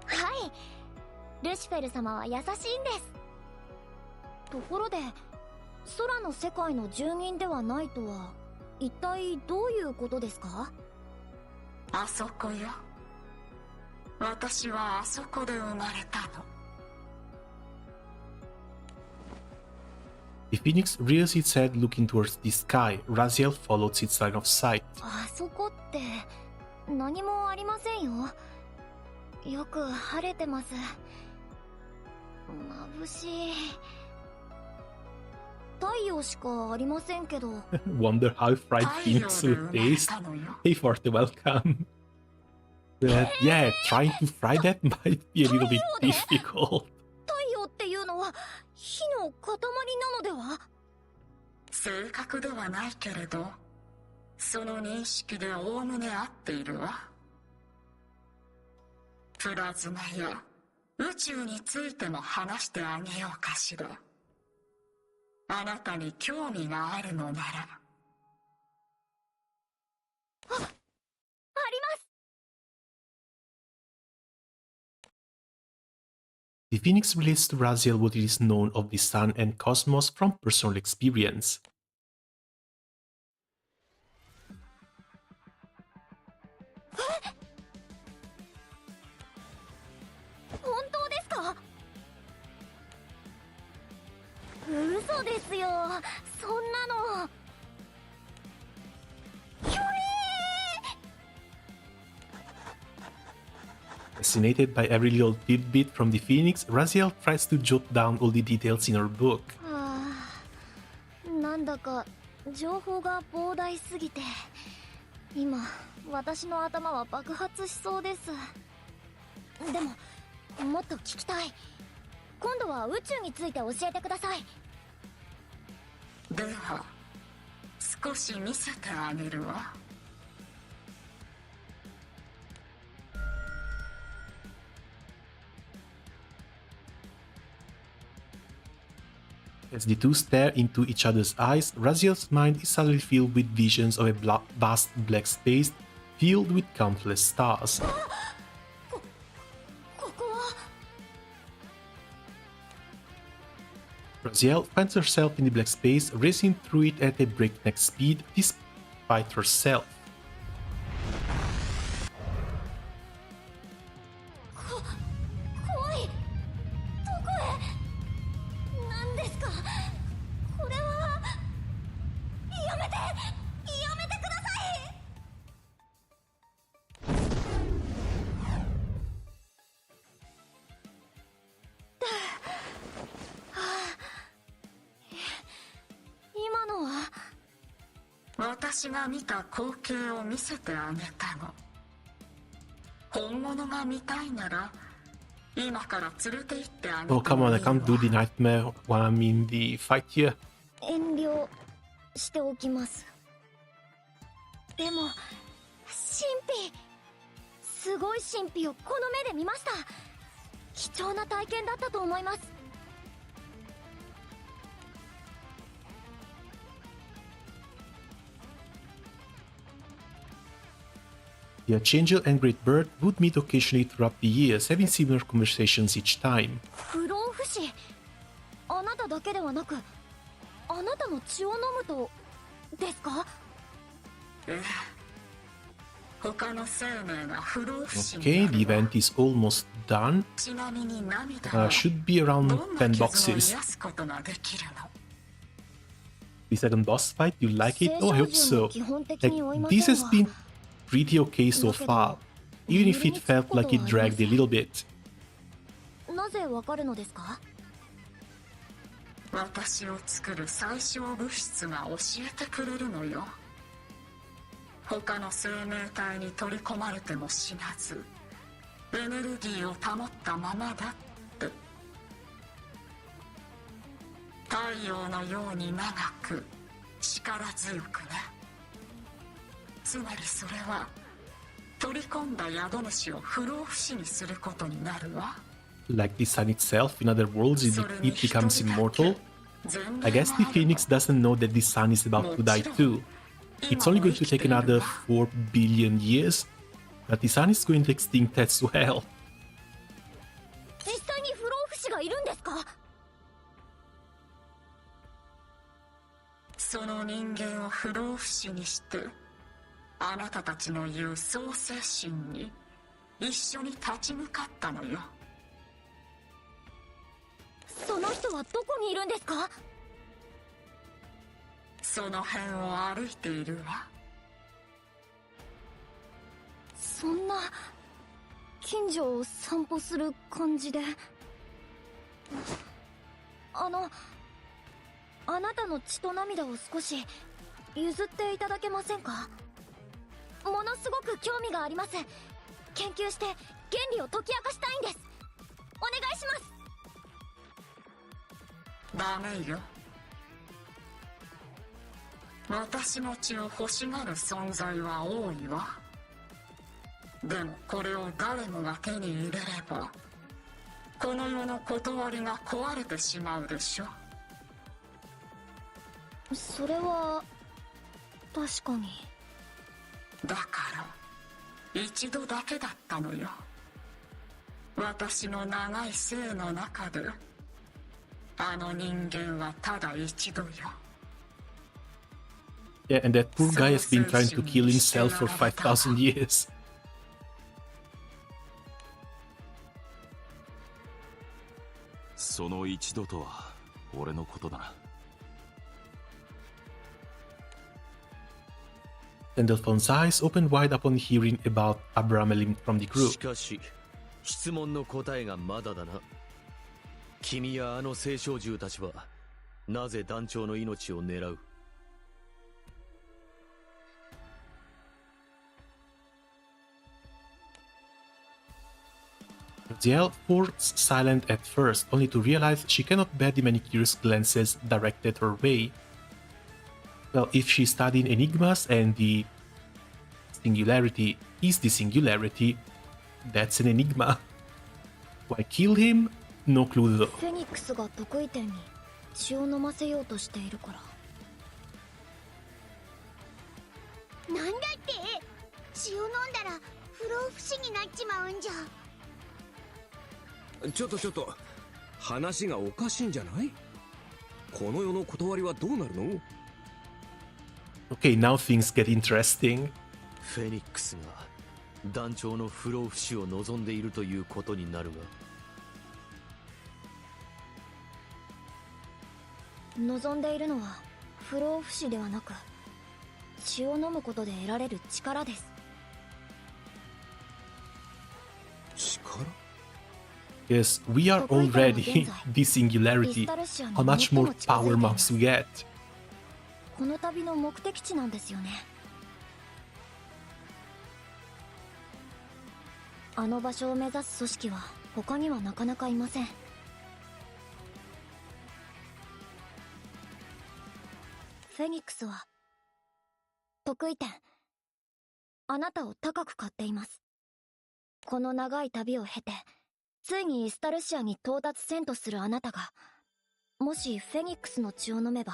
はい、ルシフェル様は優しいんです。ところで空の世界の住人ではないとは一体どういうことですか？あそこよ。私はあそこで生まれたの。The phoenix rears its head looking towards the sky. Raziel follows its line of sight. あそこって何もありませんよ。よく晴れてます。眩しい。太陽しかありませんけど。Wonder how fried phoenix will taste. Hey for the welcome. But yeah, trying to fry that might be a little bit difficult. 太陽っていうのは火の塊なのでは？正確ではないけれど、その認識でおおむね合っているわ。プラズマや宇宙についても話してあげようかしら。あなたに興味があるのなら。あります。The phoenix relates to Raziel what it is known of the sun and cosmos from personal experience. 本当ですか？嘘ですよ。そんなの。Fascinated by every little tidbit from the phoenix, Raziel tries to jot down all the details in her book. なんだか情報が膨大すぎて、今私の頭は爆発しそうです。でももっと聞きたい。今度は宇宙について教えてください。では少し見せてあげるわ。As the two stare into each other's eyes, Raziel's mind is suddenly filled with visions of a vast black space filled with countless stars. Raziel finds herself in the black space, racing through it at a breakneck speed despite herself. 怖い。どこへ？何ですか？これは。やめて！やめてください！今のは？私が見た光景を見せてあげたの。本物が見たいなら今から連れて行ってあげてもいいわ。 Oh, come on, I can't do the nightmare when I'm in the fight here. 遠慮しておきます。でも神秘、すごい神秘をこの目で見ました。貴重な体験だったと思います。The Archangel and Great Bird would meet occasionally throughout the years, having similar conversations each time. 不老不死、あなただけではなく、あなたの血を飲むとですか？ええ、Okay, the event is almost done. Should be around 10 boxes. The second boss fight, you like it? Oh, I hope so. Like, this has been pretty okay so far, even if it felt like it dragged a little bit. なぜわかるのですか？私を作る最小物質が教えてくれるのよ。他の生命体に取り込まれても死なず、エネルギーを保ったままだって。太陽のように長く力強くね。つまりそれは取り込んだ宿主を不老不死にすることになるわ。Like the sun itself, in other worlds, it becomes immortal. I guess the Phoenix doesn't know that the sun is about to die too. It's only going to take another 4 billion years, but the sun is going to extinct as well. 実際に不老不死がいるんですか？その人間を不老不死にして、あなたたちの言う創世神に一緒に立ち向かったのよ。その人はどこにいるんですか？その辺を歩いているわ。そんな近所を散歩する感じで。あなたの血と涙を少し譲っていただけませんか？ものすごく興味があります。研究して原理を解き明かしたいんです。お願いします。ダメよ。私の血を欲しがる存在は多いわ。でもこれを誰もが手に入れれば、この世の断りが壊れてしまうでしょ。それは確かに。だから一度だけだったのよ。私の長い生の中であの人間はただ一度よ。Yeah, and that poor guy has been trying to kill himself for 5,000 years. その一度とは俺のことだな。Sandalphon's eyes opened wide upon hearing about Abramelin from the crew. しかし、質問の答えがまだだな。君やあの聖少獣たちはなぜ団長の命を狙う？Ziel falls silent at first, only to realize she cannot bear the many curious glances directed her way. Well, if she studied enigmas and the singularity is the singularity, that's an enigma. Why kill him? No clue though. フェニックスが得意点に血を飲ませようとしているから。なんだって血を飲んだら不老不死になっちまうんじゃ。ちょっと話がおかしいんじゃない？この世の断りはどうなるの？ Okay, now things get interesting. フェニックスが団長の不老不死を望んでいるということになるが。望んでいるのは不老不死ではなく、血を飲むことで得られる力です。力Yes, we are already the singularity. How much more power must we get? この旅の目的地なんですよね。あの場所を目指す組織は他にはなかなかいません。フェニックスは得意点、あなたを高く買っています。この長い旅を経てついにイスタルシアに到達せんとするあなたが、もしフェニックスの血を飲めば、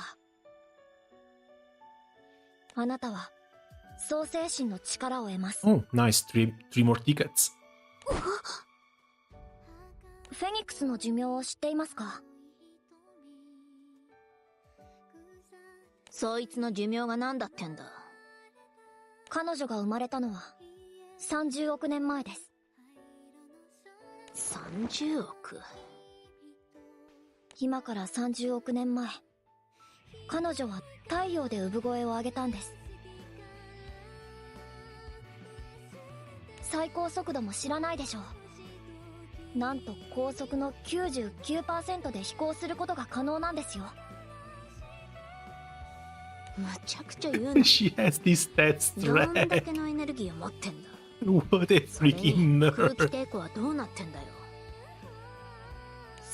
あなたは創世神の力を得ます。Oh, nice. Three more tickets. フェニックスの寿命を知っていますか？そいつの寿命が何だってんだ。彼女が生まれたのは30億年前です。30億？今から30億年前、彼女は太陽で産声を上げたんです。最高速度も知らないでしょう。なんと高速の 99% で飛行することが可能なんですよ。むちゃくちゃ言うな。She has these stats どんだけのエネルギーを持ってんだ。What a freaking 空気 nerd. 抵抗はどうなってんだよ。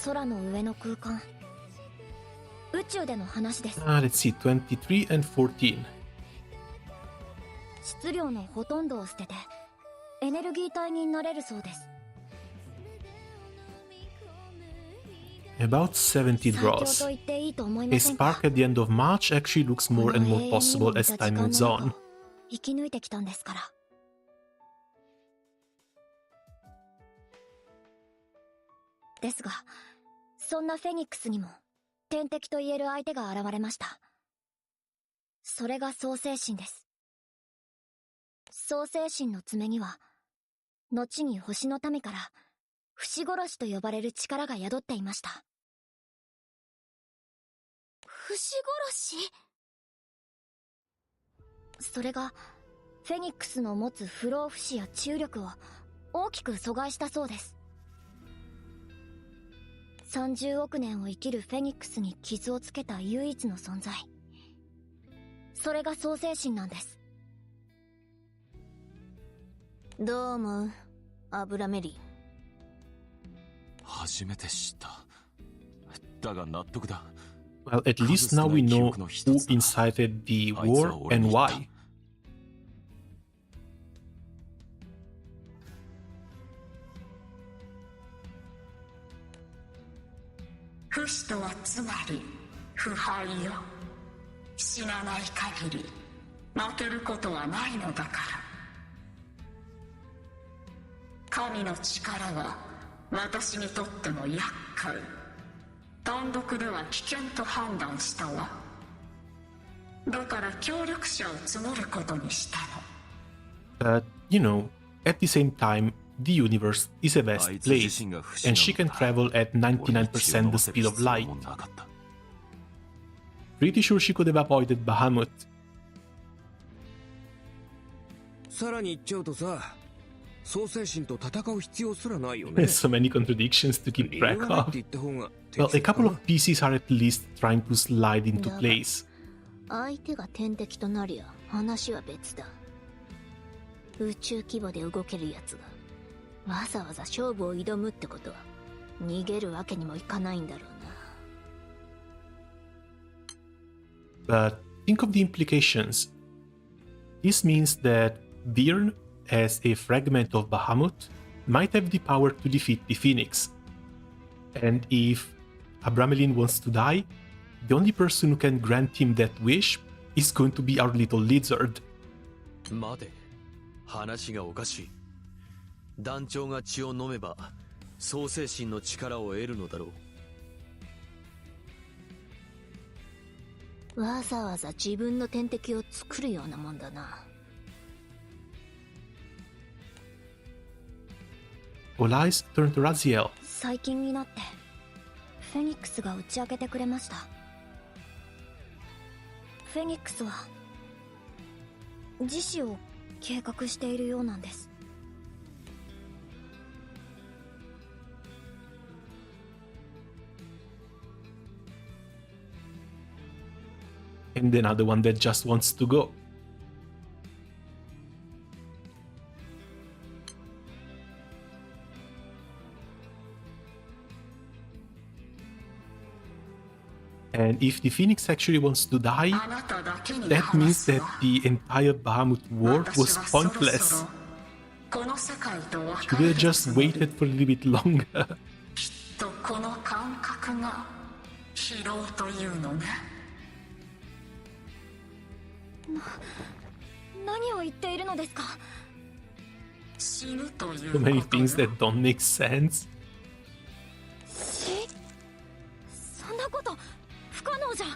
空の上の空間、宇宙での話です。Let's see, 23 and 14. 質量のほとんどを捨ててエネルギー体になれるそうです。About 70 draws. 最強と言っていいと思い A ませんか？ spark at the end of March actually looks more and more possible as time moves on. 生き抜いてきたんですから。ですが、そんなフェニックスにも天敵と言える相手が現れました。それが創世神です。創世神の爪には、後に星の民から不死殺しと呼ばれる力が宿っていました。不死殺し？それがフェニックスの持つ不老不死や治癒力を大きく阻害したそうです。30億年を生きるフェニックスに傷をつけた唯一の存在、それが創世神なんです。どう思う？アブラメリン。初めて知った。だが納得だ。Well, at least now we know who incited the war and why. 不死とはつまり腐敗よ。死なない限り負けることはないのだから。神の力は私にとっても厄介。単独では危険と判断したわ。だから協力者を募ることにしたの。You know, at the same time, the universe is a vast place, and she can travel at 99% the speed of light. Pretty sure she could have avoided Bahamut. さらに言っちゃうとさ、創世神と戦う必要すらないよね。So many contradictions to keep track of. Well, a couple of pieces are at least trying to slide into place. 相手が天敵となりゃ話は別だ。宇宙規模で動けるやつがわざわざ勝負を挑むってことは逃げるわけにもいかないんだろうBut な。think of the implications. This means that Byrne, as a fragment of Bahamut, might have the power to defeat the Phoenix. And if Abramelin wants to die, the only person who can grant him that wish is going to be our little lizard. 待て、話がおかしい。団長が血を飲めば創世神の力を得るのだろう。わざわざ自分の天敵を作るようなもんだな。All eyes turn to Raziel. 最近になってフェニックスが打ち明けてくれました。フェニックスは自死を計画しているようなんです。And another one that just wants to go. And if the Phoenix actually wants to die, that means that the entire Bahamut war was pointless. Should have just waited for a little bit longer. とこの感覚が疲労というのね。何を言っているのですか？死ぬという So many things that don't make sense. そんなこと不可能じゃ。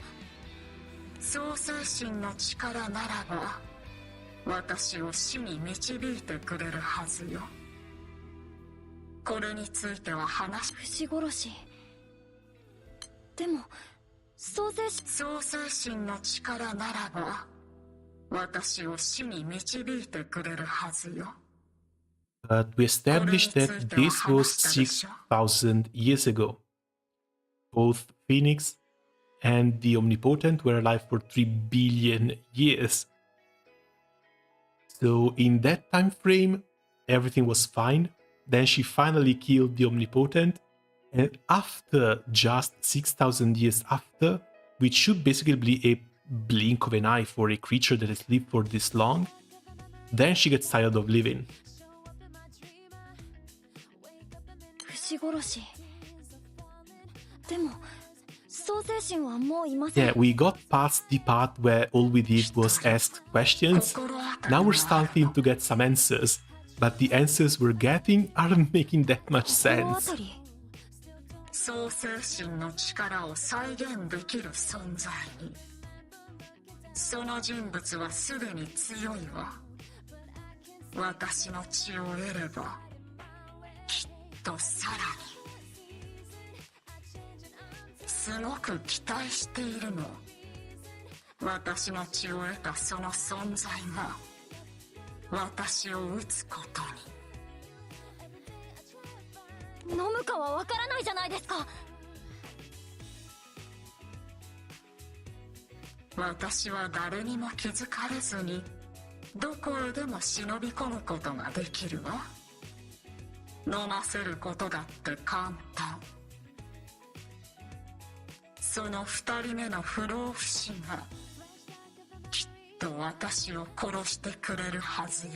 創世神の力ならば私を死に導いてくれるはずよ。これについては牛殺し。でも創世神の力ならば私を死に導いてくれるはずよ。But we established that this was 6,000 years ago. Both Phoenix and the Omnipotent were alive for 3 billion years. So in that time frame, everything was fine. Then she finally killed the Omnipotent. And after just 6,000 years after, which should basically be a blink of an eye for a creature that has lived for this long, then she gets tired of living. 牛殺し。でも創世神はもういません。Yeah, we got past the part where all we did was ask questions. Now we're starting to get some answers, but the answers we're getting aren't making that much sense. 創世神の力を再現できる存在に。その人物はすでに強いわ。私の血を得ればきっとさらに。すごく期待しているの。私の血を得たその存在が私を撃つことに。飲むかはわからないじゃないですか。私は誰にも気づかれずにどこへでも忍び込むことができるわ。飲ませることだって簡単。その2人目の不老不死がきっと私を殺してくれるはずよ。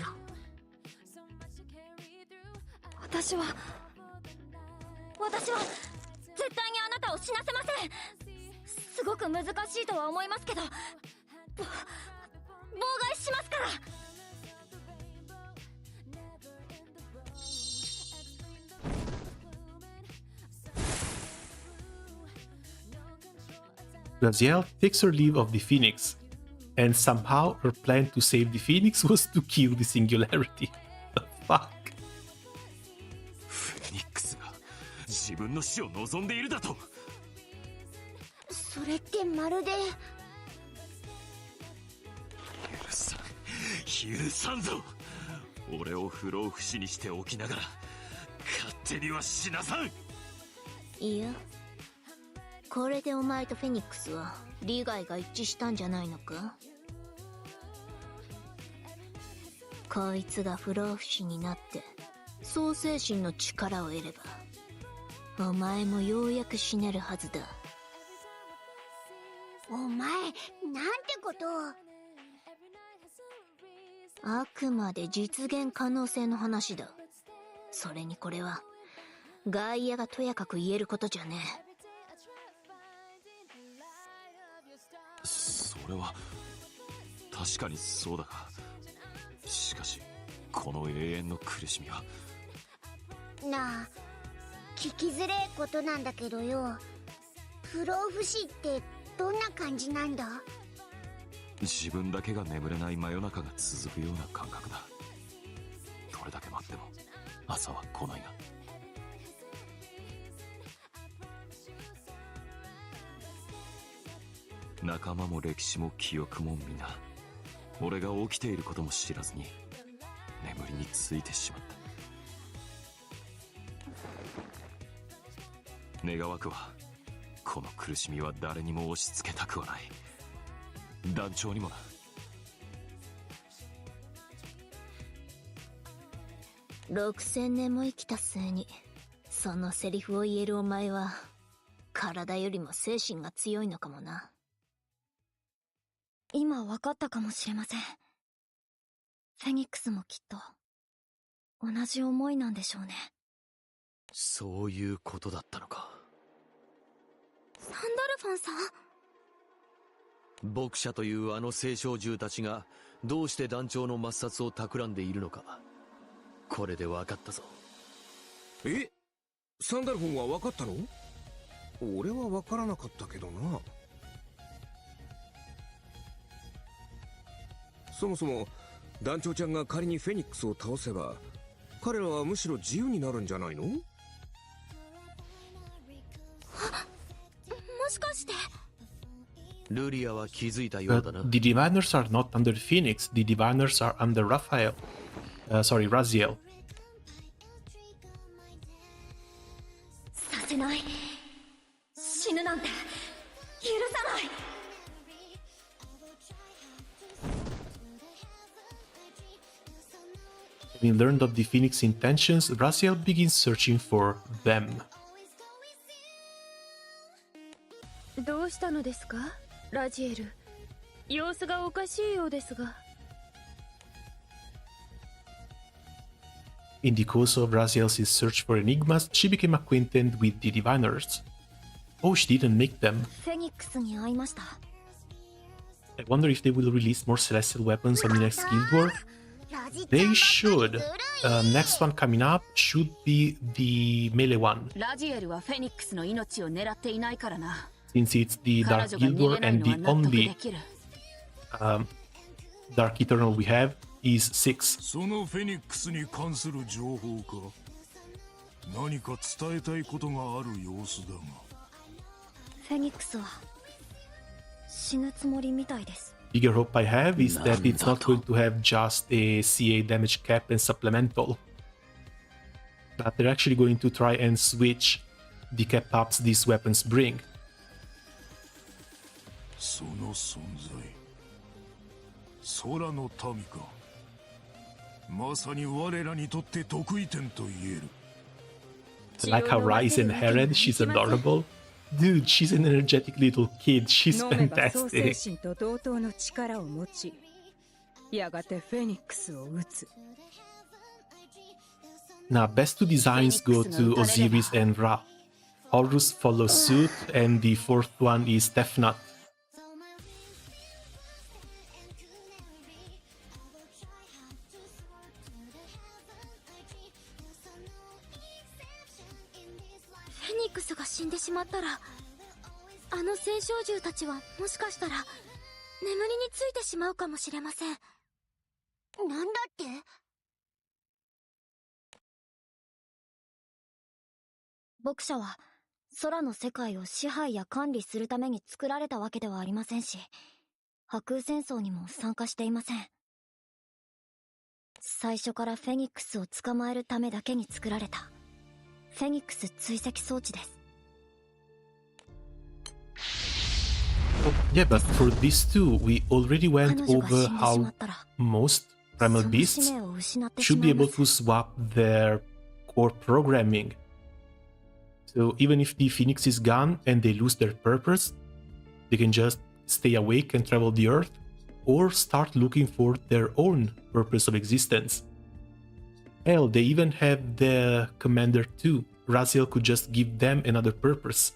私は絶対にあなたを死なせません。すごく難しいとは思いますけど、妨害しますから。Raziel takes her leave of the Phoenix, and somehow her plan to save the Phoenix was to kill the Singularity. The fuck? フェニックスが自分の死を望んでいるだと。それってまるで。許さんぞ。俺を不老不死にしておきながら勝手には死なさん。いや、これでお前とフェニックスは利害が一致したんじゃないのか。こいつが不老不死になって創世神の力を得ればお前もようやく死ねるはずだ。お前なんてことを。あくまで実現可能性の話だ。それにこれは外野がとやかく言えることじゃねえ。それは確かにそうだが、しかしこの永遠の苦しみは。なあ、聞きづれえことなんだけどよ、不老不死ってどんな感じなんだ？自分だけが眠れない真夜中が続くような感覚だ。どれだけ待っても朝は来ないが。仲間も歴史も記憶も皆俺が起きていることも知らずに眠りについてしまった。願わくはこの苦しみは誰にも押し付けたくはない。団長にもな。6000年も生きた末にそのセリフを言えるお前は体よりも精神が強いのかもな。今分かったかもしれません。フェニックスもきっと同じ思いなんでしょうね。そういうことだったのか。サンダルファンさん？牧者というあの聖少獣たちがどうして団長の抹殺を企んでいるのか、これで分かったぞ。え？サンダルフォンは分かったの？俺は分からなかったけどな。そもそも団長ちゃんが仮にフェニックスを倒せば彼らはむしろ自由になるんじゃないの？もしかしてルリアは気づいたようだな。The Diviners are not under Phoenix. The Diviners are under Raphael. Sorry, Raziel. させない。死ぬなんて許さない。Having learned of the Phoenix intentions, Raziel begins searching for them. どうしたのですか、ラジエル。様子がおかしいようですが。In the course of Raziel's search for enigmas, she became acquainted with the Diviners. Oh, she didn't make them. フェニックスに会いました。I wonder if they will release more celestial weapons on the next Guild War. They should. Next one coming up should be the melee one. ラジエルはフェニックスの命を狙っていないからな。Since it's the Dark Guild War and the only Dark Eternal we have is 6. そのフェニックスに関する情報か。何か伝えたいことがある様子だが。フェニックスは死ぬつもりみたいです。Bigger hope I have is that it's not going to have just a CA damage cap and supplemental, but they're actually going to try and switch the cap ups these weapons bring. その存在、空の民か。まさに我らにとって得意点と言える。I like how Ryzen Herod, she's adorable. Dude, she's an energetic little kid. She's fantastic. Now, best two designs go to Osiris and Ra. Horus follows suit, and the fourth one is Tefnut. フェニックスが死んでしまったら、あの聖少獣たちはもしかしたら眠りについてしまうかもしれません。なんだって？牧者は空の世界を支配や管理するために作られたわけではありませんし、破空戦争にも参加していません。最初からフェニックスを捕まえるためだけに作られたフェニックス追跡装置です。Yeah, but for these two, we already went over how most primal beasts should be able to swap their core programming. So even if the Phoenix is gone and they lose their purpose, they can just stay awake and travel the Earth, or start looking for their own purpose of existence. Hell, they even have the commander too. Raziel could just give them another purpose.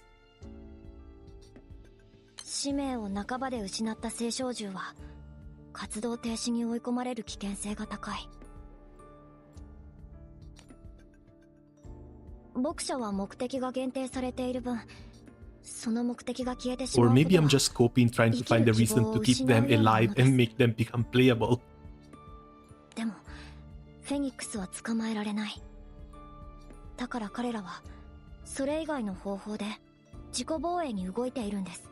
使命を半ばで失った聖少獣は活動停止に追い込まれる危険性が高い。牧者は目的が限定されている分、その目的が消えてしまう。Or maybe I'm just coping, trying to find a reason to keep them alive and make them become playable. でもフェニックスは捕まえられない。だから彼らはそれ以外の方法で自己防衛に動いているんです。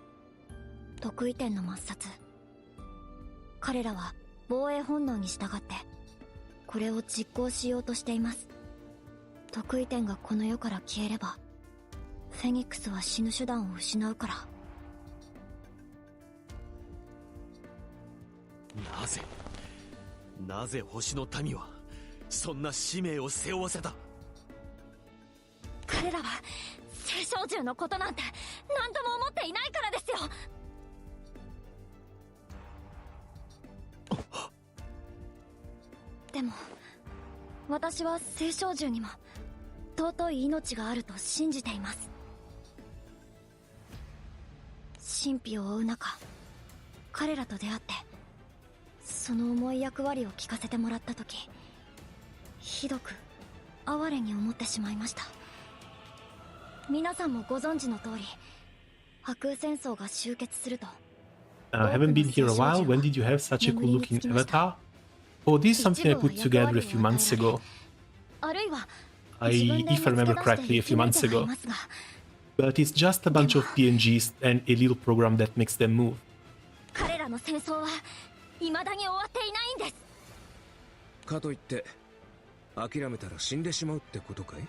得意点の抹殺。彼らは防衛本能に従ってこれを実行しようとしています。得意点がこの世から消えればフェニックスは死ぬ手段を失うから。なぜ星の民はそんな使命を背負わせた？彼らは聖少獣のことなんて何とも思っていないからですよ。でも私は聖少獣にも尊い命があると信じています。神秘を追う中、彼らと出会ってその重い役割を聞かせてもらった時、ひどく哀れに思ってしまいました。皆さんもご存知の通り、破空戦争が終結すると haven't been here a while. When did you have such a cool looking avatar? Oh, this is something I put together a few months ago. If I remember correctly, a few months ago. But it's just a bunch of PNGs and a little program that makes them move. 彼らの戦争は未だに終わっていないんです。かといって諦めたら死んでしまうってことかい？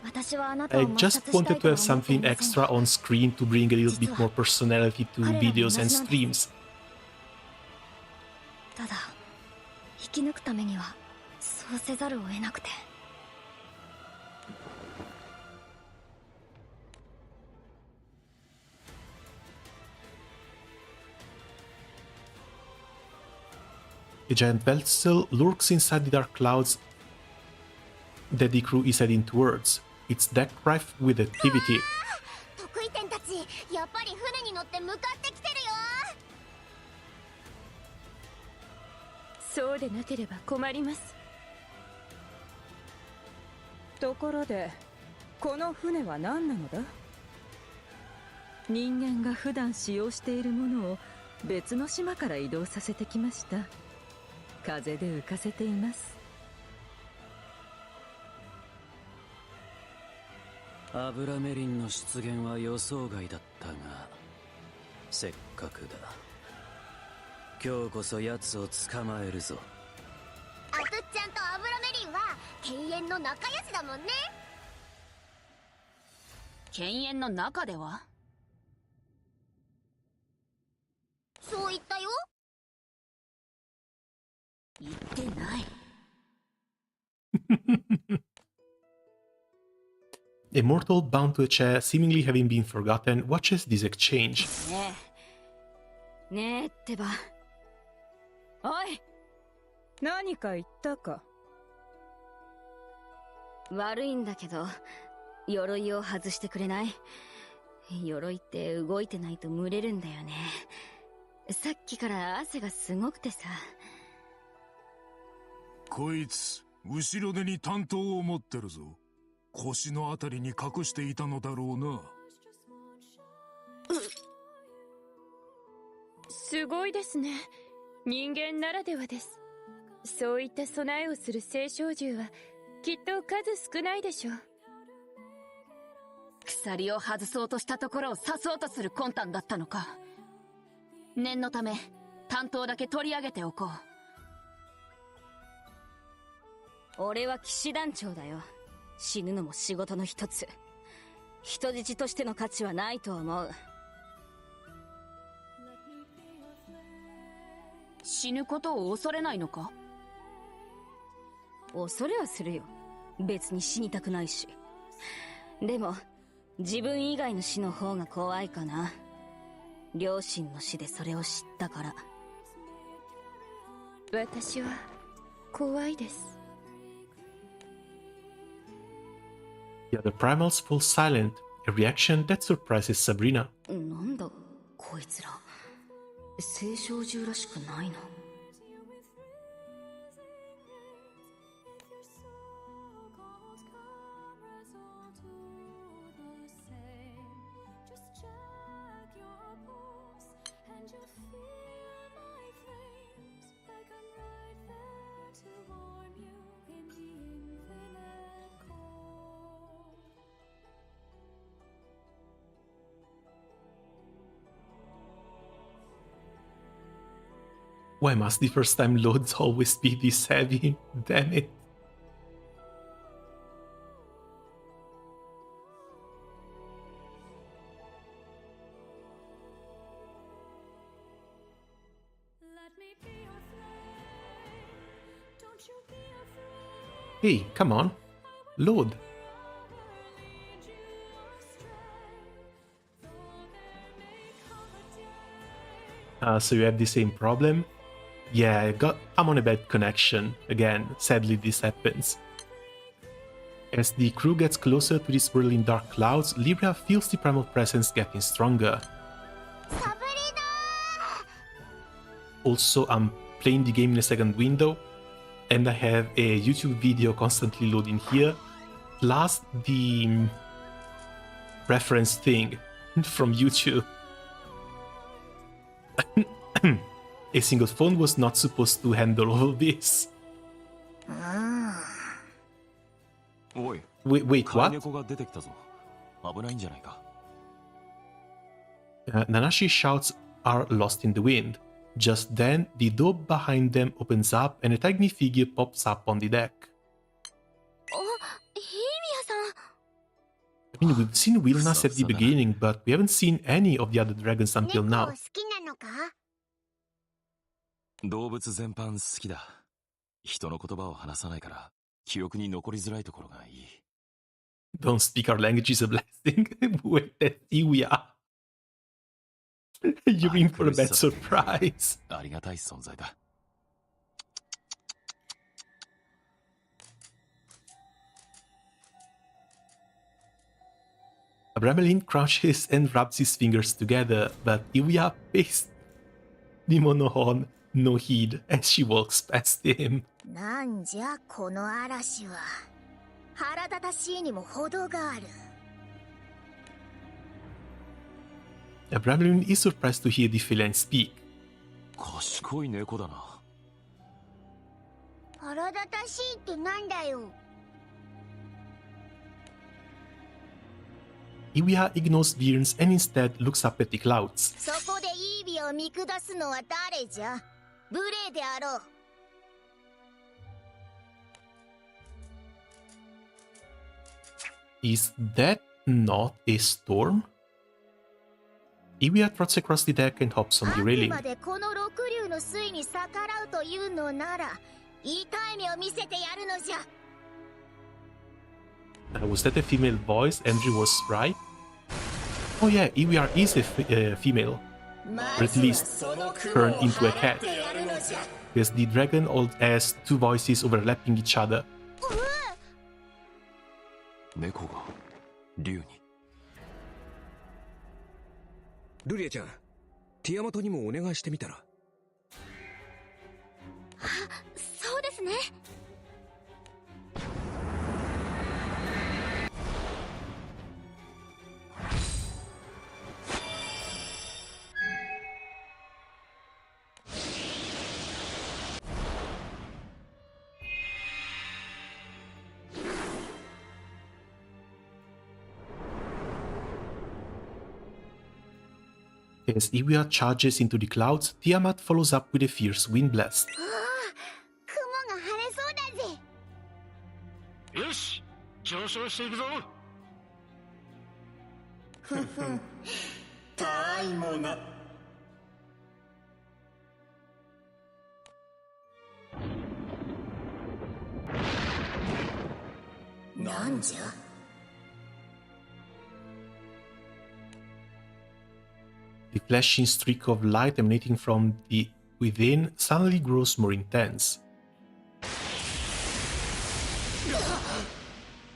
I just wanted to have something extra on screen to bring a little bit more personality to videos and streams. ただ生き抜くためにはそうせざるを得なくて。A giant vessel lurks inside the dark clouds that the crew is heading towards. It's deck rife with activity. 得意点たち、やっぱり船に乗って向かってきてるよ。そうでなければ困ります。ところで、この船は何なのだ？人間が普段使用しているものを別の島から移動させてきました。風で浮かせています。アブラメリンの出現は予想外だったが、せっかくだ。今日こそ奴を捕まえるぞ。アトゥッちゃんとアブラメリンは犬猿の仲良しだもんね。犬猿の中では？そう言ったよ。言ってない。A mortal bound to a chair, seemingly having been forgotten, watches this exchange. ねえってば。おい、何か言ったか？悪いんだけど、鎧を外してくれない？鎧って動いてないと蒸れるんだよね。さっきから汗がすごくてさ。こいつ、後ろ手に担当を持ってるぞ。腰のあたりに隠していたのだろうな。すごいですね。人間ならではです。そういった備えをする青少獣はきっと数少ないでしょう。鎖を外そうとしたところを刺そうとする魂胆だったのか。念のため担当だけ取り上げておこう。俺は騎士団長だよ。死ぬのも仕事の一つ。人質としての価値はないと思う。死ぬことを恐れないのか？恐れはするよ。別に死にたくないし。でも自分以外の死の方が怖いかな。両親の死でそれを知ったから。私は怖いです。The other primals fall silent, a reaction that surprises Sabrina. なんだこいつら、青少獣らしくないな。Why must the first time loads always be this heavy? Damn it. Hey, come on. Load. So you have the same problem? Yeah, I'm on a bad connection. Again, sadly this happens. As the crew gets closer to the swirling dark clouds, Libra feels the primal presence getting stronger. Also, I'm playing the game in a second window, and I have a YouTube video constantly loading here, plus the reference thing from YouTube. A single phone was not supposed to handle all this. Wait, what? Nanashi's shouts are lost in the wind. Just then, the door behind them opens up and a tiny figure pops up on the deck. I mean, we've seen Wilnas at the beginning, but we haven't seen any of the other dragons until now. 動物全般好きだ。人の言葉を話さないから記憶に残りづらいところがいい。Don't speak our language is a blessing. Wait, that's Iwia. You're in for a bad surprise. ありがたい存在だ。Bramelin crouches and rubs his fingers together, but Iwia pays Nimonohon no heed as she walks past him. なんじゃこの嵐は。腹立たしいにも程がある。Bramelin is surprised to hear the feline speak. 賢い猫だな。腹立たしいってなんだよ。Iwia ignores Virns and instead looks up at the clouds. そこでイービアを見下すのは誰じゃ。無礼であろう。Is that not a storm? Iwia trots across the deck and hops on the railing. あくまでこの六竜の水に逆らうというのなら、痛い目を見せてやるのじゃ。Was that a female voice? Andrew was right. Oh yeah, Iwia is a female. Or at least turned into a cat. Because the dragon has two voices overlapping each other. 猫が竜に。ルリアちゃん、ティアマトにもお願いしてみたら。そうですね。As Iwia charges into the clouds, Tiamat follows up with a fierce wind blast. 雲が晴れそうだぜ。よし、上昇していくぞ。ふふん、たいもな。なんじゃ。The flashing streak of light emanating from the within suddenly grows more intense.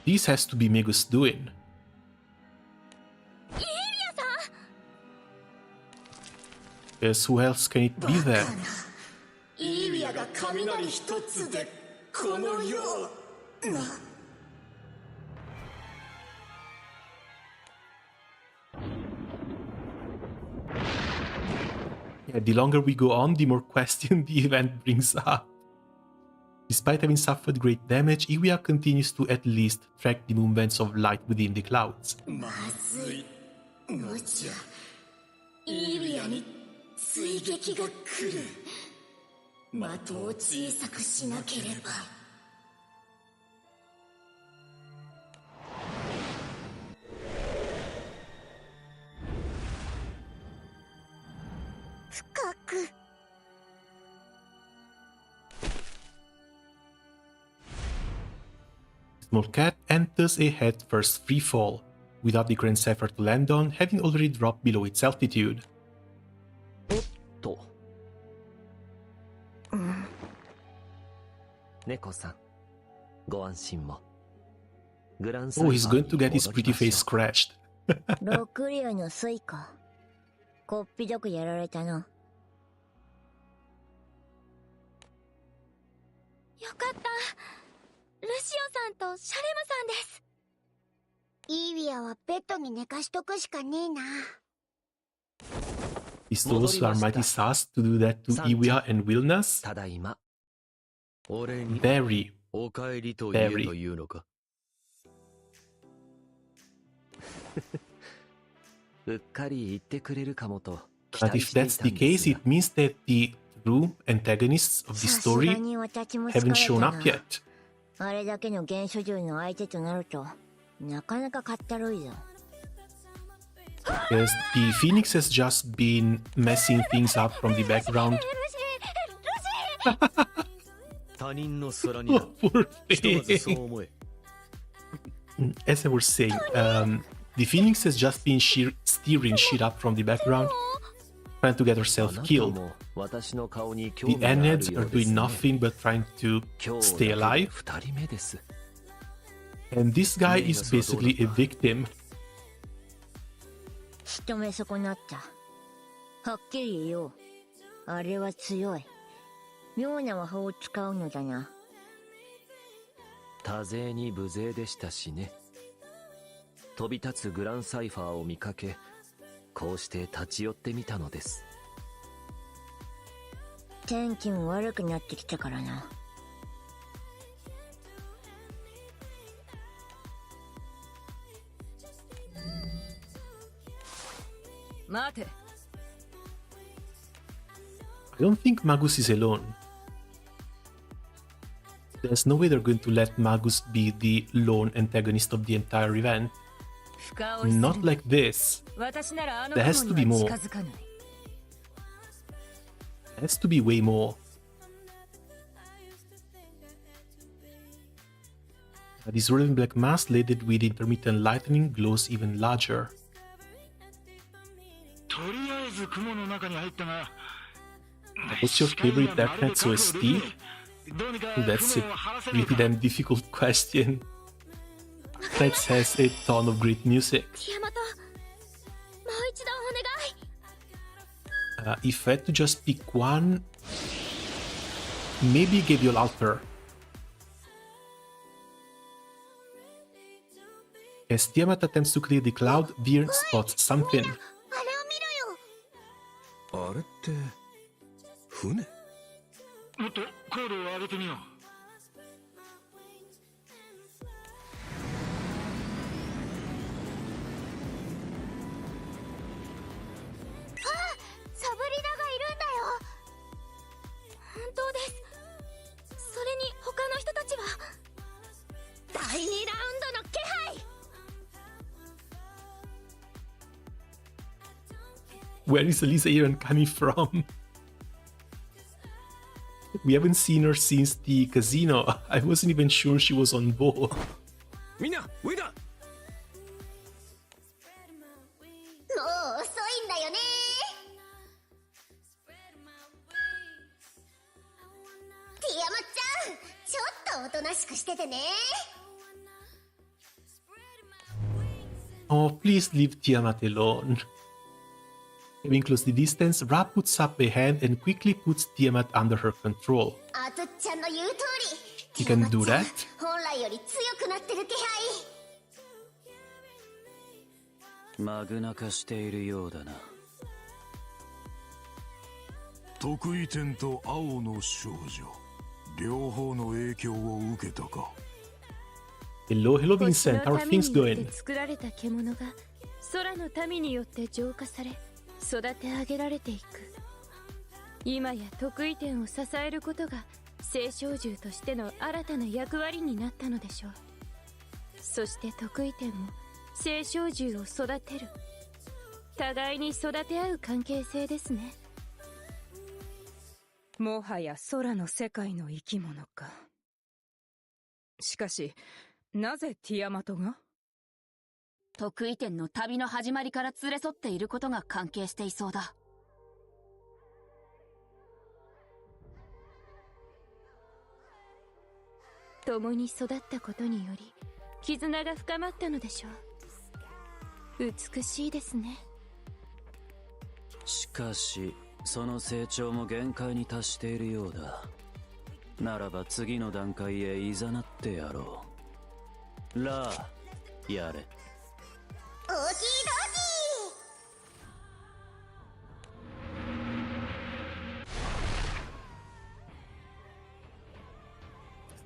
This has to be Megu's doing. Yes, who else can it be then? イービアが雷一つでこのような。Yeah, the longer we go on, the more question the event brings up. Despite having suffered great damage, Iwia continues to at least track the movements of light within the clouds. まずい。のちゃ、イービアに追撃が来る。的を小さくしなければ。深く。Small Cat enters a head-first free fall, without the Grand Cipher to land on, having already dropped below its altitude. Oh, he's going to get his pretty face scratched. 六竜の水か。こっぴどくやられたな。よかった。ルシオさんとシャレムさんです。イービアはベッドに寝かしとくしかねえな。These souls are mighty sus to do that to Iwia and Wilnas? ただいま。俺に Very, お帰りと言えと very. いうのか。うっかり言ってくれるかもと期 But 待 if してい that's た the んです case, が it means that the true antagonists of the さすが story に私も疲 haven't れ shown た up な yet. あれだけの原初獣の相手となるとなかなかかったるいぞ Because the Phoenix has just been messing things up from the background. 他人の空にだ。 Poor ひとまずそう thing. 思え。 As I was saying, the Phoenix has just been steering shit up from the background, trying to get herself あなた killed. も私の顔に興 The 味があるよう Anids で are す doing ね nothing but trying to 今日 stay だけで alive. 2人目です And this guy is basically a victim. 仕留め損なったはっきり言おうあれは強い妙な魔法を使うのだな多勢に無勢でしたしね飛び立つグランサイファーを見かけこうして立ち寄ってみたのです天気も悪くなってきたからな待て I don't think Magus is alone. There's no way they're going to let Magus be the lone antagonist of the entire event. 深追いする Not like this. 私ならあの There has 雲 to be には more. 近づかない There has to be way more. This red and black mask laden with intermittent lightning glows even larger. とりあえず雲の中に入ったが What's your favorite Dark Knight's OST? That's a pretty damn difficult question. Dark Knights has a ton of great music. ティアマトもう一度お願い If I had to just pick one, maybe Gabriel Alter. As Tiamat attempts to clear the cloud, Vir spots something. あれって船もっと高度を上げてみようサブリナがいるんだよ本当ですそれに他の人たちは第2ラウンドの気配 Where is Elisa Aaron coming from? We haven't seen her since the casino. I wasn't even sure she was on board. みんな上だもう遅いんだよねティアマちゃんちょっとおとなしくしててね Oh, please leave Tiamat alone. Having closed the distance, Ra puts up a hand and quickly puts Tiamat under her control. あつっちゃんの言う通り He can do that? 本来より強くなってる気配マグナ化しているようだな得意点と青の少女両方の影響を受けたか Hello, hello, 星 Vincent. の How are 民 things によって going? 作られた獣が空の民によって浄化され育て上げられていく今や得意点を支えることが聖少獣としての新たな役割になったのでしょうそして得意点も聖少獣を育てる互いに育て合う関係性ですねもはや空の世界の生き物かしかしなぜティアマトが得意点の旅の始まりから連れ添っていることが関係していそうだ共に育ったことにより絆が深まったのでしょう美しいですねしかしその成長も限界に達しているようだならば次の段階へ誘ってやろうラーやれオーキードーキー 「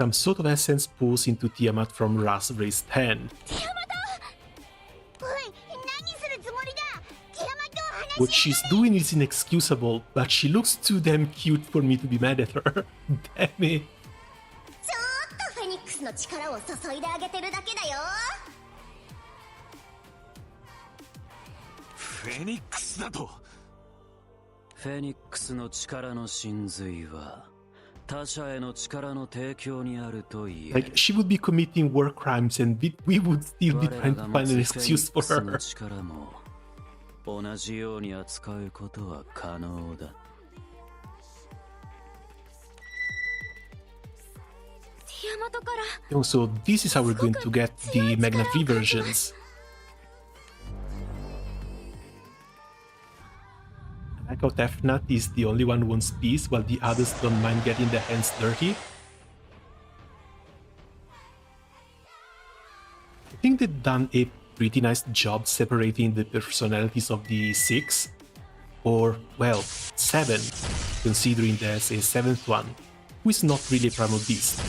some sort of essence pours into Tiamat from Ra's raised hand. What she's doing is inexcusable, but she looks too damn cute for me to be mad at her. Damn it. フェニックスの力を注いであげてるだけだよ。フェニックスだと。フェニックスの力の真髄は他者への力の提供にあると言える。Like, she would be committing war crimes and we would still be trying to find an excuse for her. 力も同じように扱うことは可能だ。Also, this is how we're going to get the Magna 3 versions. I like how Tefnut is the only one who wants peace, while the others don't mind getting their hands dirty. I think they've done a pretty nice job separating the personalities of the 6, or, well, 7, considering there's a 7th one, who is not really a primal beast.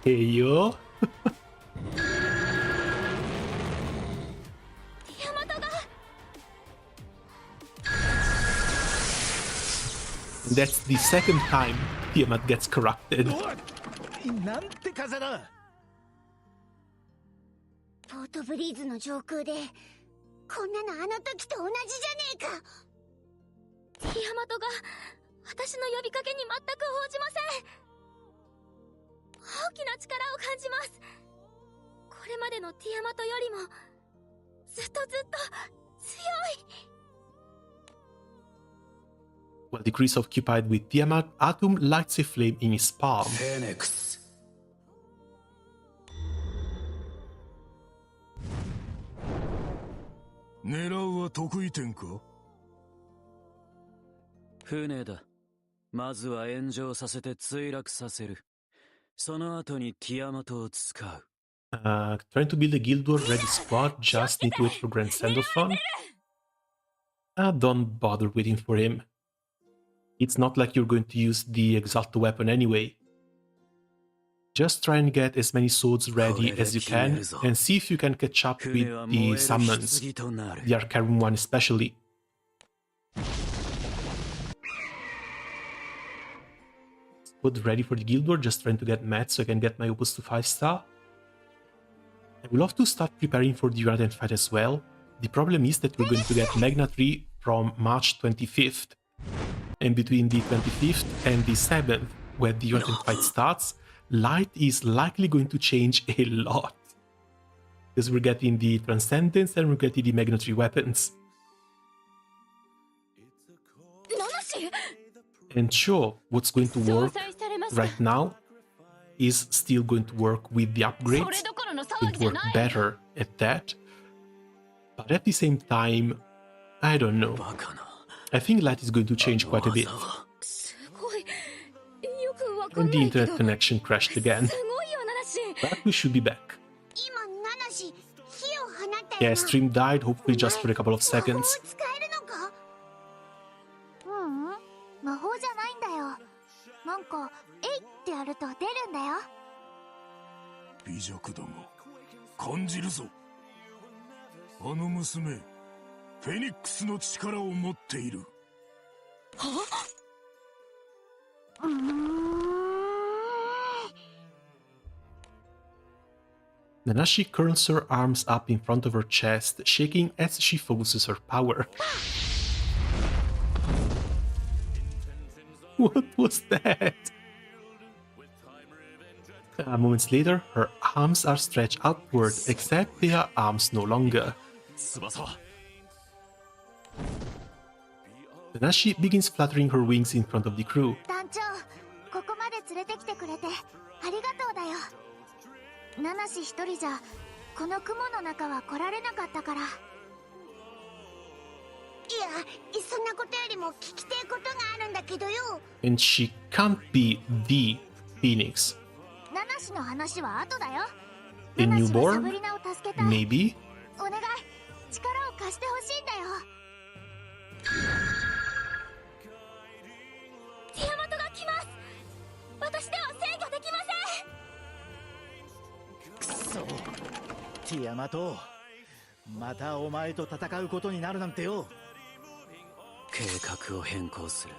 Hey yo! That's the second time Tiamat gets corrupted. なんて風だ。ポートブリーズの上空でこんなのあの時と同じじゃねえか。ティアマトが私の呼びかけに全く応じません。大きな力を感じます。これまでのティアマトよりもずっと強い。While the Greece occupied with Tiamat, Atum lights a flame in his palm. Phoenix. 狙うは得意点か？船だ。まずは炎上させて墜落させる。その後にティアマトを使う。Trying to build a Guild War ready squad, just need to wait for Grand Sandalphon? Don't bother waiting for him. It's not like you're going to use the Exalted weapon anyway. Just try and get as many swords ready as you can, and see if you can catch up with the summons, the Arcarum one especially. Squad ready for the Guild War, just trying to get mad so I can get my Opus to 5-star. I would love to start preparing for the United fight as well. The problem is that we're going to get Magna 3 from March 25th. And between the 25th and the 7th, where the United fight starts, Light is likely going to change a lot. Because we're getting the Transcendence and we're getting the Magna 3 weapons. And sure, what's going to work right now is still going to work with the upgrades. Going to work better at that. But at the same time, I don't know. I think Light is going to change quite a bit. And the internet connection crashed again. But we should be back. Yeah, stream died, hopefully just for a couple of seconds. 魔法じゃないんだよ。なんか、えいってやると出るんだよ。微弱だが、感じるぞ。あの娘、フェニックスの力を持っている。は？Nanashi curls her arms up in front of her chest, shaking as she focuses her power. What was that? Moments later, her arms are stretched outward, except they are arms no longer. Nanashi begins fluttering her wings in front of the crew. 団長、ここまで連れてきてくれてありがとうだよ。ナナシ一人じゃこの雲の中は来られなかったから。いや、そんなことよりも聞きてえことがあるんだけどよ。And she can't be the Phoenix. ナナしの話は後だよ。 A newborn? Maybe? お願い、力を貸してほしいんだよ。ティアマトが来ます。私では制御できません。くそ、ティアマト、またお前と戦うことになるなんてよ。計画を変更する。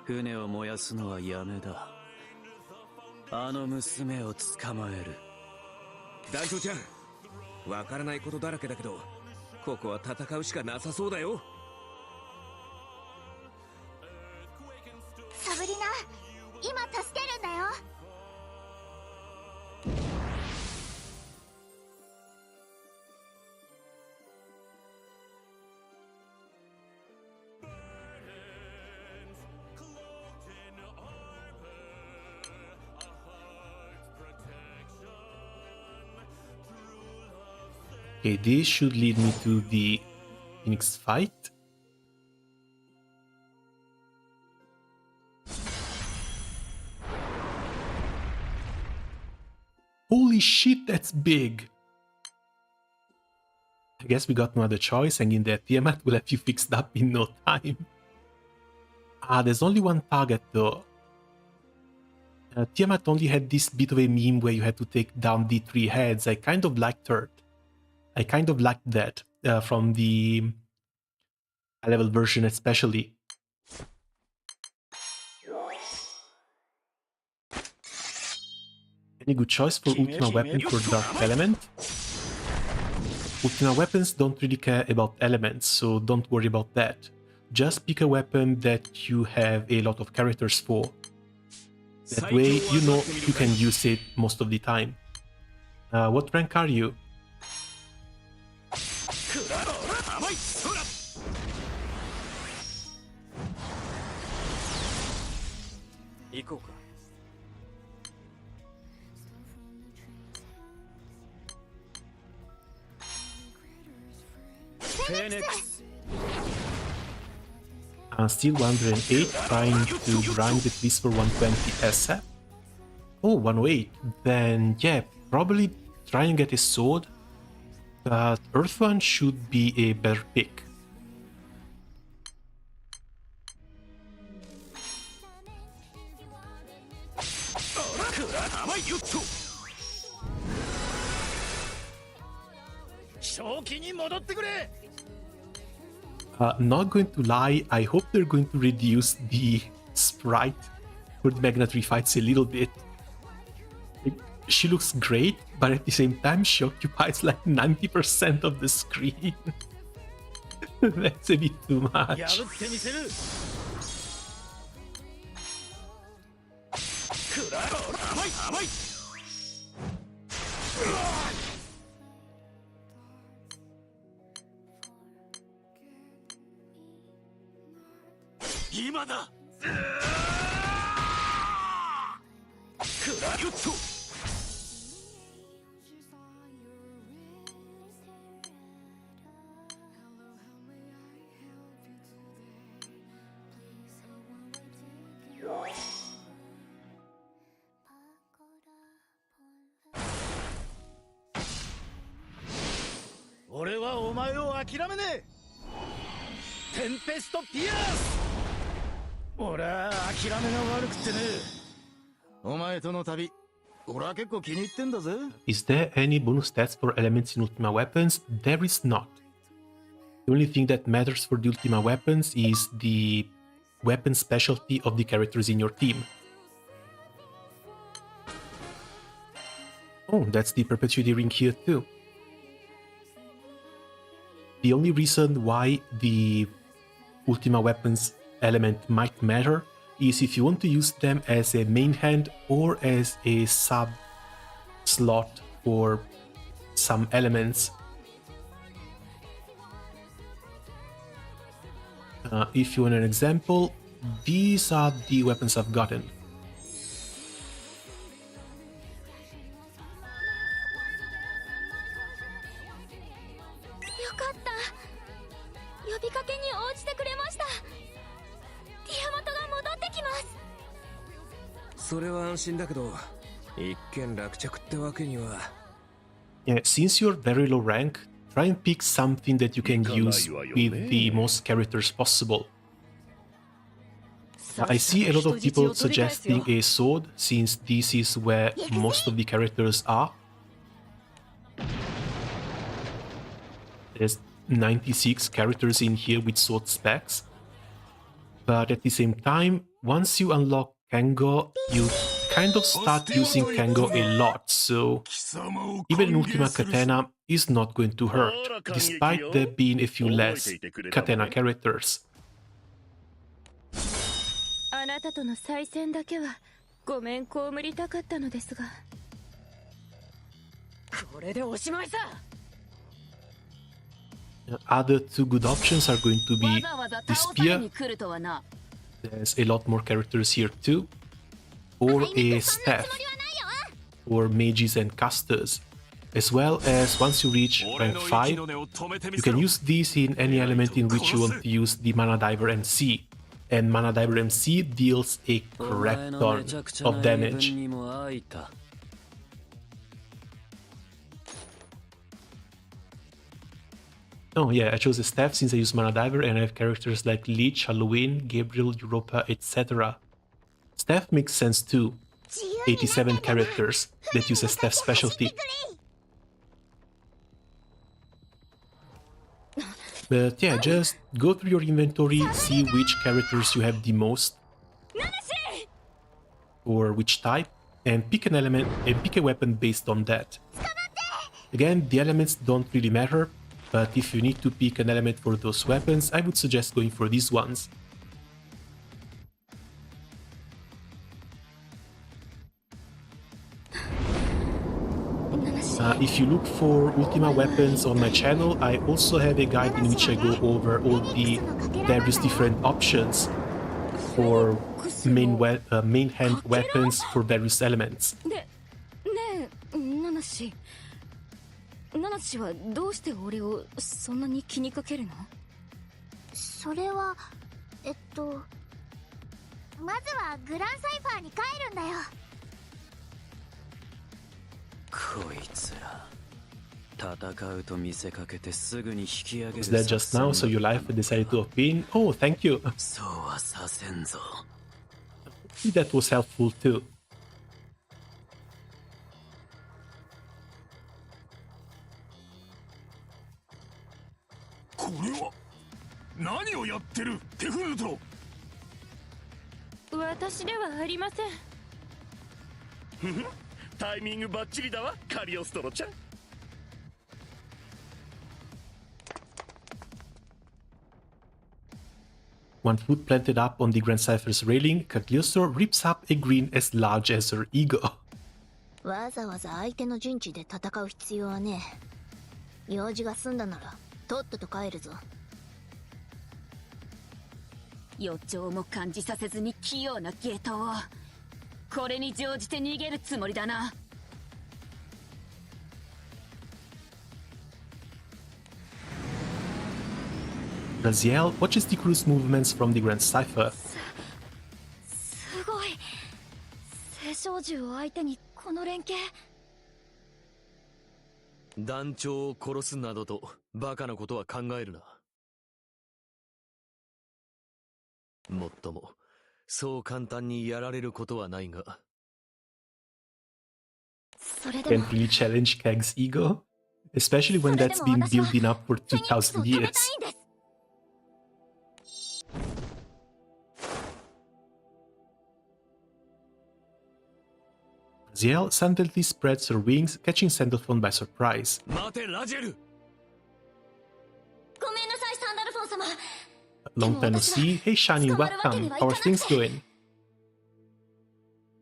船を燃やすのはやめだ。あの娘を捕まえる。団長ちゃん、わからないことだらけだけど、ここは戦うしかなさそうだよ。サブリナ、今助けるんだよ。Okay, this should lead me to the Phoenix fight. Holy shit, that's big! I guess we got no other choice, and in that Tiamat will have you fixed up in no time. Ah, there's only one target though. Tiamat only had this bit of a meme where you had to take down the 3 heads. I kind of liked her. I kind of liked that from the high-level version especially. Any good choice for Ultima weapon for Dark Element? Ultima weapons don't really care about elements, so don't worry about that. Just pick a weapon that you have a lot of characters for. That way, you know you can use it most of the time. What rank are you? Still 108, trying to grind at least for 120 SF. Oh, 108. Then yeah, probably try and get a sword. But Earth One should be a better pick. Not going to lie, I hope they're going to reduce the sprite for the Magna 3 fights a little bit. She looks great, but at the same time she occupies like 90% of the screen. That's a bit too much. Is there any bonus stats for elements in Ultima weapons? There is not. The only thing that matters for the Ultima weapons is the weapon specialty of the characters in your team. Oh, that's the Perpetuity Ring here too. The only reason why the Ultima weapons element might matter is if you want to use them as a main hand or as a sub slot for some elements. If you want an example, these are the weapons I've gotten. 一見落着ってわけには。Yeah, since you're very low rank, try and pick something that you can use with the most characters possible. I see a lot of people suggesting a sword, since this is where most of the characters are. There's 96 characters in here with sword specs. But at the same time, once you unlock Kengo, you kind of start using Kengo a lot, so even an Ultima Katana is not going to hurt, despite there being a few less Katana characters. あなたとの再戦だけはごめん被りたかったのですが。これでおしまいさ。 Other two good options are going to be the spear. There's a lot more characters here too. Or a staff. Or mages and casters. As well as once you reach rank 5, you can use these in any element in which you want to use the Mana Diver MC. And Mana Diver MC deals a crap ton of damage. Oh yeah, I chose a staff since I use Mana Diver and I have characters like Lich, Halloween, Gabriel, Europa, etc. Staff makes sense too. 87 characters that use a staff specialty. But yeah, just go through your inventory, see which characters you have the most, or which type, and pick an element and pick a weapon based on that. Again, the elements don't really matter, but if you need to pick an element for those weapons, I would suggest going for these ones. If you look for Ultima weapons on my channel, I also have a guide in which I go over all the various different options for main hand weapons for various elements. ナナ氏はどうして俺をそんなに気にかけるの？それはまずはグランサイファーに帰るんだよ。こいつら戦うと見せかけてすぐに引き上げる。 Was that just now? So your life decided to opin? Oh, thank you. そうはさせんぞ。 That was helpful too. これは何をやってるテフルト。私ではありません。タイミングバッチリだわ、カリオストロちゃん。One foot planted up on the Grand Cypher's railing, Cagliostro rips up a grin as large as her ego. わざわざ相手の陣地で戦う必要はねえ。用事が済んだならとっとと帰るぞ。予兆も感じさせずに器用なゲートをこれに乗じて逃げるつもりだな。Raziel watches the crew's movements from the Grand Cypher. すごい。聖少獣を相手にこの連携。団長を殺すなどとバカなことは考えるな。もっともそう簡単にやられることはないが。Can't really challenge Kag's ego, especially when that's been building up for 2000 years. Ziel suddenly spreads her wings, catching Sandalphon by surprise. 待てラジェル。ごめんなさい、サンダルフォン様。 Long time no see. Hey Shani, welcome. How are things going?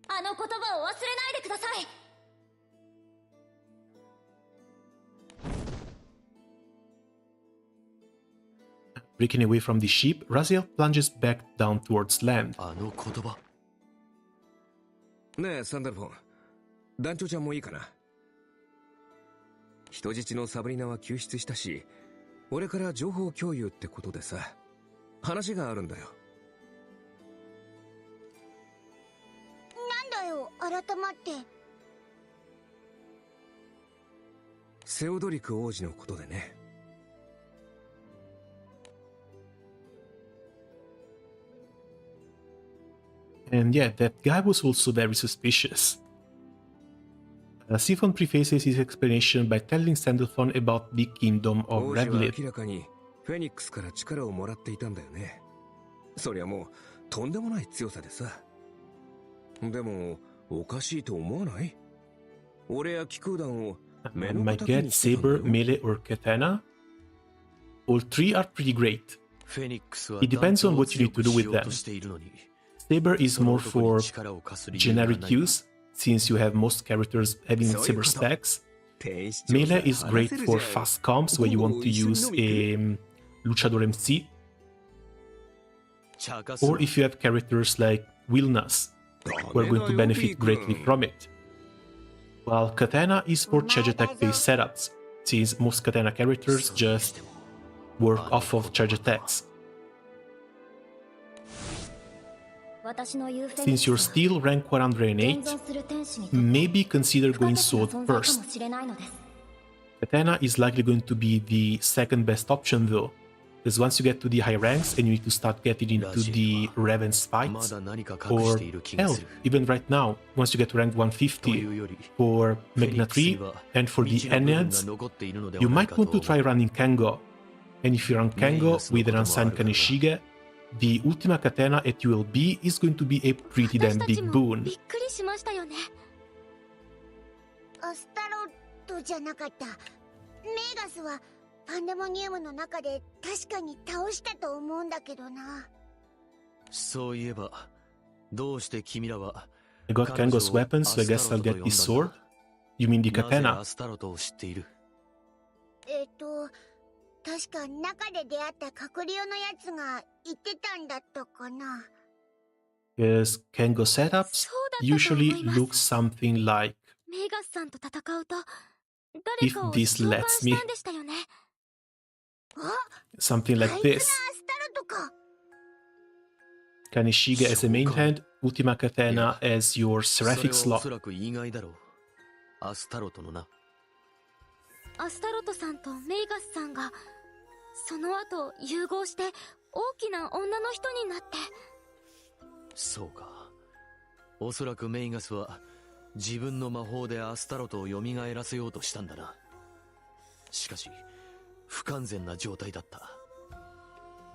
あの言葉を忘れないでください。Breaking away from the ship, Raziel plunges back down towards land. あの言葉。ねえサンダルフォン、団長ちゃんもいいかな。人質のサブリナは救出したし、俺から情報共有ってことでさ、話があるんだよ。なんだよ改まって。セオドリク王子のことでね。And yeah, that guy was also very suspicious. Siphon prefaces his explanation by telling Sandalphon about the kingdom of 王子は Revlit. 明らかにフェニックスから力をもらっていたんだよね。そりゃもうとんでもない強さでさ。でもおかしいと思わない？俺や気空団を目の My 敵 get にしてたんだ saber, よ。 melee, or katana? All three are pretty great. フェニックスは It depends on what you need to do with 団長を強くしよう them. としているのに、 Saber is その more 男に for 力を貸す理由がない generic use, since you have most characters having そういう saber こと stacks. 天使長さ Melee is 話 great せる for じゃん。 fast comps where you want to use a luchador MC, 茶化す or な。 if you have characters like Wilnas, who are going to benefit greatly from it. While Katana is for charge attack based setups, since most Katana characters just work off of charge attacks. 私の言うフェ Since ニックス you're は still rank 108, 現存する天使にとって maybe consider 不可 going 欠な sword 存在か first. もしれないのです。 Katana is likely going to be the second best option though, because once you get to the high ranks and you need to start getting into the Raven's ま fights, だ何か隠 or している気が hell, する。 even right now, once you get to rank とい 150 うより、 for フェニッ Magna クスに Tree は and for 未 the 知の部分が Enneads, 残っているので you はない might かと want to 思う。 try running Kengo. And if you run Kengo with an unsigned Kaneshige, the Ultima Katana at ULB is going to be a pretty 私 damn たち big も boon. びっくりしましたよね。アスタロットじゃなかった。メガスはパンデモニウムの中で確かに倒したと思うんだけどな。そういえば、どうして君らは I got Kengo's weapons, so I guess I'll get his sword. You mean the なぜ katana? アスタロトを知っている？確か中で出会った閣僚のやつが言ってたんだったかな。Because Kengo setups usually look something like メガスさんと戦うと誰 if かを this 召喚 lets し me. たんでしたよね。 Something あ like いつが this. アスタロットか。Kaneshige as a main hand, Ultima Katana as your それ Seraphic はお slot. そらく意外だろう。アスタロトのな。アスタロトさんとメイガスさんがその後融合して大きな女の人になって。そうか。おそらくメイガスは自分の魔法でアスタロトを蘇らせようとしたんだな。しかし不完全な状態だった。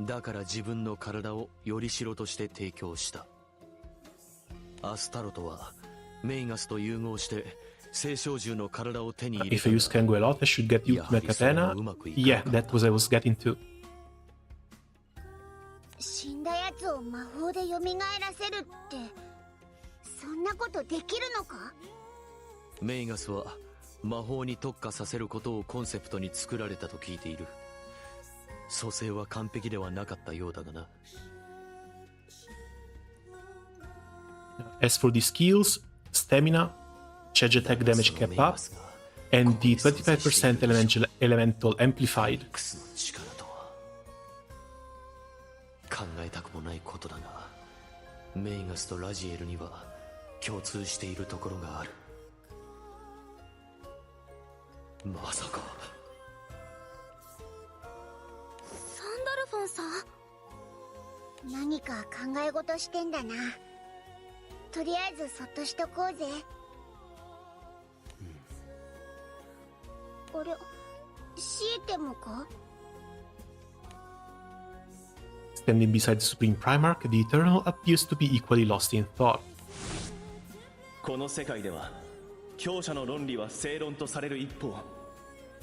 だから自分の体をよりしろとして提供した。アスタロトはメイガスと融合して聖少獣の体を手に入れ If た I が use Kengo a lot, I should get Ultima Katana. Yeah, that was I was getting to. 死んだやつを魔法で蘇らせるってそんなことできるのか？メイガスは魔法に特化させることをコンセプトに作られたと聞いている。蘇生は完璧ではなかったようだがな。 As for the skills, stamina, charge attack damage kept up, and the 25% elemental amplified. 考えたくもないことだが、メイガスとラジエルには共通しているところがある。まさかサンダルフォンさん？何か考え事してんだな。とりあえずそっとしとこうぜ。あれ、シエテもか？ Standing beside the Supreme Primarch, the Eternal appears to be equally lost in thought. この世界では強者の論理は正論とされる一方、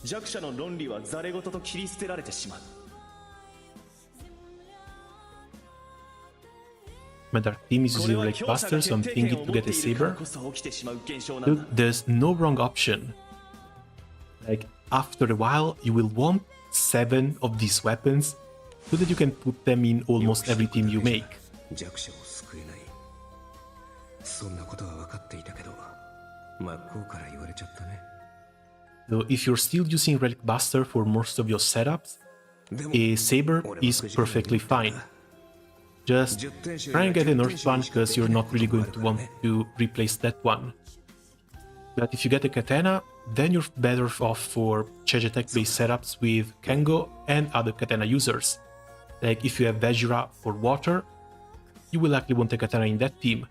弱者の論理はざれ言と切り捨てられてしまう。 My dark team is using Relic Buster, so I'm thinking to get a saber. Look, there's no wrong option. Like, after a while, you will want 7 of these weapons so that you can put them in almost every team you make. 弱者を救えない。そんなことは分かっていたけど、真っ向から言われちゃったね。 So if you're still using Relic Buster for most of your setups, a saber is perfectly fine. Just try and get a nerfed one because you're not really going to want to replace that one. But if you get a katana, then you're better off for charge attack based setups with Kengo and other katana users. Like if you have Vajra for water, you will likely want a katana in that team.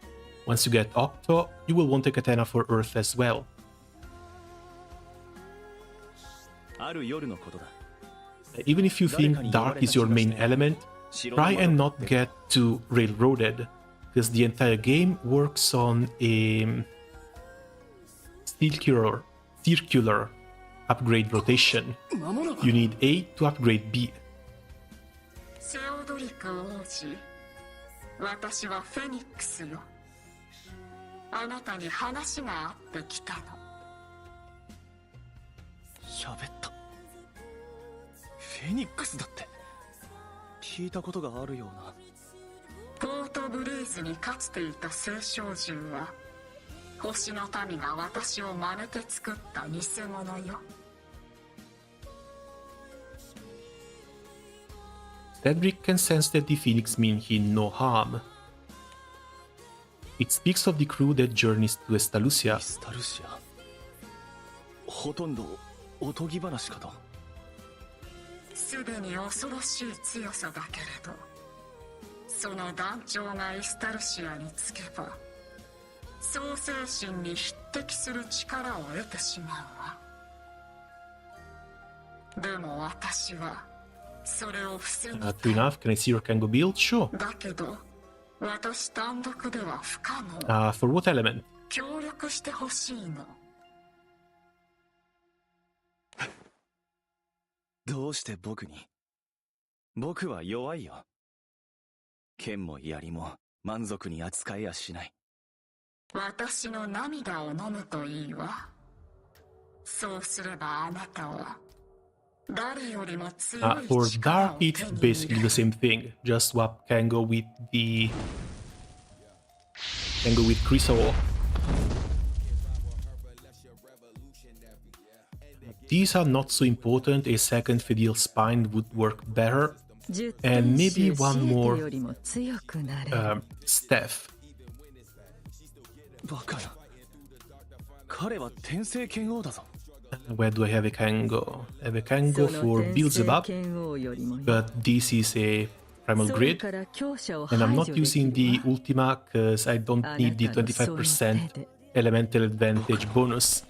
Once you get Octo, you will want a katana for earth as well. Even if you think dark is your main element, try and not get too railroaded, because the entire game works on a circular upgrade rotation. You need A to upgrade B. セオドリク王子、私はフェニックスよ。あなたに話があってきたの。喋った。フェニックスだって聞いたことがあるような。ポートブリーズにかつていた聖少獣は、星の民が私を真似て作った偽物よ。Cedric can sense that the Phoenix mean him no harm. It speaks of the crew that journeys to Estalucia. ほとんどおとぎ話かと。すでに恐ろしい強さだけれど、その団長がエスタルシアにつけば、創世神に匹敵する力を得てしまうわ。でも私はそれを防ぎたい。True enough, can I see your Kango build? Sure. だけど私単独では不可能。For what element? 協力してほしいの。どうして僕に？僕は弱いよ。剣も槍も満足に扱いやしない。私の涙を飲むといいわ。そうすればあなたは誰よりも強い For 力 Dark, を手に it's 入れ basically the same thing. Just swap Kango with the Kango with Chrysaor. These are not so important. A second Fidel Spine would work better. And maybe one more staff. バカな。彼は天聖剣王だぞ。Where do I have a Kango? I have a Kango for Beelzebub, but this is a Primal Grid, and I'm not using the Ultima because I don't need the 25% Elemental Advantage bonus.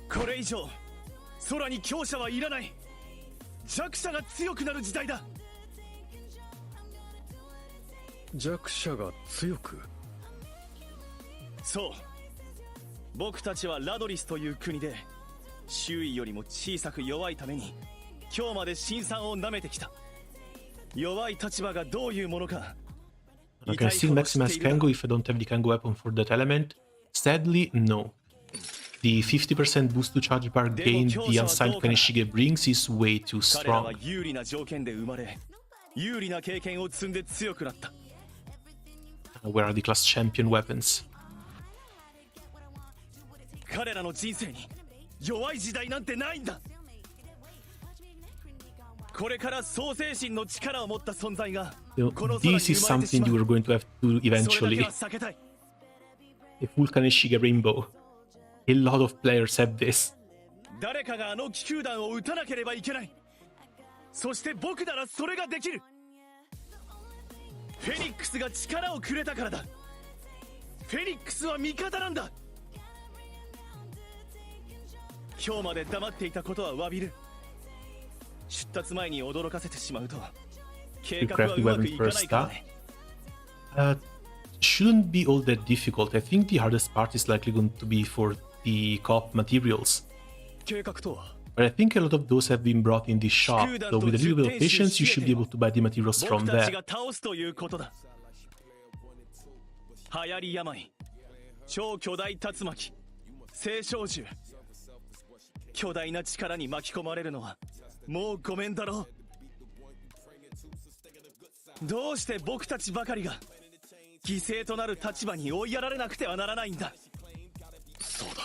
これ以上空に強者はいらない。弱者が強くなる時代だ。弱者が強く？そう。僕たちはラドリスという国で周囲よりも小さく弱いために今日まで辛酸を舐めてきた。弱い立場がどういうものか。I can still maximize Kango if I don't have the Kango weapon for that element. Sadly, no. The 50% boost to charge bar gain the unsigned Kaneshige brings is way too strong. 有利な条件で生まれ、有利な経験を積んで強くなった。Where are the class champion weapons? 彼らの人生に弱い時代なんてないんだ。これから創世神の力を持った存在がこの空に This is 生まれてし something ま you う。 are going to have to それだ eventually. けは避けたい。A full Kaneshige rainbow. A lot of players have this. 誰かがあの気球弾を撃たなければいけない。そして僕ならそれができる。フェニックスが力をくれたからだ。フェニックスは味方なんだ。今日まで黙っていたことは詫びる。出立前に驚かせてしまうと計 You 画は craft う the まく weapon い for か a ないから star. ね。Shouldn't be all that difficult. I think the hardest part is likely going to be for the co-op materials. 計画とは But I think a lot of those have been brought in this shop, so with a little bit of patience you should be able to buy the materials 僕 from たち there. が倒すということだ。流行り病、超巨大竜巻、聖少獣。巨大な力に巻き込まれるのはもうごめんだろう。どうして僕たちばかりが犠牲となる立場に追いやられなくてはならないんだ。そうだ。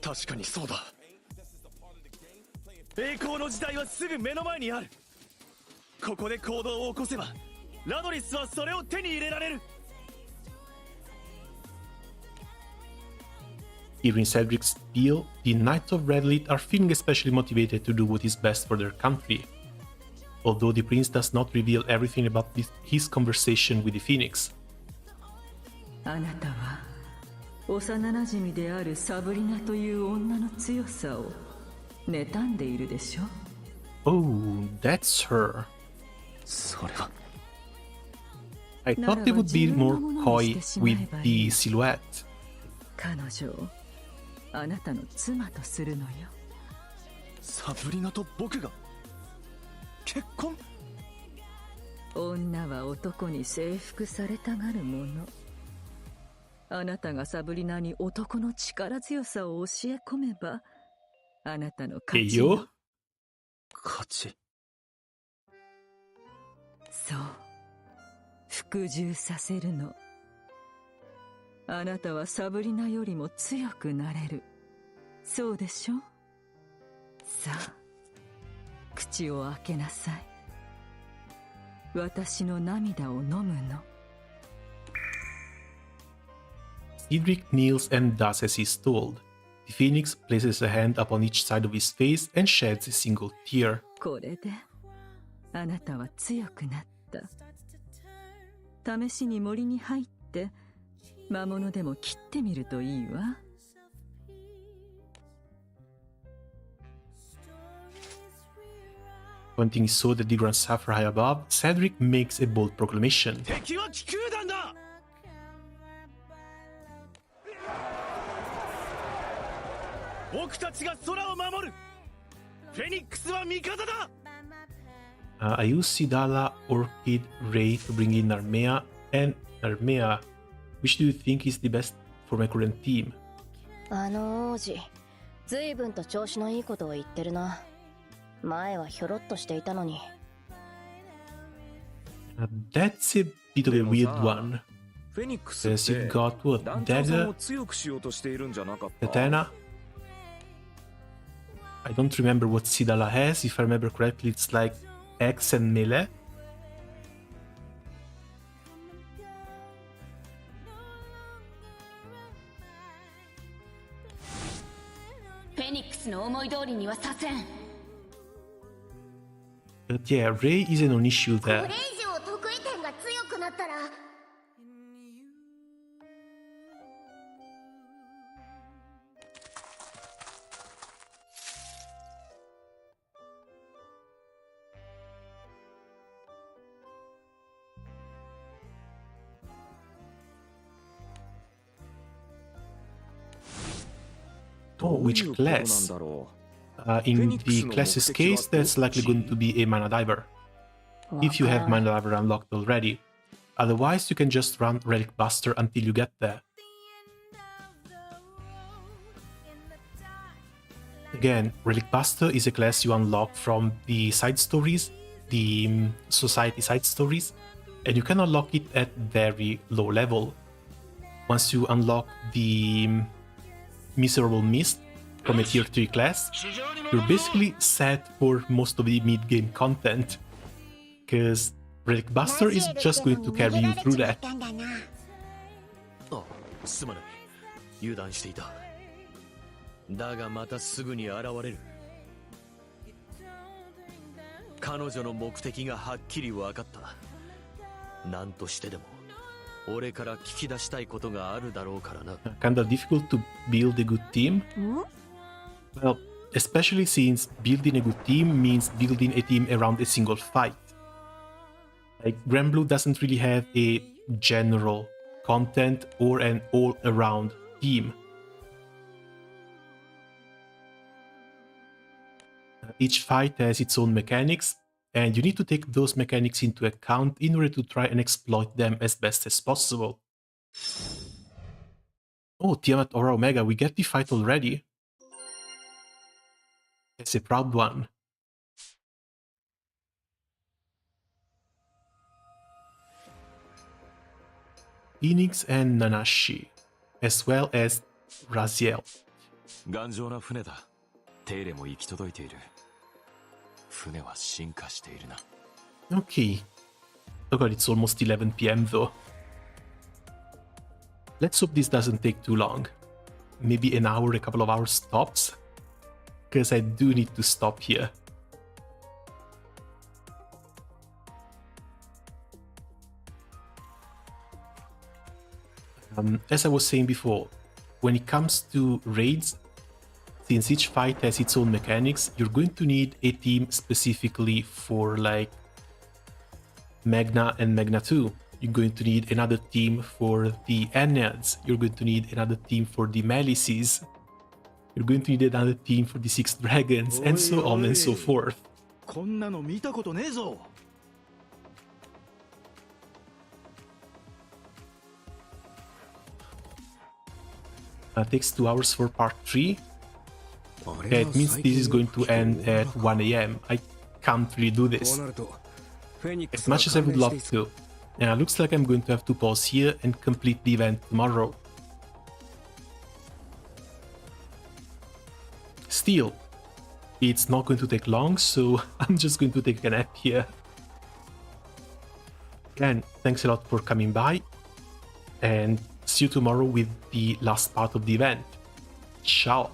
確かにそうだ。栄光の時代はすぐ目の前にある。ここで行動を起こせばラドリスはそれを手に入れられる。 Hearing Cedric's appeal, the Knights of Redlit are feeling especially motivated to do what is best for their country. Although the prince does not reveal everything about his conversation with the Phoenix. あなたは幼なじみであるサブリナという女の強さを妬んでいるでしょ。 Oh, that's her. それは。 I thought they would be more coy with the silhouette. 彼女をあなたの妻とするのよ。サブリナと僕が結婚？女は男に征服されたがるもの。あなたがサブリナに男の力強さを教え込めば、あなたの勝ちよ。勝ち。そう。服従させるの。あなたはサブリナよりも強くなれる。そうでしょ？さあ、口を開けなさい。私の涙を飲むの。Cedric kneels and does as he's told. The Phoenix places a hand upon each side of his face and sheds a single tear. これで、あなたは強くなった。試しに森に入って、魔物でも切ってみるといいわ。Pointing his sword at the Grand Sapphire high above, Cedric makes a bold proclamation. 敵は気空団だ。僕たちが空を守る。フェニックスは味方だ。I use Sidala, Orchid, Ray to bring in Narmea and Narmea. Which do you think is the best for my current team? 王子、随分と調子のいいことを言ってるな。前はひょろっとしていたのに。That's a bit of a weird one. Because you've got what? Dagger? Katana? I don't remember what Sidala has. If I remember correctly, it's like X and melee. フェニックスの思い通りにはさせん。 But yeah, Ray is a non-issue これ there. 以上得意点が強くなったら、Oh, which class? In the class's case, that's likely going to be a Mana Diver. If you have Mana Diver unlocked already. Otherwise, you can just run Relic Buster until you get there. Again, Relic Buster is a class you unlock from the side stories, the Society side stories, and you can unlock it at very low level. Once you unlock the Miserable Mist from a tier 3 class, you're basically set for most of the mid-game content, because Relic Buster is just going to carry you through that. あ、すまない。油断していた。だがまたすぐに現れる。彼女の目的がはっきり分かった。何としてでも俺から聞き出したいことがあるだろうからな。Kinda difficult to build a good team? Well, especially since building a good team means building a team around a single fight. Like, Granblue doesn't really have a general content or an all-around team. Each fight has its own mechanics, and you need to take those mechanics into account in order to try and exploit them as best as possible. Oh, Tiamat Aura Omega, we get the fight already. It's a proud one. Phoenix and Nanashi, as well as Raziel. 頑丈な船だ。手入れも行き届いている。船は進化しているな。Okay. Oh god, it's almost 11 PM though. Let's hope this doesn't take too long. Maybe an hour, a couple of hours tops. Because I do need to stop here. As I was saying before, when it comes to raids, since each fight has its own mechanics, you're going to need a team specifically for like Magna and Magna 2. You're going to need another team for the Enneads. You're going to need another team for the Malices. You're going to need another team for the Six Dragons, and so on and so forth. Takes 2 hours for part 3. Yeah, it means this is going to end at 1 AM. I can't really do this. As much as I would love to. Looks like I'm going to have to pause here and complete the event tomorrow. Still, it's not going to take long, so I'm just going to take a nap here. Again, thanks a lot for coming by, and see you tomorrow with the last part of the event. Ciao!